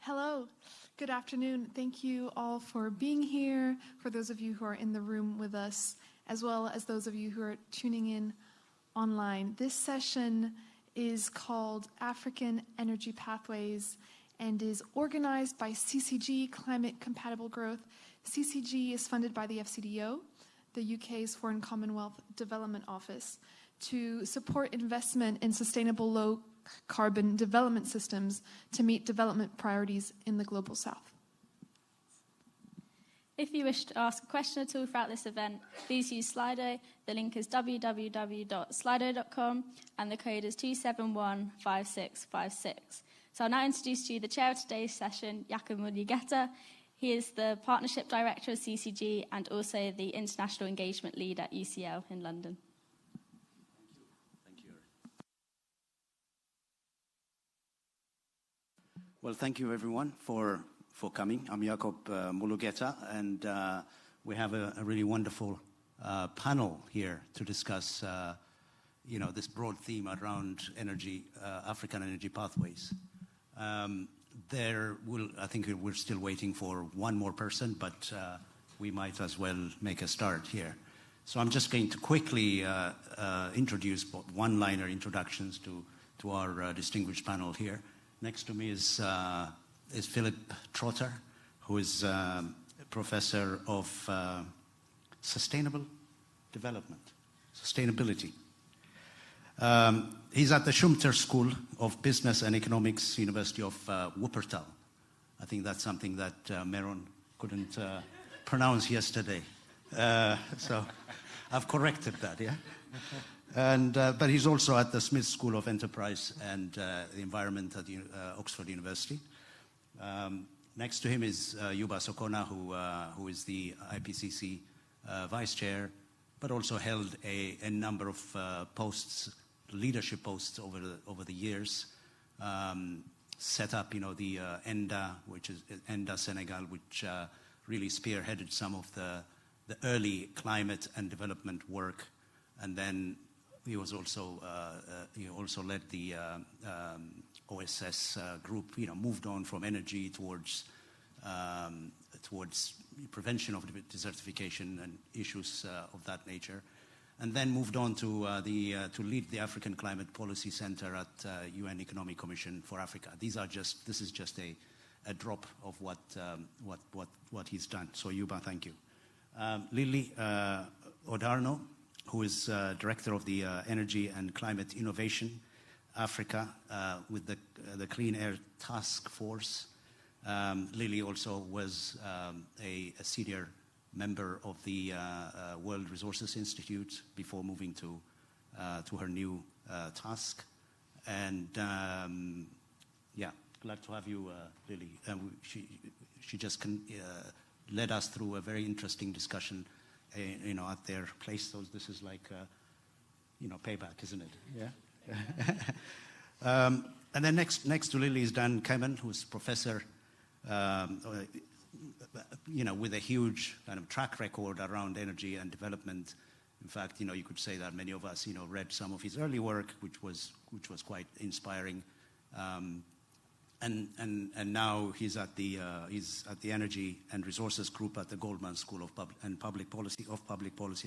Speaker 12: Hello, good afternoon. Thank you all for being here, for those of you who are in the room with us, as well as those of you who are tuning in online. This session is called African Energy Pathways and is organized by CCG, Climate Compatible Growth. CCG is funded by the FCDO, the UK's Foreign Commonwealth Development Office, to support investment in sustainable low-carbon development systems to meet development priorities in the Global South.
Speaker 11: If you wish to ask a question at all throughout this event, please use Slido. The link is www.slido.com and the code is 2715656. So I'll now introduce to you the chair of today's session, Jakob Mulugeta. He is the Partnership Director of CCG and also the International Engagement Lead at UCL in London.
Speaker 9: Well, thank you everyone for coming. I'm Jakob Mulugeta, and we have a really wonderful panel here to discuss, this broad theme around energy, African energy pathways. I think we're still waiting for one more person, but we might as well make a start here. So I'm just going to quickly introduce one-liner introductions to our distinguished panel here. Next to me is Philip Trotter, who is Professor of Sustainable Development, Sustainability. He's at the Schumter School of Business and Economics, University of Wuppertal. I think that's something that Meron couldn't pronounce yesterday. So I've corrected that, yeah? But he's also at the Smith School of Enterprise and the Environment at Oxford University. Next to him is Yuba Sokona, who is the IPCC Vice Chair, but also held a number of posts, leadership posts over the years. Set up, the ENDA, which is ENDA Senegal, which really spearheaded some of the early climate and development work, and then he was also led the OSS group. Moved on from energy towards prevention of desertification and issues of that nature, and then moved on to lead the African Climate Policy Center at UN Economic Commission for Africa. This is just a drop of what he's done. So Yuba, thank you. Lily Odarno, who is Director of the Energy and Climate Innovation Africa with the Clean Air Task Force. Lily also was a senior member of the World Resources Institute before moving to her new task. And glad to have you, Lily. She just led us through a very interesting discussion at their place. So this is like, payback, isn't it? Yeah. And then next to Lily is Dan Kemen, who's professor, with a huge kind of track record around energy and development. In fact, you could say that many of us, read some of his early work, which was quite inspiring. And now he's at the Energy and Resources Group at the Goldman School of Public Policy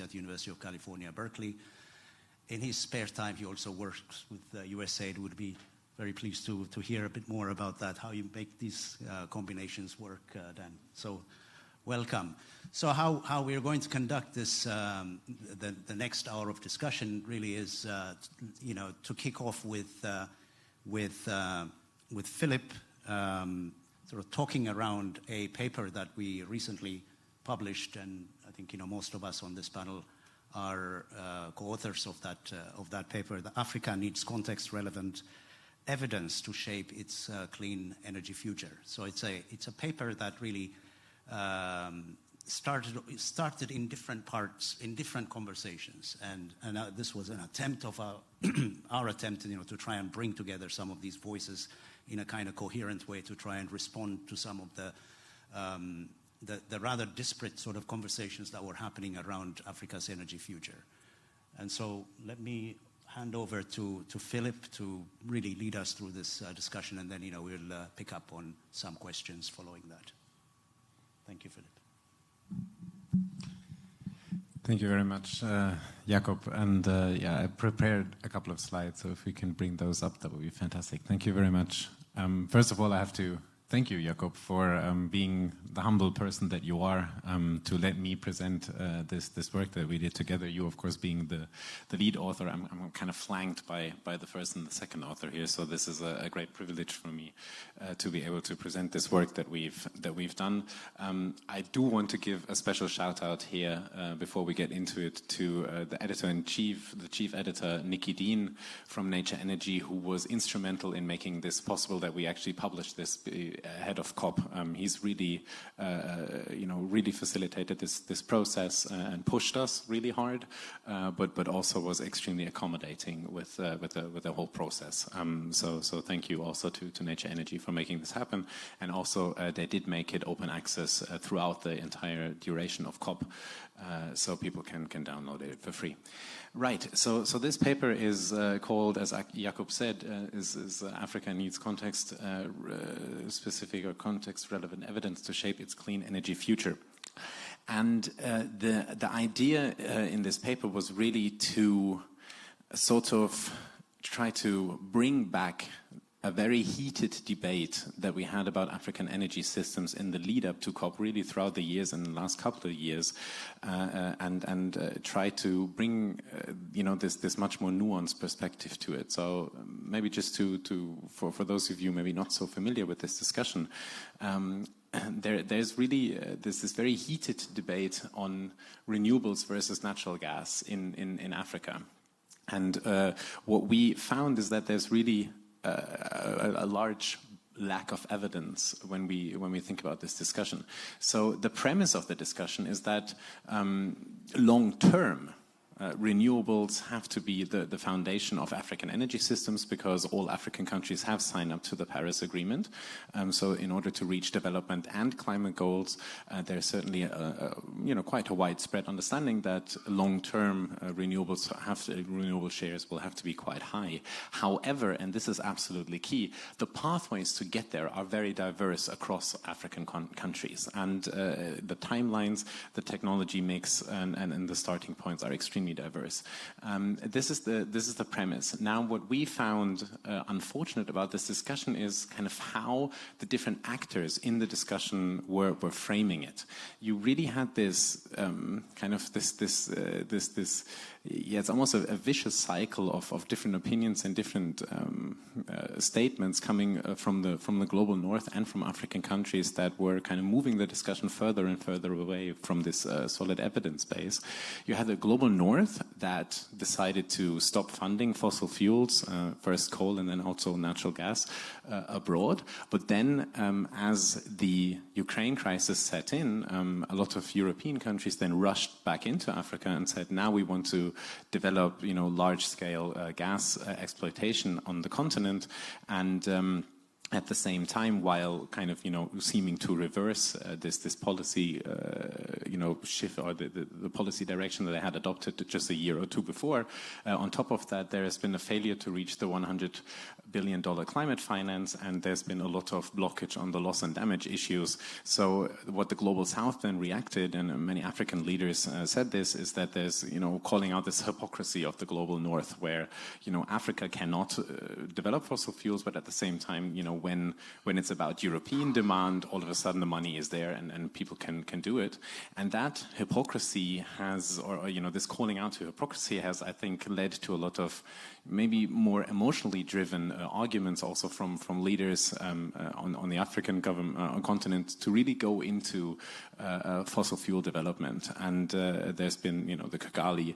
Speaker 9: at the University of California, Berkeley. In his spare time, he also works with USAID. Would be very pleased to hear a bit more about that, how you make these combinations work, Dan. So, welcome. So, how we are going to conduct this, the next hour of discussion, really is, to kick off with Philip, sort of talking around a paper that we recently published, and I think most of us on this panel are co-authors of that paper. The Africa needs context-relevant evidence to shape its clean energy future. So it's a paper that really started in different parts, in different conversations, and this was an attempt of our attempt, to try and bring together some of these voices in a kind of coherent way to try and respond to some of the rather disparate sort of conversations that were happening around Africa's energy future. And so let me hand over to Philip to really lead us through this discussion, and then we'll pick up on some questions following that. Thank you, Philip.
Speaker 21: Thank you very much, Jakob. And yeah, I prepared a couple of slides, so if we can bring those up, that would be fantastic. Thank you very much. First of all, I have to thank you, Jakob, for being the humble person that you are, to let me present this work that we did together. You, of course, being the lead author. I'm kind of flanked by the first and the second author here, so this is a great privilege for me to be able to present this work that we've done. I do want to give a special shout out here before we get into it to the editor-in-chief, the chief editor, Nikki Dean from Nature Energy, who was instrumental in making this possible, that we actually published this ahead of COP. He's really, really facilitated this process and pushed us really hard, but also was extremely accommodating with the whole process. So thank you also to Nature Energy for making this happen, and also they did make it open access throughout the entire duration of COP, so people can download it for free. Right, so this paper is called, as Jakob said, is Africa Needs Context Specific or Context Relevant Evidence to Shape its Clean Energy Future. And the idea in this paper was really to sort of try to bring back a very heated debate that we had about African energy systems in the lead up to COP, really throughout the years and the last couple of years, and try to bring this much more nuanced perspective to it. So maybe just for those of you maybe not so familiar with this discussion, there's really this very heated debate on renewables versus natural gas in Africa, and what we found is that there's really a large lack of evidence when we think about this discussion. So the premise of the discussion is that long-term renewables have to be the foundation of African energy systems, because all African countries have signed up to the Paris Agreement. So in order to reach development and climate goals, there's certainly quite a widespread understanding that long-term renewable shares will have to be quite high. However, and this is absolutely key, the pathways to get there are very diverse across African countries, and the timelines, the technology mix, and the starting points are extremely diverse. This is the premise. Now, what we found unfortunate about this discussion is kind of how the different actors in the discussion were framing it. You really had this it's almost a vicious cycle of different opinions and different statements coming from the global north and from African countries that were kind of moving the discussion further and further away from this solid evidence base. You had the global north that decided to stop funding fossil fuels, first coal and then also natural gas abroad. But then as the Ukraine crisis set in, a lot of European countries then rushed back into Africa and said, now we want to develop large-scale gas exploitation on the continent, and at the same time, while kind of seeming to reverse this policy shift, or the policy direction that they had adopted just a year or two before. On top of that, there has been a failure to reach the $100 billion climate finance, and there's been a lot of blockage on the loss and damage issues. So what the global south then reacted, and many African leaders said this, is that there's calling out this hypocrisy of the global north, where Africa cannot develop fossil fuels, but at the same time when it's about European demand, all of a sudden the money is there and people can do it. And that hypocrisy has, or this calling out to hypocrisy has, I think, led to a lot of maybe more emotionally driven arguments also from leaders on the African continent to really go into fossil fuel development. And there's been the Kigali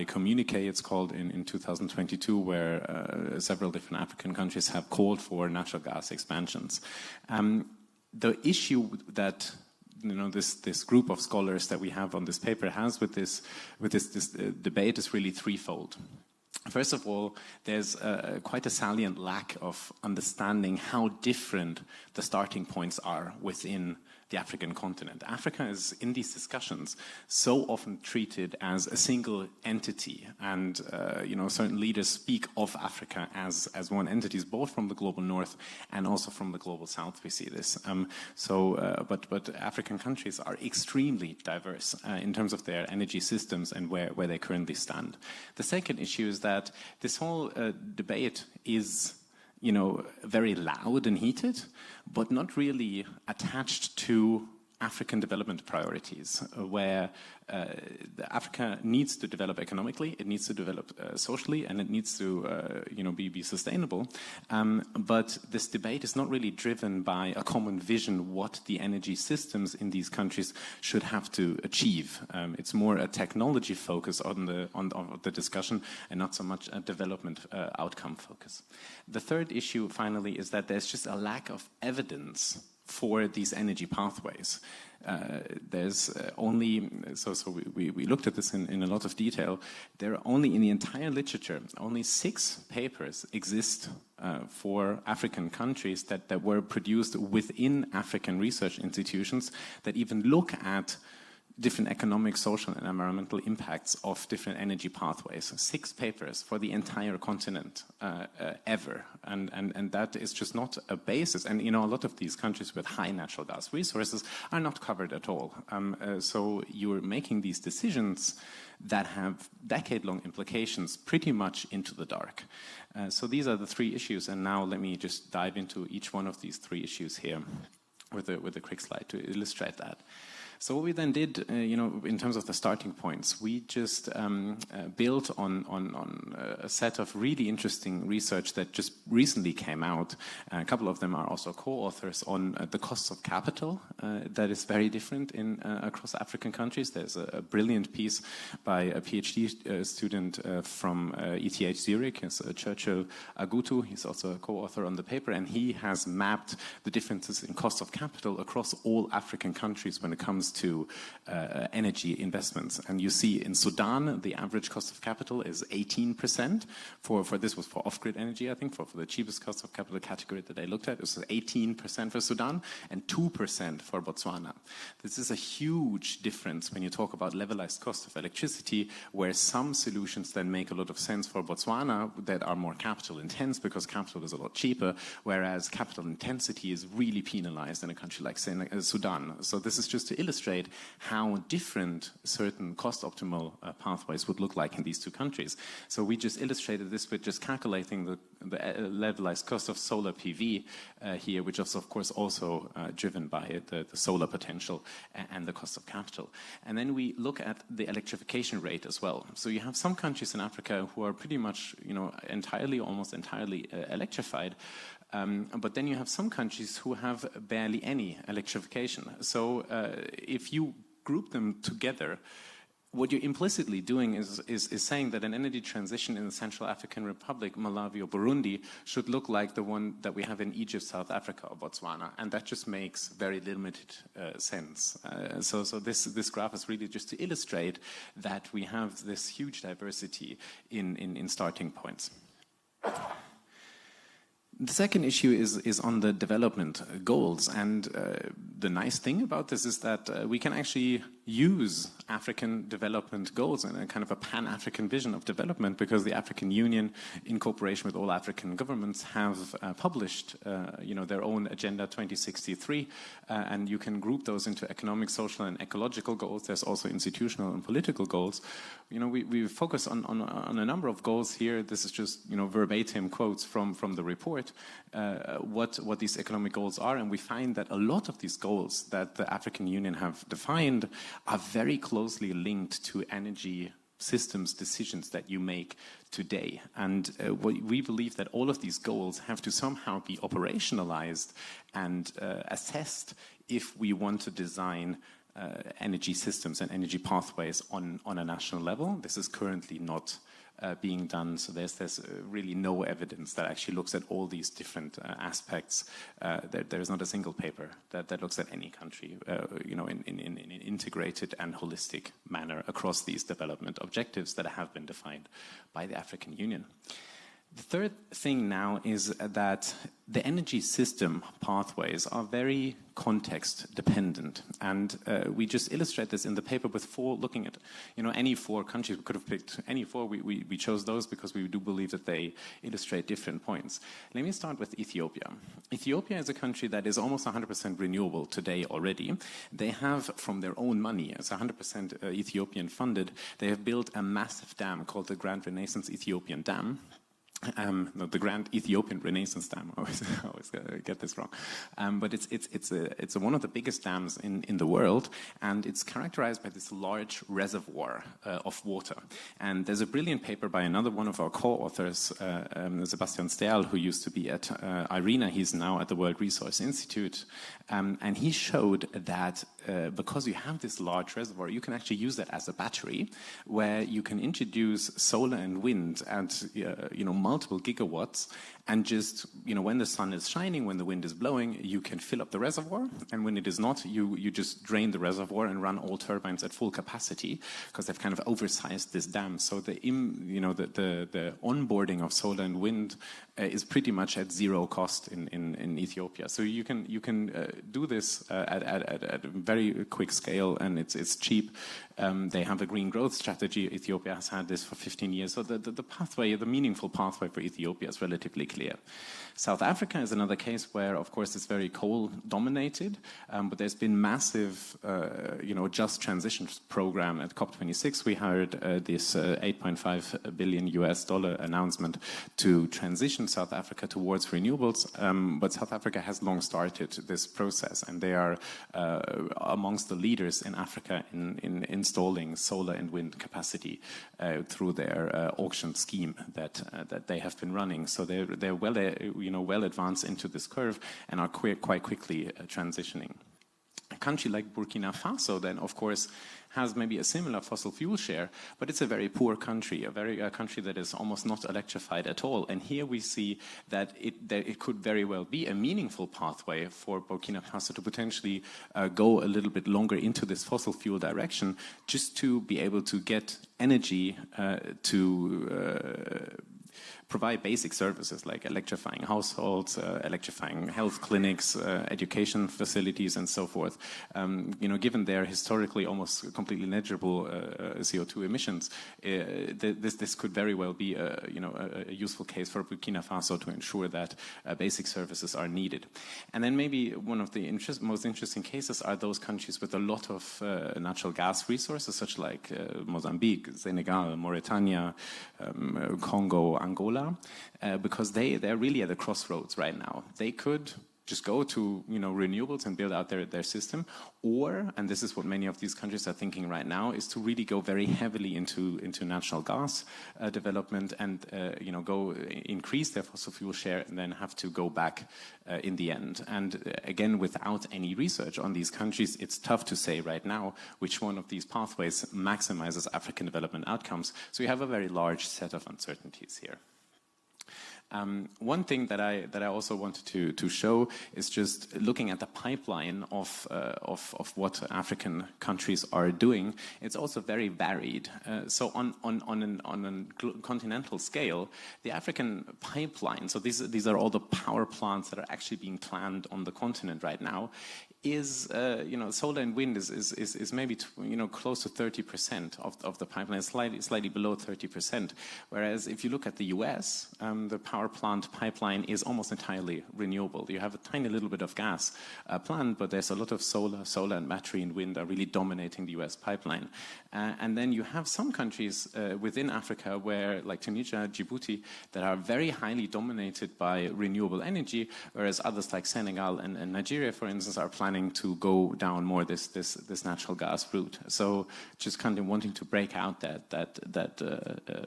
Speaker 21: communique, it's called, in 2022, where several different African countries have called for natural gas expansions. The issue that this group of scholars that we have on this paper has with this debate is really threefold. First of all, there's quite a salient lack of understanding how different the starting points are within
Speaker 3: the African continent. Africa is, in these discussions, so often treated as a single entity, and certain leaders speak of Africa as one entity, both from the global north and also from the global south. We see this. But African countries are extremely diverse in terms of their energy systems and where they currently stand. The second issue is that this whole debate is very loud and heated, but not really attached to African development priorities, where Africa needs to develop economically, it needs to develop socially, and it needs to be sustainable. But this debate is not really driven by a common vision what the energy systems in these countries should have to achieve. It's more a technology focus on the discussion, and not so much a development outcome focus. The third issue, finally, is that there's just a lack of evidence for these energy pathways. There's only, we looked at this in a lot of detail. There are only, in the entire literature, only 6 papers exist for African countries that were produced within African research institutions that even look at different economic, social, and environmental impacts of different energy pathways. 6 papers for the entire continent ever, and that is just not a basis. And a lot of these countries with high natural gas resources are not covered at all. So you're making these decisions that have decade-long implications pretty much into the dark. So these are the 3 issues, and now let me just dive into each one of these 3 issues here with a quick slide to illustrate that. So what we then did, in terms of the starting points, we just built on a set of really interesting research that just recently came out. A couple of them are also co-authors on the costs of capital that is very different across African countries. There's a brilliant piece by a PhD student from ETH Zurich, it's Churchill Agutu. He's also a co-author on the paper, and he has mapped the differences in cost of capital across all African countries when it comes to energy investments. And you see in Sudan, the average cost of capital is 18%. This was for off-grid energy, I think, for the cheapest cost of capital category that I looked at. It was 18% for Sudan and 2% for Botswana. This is a huge difference when you talk about levelized cost of electricity, where some solutions then make a lot of sense for Botswana that are more capital intense because capital is a lot cheaper, whereas capital intensity is really penalized in a country like Sudan. So this is just to illustrate how different certain cost optimal pathways would look like in these 2 countries. So we just illustrated this with just calculating the levelized cost of solar PV here, which is of course also driven by the solar potential and the cost of capital. And then we look at the electrification rate as well. So you have some countries in Africa who are pretty much almost entirely electrified. But then you have some countries who have barely any electrification. So if you group them together, what you're implicitly doing is saying that an energy transition in the Central African Republic, Malawi, or Burundi should look like the one that we have in Egypt, South Africa, or Botswana. And that just makes very limited sense. So this graph is really just to illustrate that we have this huge diversity in starting points. The second issue is on the development goals, and the nice thing about this is that we can actually use African development goals and a kind of a pan-African vision of development, because the African Union, in cooperation with all African governments, have published their own Agenda 2063, and you can group those into economic, social, and ecological goals. There's also institutional and political goals. We focus on a number of goals here. This is just verbatim quotes from the report, what these economic goals are, and we find that a lot of these goals that the African Union have defined are very closely linked to energy systems decisions that you make today. And we believe that all of these goals have to somehow be operationalized and assessed if we want to design energy systems and energy pathways on a national level. This is currently not being done, so there's really no evidence that actually looks at all these different aspects. There is not a single paper that looks at any country in an integrated and holistic manner across these development objectives that have been defined by the African Union. The third thing now is that the energy system pathways are very context dependent, and we just illustrate this in the paper with looking at any 4 countries. We could have picked any 4. We chose those because we do believe that they illustrate different points. Let me start with Ethiopia. Ethiopia is a country that is almost 100% renewable today already. They have, from their own money, as 100% Ethiopian funded, they have built a massive dam called the Grand Renaissance Ethiopian Dam. No, the Grand Ethiopian Renaissance Dam. I always get this wrong. But it's one of the biggest dams in the world, and it's characterized by this large reservoir of water. And there's a brilliant paper by another one of our co-authors, Sebastian Sterl, who used to be at IRENA. He's now at the World Resource Institute. And he showed that because you have this large reservoir, you can actually use that as a battery, where you can introduce solar and wind at multiple gigawatts, and just when the sun is shining, when the wind is blowing, you can fill up the reservoir, and when it is not, you just drain the reservoir and run all turbines at full capacity, because they've kind of oversized this dam. So the onboarding of solar and wind is pretty much at zero cost in Ethiopia. So you can do this at a very quick scale, and it's cheap. They have a green growth strategy. Ethiopia has had this for 15 years. So the pathway, the meaningful pathway for Ethiopia is relatively clear. South Africa is another case where, of course, it's very coal-dominated, but there's been massive, just transition program at COP26. We heard this $8.5 billion announcement to transition South Africa towards renewables, but South Africa has long started this process, and they are amongst the leaders in Africa in installing solar and wind capacity through their auction scheme that they have been running. So they're well advanced into this curve and are quite quickly transitioning. A country like Burkina Faso then, of course, has maybe a similar fossil fuel share, but it's a very poor country, a country that is almost not electrified at all. And here we see that it could very well be a meaningful pathway for Burkina Faso to potentially go a little bit longer into this fossil fuel direction, just to be able to get energy to provide basic services like electrifying households, electrifying health clinics, education facilities, and so forth. Given their historically almost completely negligible CO2 emissions, this could very well be a useful case for Burkina Faso to ensure that basic services are needed. And then maybe one of the most interesting cases are those countries with a lot of natural gas resources, such like Mozambique, Senegal, Mauritania, Congo, Angola. Because they're really at a crossroads right now. They could just go to renewables and build out their system, or, and this is what many of these countries are thinking right now, is to really go very heavily into natural gas development and go increase their fossil fuel share and then have to go back in the end. And again, without any research on these countries, it's tough to say right now which one of these pathways maximizes African development outcomes. So you have a very large set of uncertainties here. One thing that I also wanted to show is just looking at the pipeline of what African countries are doing. It's also very varied. So on a continental scale, the African pipeline, so these are all the power plants that are actually being planned on the continent right now, is solar and wind is maybe close to 30% of the pipeline, slightly below 30%. Whereas if you look at the US, the power plant pipeline is almost entirely renewable. You have a tiny little bit of gas plant, but there's a lot of solar and battery and wind are really dominating the US pipeline. And then you have some countries within Africa where, like Tunisia, Djibouti, that are very highly dominated by renewable energy, whereas others like Senegal and Nigeria, for instance, are planning to go down more this natural gas route. So just kind of wanting to break out that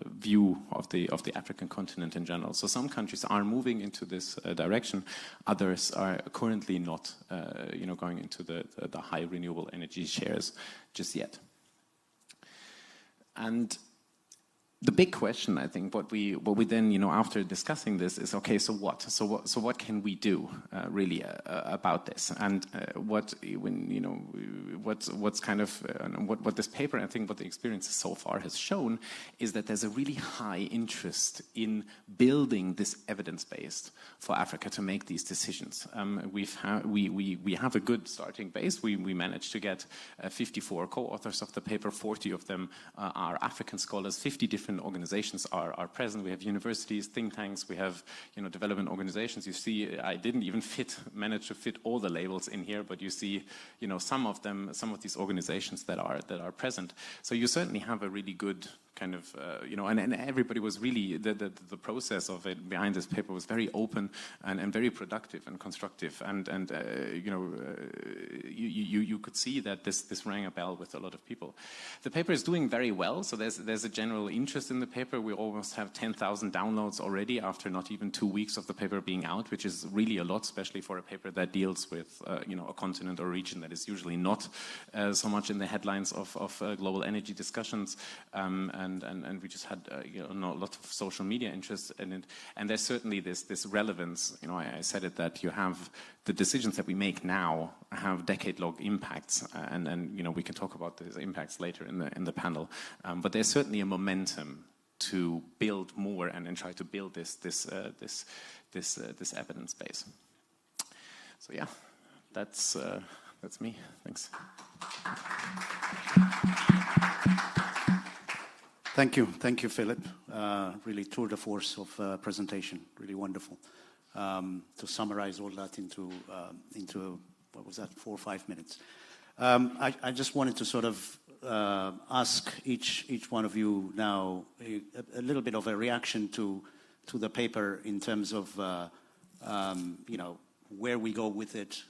Speaker 3: view of the African continent in general. So some countries are moving into this direction. Others are currently not, going into the high renewable energy shares just yet. And the big question, I think, what we then, after discussing this is, okay, so what? So what can we do really about this? And what this paper, I think, what the experience so far has shown is that there's a really high interest in building this evidence base for Africa to make these decisions. We have a good starting base. We managed to get 54 co-authors of the paper. 40 of them are African scholars. 50 different organizations are present. We have universities, think tanks, we have development organizations. You see, I didn't even manage to fit all the labels in here, but you see some of these organizations that are present. So you certainly have a really good kind of, and everybody was really, the process of it behind this paper was very open and very productive and constructive. And you could see that this rang a bell with a lot of people. The paper is doing very well, so there's a general interest in the paper. We almost have 10,000 downloads already after not even 2 weeks of the paper being out, which is really a lot, especially for a paper that deals with a continent or region that is usually not so much in the headlines of global energy discussions. And we just had a lot of social media interest in it, and there's certainly this relevance. I said it, that you have the decisions that we make now have decade-long impacts, and we can talk about those impacts later in the panel. But there's certainly a momentum to build more and try to build this evidence base. So yeah, that's me. Thanks.
Speaker 9: Thank you, Philip. Really tour de force of presentation, really wonderful. To summarize all that into what was that, 4 or 5 minutes. I just wanted to sort of ask each one of you now a little bit of a reaction to the paper in terms of where we go with it,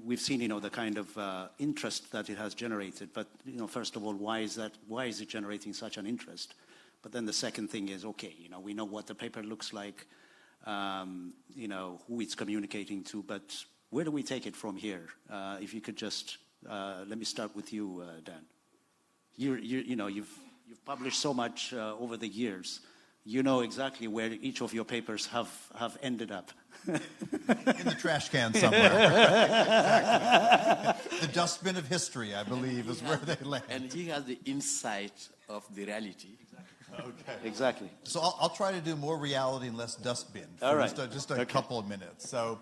Speaker 9: we've seen, the kind of interest that it has generated. But, first of all, why is it generating such an interest? But then the second thing is, okay, we know what the paper looks like, who it's communicating to, but where do we take it from here? If you could just, let me start with you, Dan. You've published so much over the years. You know exactly where each of your papers have ended up.
Speaker 1: In the trash can somewhere. Exactly. The dustbin of history, I believe, is where they land.
Speaker 22: And he has the insight of the reality.
Speaker 1: Okay.
Speaker 9: Exactly.
Speaker 1: So I'll try to do more reality and less dustbin for
Speaker 9: all right.
Speaker 1: just a couple of minutes. So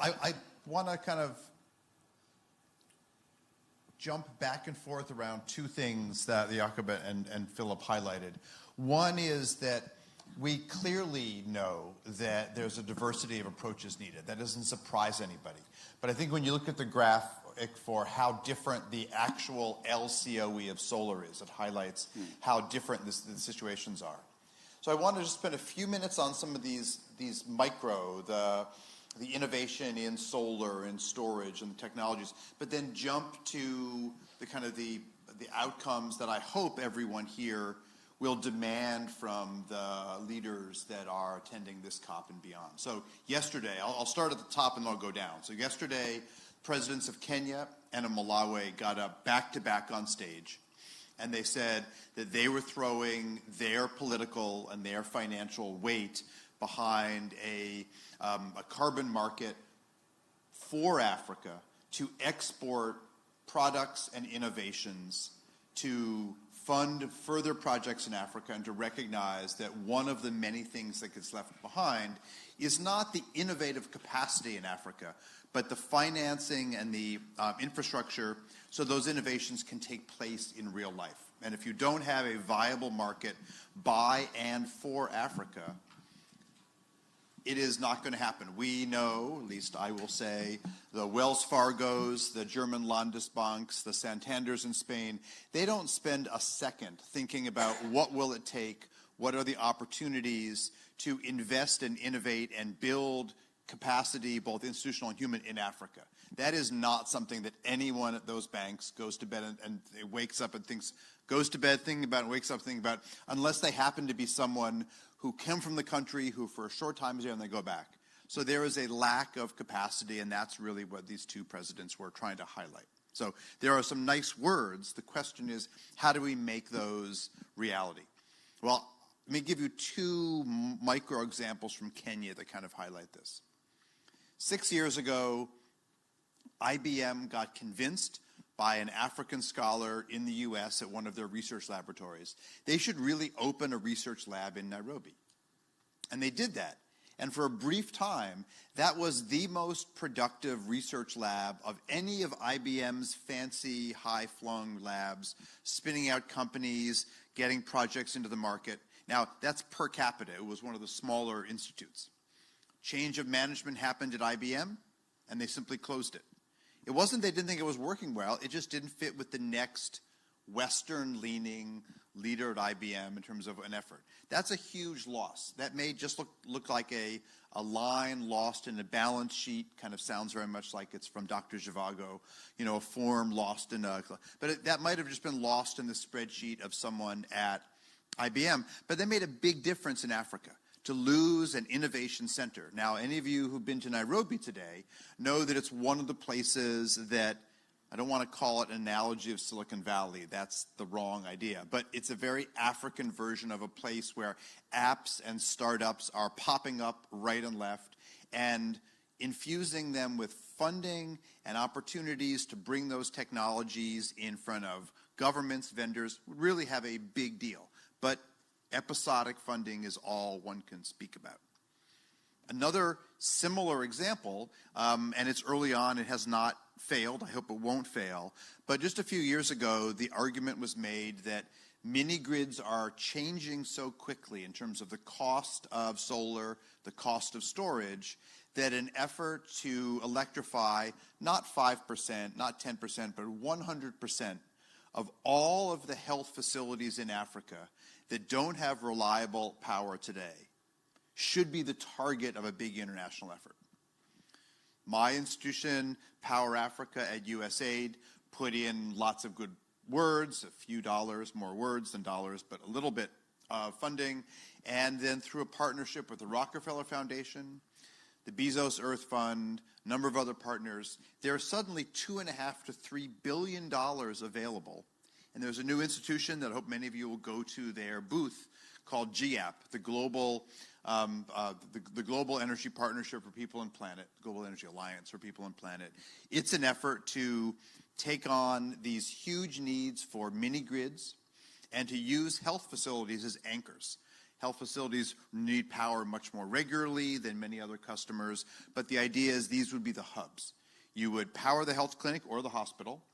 Speaker 1: I want to kind of jump back and forth around two things that Jakob and Philip highlighted. One is that we clearly know that there's a diversity of approaches needed. That doesn't surprise anybody. But I think when you look at the graphic for how different the actual LCOE of solar is, it highlights how different the situations are. So I want to just spend a few minutes on some of these micro, the innovation in solar and storage and technologies, but then jump to the kind of the outcomes that I hope everyone here will demand from the leaders that are attending this COP and beyond. So yesterday, I'll start at the top and then I'll go down. So yesterday, presidents of Kenya and of Malawi got up back-to-back on stage, and they said that they were throwing their political and their financial weight behind a carbon market for Africa to export products and innovations, to fund further projects in Africa, and to recognize that one of the many things that gets left behind is not the innovative capacity in Africa, but the financing and the infrastructure so those innovations can take place in real life. And if you don't have a viable market by and for Africa, it is not going to happen. We know, at least I will say, the Wells Fargos, the German Landesbanks, the Santanders in Spain, they don't spend a second thinking about what will it take, what are the opportunities to invest and innovate and build capacity, both institutional and human, in Africa. That is not something that anyone at those banks goes to bed and wakes up and thinks, goes to bed thinking about and wakes up thinking about, unless they happen to be someone who came from the country, who for a short time is here and they go back. So there is a lack of capacity, and that's really what these two presidents were trying to highlight. So there are some nice words. The question is, how do we make those reality? Well, let me give you two micro examples from Kenya that kind of highlight this. 6 years ago, IBM got convinced by an African scholar in the US at one of their research laboratories they should really open a research lab in Nairobi. And they did that. And for a brief time, that was the most productive research lab of any of IBM's fancy, high-flung labs, spinning out companies, getting projects into the market. Now, that's per capita. It was one of the smaller institutes. Change of management happened at IBM, and they simply closed it. It wasn't they didn't think it was working well. It just didn't fit with the next Western-leaning leader at IBM in terms of an effort. That's a huge loss. That may just look like a line lost in a balance sheet, kind of sounds very much like it's from Dr. Zhivago, a form lost in a... But that might have just been lost in the spreadsheet of someone at IBM. But they made a big difference in Africa to lose an innovation center. Now, any of you who've been to Nairobi today know that it's one of the places that, I don't want to call it an analogy of Silicon Valley. That's the wrong idea. But it's a very African version of a place where apps and startups are popping up right and left, and infusing them with funding and opportunities to bring those technologies in front of governments, vendors, would really have a big deal. But episodic funding is all one can speak about. Another similar example, and it's early on, it has not failed, I hope it won't fail, but just a few years ago, the argument was made that mini-grids are changing so quickly in terms of the cost of solar, the cost of storage, that an effort to electrify not 5%, not 10%, but 100% of all of the health facilities in Africa that don't have reliable power today should be the target of a big international effort. My institution, Power Africa at USAID, put in lots of good words, a few dollars, more words than dollars, but a little bit of funding. And then through a partnership with the Rockefeller Foundation, the Bezos Earth Fund, a number of other partners, there are suddenly $2.5 to $3 billion available. And there's a new institution that I hope many of you will go to their booth called GAP, the Global Energy Partnership for People and Planet, Global Energy Alliance for People and Planet. It's an effort to take on these huge needs for mini-grids and to use health facilities as anchors. Health facilities need power much more regularly than many other customers, but the idea is these would be the hubs. You would power the health clinic or the hospital.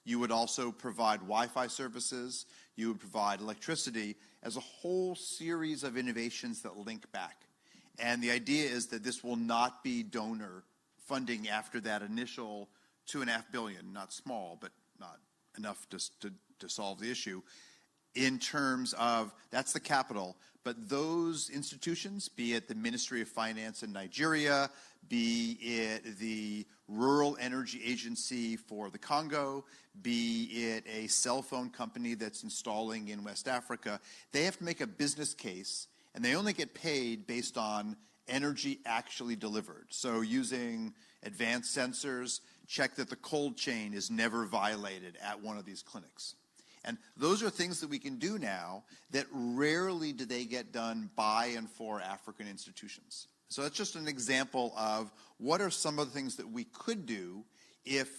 Speaker 1: You would also provide Wi-Fi services. You would provide electricity as a whole series of innovations that link back. And the idea is that this will not be donor funding after that initial $2.5 billion, not small, but not enough to solve the issue. In terms of, that's the capital, but those institutions, be it the Ministry of Finance in Nigeria, be it the Rural Energy Agency for the Congo, be it a cell phone company that's installing in West Africa, they have to make a business case, and they only get paid based on energy actually delivered. So using advanced sensors, check that the cold chain is never violated at one of these clinics. And those are things that we can do now that rarely do they get done by and for African institutions. So that's just an example of what are some of the things that we could do if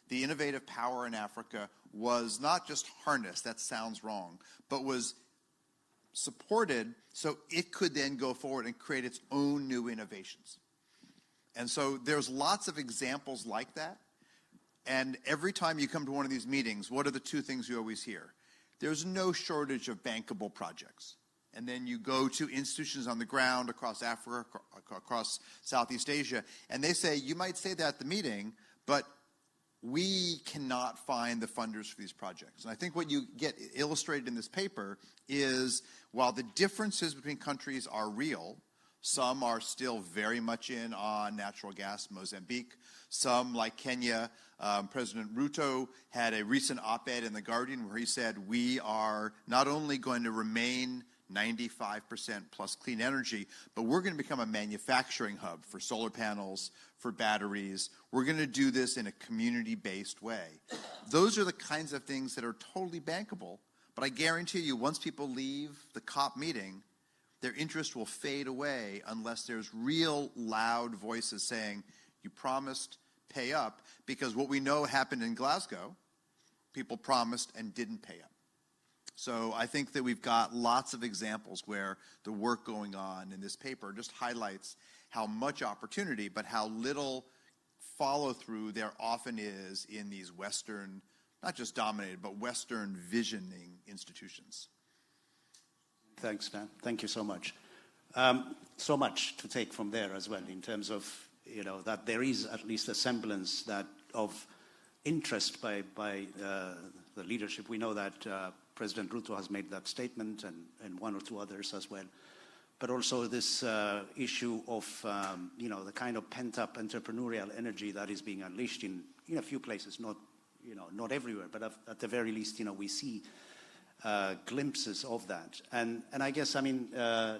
Speaker 1: the innovative power in Africa was not just harnessed, that sounds wrong, but was supported so it could then go forward and create its own new innovations. And so there's lots of examples like that. And every time you come to one of these meetings, what are the two things you always hear? There's no shortage of bankable projects. And then you go to institutions on the ground across Africa, across Southeast Asia, and they say, you might say that at the meeting, but we cannot find the funders for these projects. And I think what you get illustrated in this paper is, while the differences between countries are real, some are still very much in on natural gas, Mozambique. Some, like Kenya, President Ruto had a recent op-ed in The Guardian where he said, we are not only going to remain 95% plus clean energy, but we're going to become a manufacturing hub for solar panels, for batteries. We're going to do this in a community-based way. Those are the kinds of things that are totally bankable, but I guarantee you, once people leave the COP meeting, their interest will fade away unless there's real loud voices saying, you promised, pay up, because what we know happened in Glasgow, people promised and didn't pay up. So I think that we've got lots of examples where the work going on in this paper just highlights how much opportunity, but how little follow-through there often is in these Western, not just dominated, but Western visioning institutions.
Speaker 9: Thanks, Dan. Thank you so much. So much to take from there as well, in terms of, you know, that there is at least a semblance that of interest by the leadership. We know that President Ruto has made that statement, and one or two others as well. But also this issue of, you know, the kind of pent-up entrepreneurial energy that is being unleashed in a few places, not everywhere, but at the very least, you know, we see glimpses of that. And I guess, I mean,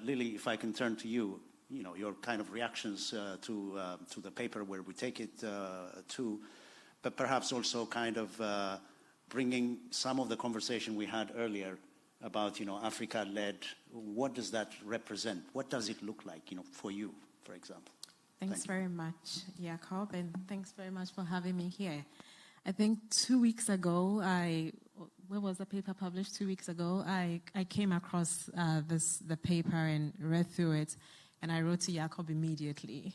Speaker 9: Lily, if I can turn to you, you know, your kind of reactions to the paper, where we take it to, but perhaps also kind of bringing some of the conversation we had earlier about, you know, Africa-led. What does that represent? What does it look like, you know, for you, for example?
Speaker 5: Thanks very much, Jakob, and thanks very much for having me here. I think 2 weeks ago, where was the paper published? 2 weeks ago, I came across the paper and read through it, and I wrote to Jakob immediately.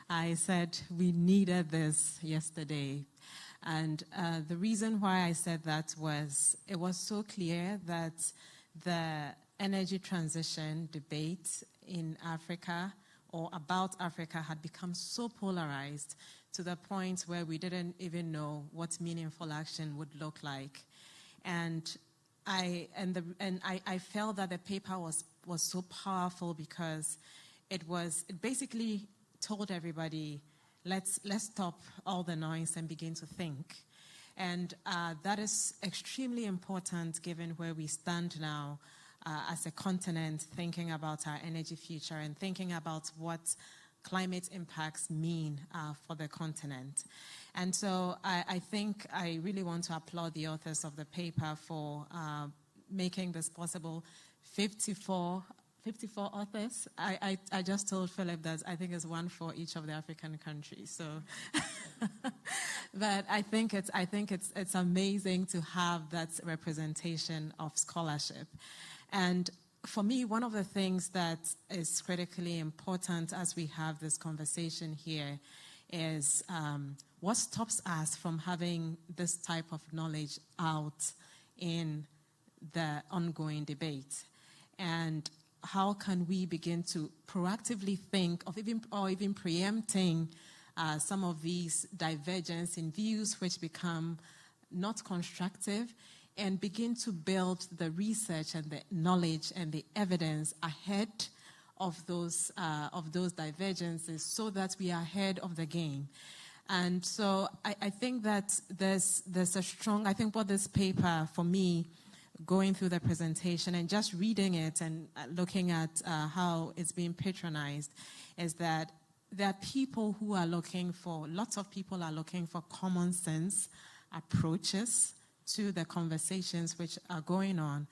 Speaker 5: I said, we needed this yesterday. And the reason why I said that was, it was so clear that the energy transition debate in Africa, or about Africa, had become so polarized to the point where we didn't even know what meaningful action would look like. And I felt that the paper was so powerful because it basically told everybody, let's stop all the noise and begin to think. And that is extremely important given where we stand now as a continent, thinking about our energy future and thinking about what climate impacts mean for the continent. And so I think I really want to applaud the authors of the paper for making this possible. 54 authors. I just told Philip that I think it's one for each of the African countries. So, but I think it's amazing to have that representation of scholarship. And for me, one of the things that is critically important as we have this conversation here is what stops us from having this type of knowledge out in the ongoing debate, and how can we begin to proactively think of even preempting some of these divergences in views which become not constructive, and begin to build the research and the knowledge and the evidence ahead of those divergences, so that we are ahead of the game. And so I think that there's a strong, I think what this paper, for me, going through the presentation and just reading it and looking at how it's being patronized, is that there are people who are lots of people are looking for common sense approaches to the conversations which are going on,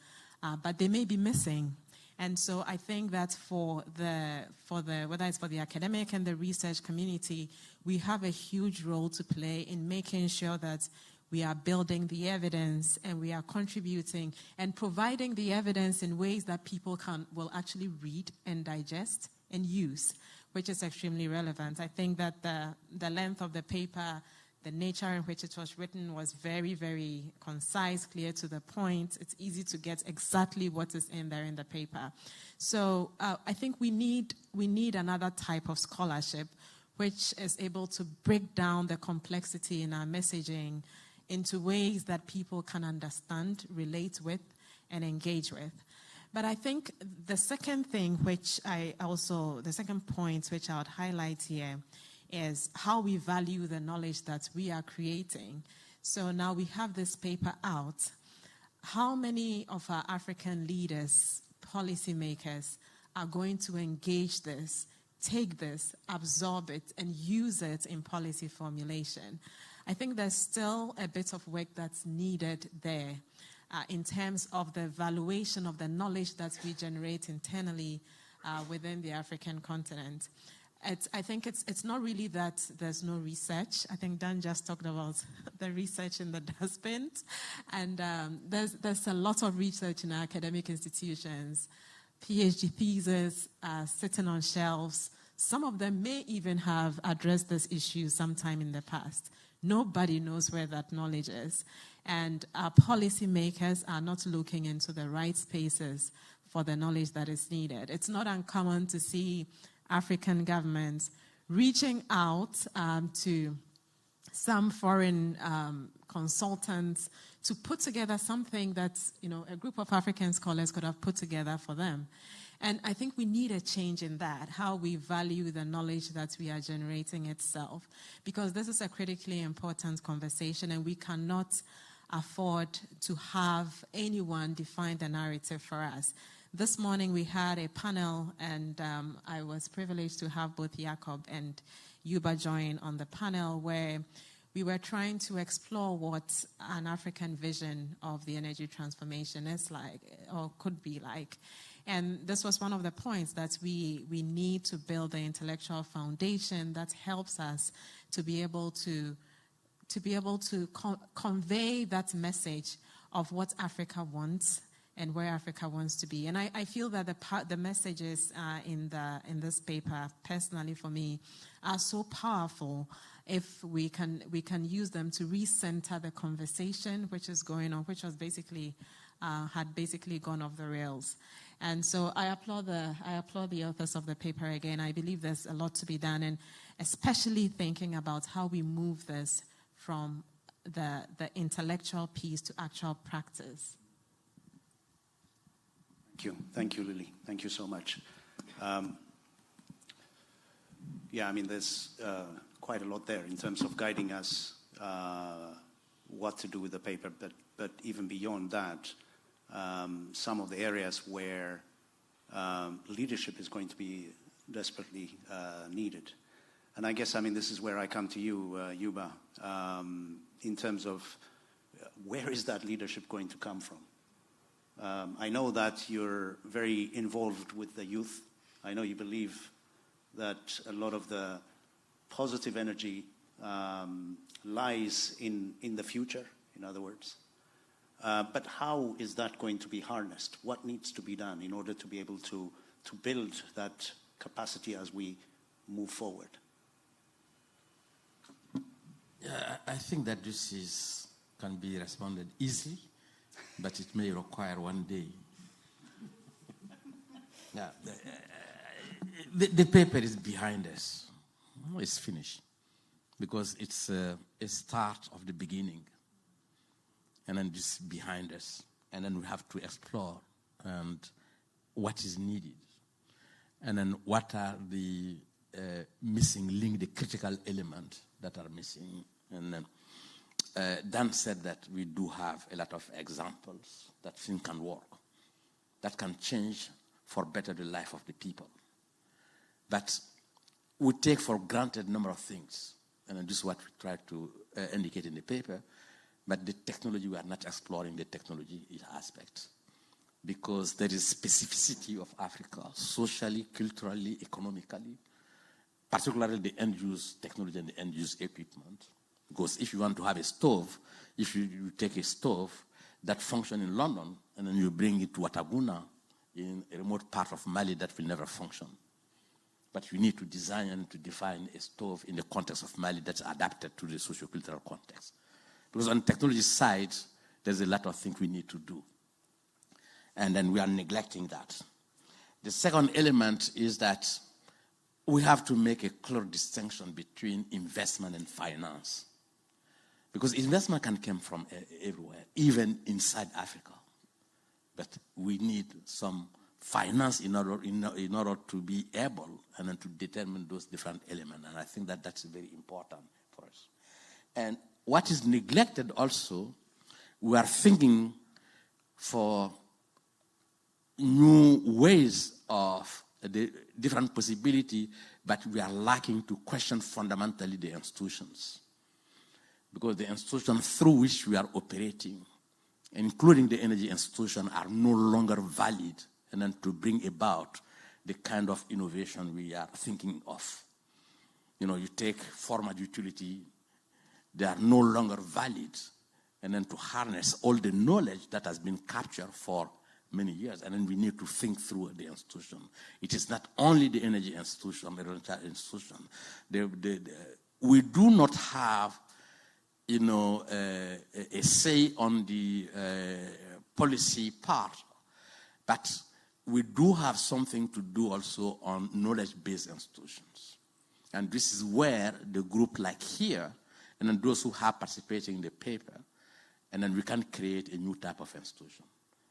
Speaker 5: but they may be missing. And so I think that for the whether it's for the academic and the research community, we have a huge role to play in making sure that we are building the evidence and we are contributing and providing the evidence in ways that people will actually read and digest and use, which is extremely relevant. I think that the length of the paper, the nature in which it was written, was very, very concise, clear to the point. It's easy to get exactly what is in there in the paper. So I think we need another type of scholarship which is able to break down the complexity in our messaging into ways that people can understand, relate with, and engage with. But I think the second point which I would highlight here is how we value the knowledge that we are creating. So now we have this paper out. How many of our African leaders policymakers are going to engage this, take this, absorb it, and use it in policy formulation. I think there's still a bit of work that's needed there in terms of the evaluation of the knowledge that we generate internally within the African continent. I think it's not really that there's no research. I think Dan just talked about the research in the dustbin. And there's a lot of research in our academic institutions, PhD theses sitting on shelves. Some of them may even have addressed this issue sometime in the past. Nobody knows where that knowledge is. And our policymakers are not looking into the right spaces for the knowledge that is needed. It's not uncommon to see African governments reaching out to some foreign consultants to put together something that, a group of African scholars could have put together for them. And I think we need a change in that, how we value the knowledge that we are generating itself, because this is a critically important conversation, and we cannot afford to have anyone define the narrative for us. This morning we had a panel, and I was privileged to have both Jakob and Yuba join on the panel, where we were trying to explore what an African vision of the energy transformation is like, or could be like. And this was one of the points, that we need to build the intellectual foundation that helps us to be able to convey that message of what Africa wants and where Africa wants to be. And I feel that the messages in this paper, personally for me, are so powerful if we can use them to recenter the conversation which is going on, which was had basically gone off the rails. And so I applaud the authors of the paper again. I believe there's a lot to be done, and especially thinking about how we move this from the intellectual piece to actual practice.
Speaker 9: Thank you, Lily. Thank you so much. There's quite a lot there in terms of guiding us what to do with the paper, but even beyond that, some of the areas where leadership is going to be desperately needed. And I guess, this is where I come to you, Yuba, in terms of where is that leadership going to come from? I know that you're very involved with the youth. I know you believe that a lot of the positive energy lies in the future, in other words. But how is that going to be harnessed? What needs to be done in order to be able to build that capacity as we move forward?
Speaker 4: Yeah, I think that this can be responded easily, but it may require one day. Yeah, the paper is behind us. It's finished, because it's a start of the beginning, and then this behind us, and then we have to explore and what is needed, and then what are the missing link, the critical element that are missing. And Dan said that we do have a lot of examples that things can work, that can change for better the life of the people. But we take for granted a number of things, and this is what we try to indicate in the paper. But the technology, we are not exploring the technology aspect, because there is specificity of Africa, socially, culturally, economically, particularly the end-use technology and the end-use equipment. Because if you want to have a stove, if you take a stove that functions in London, and then you bring it to Wataguna in a remote part of Mali, that will never function. But you need to design and to define a stove in the context of Mali that's adapted to the socio-cultural context. Because on the technology side, there's a lot of things we need to do. And then we are neglecting that. The second element is that we have to make a clear distinction between investment and finance. Because investment can come from everywhere, even inside Africa. But we need some finance in order to be able and then to determine those different elements. And I think that that's very important for us. And what is neglected also, we are thinking for,
Speaker 18: new ways of the different possibility, but we are lacking to question fundamentally the institutions. Because the institutions through which we are operating, including the energy institution, are no longer valid, and then to bring about the kind of innovation we are thinking of. You know, you take formal utility, they are no longer valid, and then to harness all the knowledge that has been captured for many years, and then we need to think through the institution. It is not only the energy institution, the research institution. We do not have, you know, a say on the policy part, but we do have something to do also on knowledge-based institutions. And this is where the group like here, and then those who have participated in the paper, and then we can create a new type of institution,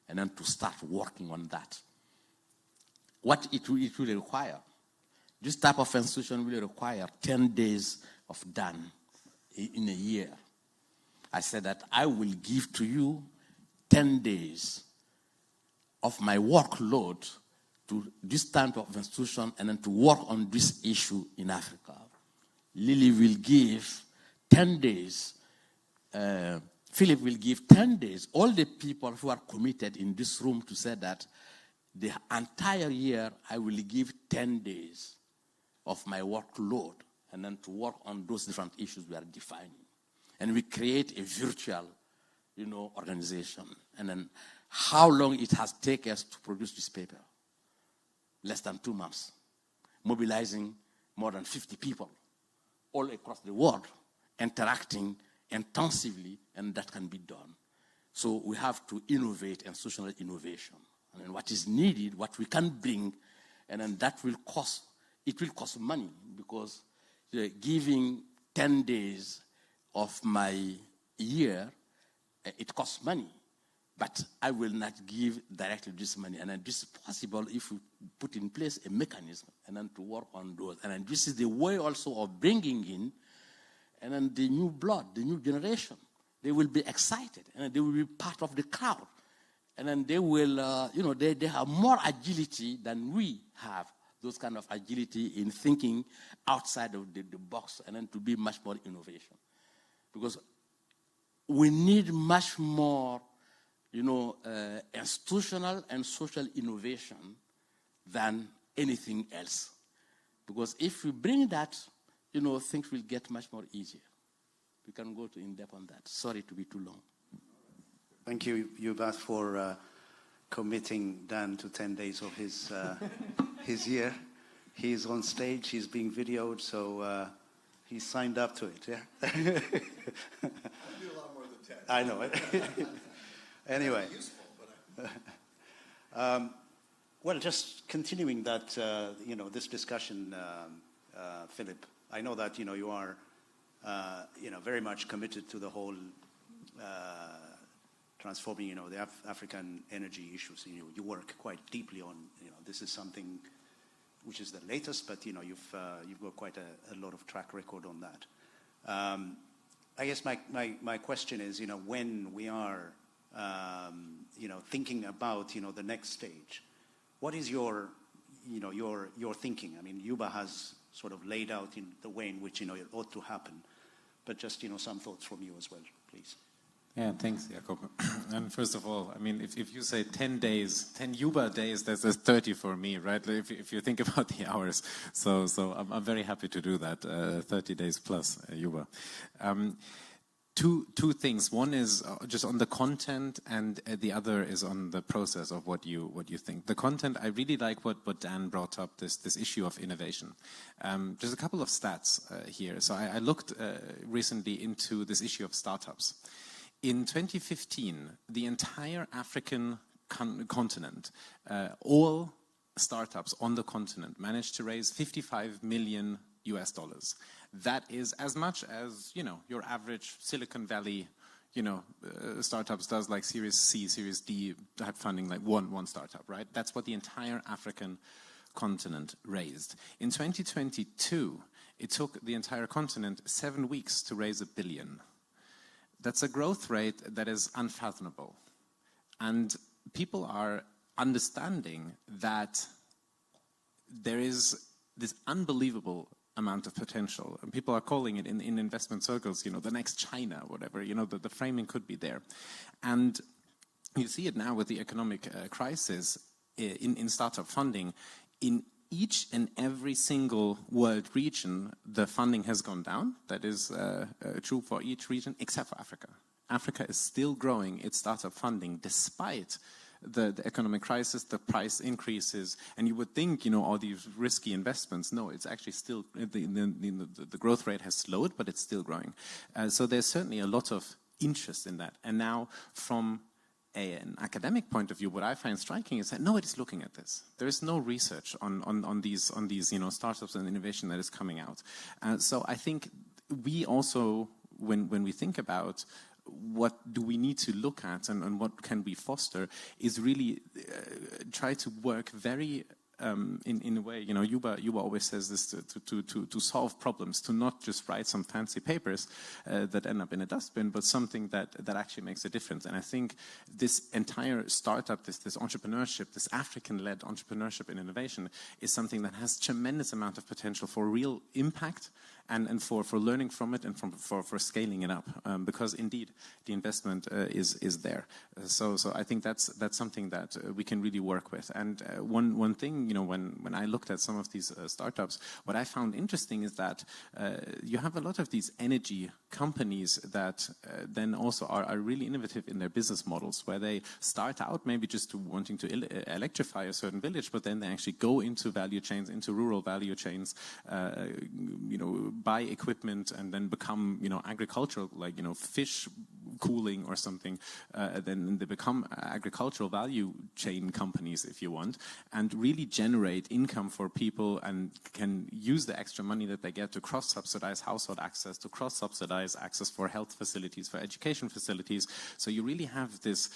Speaker 18: and then to start working on that. What it will require, this type of institution will require 10 days of done in a year. I said that I will give to you 10 days of my workload to this type of institution and then to work on this issue in Africa. Lily will give 10 days. Philip will give 10 days. All the people who are committed in this room to say that the entire year I will give 10 days of my workload and then to work on those different issues we are defining. And we create a virtual, you know, organization. And then how long it has taken us to produce this paper? Less than 2 months. Mobilizing more than 50 people all across the world, interacting intensively, and that can be done. So we have to innovate, institutional innovation. And then what is needed, what we can bring, and then that will cost, it will cost money, because giving 10 days of my year, it costs money. But I will not give directly this money. And then this is possible if we put in place a mechanism and then to work on those. And then this is the way also of bringing in and then the new blood, the new generation. They will be excited and they will be part of the crowd. And then they will, you know, they have more agility than we have. Those kind of agility in thinking outside of the box and then to be much more innovation. Because we need much more, you know, institutional and social innovation than anything else. Because if we bring that, you know, things will get much more easier. We can go in depth on that. Sorry to be too long.
Speaker 9: Thank you, Yubas, for committing Dan to 10 days of his year. He's on stage, he's being videoed, so he's signed up to it, yeah?
Speaker 1: I do a lot more than 10.
Speaker 9: I know it. Anyway. Well, just continuing that, you know, this discussion, Philip, I know that, you know, you are, you know, very much committed to the whole transforming, you know, the African energy issues. You know, you work quite deeply on, you know, this is something which is the latest, but, you know, you've got quite a lot of track record on that. I guess my question is, you know, when we are, you know, thinking about, you know, the next stage, what is your, you know, your thinking? I mean, Yuba has sort of laid out in the way in which, you know, it ought to happen, but just, you know, some thoughts from you as well, please.
Speaker 3: Yeah, thanks, Jakob. And first of all, I mean, if you say 10 days, 10 Yuba days, that's 30 for me, right? If you think about the hours. So I'm very happy to do that, 30 days plus Yuba. Two things. One is just on the content, and the other is on the process of what you think. The content, I really like what Dan brought up, this issue of innovation. Just a couple of stats here. So I looked recently into this issue of startups. In 2015, the entire African continent, all startups on the continent managed to raise $55 million. That is as much as, you know, your average Silicon Valley, you know, startups does, like Series C, Series D type funding, like one startup, right? That's what the entire African continent raised. In 2022, it took the entire continent 7 weeks to raise $1 billion. That's a growth rate that is unfathomable. And people are understanding that there is this unbelievable amount of potential, and people are calling it in investment circles, the next China, whatever, the framing could be there. And you see it now with the economic crisis in startup funding. In each and every single world region, the funding has gone down. That is true for each region, except for Africa. Africa is still growing its startup funding despite the economic crisis, the price increases, and you would think, all these risky investments. No, it's actually still, the growth rate has slowed, but it's still growing. So there's certainly a lot of interest in that. And now from an academic point of view, what I find striking is that nobody's looking at this. There is no research on these startups and innovation that is coming out. So I think we also, when we think about what do we need to look at and what can we foster, is really try to work very in a way, Yuba always says this, to solve problems, to not just write some fancy papers that end up in a dustbin, but something that actually makes a difference. And I think this entire startup, this entrepreneurship, this African-led entrepreneurship and innovation is something that has tremendous amount of potential for real impact and for learning from it and for scaling it up, because indeed the investment is there. So I think that's something that we can really work with. And one thing, when I looked at some of these startups, what I found interesting is that you have a lot of these energy companies that then also are really innovative in their business models, where they start out maybe just wanting to electrify a certain village, but then they actually go into value chains, into rural value chains, buy equipment and then become, agricultural, like, fish cooling or something, then they become agricultural value chain companies, if you want, and really generate income for people and can use the extra money that they get to cross-subsidize household access, to cross-subsidize access for health facilities, for education facilities. So you really have this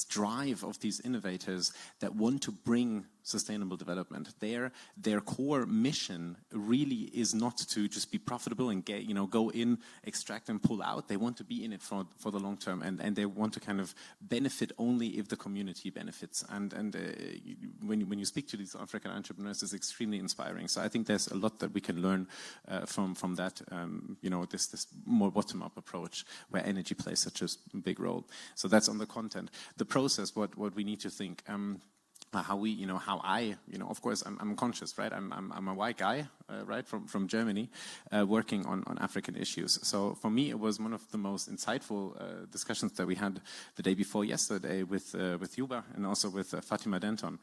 Speaker 3: drive of these innovators that want to bring sustainable development. Their core mission really is not to just be profitable and get, go in, extract and pull out. They want to be in it for the long term, and they want to kind of benefit only if the community benefits. And when you speak to these African entrepreneurs, it's extremely inspiring. So I think there's a lot that we can learn from that. This more bottom-up approach where energy plays such a big role. So that's on the content. The process, what we need to think. How I, of course, I'm conscious, right? I'm a white guy, right, from Germany, working on African issues. So for me, it was one of the most insightful discussions that we had the day before yesterday with Yuba and also with Fatima Denton,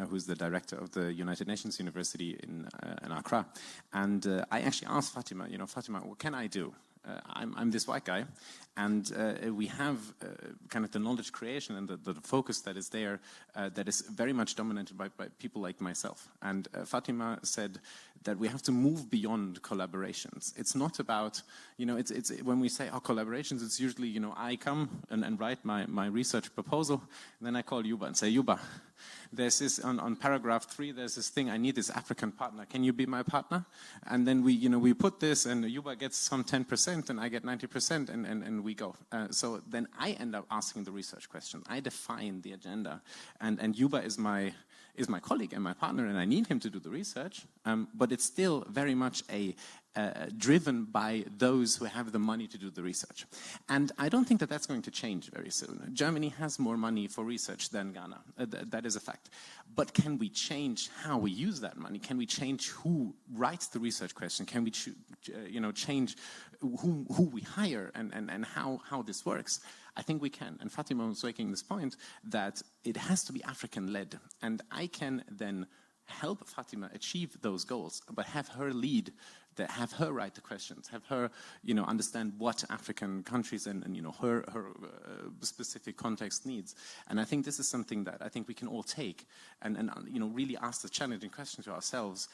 Speaker 3: who's the director of the United Nations University in Accra. And I actually asked Fatima, Fatima, what can I do? I'm this white guy, and we have kind of the knowledge creation and the focus that is there that is very much dominated by people like myself. And Fatima said that we have to move beyond collaborations. It's not about, it's when we say, collaborations, it's usually, I come and write my research proposal, and then I call Yuba and say, Yuba, there's this, on paragraph 3, there's this thing, I need this African partner. Can you be my partner? And then we put this, and Yuba gets some 10%, and I get 90%, and we go. So then I end up asking the research question. I define the agenda, and Yuba is my colleague and my partner, and I need him to do the research, but it's still very much driven by those who have the money to do the research. And I don't think that that's going to change very soon. Germany has more money for research than Ghana. That is a fact. But can we change how we use that money? Can we change who writes the research question? Can we change who we hire and how this works? I think we can. And Fatima was making this point that it has to be African-led. And I can then help Fatima achieve those goals, but have her lead, have her write the questions, have her, understand what African countries and her specific context needs. And I think this is something that I think we can all take and really ask the challenging question to ourselves: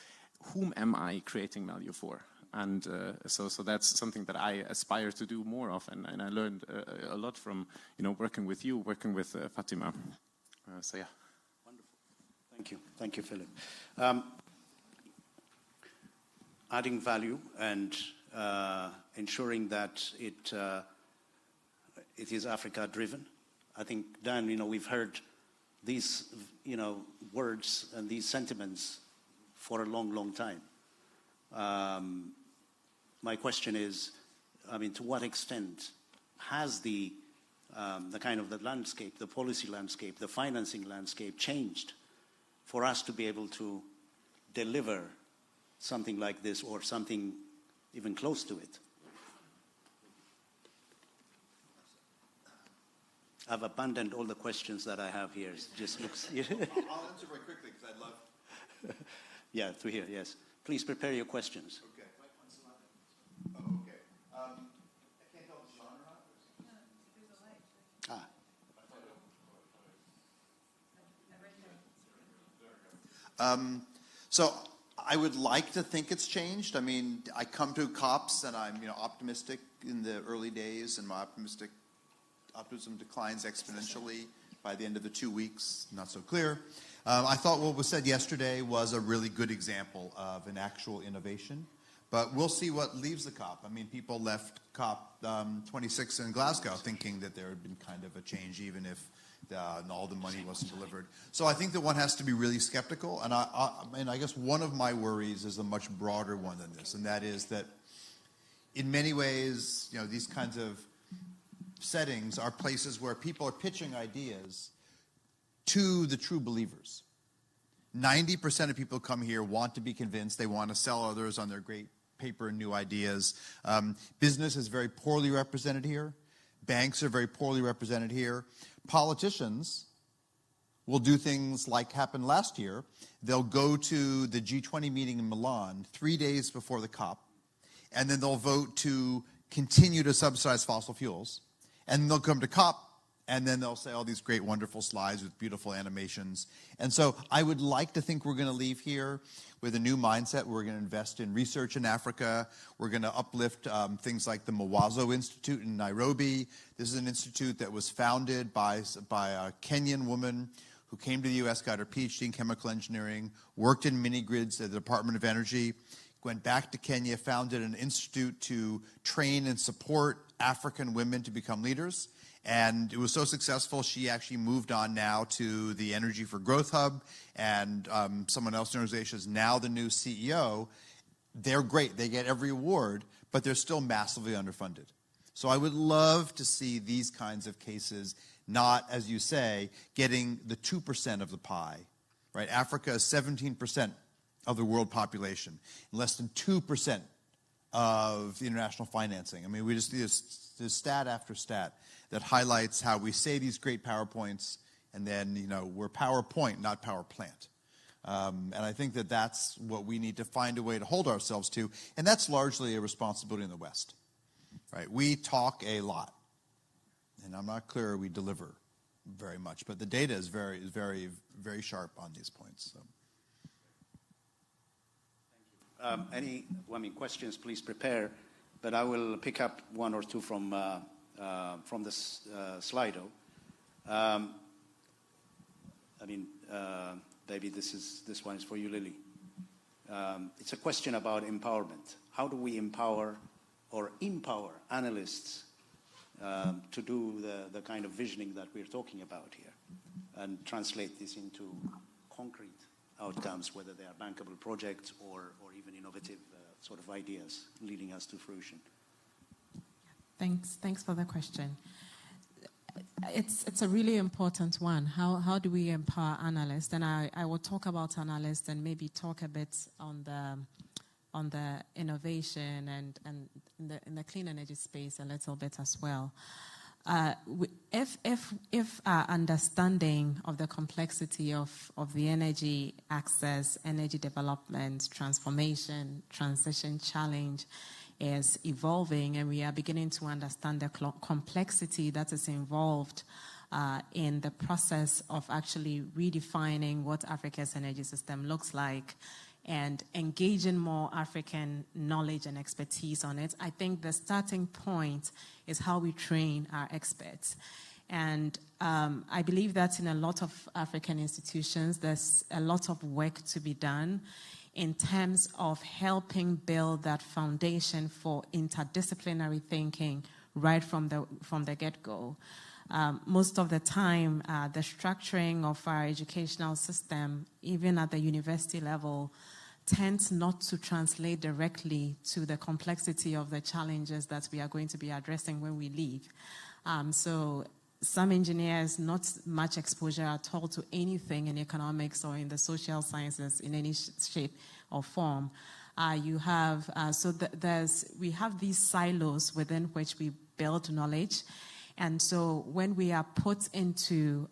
Speaker 3: whom am I creating value for? And so that's something that I aspire to do more of, and I learned a lot from working with you, working with Fatima. So yeah.
Speaker 9: Wonderful. Thank you, Philip. Adding value and ensuring that it is Africa-driven. I think, Dan, we've heard these, words and these sentiments for a long, long time. My question is, to what extent has the kind of the landscape, the policy landscape, the financing landscape changed for us to be able to deliver something like this or something even close to it? I've abandoned all the questions that I have here. It just looks...
Speaker 1: I'll answer very quickly because I'd love...
Speaker 9: Yeah, through here, yes. Please prepare your questions.
Speaker 1: Okay. Oh, okay. I can't tell if it's on or not. So I would like to think it's changed. I mean, I come to COPs and I'm optimistic in the early days, and my optimism declines exponentially by the end of the 2 weeks. Not so clear. I thought what was said yesterday was a really good example of an actual innovation, but we'll see what leaves the COP. I mean, people left COP26 in Glasgow thinking that there had been kind of a change, even if all the money wasn't delivered. So I think that one has to be really skeptical, and I guess one of my worries is a much broader one than this, and that is that in many ways, these kinds of settings are places where people are pitching ideas to the true believers. 90% of people come here want to be convinced. They want to sell others on their great paper and new ideas. Business is very poorly represented here. Banks are very poorly represented here. Politicians will do things like happened last year. They'll go to the G20 meeting in Milan 3 days before the COP, and then they'll vote to continue to subsidize fossil fuels. And they'll come to COP, and then they'll say all these great, wonderful slides with beautiful animations. And so I would like to think we're going to leave here with a new mindset. We're going to invest in research in Africa. We're going to uplift things like the Mawazo Institute in Nairobi. This is an institute that was founded by a Kenyan woman who came to the U.S., got her PhD in chemical engineering, worked in mini-grids at the Department of Energy, went back to Kenya, founded an institute to train and support African women to become leaders. And it was so successful, she actually moved on now to the Energy for Growth Hub, and someone else in the organization is now the new CEO. They're great. They get every award, but they're still massively underfunded. So I would love to see these kinds of cases not, as you say, getting the 2% of the pie. Right? Africa is 17% of the world population, and less than 2% of the international financing. I mean, we just see this stat after stat that highlights how we say these great PowerPoints, and then, we're PowerPoint, not power plant. And I think that that's what we need to find a way to hold ourselves to, and that's largely a responsibility in the West. Right? We talk a lot, and I'm not clear we deliver very much, but the data is very, very sharp on these points. So.
Speaker 9: Questions, please prepare, but I will pick up one or two from this Slido. Maybe this one is for you, Lily. It's a question about empowerment. How do we empower analysts to do the kind of visioning that we're talking about here and translate this into concrete outcomes, whether they are bankable projects or even innovative sort of ideas leading us to fruition?
Speaker 5: Thanks for the question. It's a really important one. How do we empower analysts? And I will talk about analysts and maybe talk a bit on the innovation and in the clean energy space a little bit as well. If our understanding of the complexity of the energy access, energy development, transformation, transition challenge is evolving, and we are beginning to understand the complexity that is involved in the process of actually redefining what Africa's energy system looks like and engaging more African knowledge and expertise on it, I think the starting point is how we train our experts. And I believe that in a lot of African institutions, there's a lot of work to be done in terms of helping build that foundation for interdisciplinary thinking right from the get-go. most of the time, the structuring of our educational system, even at the university level, tends not to translate directly to the complexity of the challenges that we are going to be addressing when we leave. So some engineers, not much exposure at all to anything in economics or in the social sciences in any shape or form. We have these silos within which we build knowledge. And so when we are put into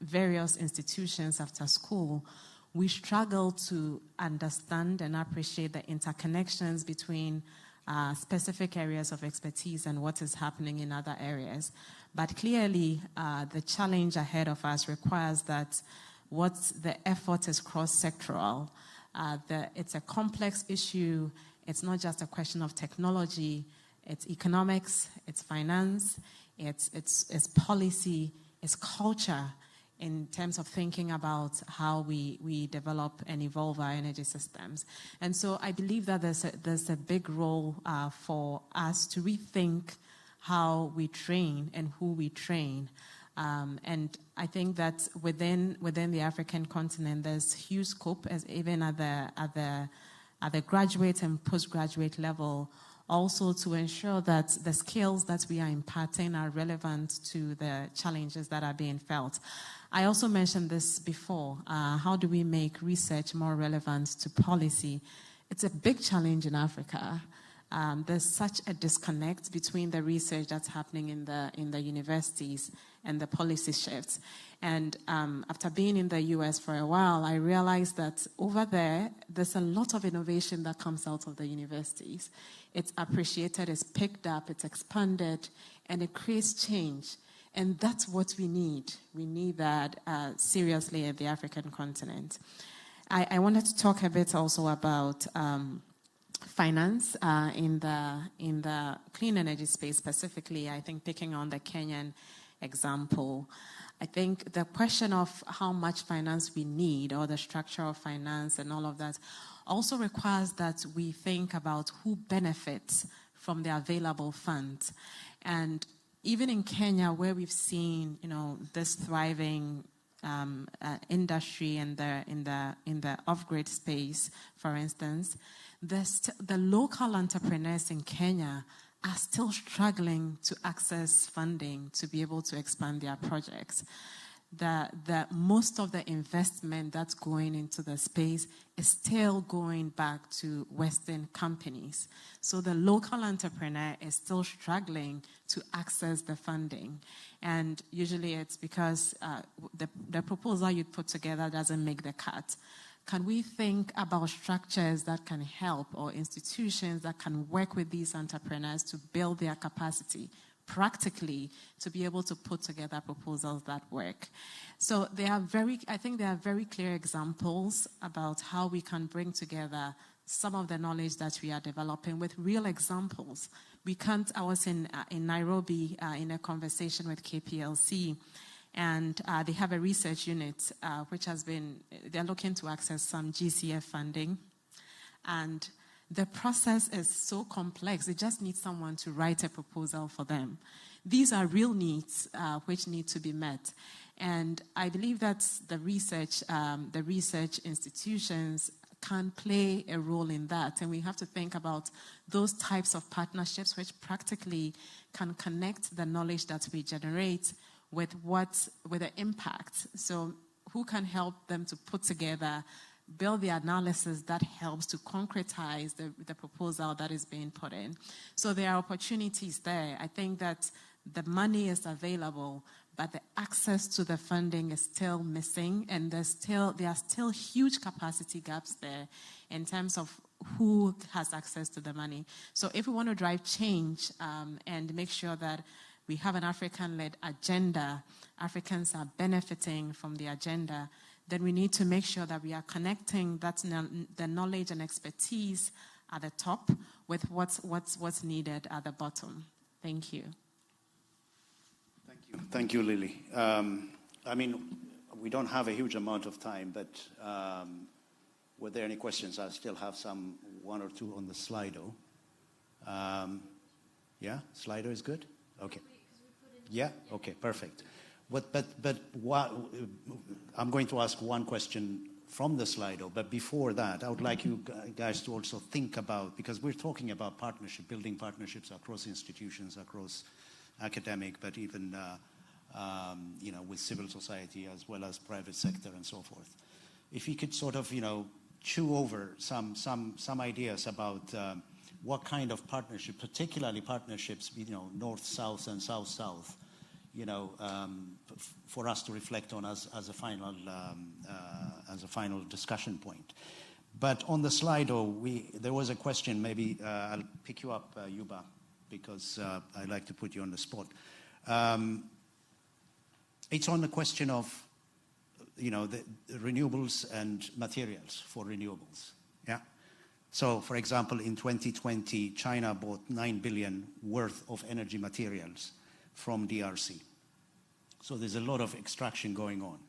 Speaker 5: various institutions after school, we struggle to understand and appreciate the interconnections between specific areas of expertise and what is happening in other areas. But clearly, the challenge ahead of us requires that the effort is cross-sectoral. It's a complex issue. It's not just a question of technology. It's economics, it's finance, it's policy, it's culture, in terms of thinking about how we develop and evolve our energy systems. And so I believe that there's a big role for us to rethink how we train and who we train. And I think that within the African continent, there's huge scope, as even at the graduate and postgraduate level, also to ensure that the skills that we are imparting are relevant to the challenges that are being felt. I also mentioned this before. How do we make research more relevant to policy? It's a big challenge in Africa. There's such a disconnect between the research that's happening in the universities and the policy shifts. And after being in the US for a while, I realized that over there's a lot of innovation that comes out of the universities. It's appreciated, it's picked up, it's expanded, and it creates change. And that's what we need. We need that seriously at the African continent. I wanted to talk a bit also about finance in the clean energy space specifically. I think picking on the Kenyan example, I think the question of how much finance we need, or the structure of finance and all of that, also requires that we think about who benefits from the available funds. And even in Kenya, where we've seen, this thriving industry in the off-grid space, for instance, the local entrepreneurs in Kenya are still struggling to access funding to be able to expand their projects. Most of the investment that's going into the space is still going back to Western companies. So the local entrepreneur is still struggling to access the funding. And usually it's because the proposal you put together doesn't make the cut. Can we think about structures that can help, or institutions that can work with these entrepreneurs to build their capacity practically to be able to put together proposals that work? So I think there are very clear examples about how we can bring together some of the knowledge that we are developing with real examples. I was in Nairobi in a conversation with KPLC, and they have a research unit they're looking to access some GCF funding. And the process is so complex, they just need someone to write a proposal for them. These are real needs which need to be met. And I believe that the research institutions can play a role in that. And we have to think about those types of partnerships which practically can connect the knowledge that we generate with the impact. So who can help them to put together, build the analysis that helps to concretize the proposal that is being put in. So there are opportunities there. I think that the money is available, but the access to the funding is still missing, and there are still huge capacity gaps there in terms of who has access to the money. So if we want to drive change and make sure that we have an African-led agenda, Africans are benefiting from the agenda, then we need to make sure that we are connecting the knowledge and expertise at the top with what's needed at the bottom. Thank you.
Speaker 9: Thank you, Lily. We don't have a huge amount of time, but were there any questions? I still have one or two on the Slido. Yeah, Slido is good? Okay. Yeah? Okay, perfect. But I'm going to ask one question from the Slido, but before that, I would like you guys to also think about, because we're talking about partnership, building partnerships across institutions, across academic, but even with civil society as well as private sector and so forth. If you could sort of, chew over some ideas about what kind of partnership, particularly partnerships, north-south and south-south, for us to reflect on as a final discussion point. But on the Slido, there was a question. Maybe I'll pick you up, Yuba, because I like to put you on the spot. It's on the question of the renewables and materials for renewables. Yeah. So, for example, in 2020, China bought 9 billion worth of energy materials from DRC. So there's a lot of extraction going on,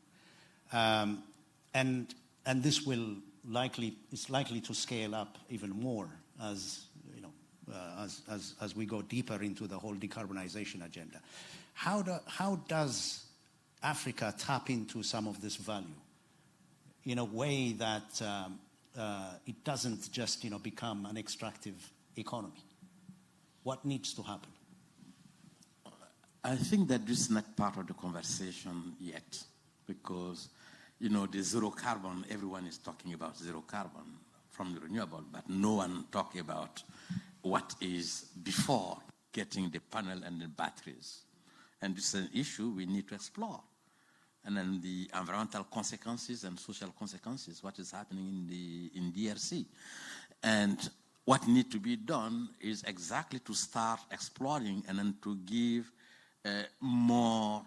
Speaker 9: and this is likely to scale up even more as we go deeper into the whole decarbonization agenda. How does Africa tap into some of this value in a way that it doesn't just become an extractive economy? What needs to happen?
Speaker 4: I think that this is not part of the conversation yet, because the zero carbon, everyone is talking about zero carbon from the renewable, but no one talking about what is before getting the panel and the batteries. And this is an issue we need to explore. And then the environmental consequences and social consequences, what is happening in DRC. And what needs to be done is exactly to start exploring and then to give more,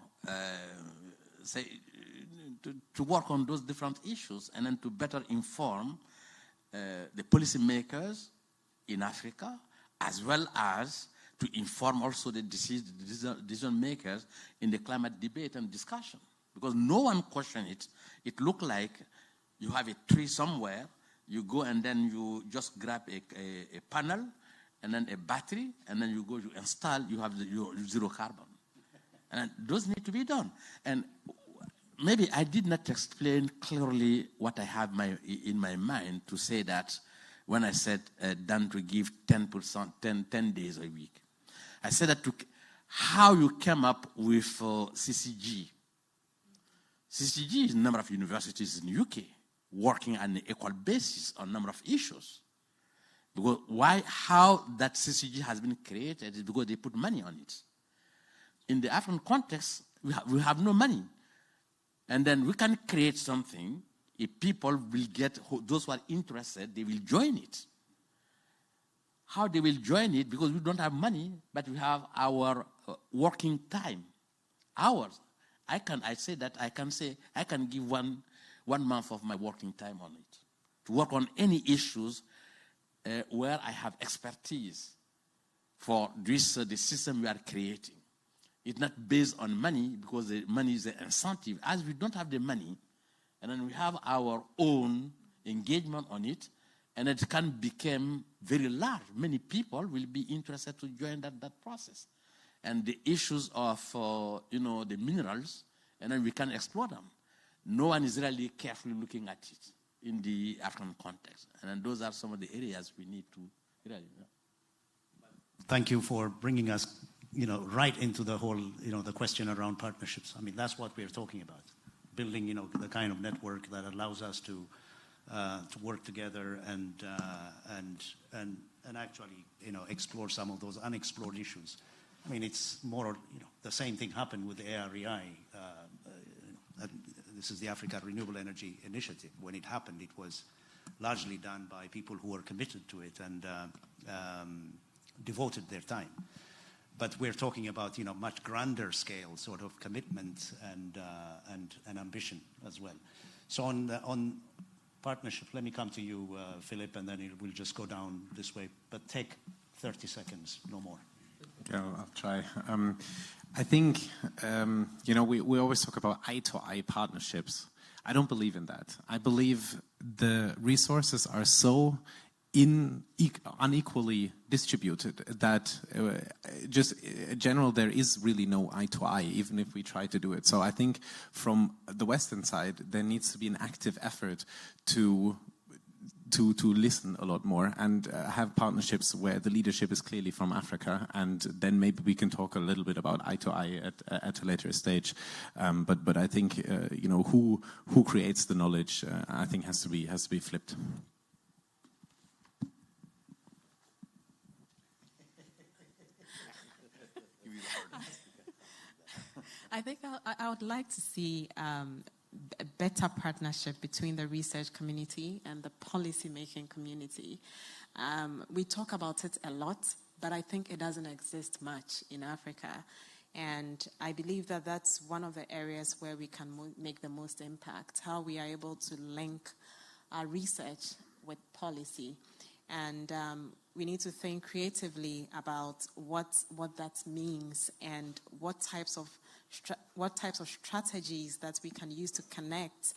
Speaker 4: to work on those different issues and then to better inform the policymakers in Africa, as well as to inform also the decision makers in the climate debate and discussion. Because no one questions it. It looks like you have a tree somewhere, you go and then you just grab a panel and then a battery, and then you go to install, you have your zero carbon. And those need to be done. And maybe I did not explain clearly what I have in my mind to say that when I said done to give 10%, 10 days a week. I said that how you came up with CCG. CCG is a number of universities in the UK working on an equal basis on a number of issues. Because how that CCG has been created is because they put money on it. In the African context, we have no money. And then we can create something. If people will those who are interested, they will join it. How they will join it? Because we don't have money, but we have our working time, hours. I can give one month of my working time on it to work on any issues where I have expertise for the system we are creating. It's not based on money, because the money is the incentive. As we don't have the money, and then we have our own engagement on it, and it can become very large. Many people will be interested to join that process. And the issues of, the minerals, and then we can explore them. No one is really carefully looking at it in the African context. And then those are some of the areas we need to really.
Speaker 9: Thank you for bringing us, right into the whole, the question around partnerships. I mean, that's what we're talking about. Building, the kind of network that allows us to work together and actually, explore some of those unexplored issues. I mean, it's more, the same thing happened with the AREI. This is the Africa Renewable Energy Initiative. When it happened, it was largely done by people who were committed to it and devoted their time. But we're talking about, much grander scale sort of commitment and ambition as well. So on partnership, let me come to you, Philip, and then we'll just go down this way. But take 30 seconds, no more.
Speaker 3: Yeah, I'll try. I think, we always talk about eye-to-eye partnerships. I don't believe in that. I believe the resources are so
Speaker 6: unequally distributed, that just in general there is really no eye to eye, even if we try to do it. So I think from the Western side there needs to be an active effort to listen a lot more and have partnerships where the leadership is clearly from Africa, and then maybe we can talk a little bit about eye to eye at a later stage. But I think who creates the knowledge I think has to be flipped.
Speaker 5: I think I would like to see a better partnership between the research community and the policy-making community. We talk about it a lot, but I think it doesn't exist much in Africa. And I believe that that's one of the areas where we can make the most impact, how we are able to link our research with policy. And we need to think creatively about what that means and what types of strategies that we can use to connect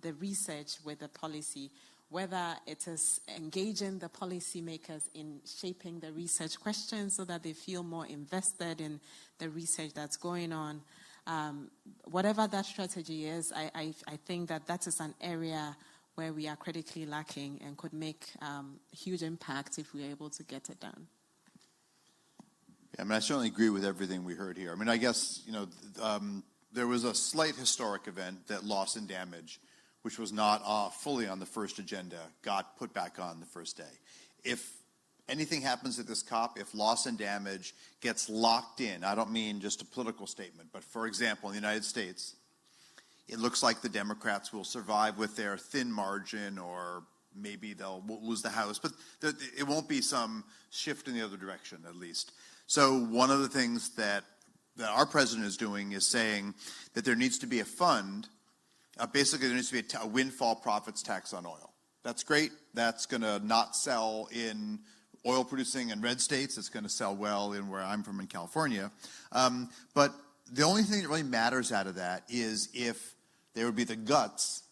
Speaker 5: the research with the policy, whether it is engaging the policymakers in shaping the research questions so that they feel more invested in the research that's going on. Whatever that strategy is, I think that is an area where we are critically lacking and could make a huge impact if we're able to get it done.
Speaker 1: Yeah, I mean, I certainly agree with everything we heard here. I mean, I guess, there was a slight historic event that loss and damage, which was not fully on the first agenda, got put back on the first day. If anything happens at this COP, if loss and damage gets locked in, I don't mean just a political statement, but for example, in the United States, it looks like the Democrats will survive with their thin margin, or maybe they'll lose the House, but it won't be some shift in the other direction, at least. So one of the things that our president is doing is saying that there needs to be a fund. Basically, there needs to be a windfall profits tax on oil. That's great. That's going to not sell in oil-producing and red states. It's going to sell well in where I'm from in California. But the only thing that really matters out of that is if there would be the guts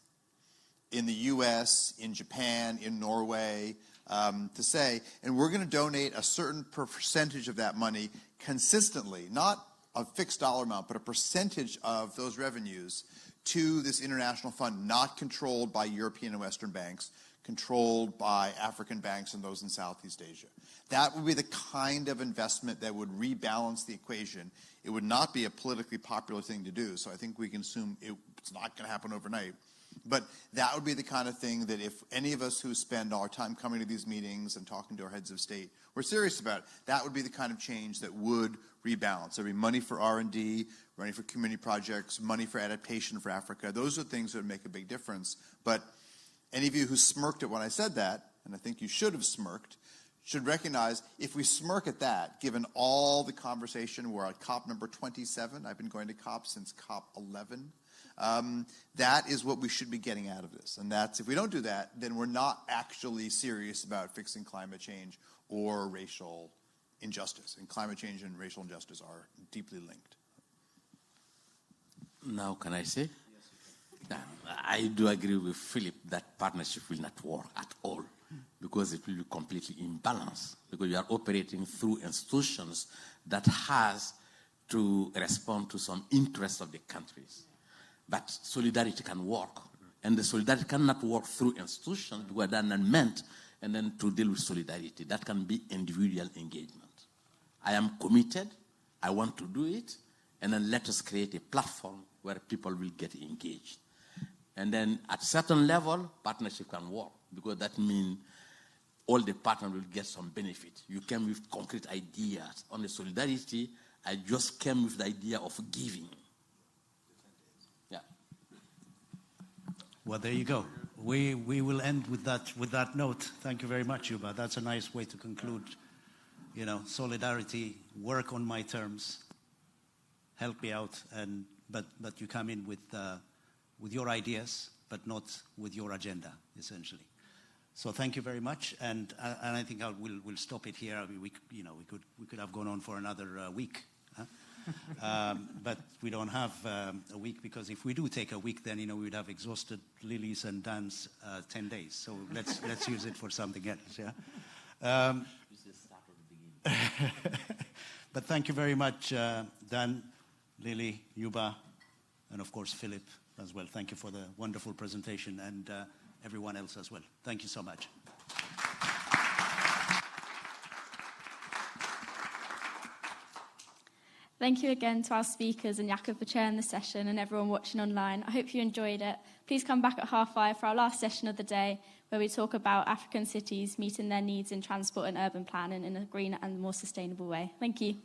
Speaker 1: in the U.S., in Japan, in Norway, to say, and we're going to donate a certain percentage of that money consistently, not a fixed dollar amount, but a percentage of those revenues to this international fund, not controlled by European and Western banks, controlled by African banks and those in Southeast Asia. That would be the kind of investment that would rebalance the equation. It would not be a politically popular thing to do, so I think we can assume it's not going to happen overnight. But that would be the kind of thing that if any of us who spend our time coming to these meetings and talking to our heads of state were serious about it, that would be the kind of change that would rebalance. There'd be money for R&D, money for community projects, money for adaptation for Africa. Those are things that would make a big difference. But any of you who smirked at when I said that, and I think you should have smirked, should recognize if we smirk at that, given all the conversation, we're at COP number 27. I've been going to COP since COP 11. That is what we should be getting out of this. And that's, if we don't do that, then we're not actually serious about fixing climate change or racial injustice. And climate change and racial injustice are deeply linked.
Speaker 4: Now, can I say? Yes, I do agree with Philip that partnership will not work at all, because it will be completely imbalanced, because you are operating through institutions that has to respond to some interests of the countries. But solidarity can work, and the solidarity cannot work through institutions because they're not meant and then to deal with solidarity. That can be individual engagement. I am committed, I want to do it, and then let us create a platform where people will get engaged. And then at certain level, partnership can work, because that means all the partners will get some benefit. You came with concrete ideas. On the solidarity, I just came with the idea of giving. Yeah.
Speaker 9: Well, there you go. We will end with that note. Thank you very much, Yuba. That's a nice way to conclude. Solidarity, work on my terms, help me out, but you come in with your ideas, but not with your agenda, essentially. So thank you very much, and I think we'll stop it here. I mean, we could have gone on for another week. Huh? But we don't have a week, because if we do take a week, then we would have exhausted Lily's and Dan's 10 days. So let's use it for something else. Yeah. But thank you very much, Dan, Lily, Yuba, and of course Philip as well. Thank you for the wonderful presentation, and everyone else as well. Thank you so much.
Speaker 11: Thank you again to our speakers and Jakob for chairing the session, and everyone watching online. I hope you enjoyed it. Please come back at 5:30 for our last session of the day, where we talk about African cities meeting their needs in transport and urban planning in a greener and more sustainable way. Thank you.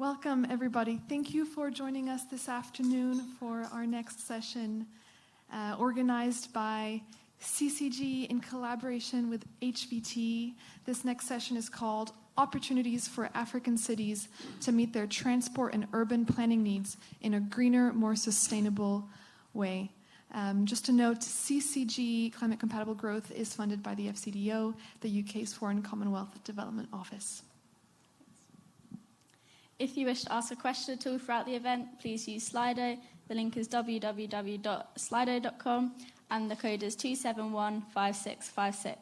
Speaker 12: Welcome, everybody. Thank you for joining us this afternoon for our next session, organized by CCG in collaboration with HVT. This next session is called Opportunities for African Cities to Meet Their Transport and Urban Planning Needs in a Greener, More Sustainable Way. Just to note, CCG, Climate Compatible Growth, is funded by the FCDO, the UK's Foreign Commonwealth Development Office.
Speaker 11: If you wish to ask a question at all throughout the event, please use Slido. The link is www.slido.com and the code is 2715656.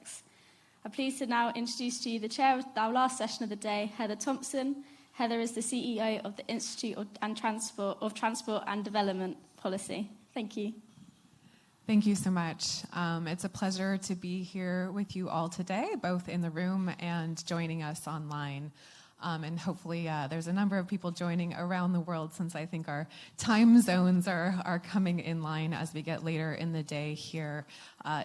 Speaker 11: I'm pleased to now introduce to you the chair of our last session of the day, Heather Thompson. Heather is the CEO of the Institute of Transport and Development Policy. Thank you.
Speaker 2: Thank you so much. It's a pleasure to be here with you all today, both in the room and joining us online. And hopefully there's a number of people joining around the world, since I think our time zones are coming in line as we get later in the day here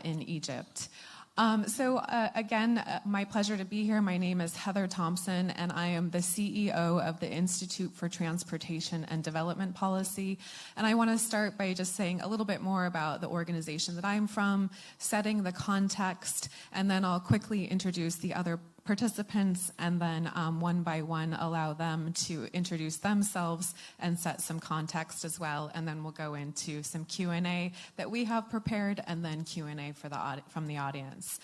Speaker 2: in Egypt. Again, my pleasure to be here. My name is Heather Thompson, and I am the CEO of the Institute for Transportation and Development Policy. And I want to start by just saying a little bit more about the organization that I'm from, setting the context, and then I'll quickly introduce the other participants, and then one by one allow them to introduce themselves and set some context as well, and then we'll go into some Q&A that we have prepared, and then Q&A from the audience.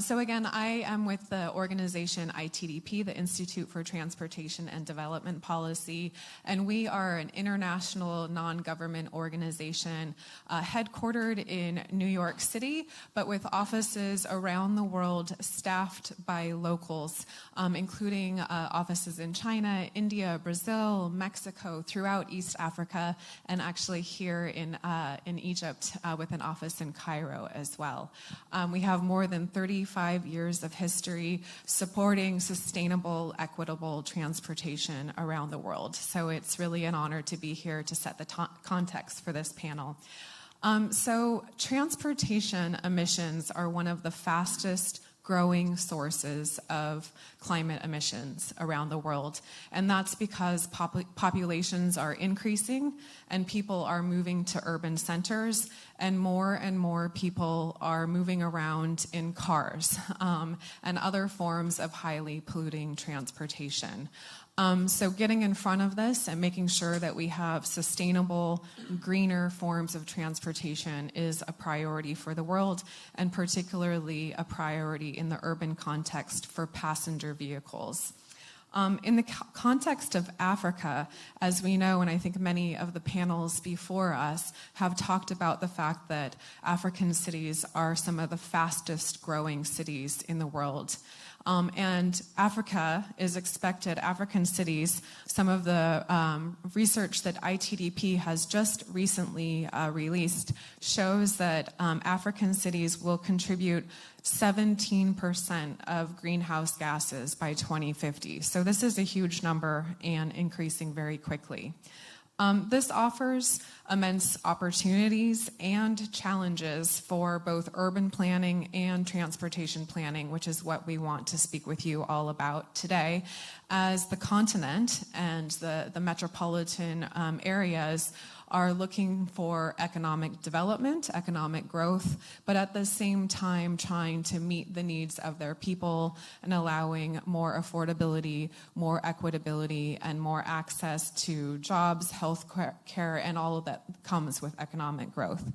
Speaker 2: So again, I am with the organization ITDP, the Institute for Transportation and Development Policy, and we are an international non-government organization headquartered in New York City, but with offices around the world staffed by locals, including offices in China, India, Brazil, Mexico, throughout East Africa, and actually here in Egypt with an office in Cairo as well. We have more than 35 years of history supporting sustainable, equitable transportation around the world. So it's really an honor to be here to set the context for this panel. So transportation emissions are one of the fastest growing sources of climate emissions around the world. And that's because populations are increasing and people are moving to urban centers, and more people are moving around in cars and other forms of highly polluting transportation. So getting in front of this and making sure that we have sustainable, greener forms of transportation is a priority for the world, and particularly a priority in the urban context for passenger vehicles. In the context of Africa, as we know, and I think many of the panels before us have talked about the fact that African cities are some of the fastest growing cities in the world. And Africa is expected, African cities, some of the research that ITDP has just recently released shows that African cities will contribute 17% of greenhouse gases by 2050. So this is a huge number and increasing very quickly. This offers immense opportunities and challenges for both urban planning and transportation planning, which is what we want to speak with you all about today, as the continent and the metropolitan areas are looking for economic development, economic growth, but at the same time trying to meet the needs of their people and allowing more affordability, more equitability, and more access to jobs, health care, and all of that comes with economic growth.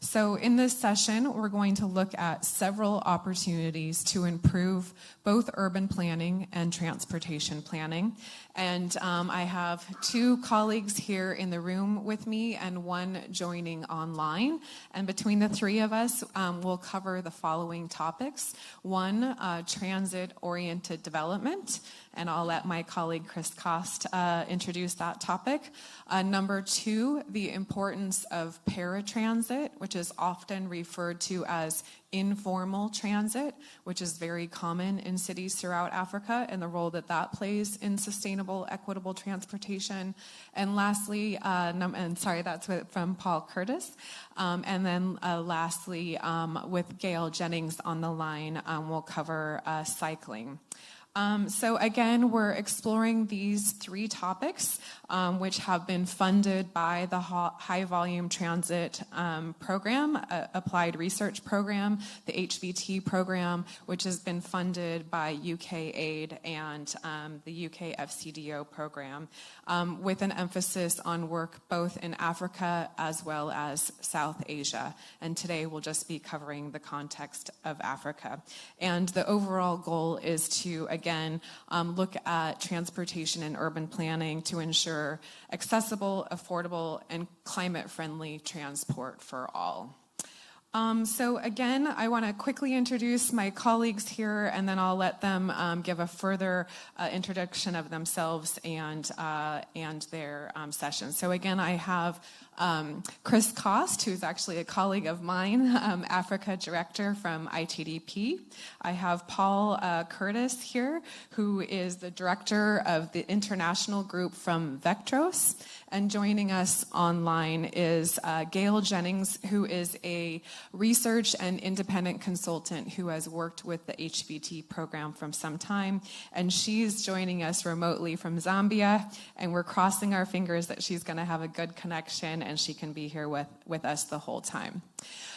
Speaker 2: So in this session, we're going to look at several opportunities to improve both urban planning and transportation planning. And I have two colleagues here in the room with me and one joining online. And between the three of us, we'll cover the following topics. One, transit-oriented development. And I'll let my colleague Chris Cost introduce that topic. Number two, the importance of paratransit, which is often referred to as informal transit, which is very common in cities throughout Africa, and the role that that plays in sustainable, equitable transportation. And lastly, and sorry, that's from Paul Curtis. And then lastly, with Gail Jennings on the line, we'll cover cycling. So again, we're exploring these 3 topics, which have been funded by the High Volume Transit Program, Applied Research Program, the HVT program, which has been funded by UK Aid and the UK FCDO program, with an emphasis on work both in Africa as well as South Asia. And today we'll just be covering the context of Africa. And the overall goal is to, again, look at transportation and urban planning to ensure accessible, affordable, and climate-friendly transport for all. So again, I want to quickly introduce my colleagues here, and then I'll let them give a further introduction of themselves and their session. So again, I have Chris Cost, who's actually a colleague of mine, Africa Director from ITDP. I have Paul Curtis here, who is the Director of the International Group from Vectros. And joining us online is Gail Jennings, who is a research and independent consultant who has worked with the HVT program for some time. And she's joining us remotely from Zambia. And we're crossing our fingers that she's going to have a good connection and she can be here with us the whole time.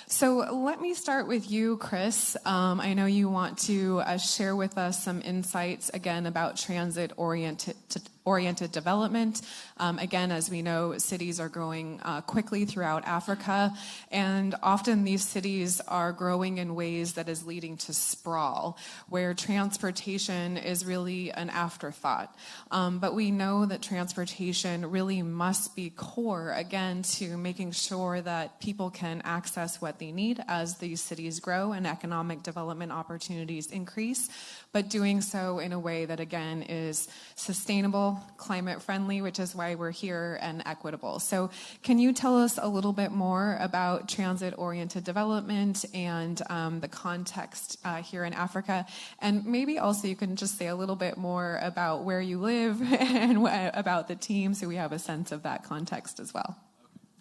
Speaker 2: So let me start with you, Chris. I know you want to share with us some insights, again, about transit-oriented development. Again, as we know, cities are growing quickly throughout Africa, and often these cities are growing in ways that is leading to sprawl, where transportation is really an afterthought. But we know that transportation really must be core, again, to making sure that people can access what they need as these cities grow and economic development opportunities increase, but doing so in a way that, again, is sustainable, climate-friendly, which is why we're here, and equitable. So can you tell us a little bit more about transit-oriented development and the context here in Africa? And maybe also you can just say a little bit more about where you live and about the team so we have a sense of that context as well.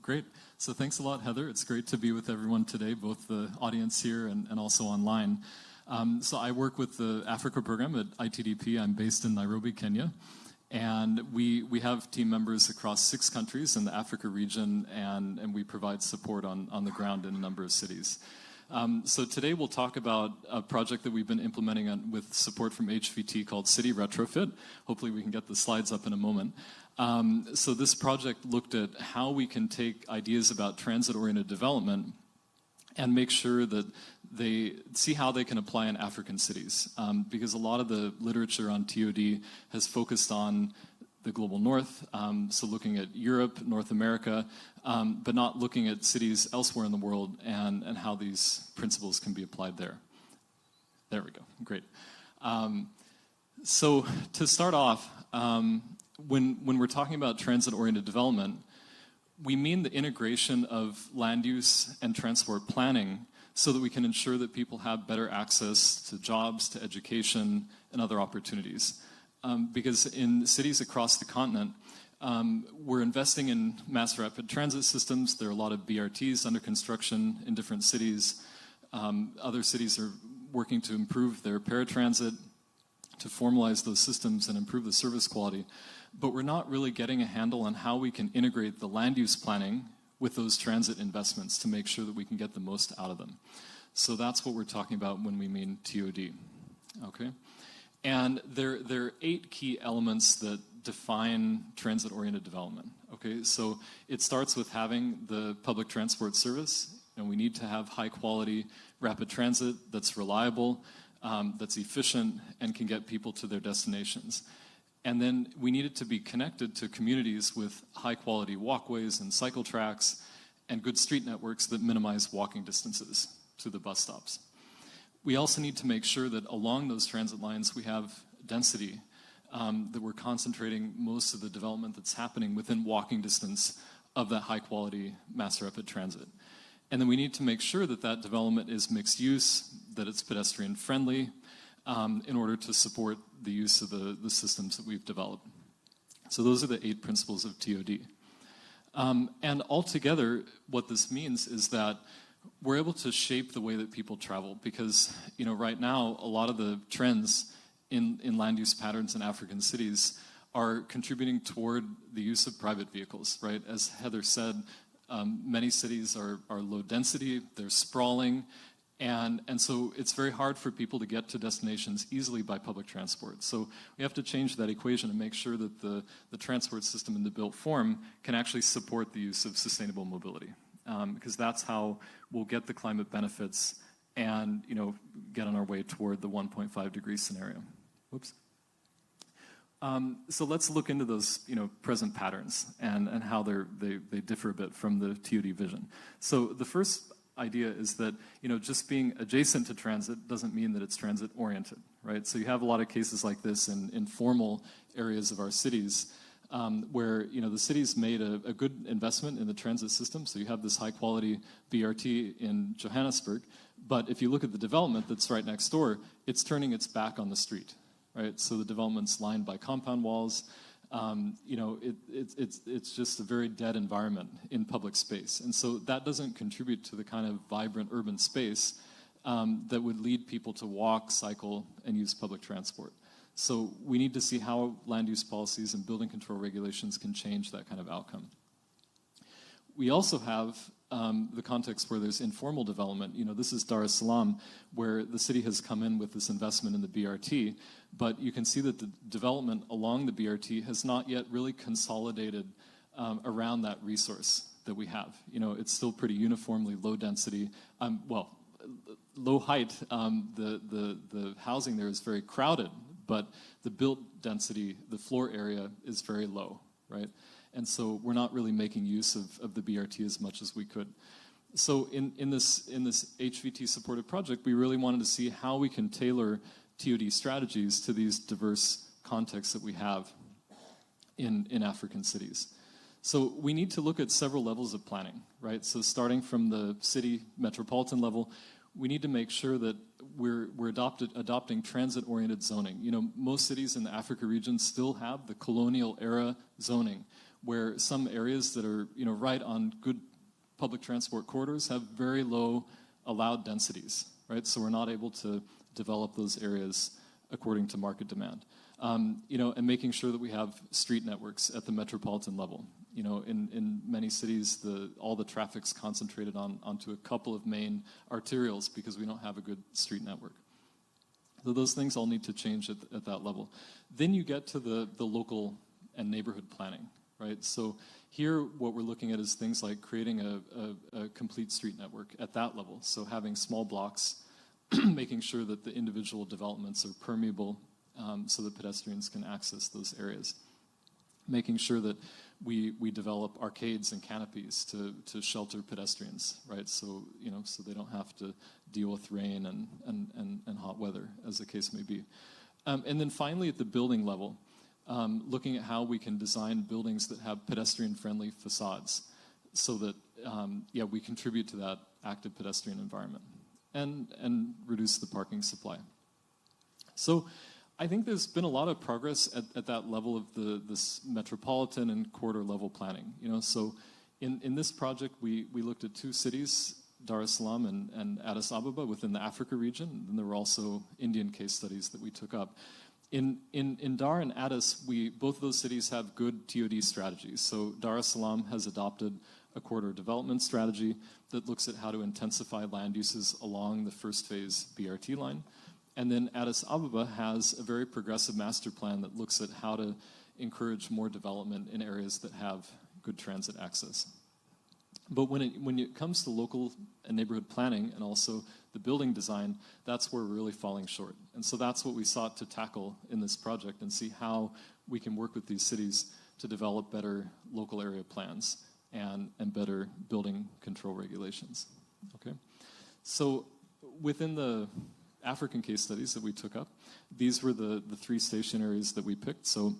Speaker 10: Great. So thanks a lot, Heather. It's great to be with everyone today, both the audience here and also online. So I work with the Africa program at ITDP. I'm based in Nairobi, Kenya. And we have team members across 6 countries in the Africa region, and we provide support on the ground in a number of cities. So today we'll talk about a project that we've been implementing with support from HVT called City Retrofit. Hopefully we can get the slides up in a moment. So this project looked at how we can take ideas about transit-oriented development and make sure that they see how they can apply in African cities. Because a lot of the literature on TOD has focused on the global north, so looking at Europe, North America, but not looking at cities elsewhere in the world and how these principles can be applied there. There we go, great. So to start off, when we're talking about transit-oriented development, we mean the integration of land use and transport planning so that we can ensure that people have better access to jobs, to education, and other opportunities. Because in cities across the continent, we're investing in mass rapid transit systems. There are a lot of BRTs under construction in different cities. Other cities are working to improve their paratransit, to formalize those systems and improve the service quality. But we're not really getting a handle on how we can integrate the land use planning with those transit investments to make sure that we can get the most out of them. So that's what we're talking about when we mean TOD, okay? And there are 8 key elements that define transit-oriented development, okay? So it starts with having the public transport service, and we need to have high-quality rapid transit that's reliable, that's efficient, and can get people to their destinations. And then we need it to be connected to communities with high-quality walkways and cycle tracks and good street networks that minimize walking distances to the bus stops. We also need to make sure that along those transit lines we have density, that we're concentrating most of the development that's happening within walking distance of that high-quality mass rapid transit. And then we need to make sure that that development is mixed use, that it's pedestrian-friendly, in order to support the use of the systems that we've developed. So those are the 8 principles of TOD. And altogether, what this means is that we're able to shape the way that people travel because, right now, a lot of the trends in land use patterns in African cities are contributing toward the use of private vehicles, right? As Heather said, many cities are low density, they're sprawling, and so it's very hard for people to get to destinations easily by public transport. So we have to change that equation and make sure that the transport system in the built form can actually support the use of sustainable mobility, because that's how we'll get the climate benefits and, you know, get on our way toward the 1.5 degree scenario. Whoops. So let's look into those, you know, present patterns and how they differ a bit from the TOD vision. So the first idea is that, you know, just being adjacent to transit doesn't mean that it's transit oriented, right? So you have a lot of cases like this in informal areas of our cities, where, you know, the city's made a good investment in the transit system. So you have this high quality BRT in Johannesburg, but if you look at the development that's right next door, it's turning its back on the street, right? So the development's lined by compound walls. You know, it's just a very dead environment in public space. And so that doesn't contribute to the kind of vibrant urban space that would lead people to walk, cycle, and use public transport. So we need to see how land use policies and building control regulations can change that kind of outcome. We also have the context where there's informal development. You know, this is Dar es Salaam, where the city has come in with this investment in the BRT, but you can see that the development along the BRT has not yet really consolidated around that resource that we have. You know, it's still pretty uniformly low density, low height. The housing there is very crowded, but the built density, the floor area is very low, right? And so we're not really making use of the BRT as much as we could. So in this HVT supported project, we really wanted to see how we can tailor TOD strategies to these diverse contexts that we have in African cities. So we need to look at several levels of planning, right? So starting from the city metropolitan level, we need to make sure that we're adopting transit-oriented zoning. You know, most cities in the Africa region still have the colonial era zoning, where some areas that are, you know, right on good public transport corridors have very low allowed densities, right? So we're not able to develop those areas according to market demand. You know, and making sure that we have street networks at the metropolitan level. You know, in many cities, all the traffic's concentrated onto a couple of main arterials because we don't have a good street network. So those things all need to change at that level. Then you get to the local and neighborhood planning, right? So here, what we're looking at is things like creating a complete street network at that level. So having small blocks, making sure that the individual developments are permeable so that pedestrians can access those areas. Making sure that we develop arcades and canopies to shelter pedestrians, right? So, you know, so they don't have to deal with rain and hot weather, as the case may be. And then finally, at the building level, looking at how we can design buildings that have pedestrian-friendly facades so that, we contribute to that active pedestrian environment and reduce the parking supply. So I think there's been a lot of progress at that level of this metropolitan and corridor level planning. You know, so in this project, we looked at two cities, Dar es Salaam and Addis Ababa within the Africa region, and there were also Indian case studies that we took up. In Dar and Addis, both of those cities have good TOD strategies. So Dar es Salaam has adopted a corridor development strategy that looks at how to intensify land uses along the first phase BRT line. And then Addis Ababa has a very progressive master plan that looks at how to encourage more development in areas that have good transit access. But when it comes to local and neighborhood planning and also the building design, that's where we're really falling short. And so that's what we sought to tackle in this project and see how we can work with these cities to develop better local area plans and better building control regulations. Okay, so within the African case studies that we took up, these were the three station areas that we picked. So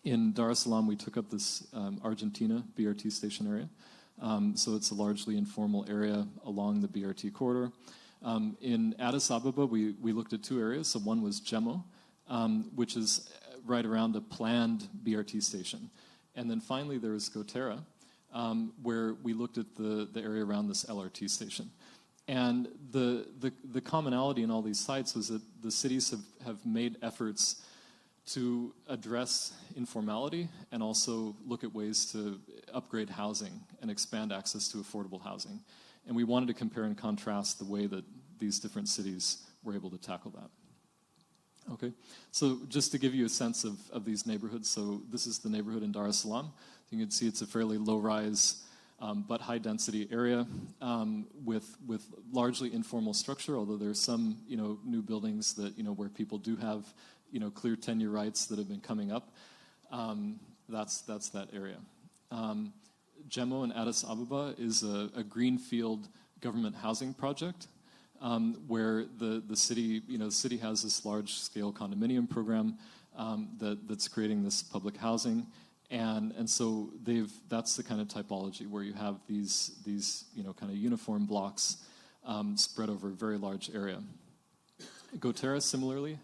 Speaker 10: in Dar es Salaam, we took up this Argentina BRT station area. So it's a largely informal area along the BRT corridor. In Addis Ababa, we looked at two areas. So one was Jemo, which is right around a planned BRT station. And then finally, there was Gotera, where we looked at the area around this LRT station. And the commonality in all these sites was that the cities have made efforts to address informality and also look at ways to upgrade housing and expand access to affordable housing. And we wanted to compare and contrast the way that these different cities were able to tackle that. Okay, so just to give you a sense of these neighborhoods, so this is the neighborhood in Dar es Salaam. You can see it's a fairly low-rise but high-density area with largely informal structure, although there's some new buildings that where people do have clear tenure rights that have been coming up. That's that area. Jemo in Addis Ababa is a greenfield government housing project where the city has this large-scale condominium program that's creating this public housing. And so that's the kind of typology where you have these kind of uniform blocks spread over a very large area. Gotera similarly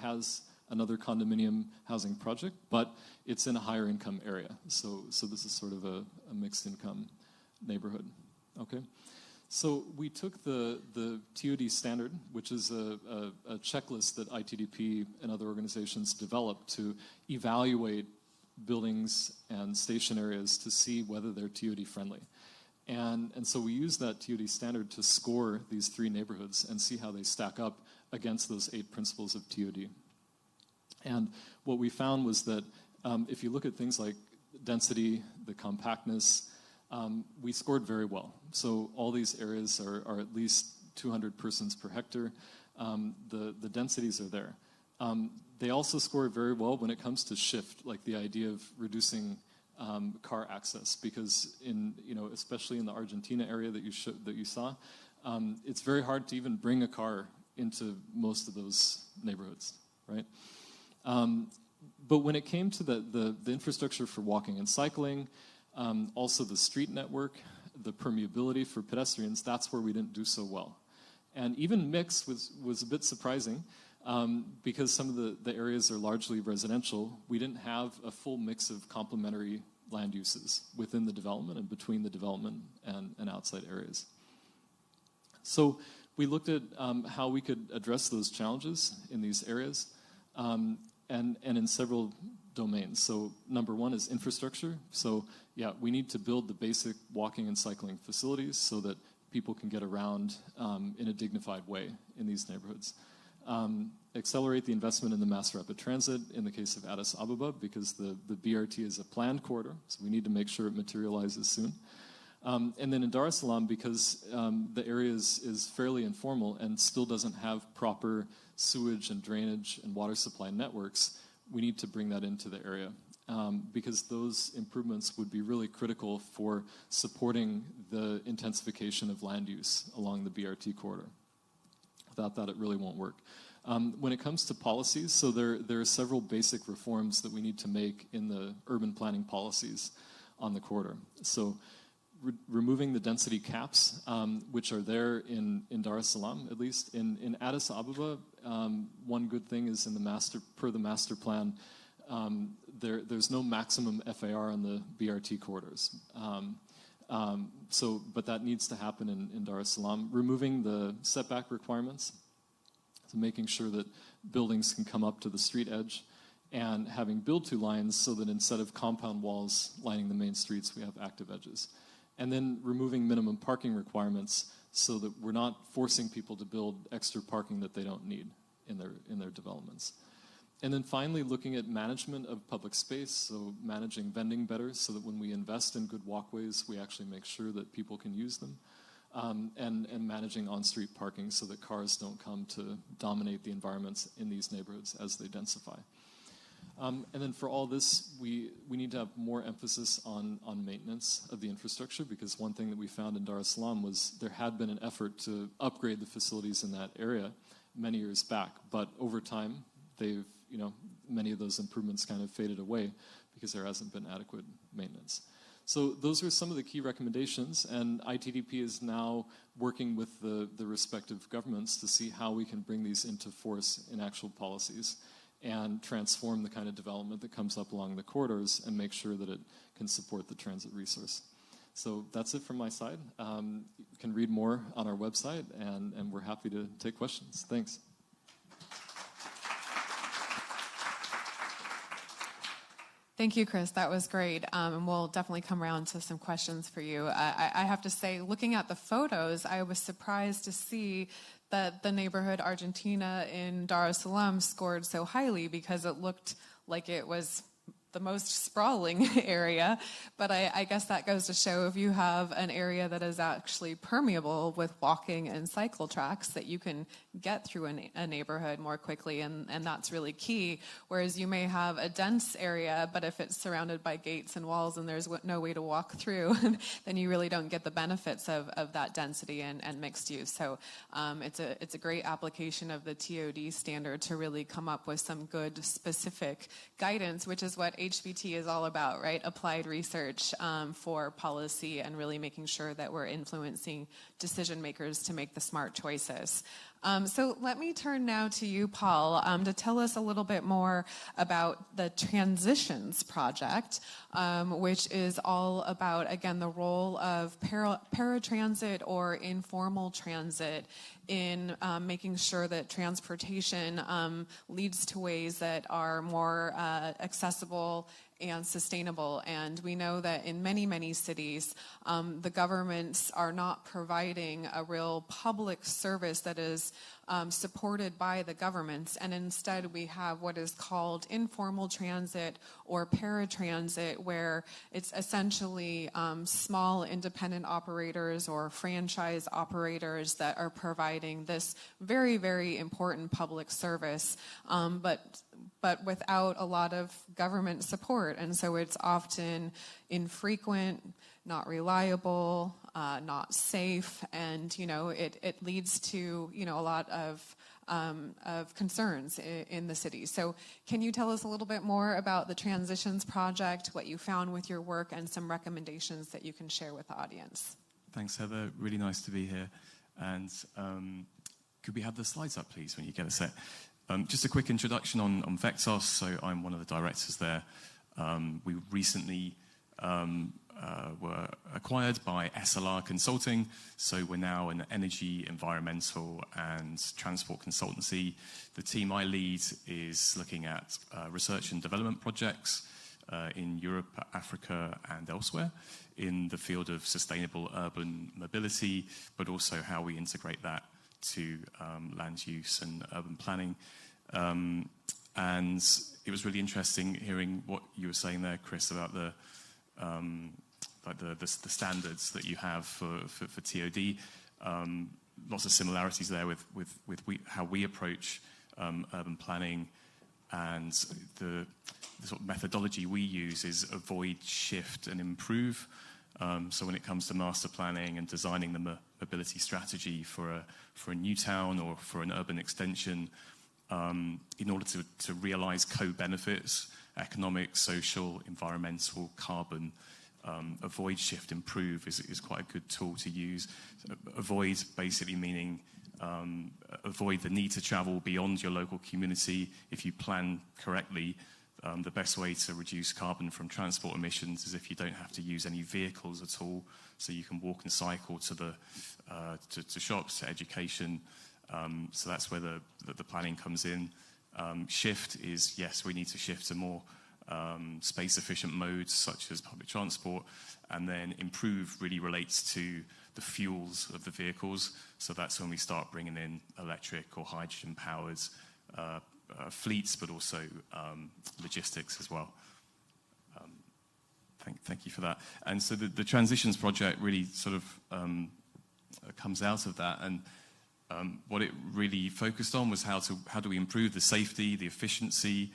Speaker 10: has another condominium housing project, but it's in a higher income area. So this is sort of a mixed income neighborhood. Okay. So we took the TOD standard, which is a checklist that ITDP and other organizations developed to evaluate buildings and station areas to see whether they're TOD friendly. And so we use that TOD standard to score these 3 neighborhoods and see how they stack up against those 8 principles of TOD. And what we found was that if you look at things like density, the compactness, we scored very well. So all these areas are at least 200 persons per hectare. The densities are there. They also score very well when it comes to shift, like the idea of reducing car access, because especially in the Argentina area that you saw, it's very hard to even bring a car into most of those neighborhoods, right? But when it came to the infrastructure for walking and cycling, also the street network, the permeability for pedestrians, that's where we didn't do so well. And even mix was a bit surprising because some of the areas are largely residential. We didn't have a full mix of complementary land uses within the development and between the development and outside areas. So we looked at how we could address those challenges in these areas and in several domains. So number 1 is infrastructure. So yeah, we need to build the basic walking and cycling facilities so that people can get around in a dignified way in these neighborhoods. Accelerate the investment in the mass rapid transit in the case of Addis Ababa, because the BRT is a planned corridor, so we need to make sure it materializes soon. And then in Dar es Salaam, because the area is fairly informal and still doesn't have proper sewage and drainage and water supply networks, we need to bring that into the area because those improvements would be really critical for supporting the intensification of land use along the BRT corridor. Without that, it really won't work. When it comes to policies, so there are several basic reforms that we need to make in the urban planning policies on the corridor. So removing the density caps, which are there in Dar es Salaam, at least. In Addis Ababa, one good thing is per the master plan, there's no maximum FAR on the BRT corridors. But that needs to happen in Dar es Salaam. Removing the setback requirements, so making sure that buildings can come up to the street edge, and having build-to lines so that instead of compound walls lining the main streets, we have active edges. And then removing minimum parking requirements so that we're not forcing people to build extra parking that they don't need in their developments. And then finally, looking at management of public space, so managing vending better so that when we invest in good walkways, we actually make sure that people can use them. And managing on-street parking so that cars don't come to dominate the environments in these neighborhoods as they densify. And then for all this, we need to have more emphasis on maintenance of the infrastructure, because one thing that we found in Dar es Salaam was there had been an effort to upgrade the facilities in that area many years back, but over time, many of those improvements kind of faded away because there hasn't been adequate maintenance. So those are some of the key recommendations, and ITDP is now working with the respective governments to see how we can bring these into force in actual policies and transform the kind of development that comes up along the corridors and make sure that it can support the transit resource. So that's it from my side. You can read more on our website, and we're happy to take questions. Thanks.
Speaker 2: Thank you, Chris. That was great. And we'll definitely come around to some questions for you. I have to say, looking at the photos, I was surprised to see that the neighborhood Argentina in Dar es Salaam scored so highly, because it looked like it was the most sprawling area. But I guess that goes to show, if you have an area that is actually permeable with walking and cycle tracks, that you can get through a neighborhood more quickly, and that's really key. Whereas you may have a dense area, but if it's surrounded by gates and walls and there's no way to walk through, then you really don't get the benefits of that density and mixed use. So it's a great application of the TOD standard to really come up with some good specific guidance, which is what HBT is all about, right? Applied research for policy, and really making sure that we're influencing decision makers to make the smart choices. So let me turn now to you, Paul, to tell us a little bit more about the Transitions Project, which is all about, again, the role of paratransit or informal transit in making sure that transportation leads to ways that are more accessible and sustainable. And we know that in many, many cities, the governments are not providing a real public service that is supported by the governments, and instead we have what is called informal transit or paratransit, where it's essentially small independent operators or franchise operators that are providing this very, very important public service, but without a lot of government support. And so it's often infrequent, not reliable, not safe, and it leads to a lot of concerns in the city. So can you tell us a little bit more about the Transitions Project, what you found with your work, and some recommendations that you can share with the audience?
Speaker 14: Thanks, Heather. Really nice to be here. And could we have the slides up, please, when you get a set? Just a quick introduction on Vectos. So I'm one of the directors there. We recently were acquired by SLR Consulting, so we're now an energy, environmental, and transport consultancy. The team I lead is looking at research and development projects in Europe, Africa, and elsewhere in the field of sustainable urban mobility, but also how we integrate that to land use and urban planning. And it was really interesting hearing what you were saying there, Chris, about the standards that you have for TOD. Lots of similarities there with how we approach urban planning, and the sort of methodology we use is avoid, shift, and improve. So when it comes to master planning and designing the mobility strategy for a new town or for an urban extension, in order to realize co-benefits, economic, social, environmental, carbon, avoid, shift, improve is quite a good tool to use. Avoid basically meaning avoid the need to travel beyond your local community. If you plan correctly, the best way to reduce carbon from transport emissions is if you don't have to use any vehicles at all, so you can walk and cycle to shops, to education. So that's where the planning comes in. Shift is, yes, we need to shift to more space-efficient modes such as public transport, and then improve really relates to the fuels of the vehicles. So that's when we start bringing in electric or hydrogen-powered fleets, but also logistics as well. Thank you for that. And so the Transitions Project really sort of comes out of that, and what it really focused on was how do we improve the safety, the efficiency,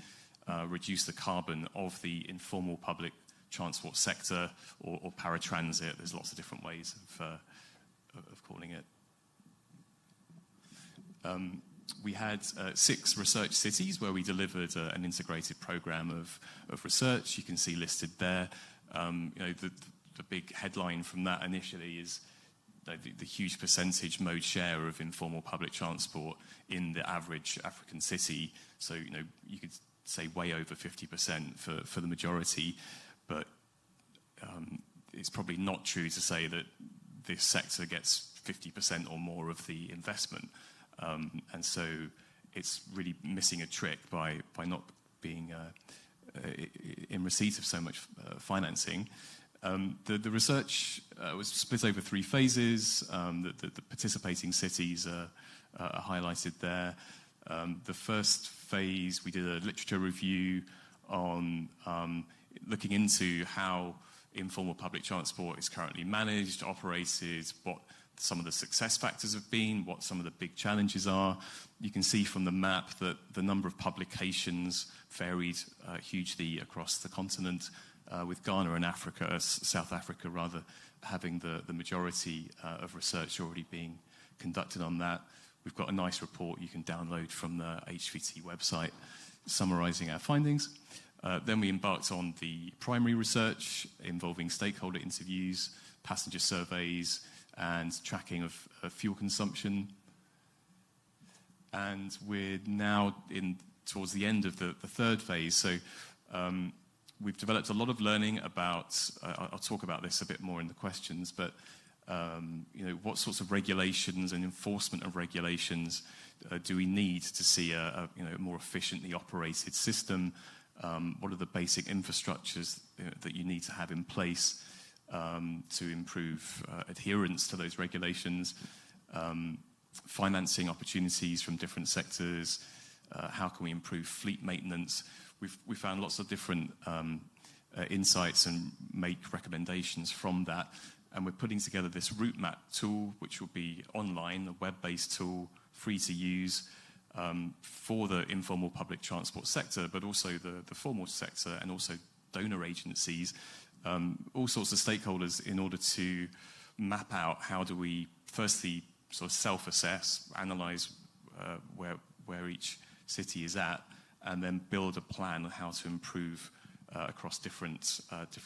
Speaker 14: reduce the carbon of the informal public transport sector or paratransit. There's lots of different ways of calling it. We had 6 research cities where we delivered an integrated program of research. You can see listed there. The big headline from that initially is the huge percentage mode share of informal public transport in the average African city. So, you could say way over 50% for the majority, but it's probably not true to say that this sector gets 50% or more of the investment. And so it's really missing a trick by not being in receipt of so much financing. The research was split over 3 phases. The participating cities are highlighted there. The first phase, we did a literature review on looking into how informal public transport is currently managed, operated, what some of the success factors have been, what some of the big challenges are. You can see from the map that the number of publications varied hugely across the continent, with Ghana and South Africa rather, having the majority of research already being conducted on that. We've got a nice report you can download from the HVT website summarizing our findings. Then we embarked on the primary research involving stakeholder interviews, passenger surveys, and tracking of fuel consumption. And we're now towards the end of the third phase. So we've developed a lot of learning about, I'll talk about this a bit more in the questions, but what sorts of regulations and enforcement of regulations do we need to see a more efficiently operated system? What are the basic infrastructures that you need to have in place to improve adherence to those regulations? Financing opportunities from different sectors. How can we improve fleet maintenance? We found lots of different insights and make recommendations from that. And we're putting together this route map tool, which will be online, a web-based tool, free to use, for the informal public transport sector, but also the formal sector and also donor agencies, all sorts of stakeholders, in order to map out how do we firstly sort of self-assess, analyze where each city is at, and then build a plan on how to improve across different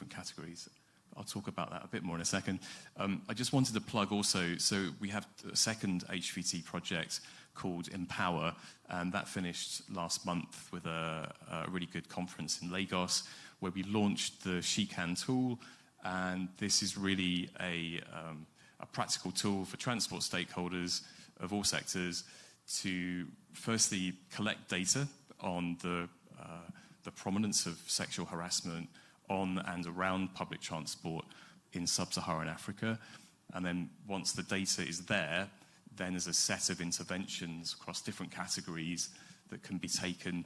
Speaker 14: categories. I'll talk about that a bit more in a second. I just wanted to plug also, so we have a second HVT project called Empower, and that finished last month with a really good conference in Lagos, where we launched the SheCan tool, and this is really a practical tool for transport stakeholders of all sectors to firstly collect data on the prominence of sexual harassment on and around public transport in sub-Saharan Africa. And then once the data is there, then there's a set of interventions across different categories that can be taken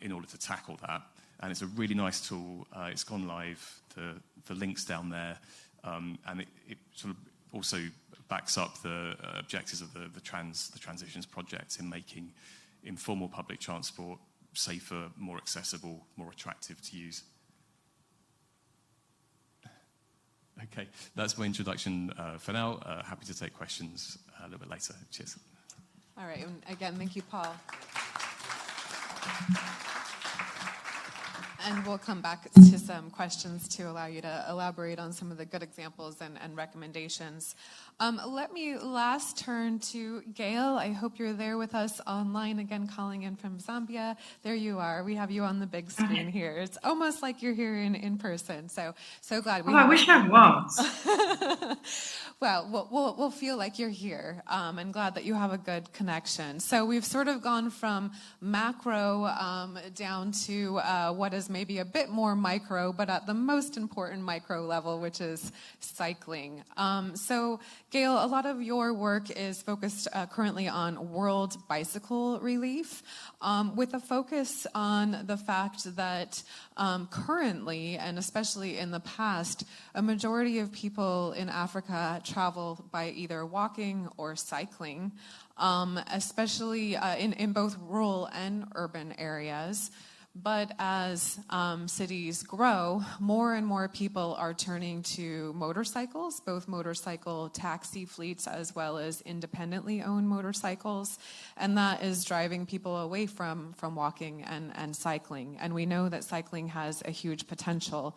Speaker 14: in order to tackle that. And it's a really nice tool. It's gone live. The link's down there. And it sort of also backs up the objectives of the Transitions Project in making informal public transport safer, more accessible, more attractive to use. Okay, that's my introduction for now. Happy to take questions a little bit later. Cheers.
Speaker 2: All right, and again, thank you, Paul. And we'll come back to some questions to allow you to elaborate on some of the good examples and recommendations. Let me last turn to Gail. I hope you're there with us online, again, calling in from Zambia. There you are. We have you on the big screen here. It's almost like you're here in person. So glad we
Speaker 13: I wish I was.
Speaker 2: Well, we'll feel like you're here, and glad that you have a good connection. So we've sort of gone from macro down to what is maybe a bit more micro, but at the most important micro level, which is cycling. So Gail, a lot of your work is focused currently on world bicycle relief, with a focus on the fact that currently, and especially in the past, a majority of people in Africa travel by either walking or cycling, especially in both rural and urban areas. But as cities grow, more and more people are turning to motorcycles, both motorcycle taxi fleets as well as independently owned motorcycles. And that is driving people away from walking and cycling. And we know that cycling has a huge potential.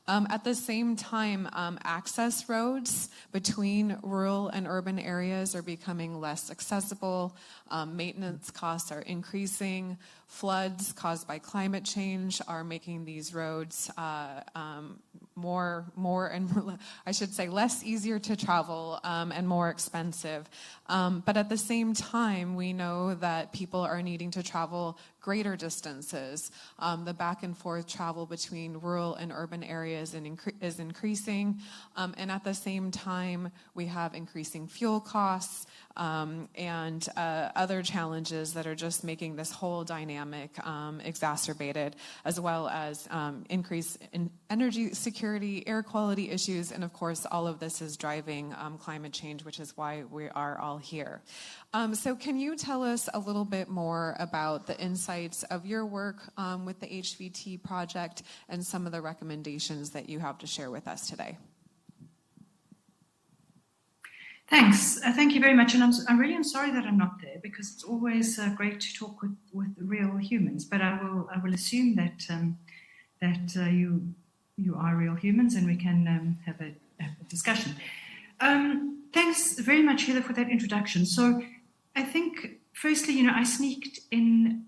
Speaker 2: At the same time, access roads between rural and urban areas are becoming less accessible. Maintenance costs are increasing. Floods caused by climate change are making these roads I should say, less easier to travel and more expensive. But at the same time, we know that people are needing to travel greater distances. The back and forth travel between rural and urban areas is increasing. And at the same time, we have increasing fuel costs and other challenges that are just making this whole dynamic exacerbated, as well as increase in energy security, air quality issues, and of course, all of this is driving climate change, which is why we are all here. So can you tell us a little bit more about the insights of your work with the HVT project and some of the recommendations that you have to share with us today?
Speaker 13: Thanks. Thank you very much. And I'm really sorry that I'm not there, because it's always great to talk with real humans. But I will assume that you are real humans, and we can have a discussion. Thanks very much, Heather, for that introduction. So I think, firstly, I sneaked in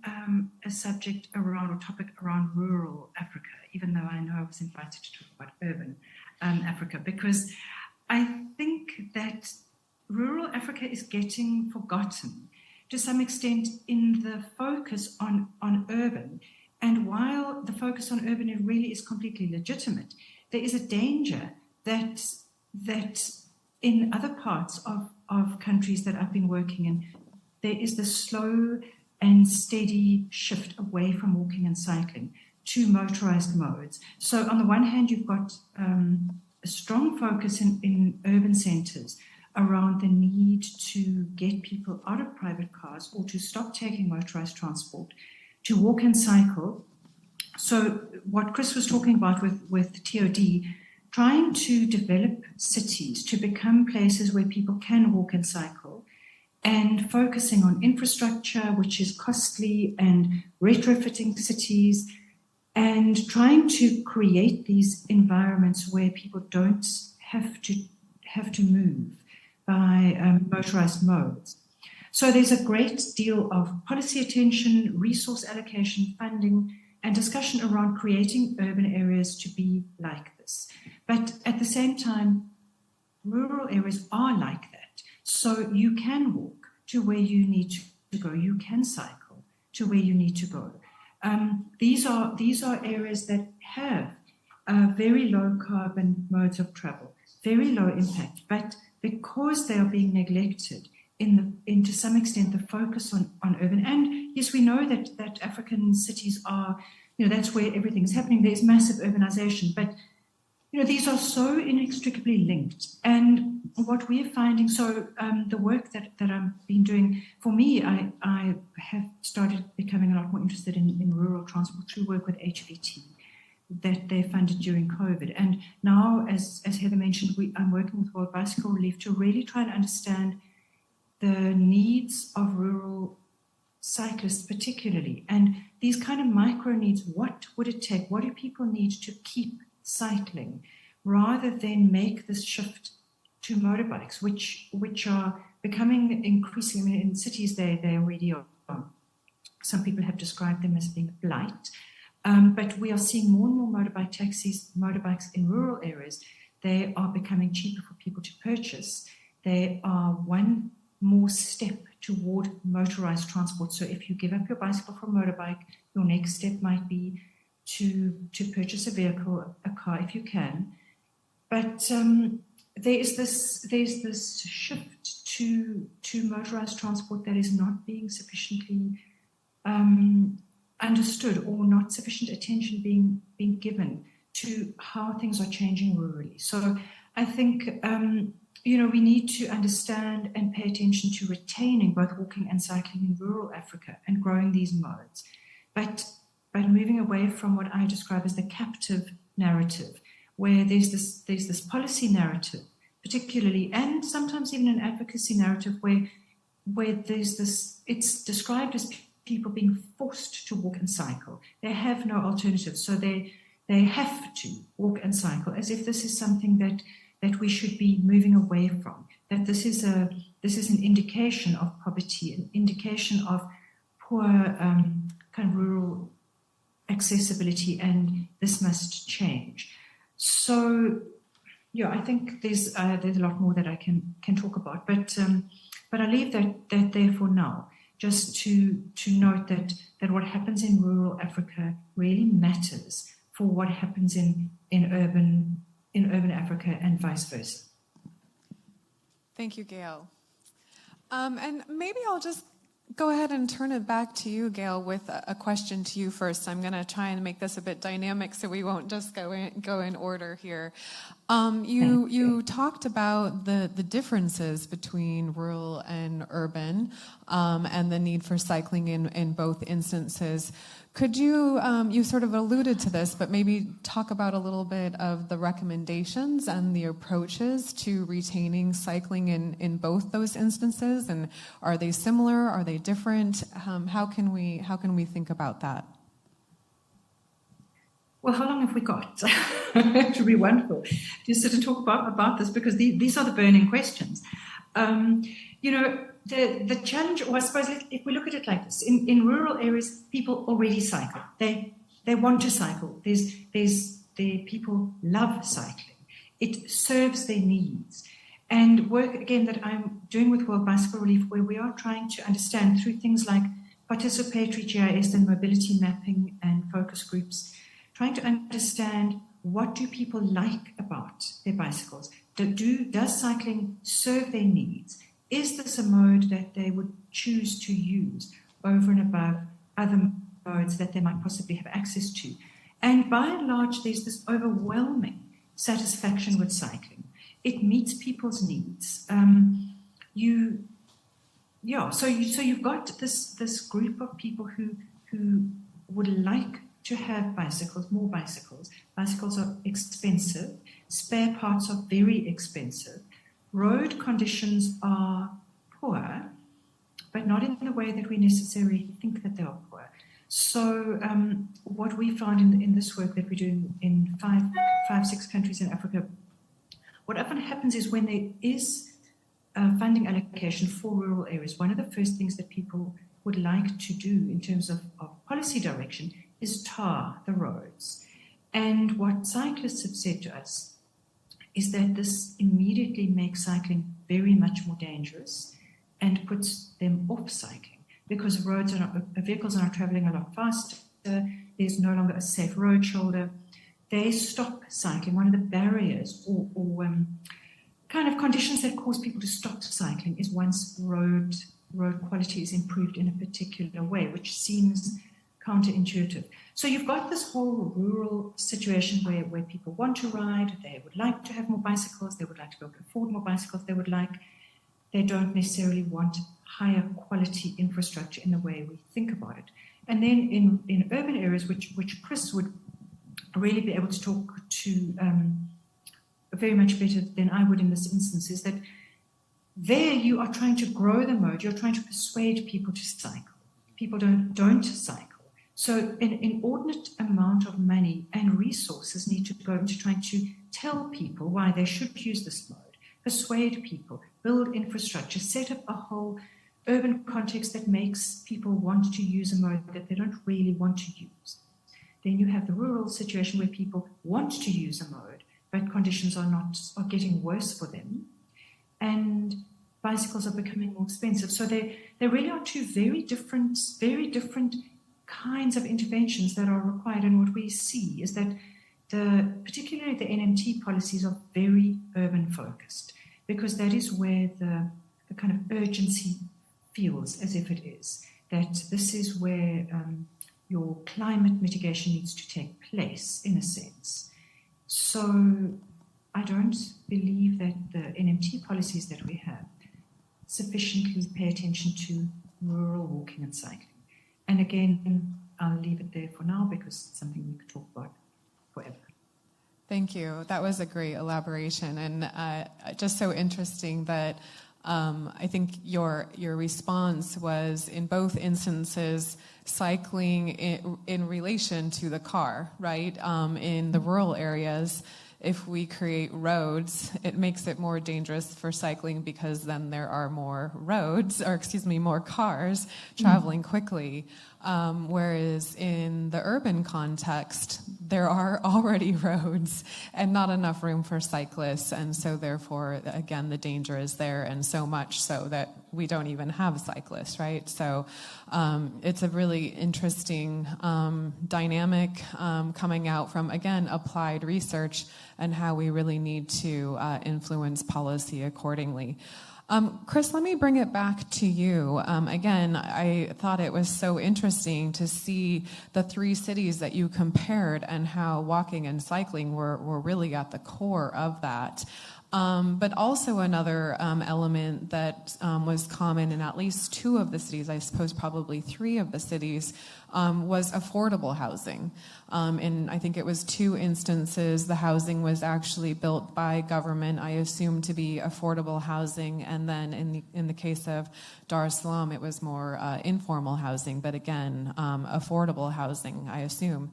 Speaker 13: a subject around, or topic around rural Africa, even though I know I was invited to talk about urban Africa, because I think that rural Africa is getting forgotten to some extent in the focus on urban. And while the focus on urban really is completely legitimate, there is a danger that in other parts of countries that I've been working in, there is the slow and steady shift away from walking and cycling to motorized modes. So on the one hand, you've got a strong focus in urban centers around the need to get people out of private cars or to stop taking motorized transport, to walk and cycle. So what Chris was talking about with TOD, trying to develop cities to become places where people can walk and cycle, and focusing on infrastructure, which is costly, and retrofitting cities, and trying to create these environments where people don't have to move by motorized modes. So there's a great deal of policy attention, resource allocation, funding, and discussion around creating urban areas to be like this. But at the same time, rural areas are like that. So you can walk to where you need to go. You can cycle to where you need to go. These are areas that have very low carbon modes of travel, very low impact, but because they are being neglected in to some extent the focus on urban. And yes, we know that African cities are, that's where everything's happening. There's massive urbanization, but these are so inextricably linked. And what we're finding, so the work that I've been doing, for me, I have started becoming a lot more interested in rural transport through work with HVT that they funded during COVID. And now, as Heather mentioned, I'm working with World Bicycle Relief to really try and understand the needs of rural cyclists particularly, and these kind of micro needs. What would it take? What do people need to keep cycling, rather than make this shift to motorbikes, which are becoming increasing. I mean, in cities they already are. Some people have described them as being a blight, but we are seeing more and more motorbike taxis, motorbikes in rural areas. They are becoming cheaper for people to purchase. They are one more step toward motorized transport. So if you give up your bicycle for a motorbike, your next step might be to purchase a vehicle, a car, if you can. But there's this shift to motorized transport that is not being sufficiently understood, or not sufficient attention being given to how things are changing rurally. So I think we need to understand and pay attention to retaining both walking and cycling in rural Africa and growing these modes, but moving away from what I describe as the captive narrative, where there's this policy narrative, particularly, and sometimes even an advocacy narrative, where there's this. It's described as people being forced to walk and cycle. They have no alternative, so they have to walk and cycle, as if this is something that we should be moving away from. That this is an indication of poverty, an indication of poor kind of rural accessibility, and this must change. So, yeah, I think there's a lot more that I can talk about, but I leave that there for now, just to note that what happens in rural Africa really matters for what happens in urban Africa and vice versa.
Speaker 2: Thank you, Gail. And maybe I'll just go ahead and turn it back to you, Gail, with a question to you first. I'm going to try and make this a bit dynamic so we won't just go in order here. You talked about the differences between rural and urban and the need for cycling in both instances. Could you, you sort of alluded to this, but maybe talk about a little bit of the recommendations and the approaches to retaining cycling in both those instances? And are they similar? Are they different? How can we think about that?
Speaker 13: Well, how long have we got? It would be wonderful to sit and talk about this, because these are the burning questions. The challenge, or I suppose if we look at it like this, in rural areas, people already cycle. They want to cycle. People love cycling. It serves their needs. And work, again, that I'm doing with World Bicycle Relief, where we are trying to understand through things like participatory GIS and mobility mapping and focus groups, trying to understand what do people like about their bicycles. Does cycling serve their needs? Is this a mode that they would choose to use over and above other modes that they might possibly have access to? And by and large, there's this overwhelming satisfaction with cycling. It meets people's needs. So you've got this group of people who would like to have bicycles, more bicycles. Bicycles are expensive. Spare parts are very expensive. Road conditions are poor, but not in the way that we necessarily think that they are poor. So what we found in this work that we do in 6 countries in Africa, what often happens is when there is funding allocation for rural areas, one of the first things that people would like to do in terms of policy direction is tar the roads. And what cyclists have said to us is that this immediately makes cycling very much more dangerous and puts them off cycling, because vehicles are not traveling a lot faster. There's no longer a safe road shoulder. They stop cycling. One of the barriers or kind of conditions that cause people to stop cycling is once road quality is improved in a particular way, which seems counterintuitive. So you've got this whole rural situation where people want to ride, they would like to have more bicycles, they would like to be able to afford more bicycles, they don't necessarily want higher quality infrastructure in the way we think about it. And then in urban areas, which Chris would really be able to talk to very much better than I would in this instance, is that there you are trying to grow the mode, you're trying to persuade people to cycle. People don't cycle. So an inordinate amount of money and resources need to go into trying to tell people why they should use this mode, persuade people, build infrastructure, set up a whole urban context that makes people want to use a mode that they don't really want to use. Then you have the rural situation where people want to use a mode, but conditions are getting worse for them, and bicycles are becoming more expensive. So there really are two very different kinds of interventions that are required. And what we see is that particularly the NMT policies are very urban focused, because that is where the kind of urgency feels as if it is, that this is where your climate mitigation needs to take place, in a sense. So I don't believe that the NMT policies that we have sufficiently pay attention to rural walking and cycling. And again, I'll leave it there for now, because it's something we could talk about forever.
Speaker 2: Thank you. That was a great elaboration, and just so interesting that I think your response was, in both instances, cycling in relation to the car, right? In the rural areas, if we create roads, it makes it more dangerous for cycling because then there are more roads, or excuse me, more cars traveling quickly. Whereas in the urban context, there are already roads and not enough room for cyclists. And so therefore, again, the danger is there, and so much so that we don't even have cyclists, right? So it's a really interesting dynamic coming out from, again, applied research and how we really need to influence policy accordingly. Chris, let me bring it back to you. Again, I thought it was so interesting to see the 3 cities that you compared and how walking and cycling were really at the core of that. But also another element that was common in at least 2 of the cities, I suppose probably 3 of the cities, was affordable housing. In I think it was 2 instances, the housing was actually built by government, I assume to be affordable housing, and then in the case of Dar es Salaam, it was more informal housing, but again, affordable housing, I assume.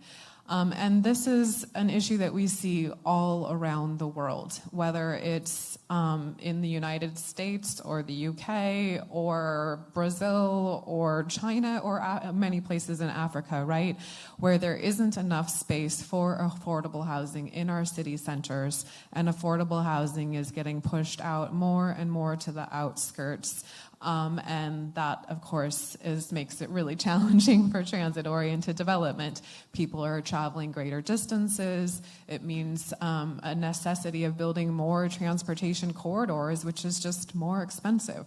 Speaker 2: And this is an issue that we see all around the world, whether it's in the United States or the UK or Brazil or China or many places in Africa, right? Where there isn't enough space for affordable housing in our city centers, and affordable housing is getting pushed out more and more to the outskirts. And that, of course, makes it really challenging for transit-oriented development. People are traveling greater distances. It means a necessity of building more transportation corridors, which is just more expensive.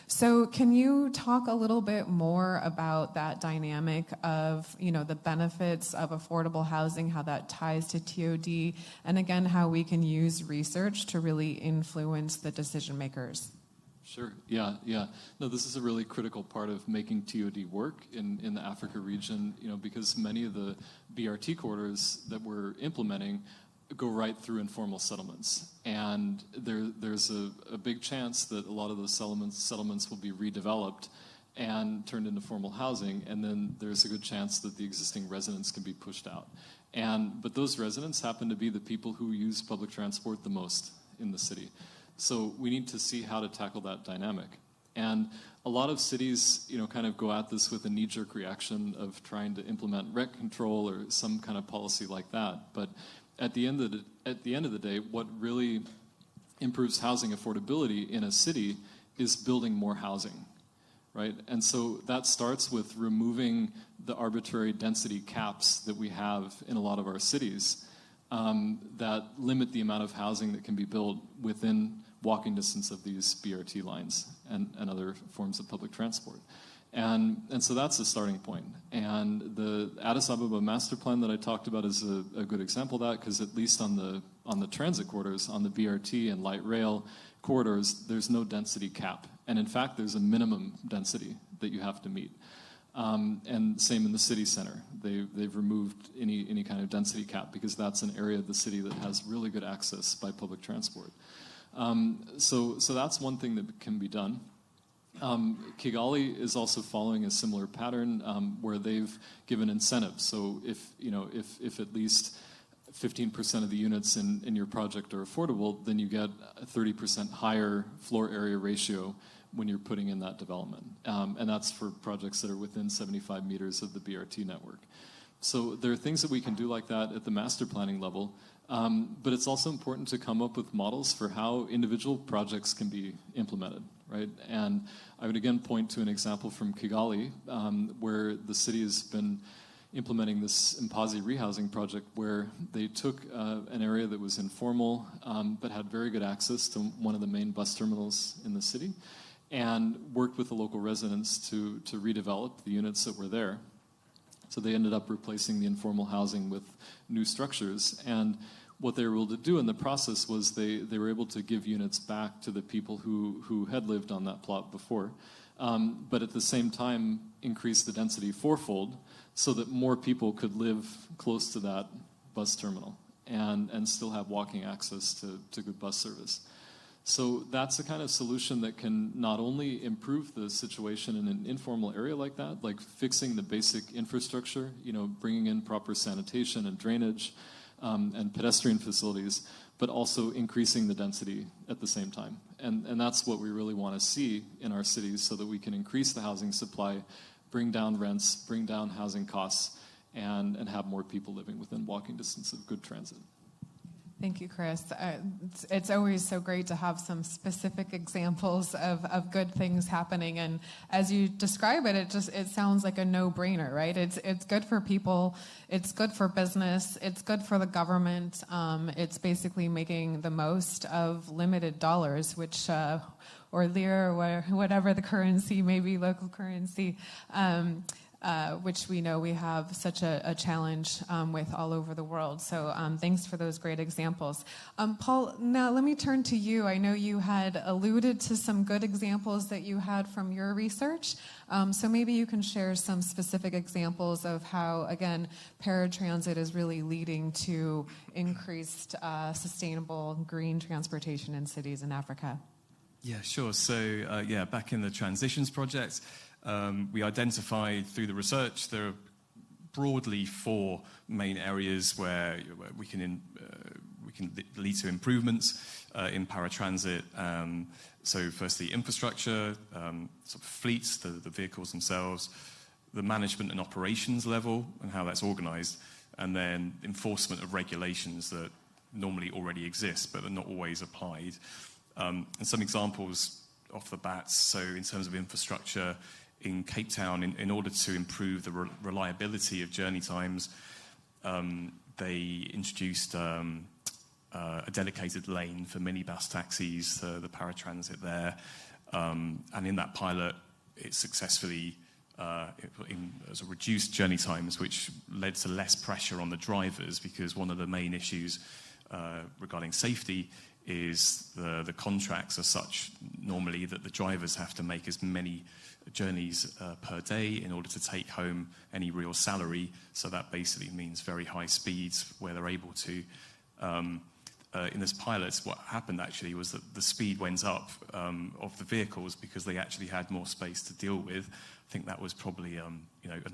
Speaker 2: So can you talk a little bit more about that dynamic of, the benefits of affordable housing, how that ties to TOD, and again, how we can use research to really influence the decision makers?
Speaker 10: Sure. Yeah. No, this is a really critical part of making TOD work in the Africa region, because many of the BRT corridors that we're implementing go right through informal settlements. And there's a big chance that a lot of those settlements will be redeveloped and turned into formal housing, and then there's a good chance that the existing residents can be pushed out. But those residents happen to be the people who use public transport the most in the city. So we need to see how to tackle that dynamic. And a lot of cities, kind of go at this with a knee-jerk reaction of trying to implement rent control or some kind of policy like that. But at the end of the day, what really improves housing affordability in a city is building more housing, right? And so that starts with removing the arbitrary density caps that we have in a lot of our cities that limit the amount of housing that can be built within walking distance of these BRT lines and other forms of public transport. And so that's the starting point. And the Addis Ababa master plan that I talked about is a good example of that, because at least on the transit corridors, on the BRT and light rail corridors, there's no density cap. And in fact, there's a minimum density that you have to meet. And same in the city center. They've removed any kind of density cap, because that's an area of the city that has really good access by public transport. So that's one thing that can be done. Kigali is also following a similar pattern where they've given incentives. So if at least 15% of the units in your project are affordable, then you get a 30% higher floor area ratio when you're putting in that development. And that's for projects that are within 75 meters of the BRT network. So there are things that we can do like that at the master planning level. But it's also important to come up with models for how individual projects can be implemented, right? And I would again point to an example from Kigali, where the city has been implementing this Mpazi rehousing project, where they took an area that was informal but had very good access to one of the main bus terminals in the city, and worked with the local residents to redevelop the units that were there. So they ended up replacing the informal housing with new structures. And what they were able to do in the process was they were able to give units back to the people who had lived on that plot before, but at the same time increase the density fourfold so that more people could live close to that bus terminal and still have walking access to good bus service. So that's the kind of solution that can not only improve the situation in an informal area like that, like fixing the basic infrastructure, bringing in proper sanitation and drainage, and pedestrian facilities, but also increasing the density at the same time. And that's what we really want to see in our cities so that we can increase the housing supply, bring down rents, bring down housing costs, and have more people living within walking distance of good transit.
Speaker 2: Thank you, Chris. It's always so great to have some specific examples of good things happening. And as you describe it, it sounds like a no-brainer, right? It's good for people. It's good for business. It's good for the government. It's basically making the most of limited dollars, which or lira, or whatever the currency may be, local currency. Which we know we have such a challenge with all over the world. So thanks for those great examples. Paul, now let me turn to you. I know you had alluded to some good examples that you had from your research. So maybe you can share some specific examples of how, again, paratransit is really leading to increased sustainable green transportation in cities in Africa.
Speaker 14: Yeah, sure. So, back in the Transitions Project, we identified through the research there are broadly 4 main areas where we can lead to improvements in paratransit. So firstly, infrastructure, sort of fleets, the vehicles themselves, the management and operations level and how that's organized, and then enforcement of regulations that normally already exist but are not always applied. And some examples off the bat, so in terms of infrastructure, in Cape Town, in order to improve the reliability of journey times, they introduced a dedicated lane for minibus taxis, the paratransit there. And in that pilot, it successfully reduced journey times, which led to less pressure on the drivers, because one of the main issues regarding safety is the contracts are such normally that the drivers have to make as many journeys per day in order to take home any real salary. So that basically means very high speeds where they're able to. In this pilot, what happened actually was that the speed went up of the vehicles because they actually had more space to deal with. I think that was probably an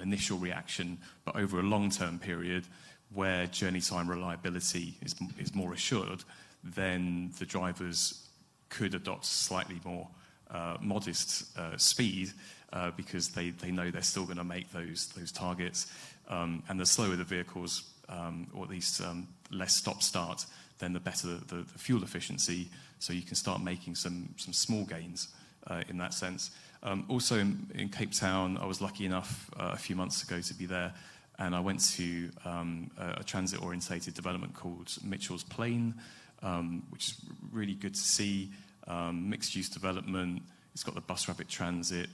Speaker 14: initial reaction, but over a long-term period where journey time reliability is more assured, then the drivers could adopt slightly more modest speed because they know they're still going to make those targets. And the slower the vehicles, or at least less stop-start, then the better the fuel efficiency. So you can start making some small gains in that sense. Also in Cape Town, I was lucky enough a few months ago to be there, and I went to a transit-orientated development called Mitchell's Plain, which is really good to see. Mixed-use development. It's got the bus rapid transit,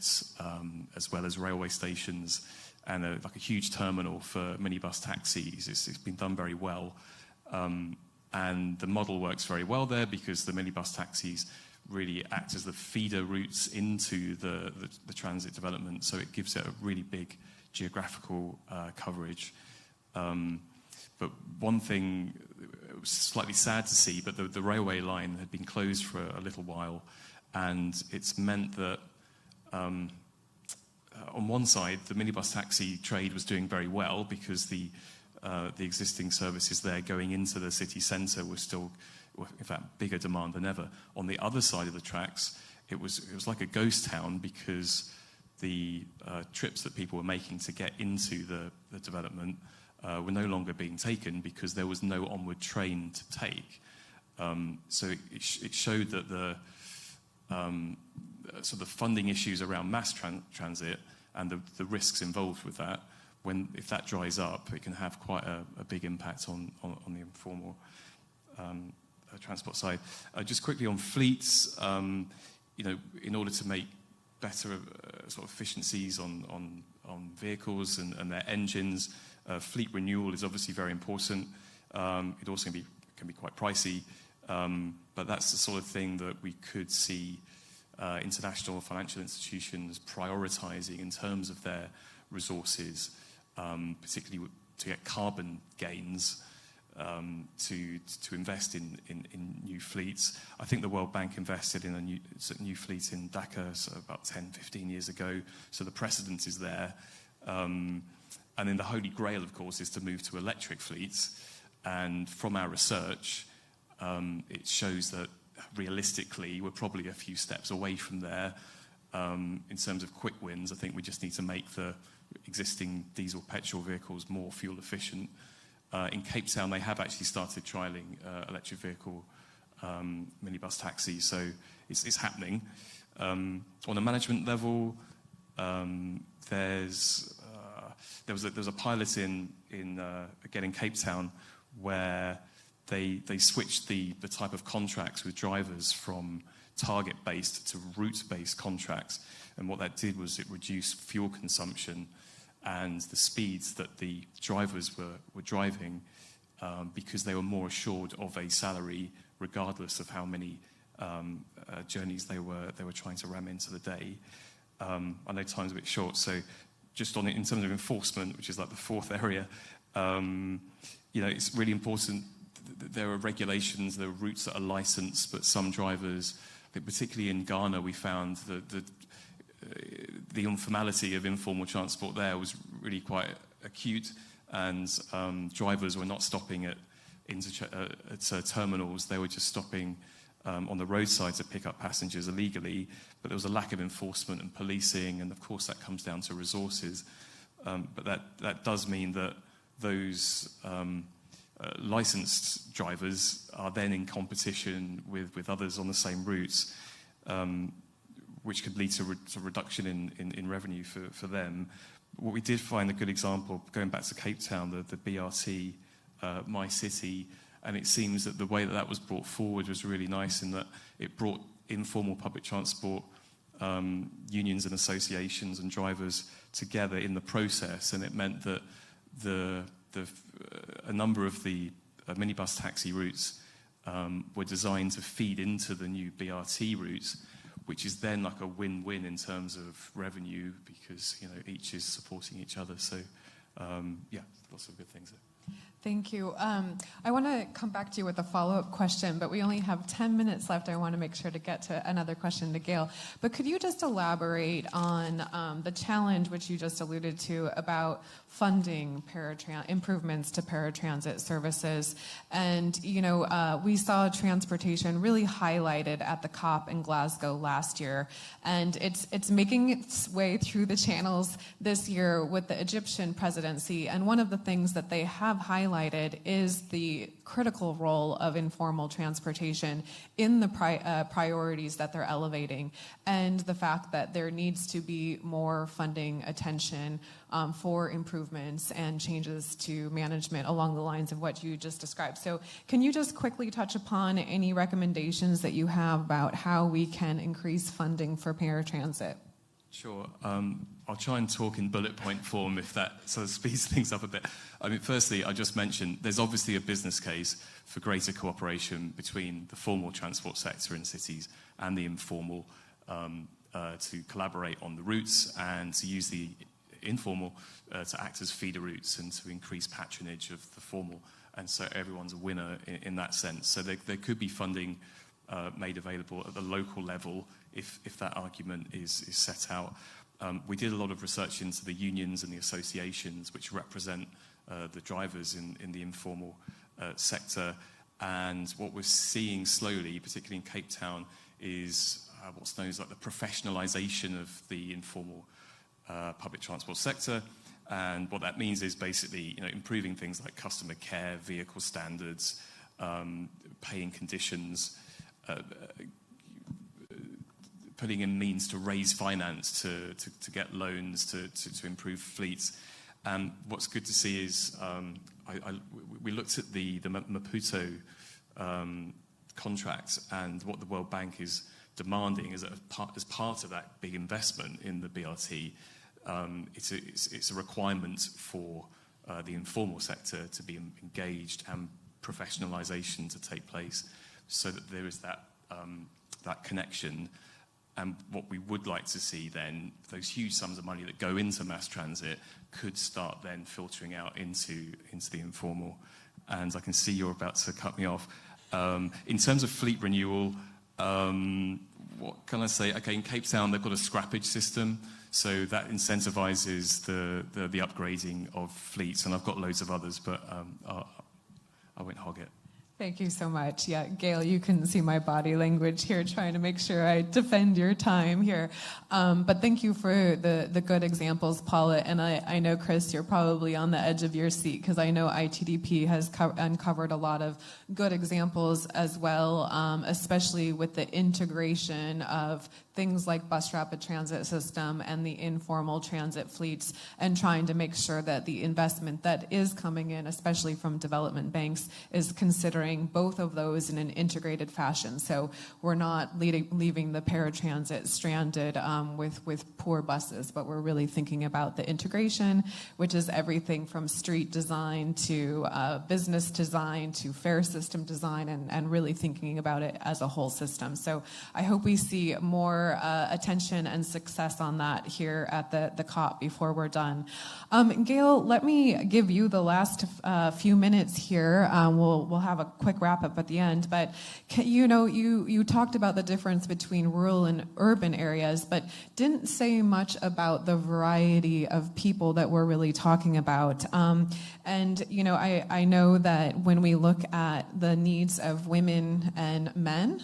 Speaker 14: as well as railway stations, and a huge terminal for minibus taxis. It's been done very well. And the model works very well there because the minibus taxis really act as the feeder routes into the transit development, so it gives it a really big geographical coverage. But one thing, it was slightly sad to see, but the railway line had been closed for a little while, and it's meant that on one side, the minibus taxi trade was doing very well because the existing services there going into the city centre were still, in fact, bigger demand than ever. On the other side of the tracks, it was like a ghost town because the trips that people were making to get into the development were no longer being taken because there was no onward train to take. So it showed that the sort of funding issues around mass transit and the risks involved with that, if that dries up, it can have quite a big impact on the informal transport side. Just quickly on fleets, in order to make better sort of efficiencies on vehicles and their engines, fleet renewal is obviously very important. It also can be quite pricey, but that's the sort of thing that we could see international financial institutions prioritizing in terms of their resources, particularly to get carbon gains, to invest in new fleets. I think the World Bank invested in a new fleet in Dakar about 10-15 years ago, so the precedent is there. And then the holy grail, of course, is to move to electric fleets. And from our research, it shows that realistically, we're probably a few steps away from there. In terms of quick wins, I think we just need to make the existing diesel petrol vehicles more fuel efficient. In Cape Town, they have actually started trialling electric vehicle minibus taxis, so it's happening. On a management level, there was a pilot in Cape Town where they switched the type of contracts with drivers from target-based to route-based contracts. And what that did was it reduced fuel consumption and the speeds that the drivers were driving because they were more assured of a salary regardless of how many journeys they were trying to ram into the day. I know time's a bit short, so just on it in terms of enforcement, which is like the fourth area, it's really important. There are regulations, there are routes that are licensed, but some drivers, particularly in Ghana, we found the informality of informal transport there was really quite acute, and drivers were not stopping at terminals. They were just stopping on the roadside to pick up passengers illegally, but there was a lack of enforcement and policing, and of course that comes down to resources. But that does mean that those licensed drivers are then in competition with others on the same routes, which could lead to reduction in revenue for them. What we did find a good example, going back to Cape Town, the BRT, My City, and it seems that the way that was brought forward was really nice in that it brought informal public transport unions and associations and drivers together in the process, and it meant that a number of the minibus taxi routes were designed to feed into the new BRT routes, which is then like a win-win in terms of revenue because each is supporting each other. So lots of good things there.
Speaker 2: Thank you. I want to come back to you with a follow-up question, but we only have 10 minutes left. I want to make sure to get to another question to Gail. But could you just elaborate on the challenge which you just alluded to about funding improvements to paratransit services? And, we saw transportation really highlighted at the COP in Glasgow last year, and it's making its way through the channels this year with the Egyptian presidency. And one of the things that they have highlighted is the critical role of informal transportation in the priorities that they're elevating, and the fact that there needs to be more funding attention for improvements and changes to management along the lines of what you just described. So can you just quickly touch upon any recommendations that you have about how we can increase funding for paratransit?
Speaker 14: Sure. I'll try and talk in bullet point form if that sort of speeds things up a bit. I mean, firstly, I just mentioned there's obviously a business case for greater cooperation between the formal transport sector in cities and the informal to collaborate on the routes and to use the informal to act as feeder routes and to increase patronage of the formal. And so everyone's a winner in that sense. So there could be funding made available at the local level if that argument is set out. We did a lot of research into the unions and the associations which represent the drivers in the informal sector, and what we're seeing slowly, particularly in Cape Town, is what's known as like the professionalization of the informal public transport sector. And what that means is basically improving things like customer care, vehicle standards, paying conditions, putting in means to raise finance to get loans to improve fleets. And what's good to see is we looked at the Maputo contract, and what the World Bank is demanding is that as part of that big investment in the BRT, it's a requirement for the informal sector to be engaged and professionalization to take place, so that there is that connection. And what we would like to see then, those huge sums of money that go into mass transit could start then filtering out into the informal. And I can see you're about to cut me off. In terms of fleet renewal, what can I say? Okay, in Cape Town, they've got a scrappage system, so that incentivizes the upgrading of fleets. And I've got loads of others, but hog it.
Speaker 2: Thank you so much. Yeah, Gail, you can see my body language here trying to make sure I defend your time here. But thank you for the good examples, Paula. And I know, Chris, you're probably on the edge of your seat because I know ITDP has uncovered a lot of good examples as well, especially with the integration of things like bus rapid transit system and the informal transit fleets, and trying to make sure that the investment that is coming in, especially from development banks, is considering both of those in an integrated fashion. So we're not leaving the paratransit stranded with poor buses, but we're really thinking about the integration, which is everything from street design to business design to fare system design, and really thinking about it as a whole system. So I hope we see more attention and success on that here at the COP before we're done. Gail, let me give you the last few minutes here. We'll have a quick wrap up at the end, but you talked about the difference between rural and urban areas, but didn't say much about the variety of people that we're really talking about. And I know that when we look at the needs of women and men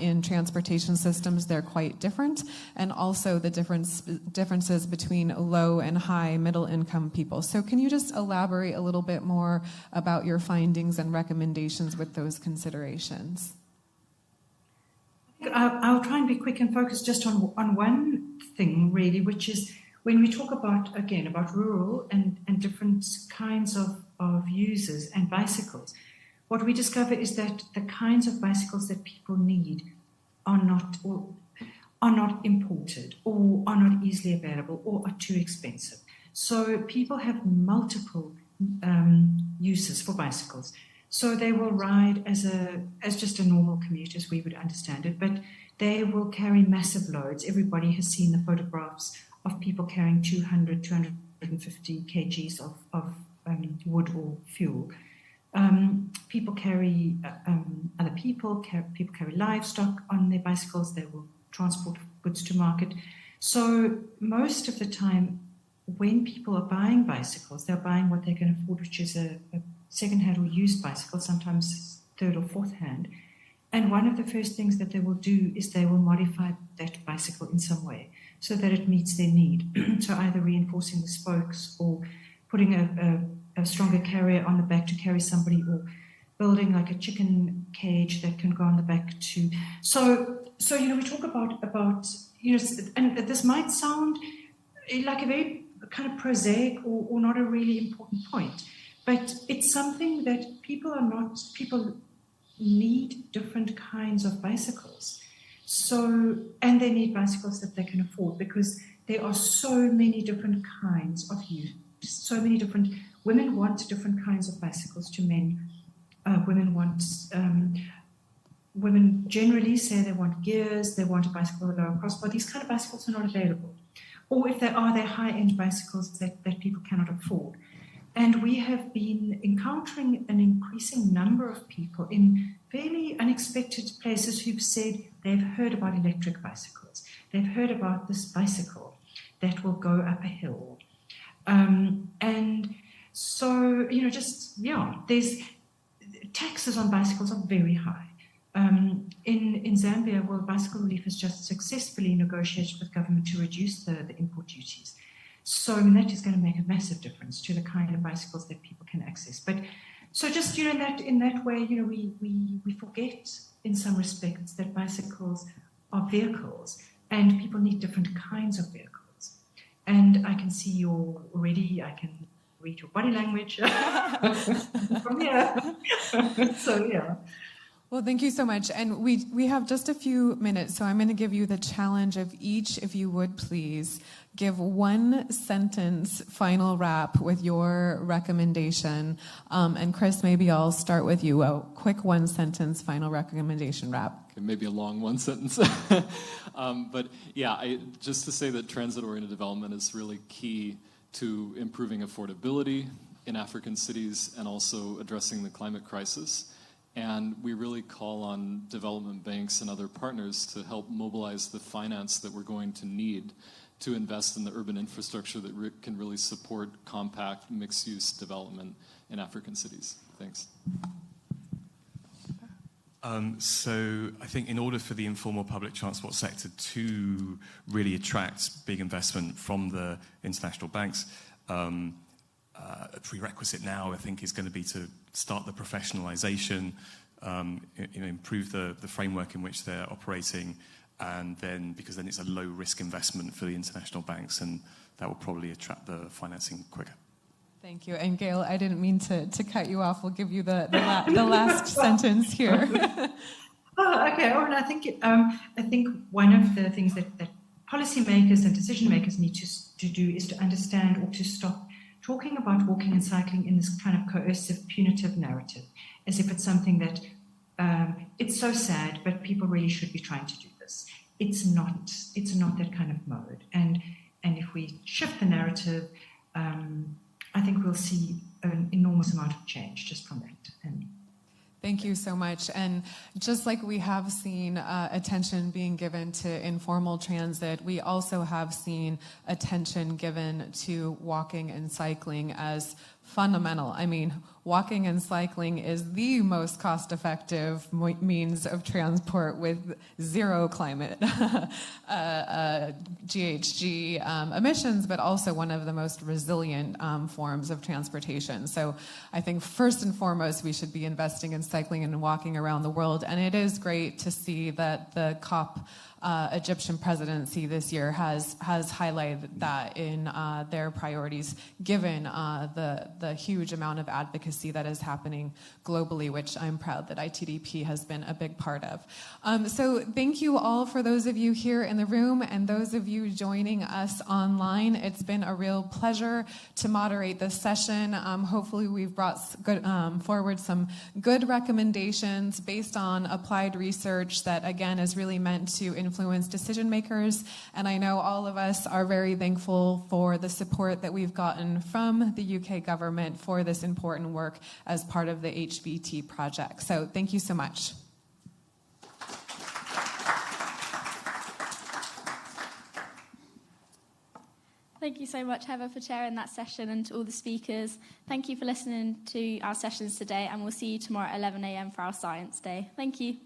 Speaker 2: in transportation systems, they're quite different, and also the differences between low and high middle income people. So can you just elaborate a little bit more about your findings and recommendations with those considerations?
Speaker 13: I'll try and be quick and focus just on one thing, really, which is when we talk about rural and different kinds of users and bicycles, what we discover is that the kinds of bicycles that people need are not imported, or are not easily available, or are too expensive. So people have multiple uses for bicycles. So they will ride as just a normal commute, as we would understand it, but they will carry massive loads. Everybody has seen the photographs of people carrying 200, 250 kgs of wood or fuel. People carry other people. People carry livestock on their bicycles. They will transport goods to market. So most of the time, when people are buying bicycles, they're buying what they can afford, which is a second-hand or used bicycle, sometimes third or fourth hand. And one of the first things that they will do is they will modify that bicycle in some way so that it meets their need. So either reinforcing the spokes, or putting a stronger carrier on the back to carry somebody, or building like a chicken cage that can go on the back too. So we talk about and this might sound like a very kind of prosaic or not a really important point, but it's something that people need different kinds of bicycles. So, and they need bicycles that they can afford, because there are so many different kinds of use. So many different women want different kinds of bicycles to men. Women generally say they want gears, they want a bicycle with a lower cost, but these kind of bicycles are not available. Or if they are, they're high-end bicycles that people cannot afford. And we have been encountering an increasing number of people in fairly unexpected places who've said they've heard about electric bicycles. They've heard about this bicycle that will go up a hill. And so, there's taxes on bicycles are very high. In Zambia, World Bicycle Relief has just successfully negotiated with government to reduce the import duties. So that is going to make a massive difference to the kind of bicycles that people can access. But so just in that way, we forget in some respects that bicycles are vehicles, and people need different kinds of vehicles. And I can see you're already. I can read your body language from here. So yeah.
Speaker 2: Well, thank you so much. And we have just a few minutes, so I'm going to give you the challenge of each, if you would please, give one sentence final wrap with your recommendation. And Chris, maybe I'll start with you. A quick one sentence final recommendation wrap.
Speaker 10: Okay, maybe a long one sentence. But yeah, just to say that transit-oriented development is really key to improving affordability in African cities and also addressing the climate crisis. And we really call on development banks and other partners to help mobilize the finance that we're going to need to invest in the urban infrastructure that can really support compact, mixed-use development in African cities. Thanks.
Speaker 14: So I think in order for the informal public transport sector to really attract big investment from the international banks, a prerequisite now, I think, is going to be to start the professionalization, improve the framework in which they're operating, and then, because then it's a low-risk investment for the international banks, and that will probably attract the financing quicker.
Speaker 2: Thank you. And Gail, I didn't mean to cut you off. We'll give you the last sentence here.
Speaker 13: Okay. Well, I think one of the things that policymakers and decision makers need to do is to understand, or to stop talking about walking and cycling in this kind of coercive, punitive narrative, as if it's something that it's so sad, but people really should be trying to do this. It's not that kind of mode. And if we shift the narrative, I think we'll see an enormous amount of change just from that. And
Speaker 2: thank you so much. And just like we have seen attention being given to informal transit, we also have seen attention given to walking and cycling as fundamental. I mean, walking and cycling is the most cost-effective means of transport with zero climate GHG emissions, but also one of the most resilient forms of transportation. So I think first and foremost, we should be investing in cycling and walking around the world. And it is great to see that the COP Egyptian presidency this year has highlighted that in their priorities, given the huge amount of advocacy that is happening globally, which I'm proud that ITDP has been a big part of. So thank you all, for those of you here in the room and those of you joining us online. It's been a real pleasure to moderate this session. Hopefully we've brought forward some good recommendations based on applied research that, again, is really meant to influence decision makers. And I know all of us are very thankful for the support that we've gotten from the UK government for this important work as part of the HVT project. So thank you so much.
Speaker 11: Thank you so much, Heather, for chairing that session, and to all the speakers. Thank you for listening to our sessions today, and we'll see you tomorrow at 11 a.m. for our Science Day. Thank you.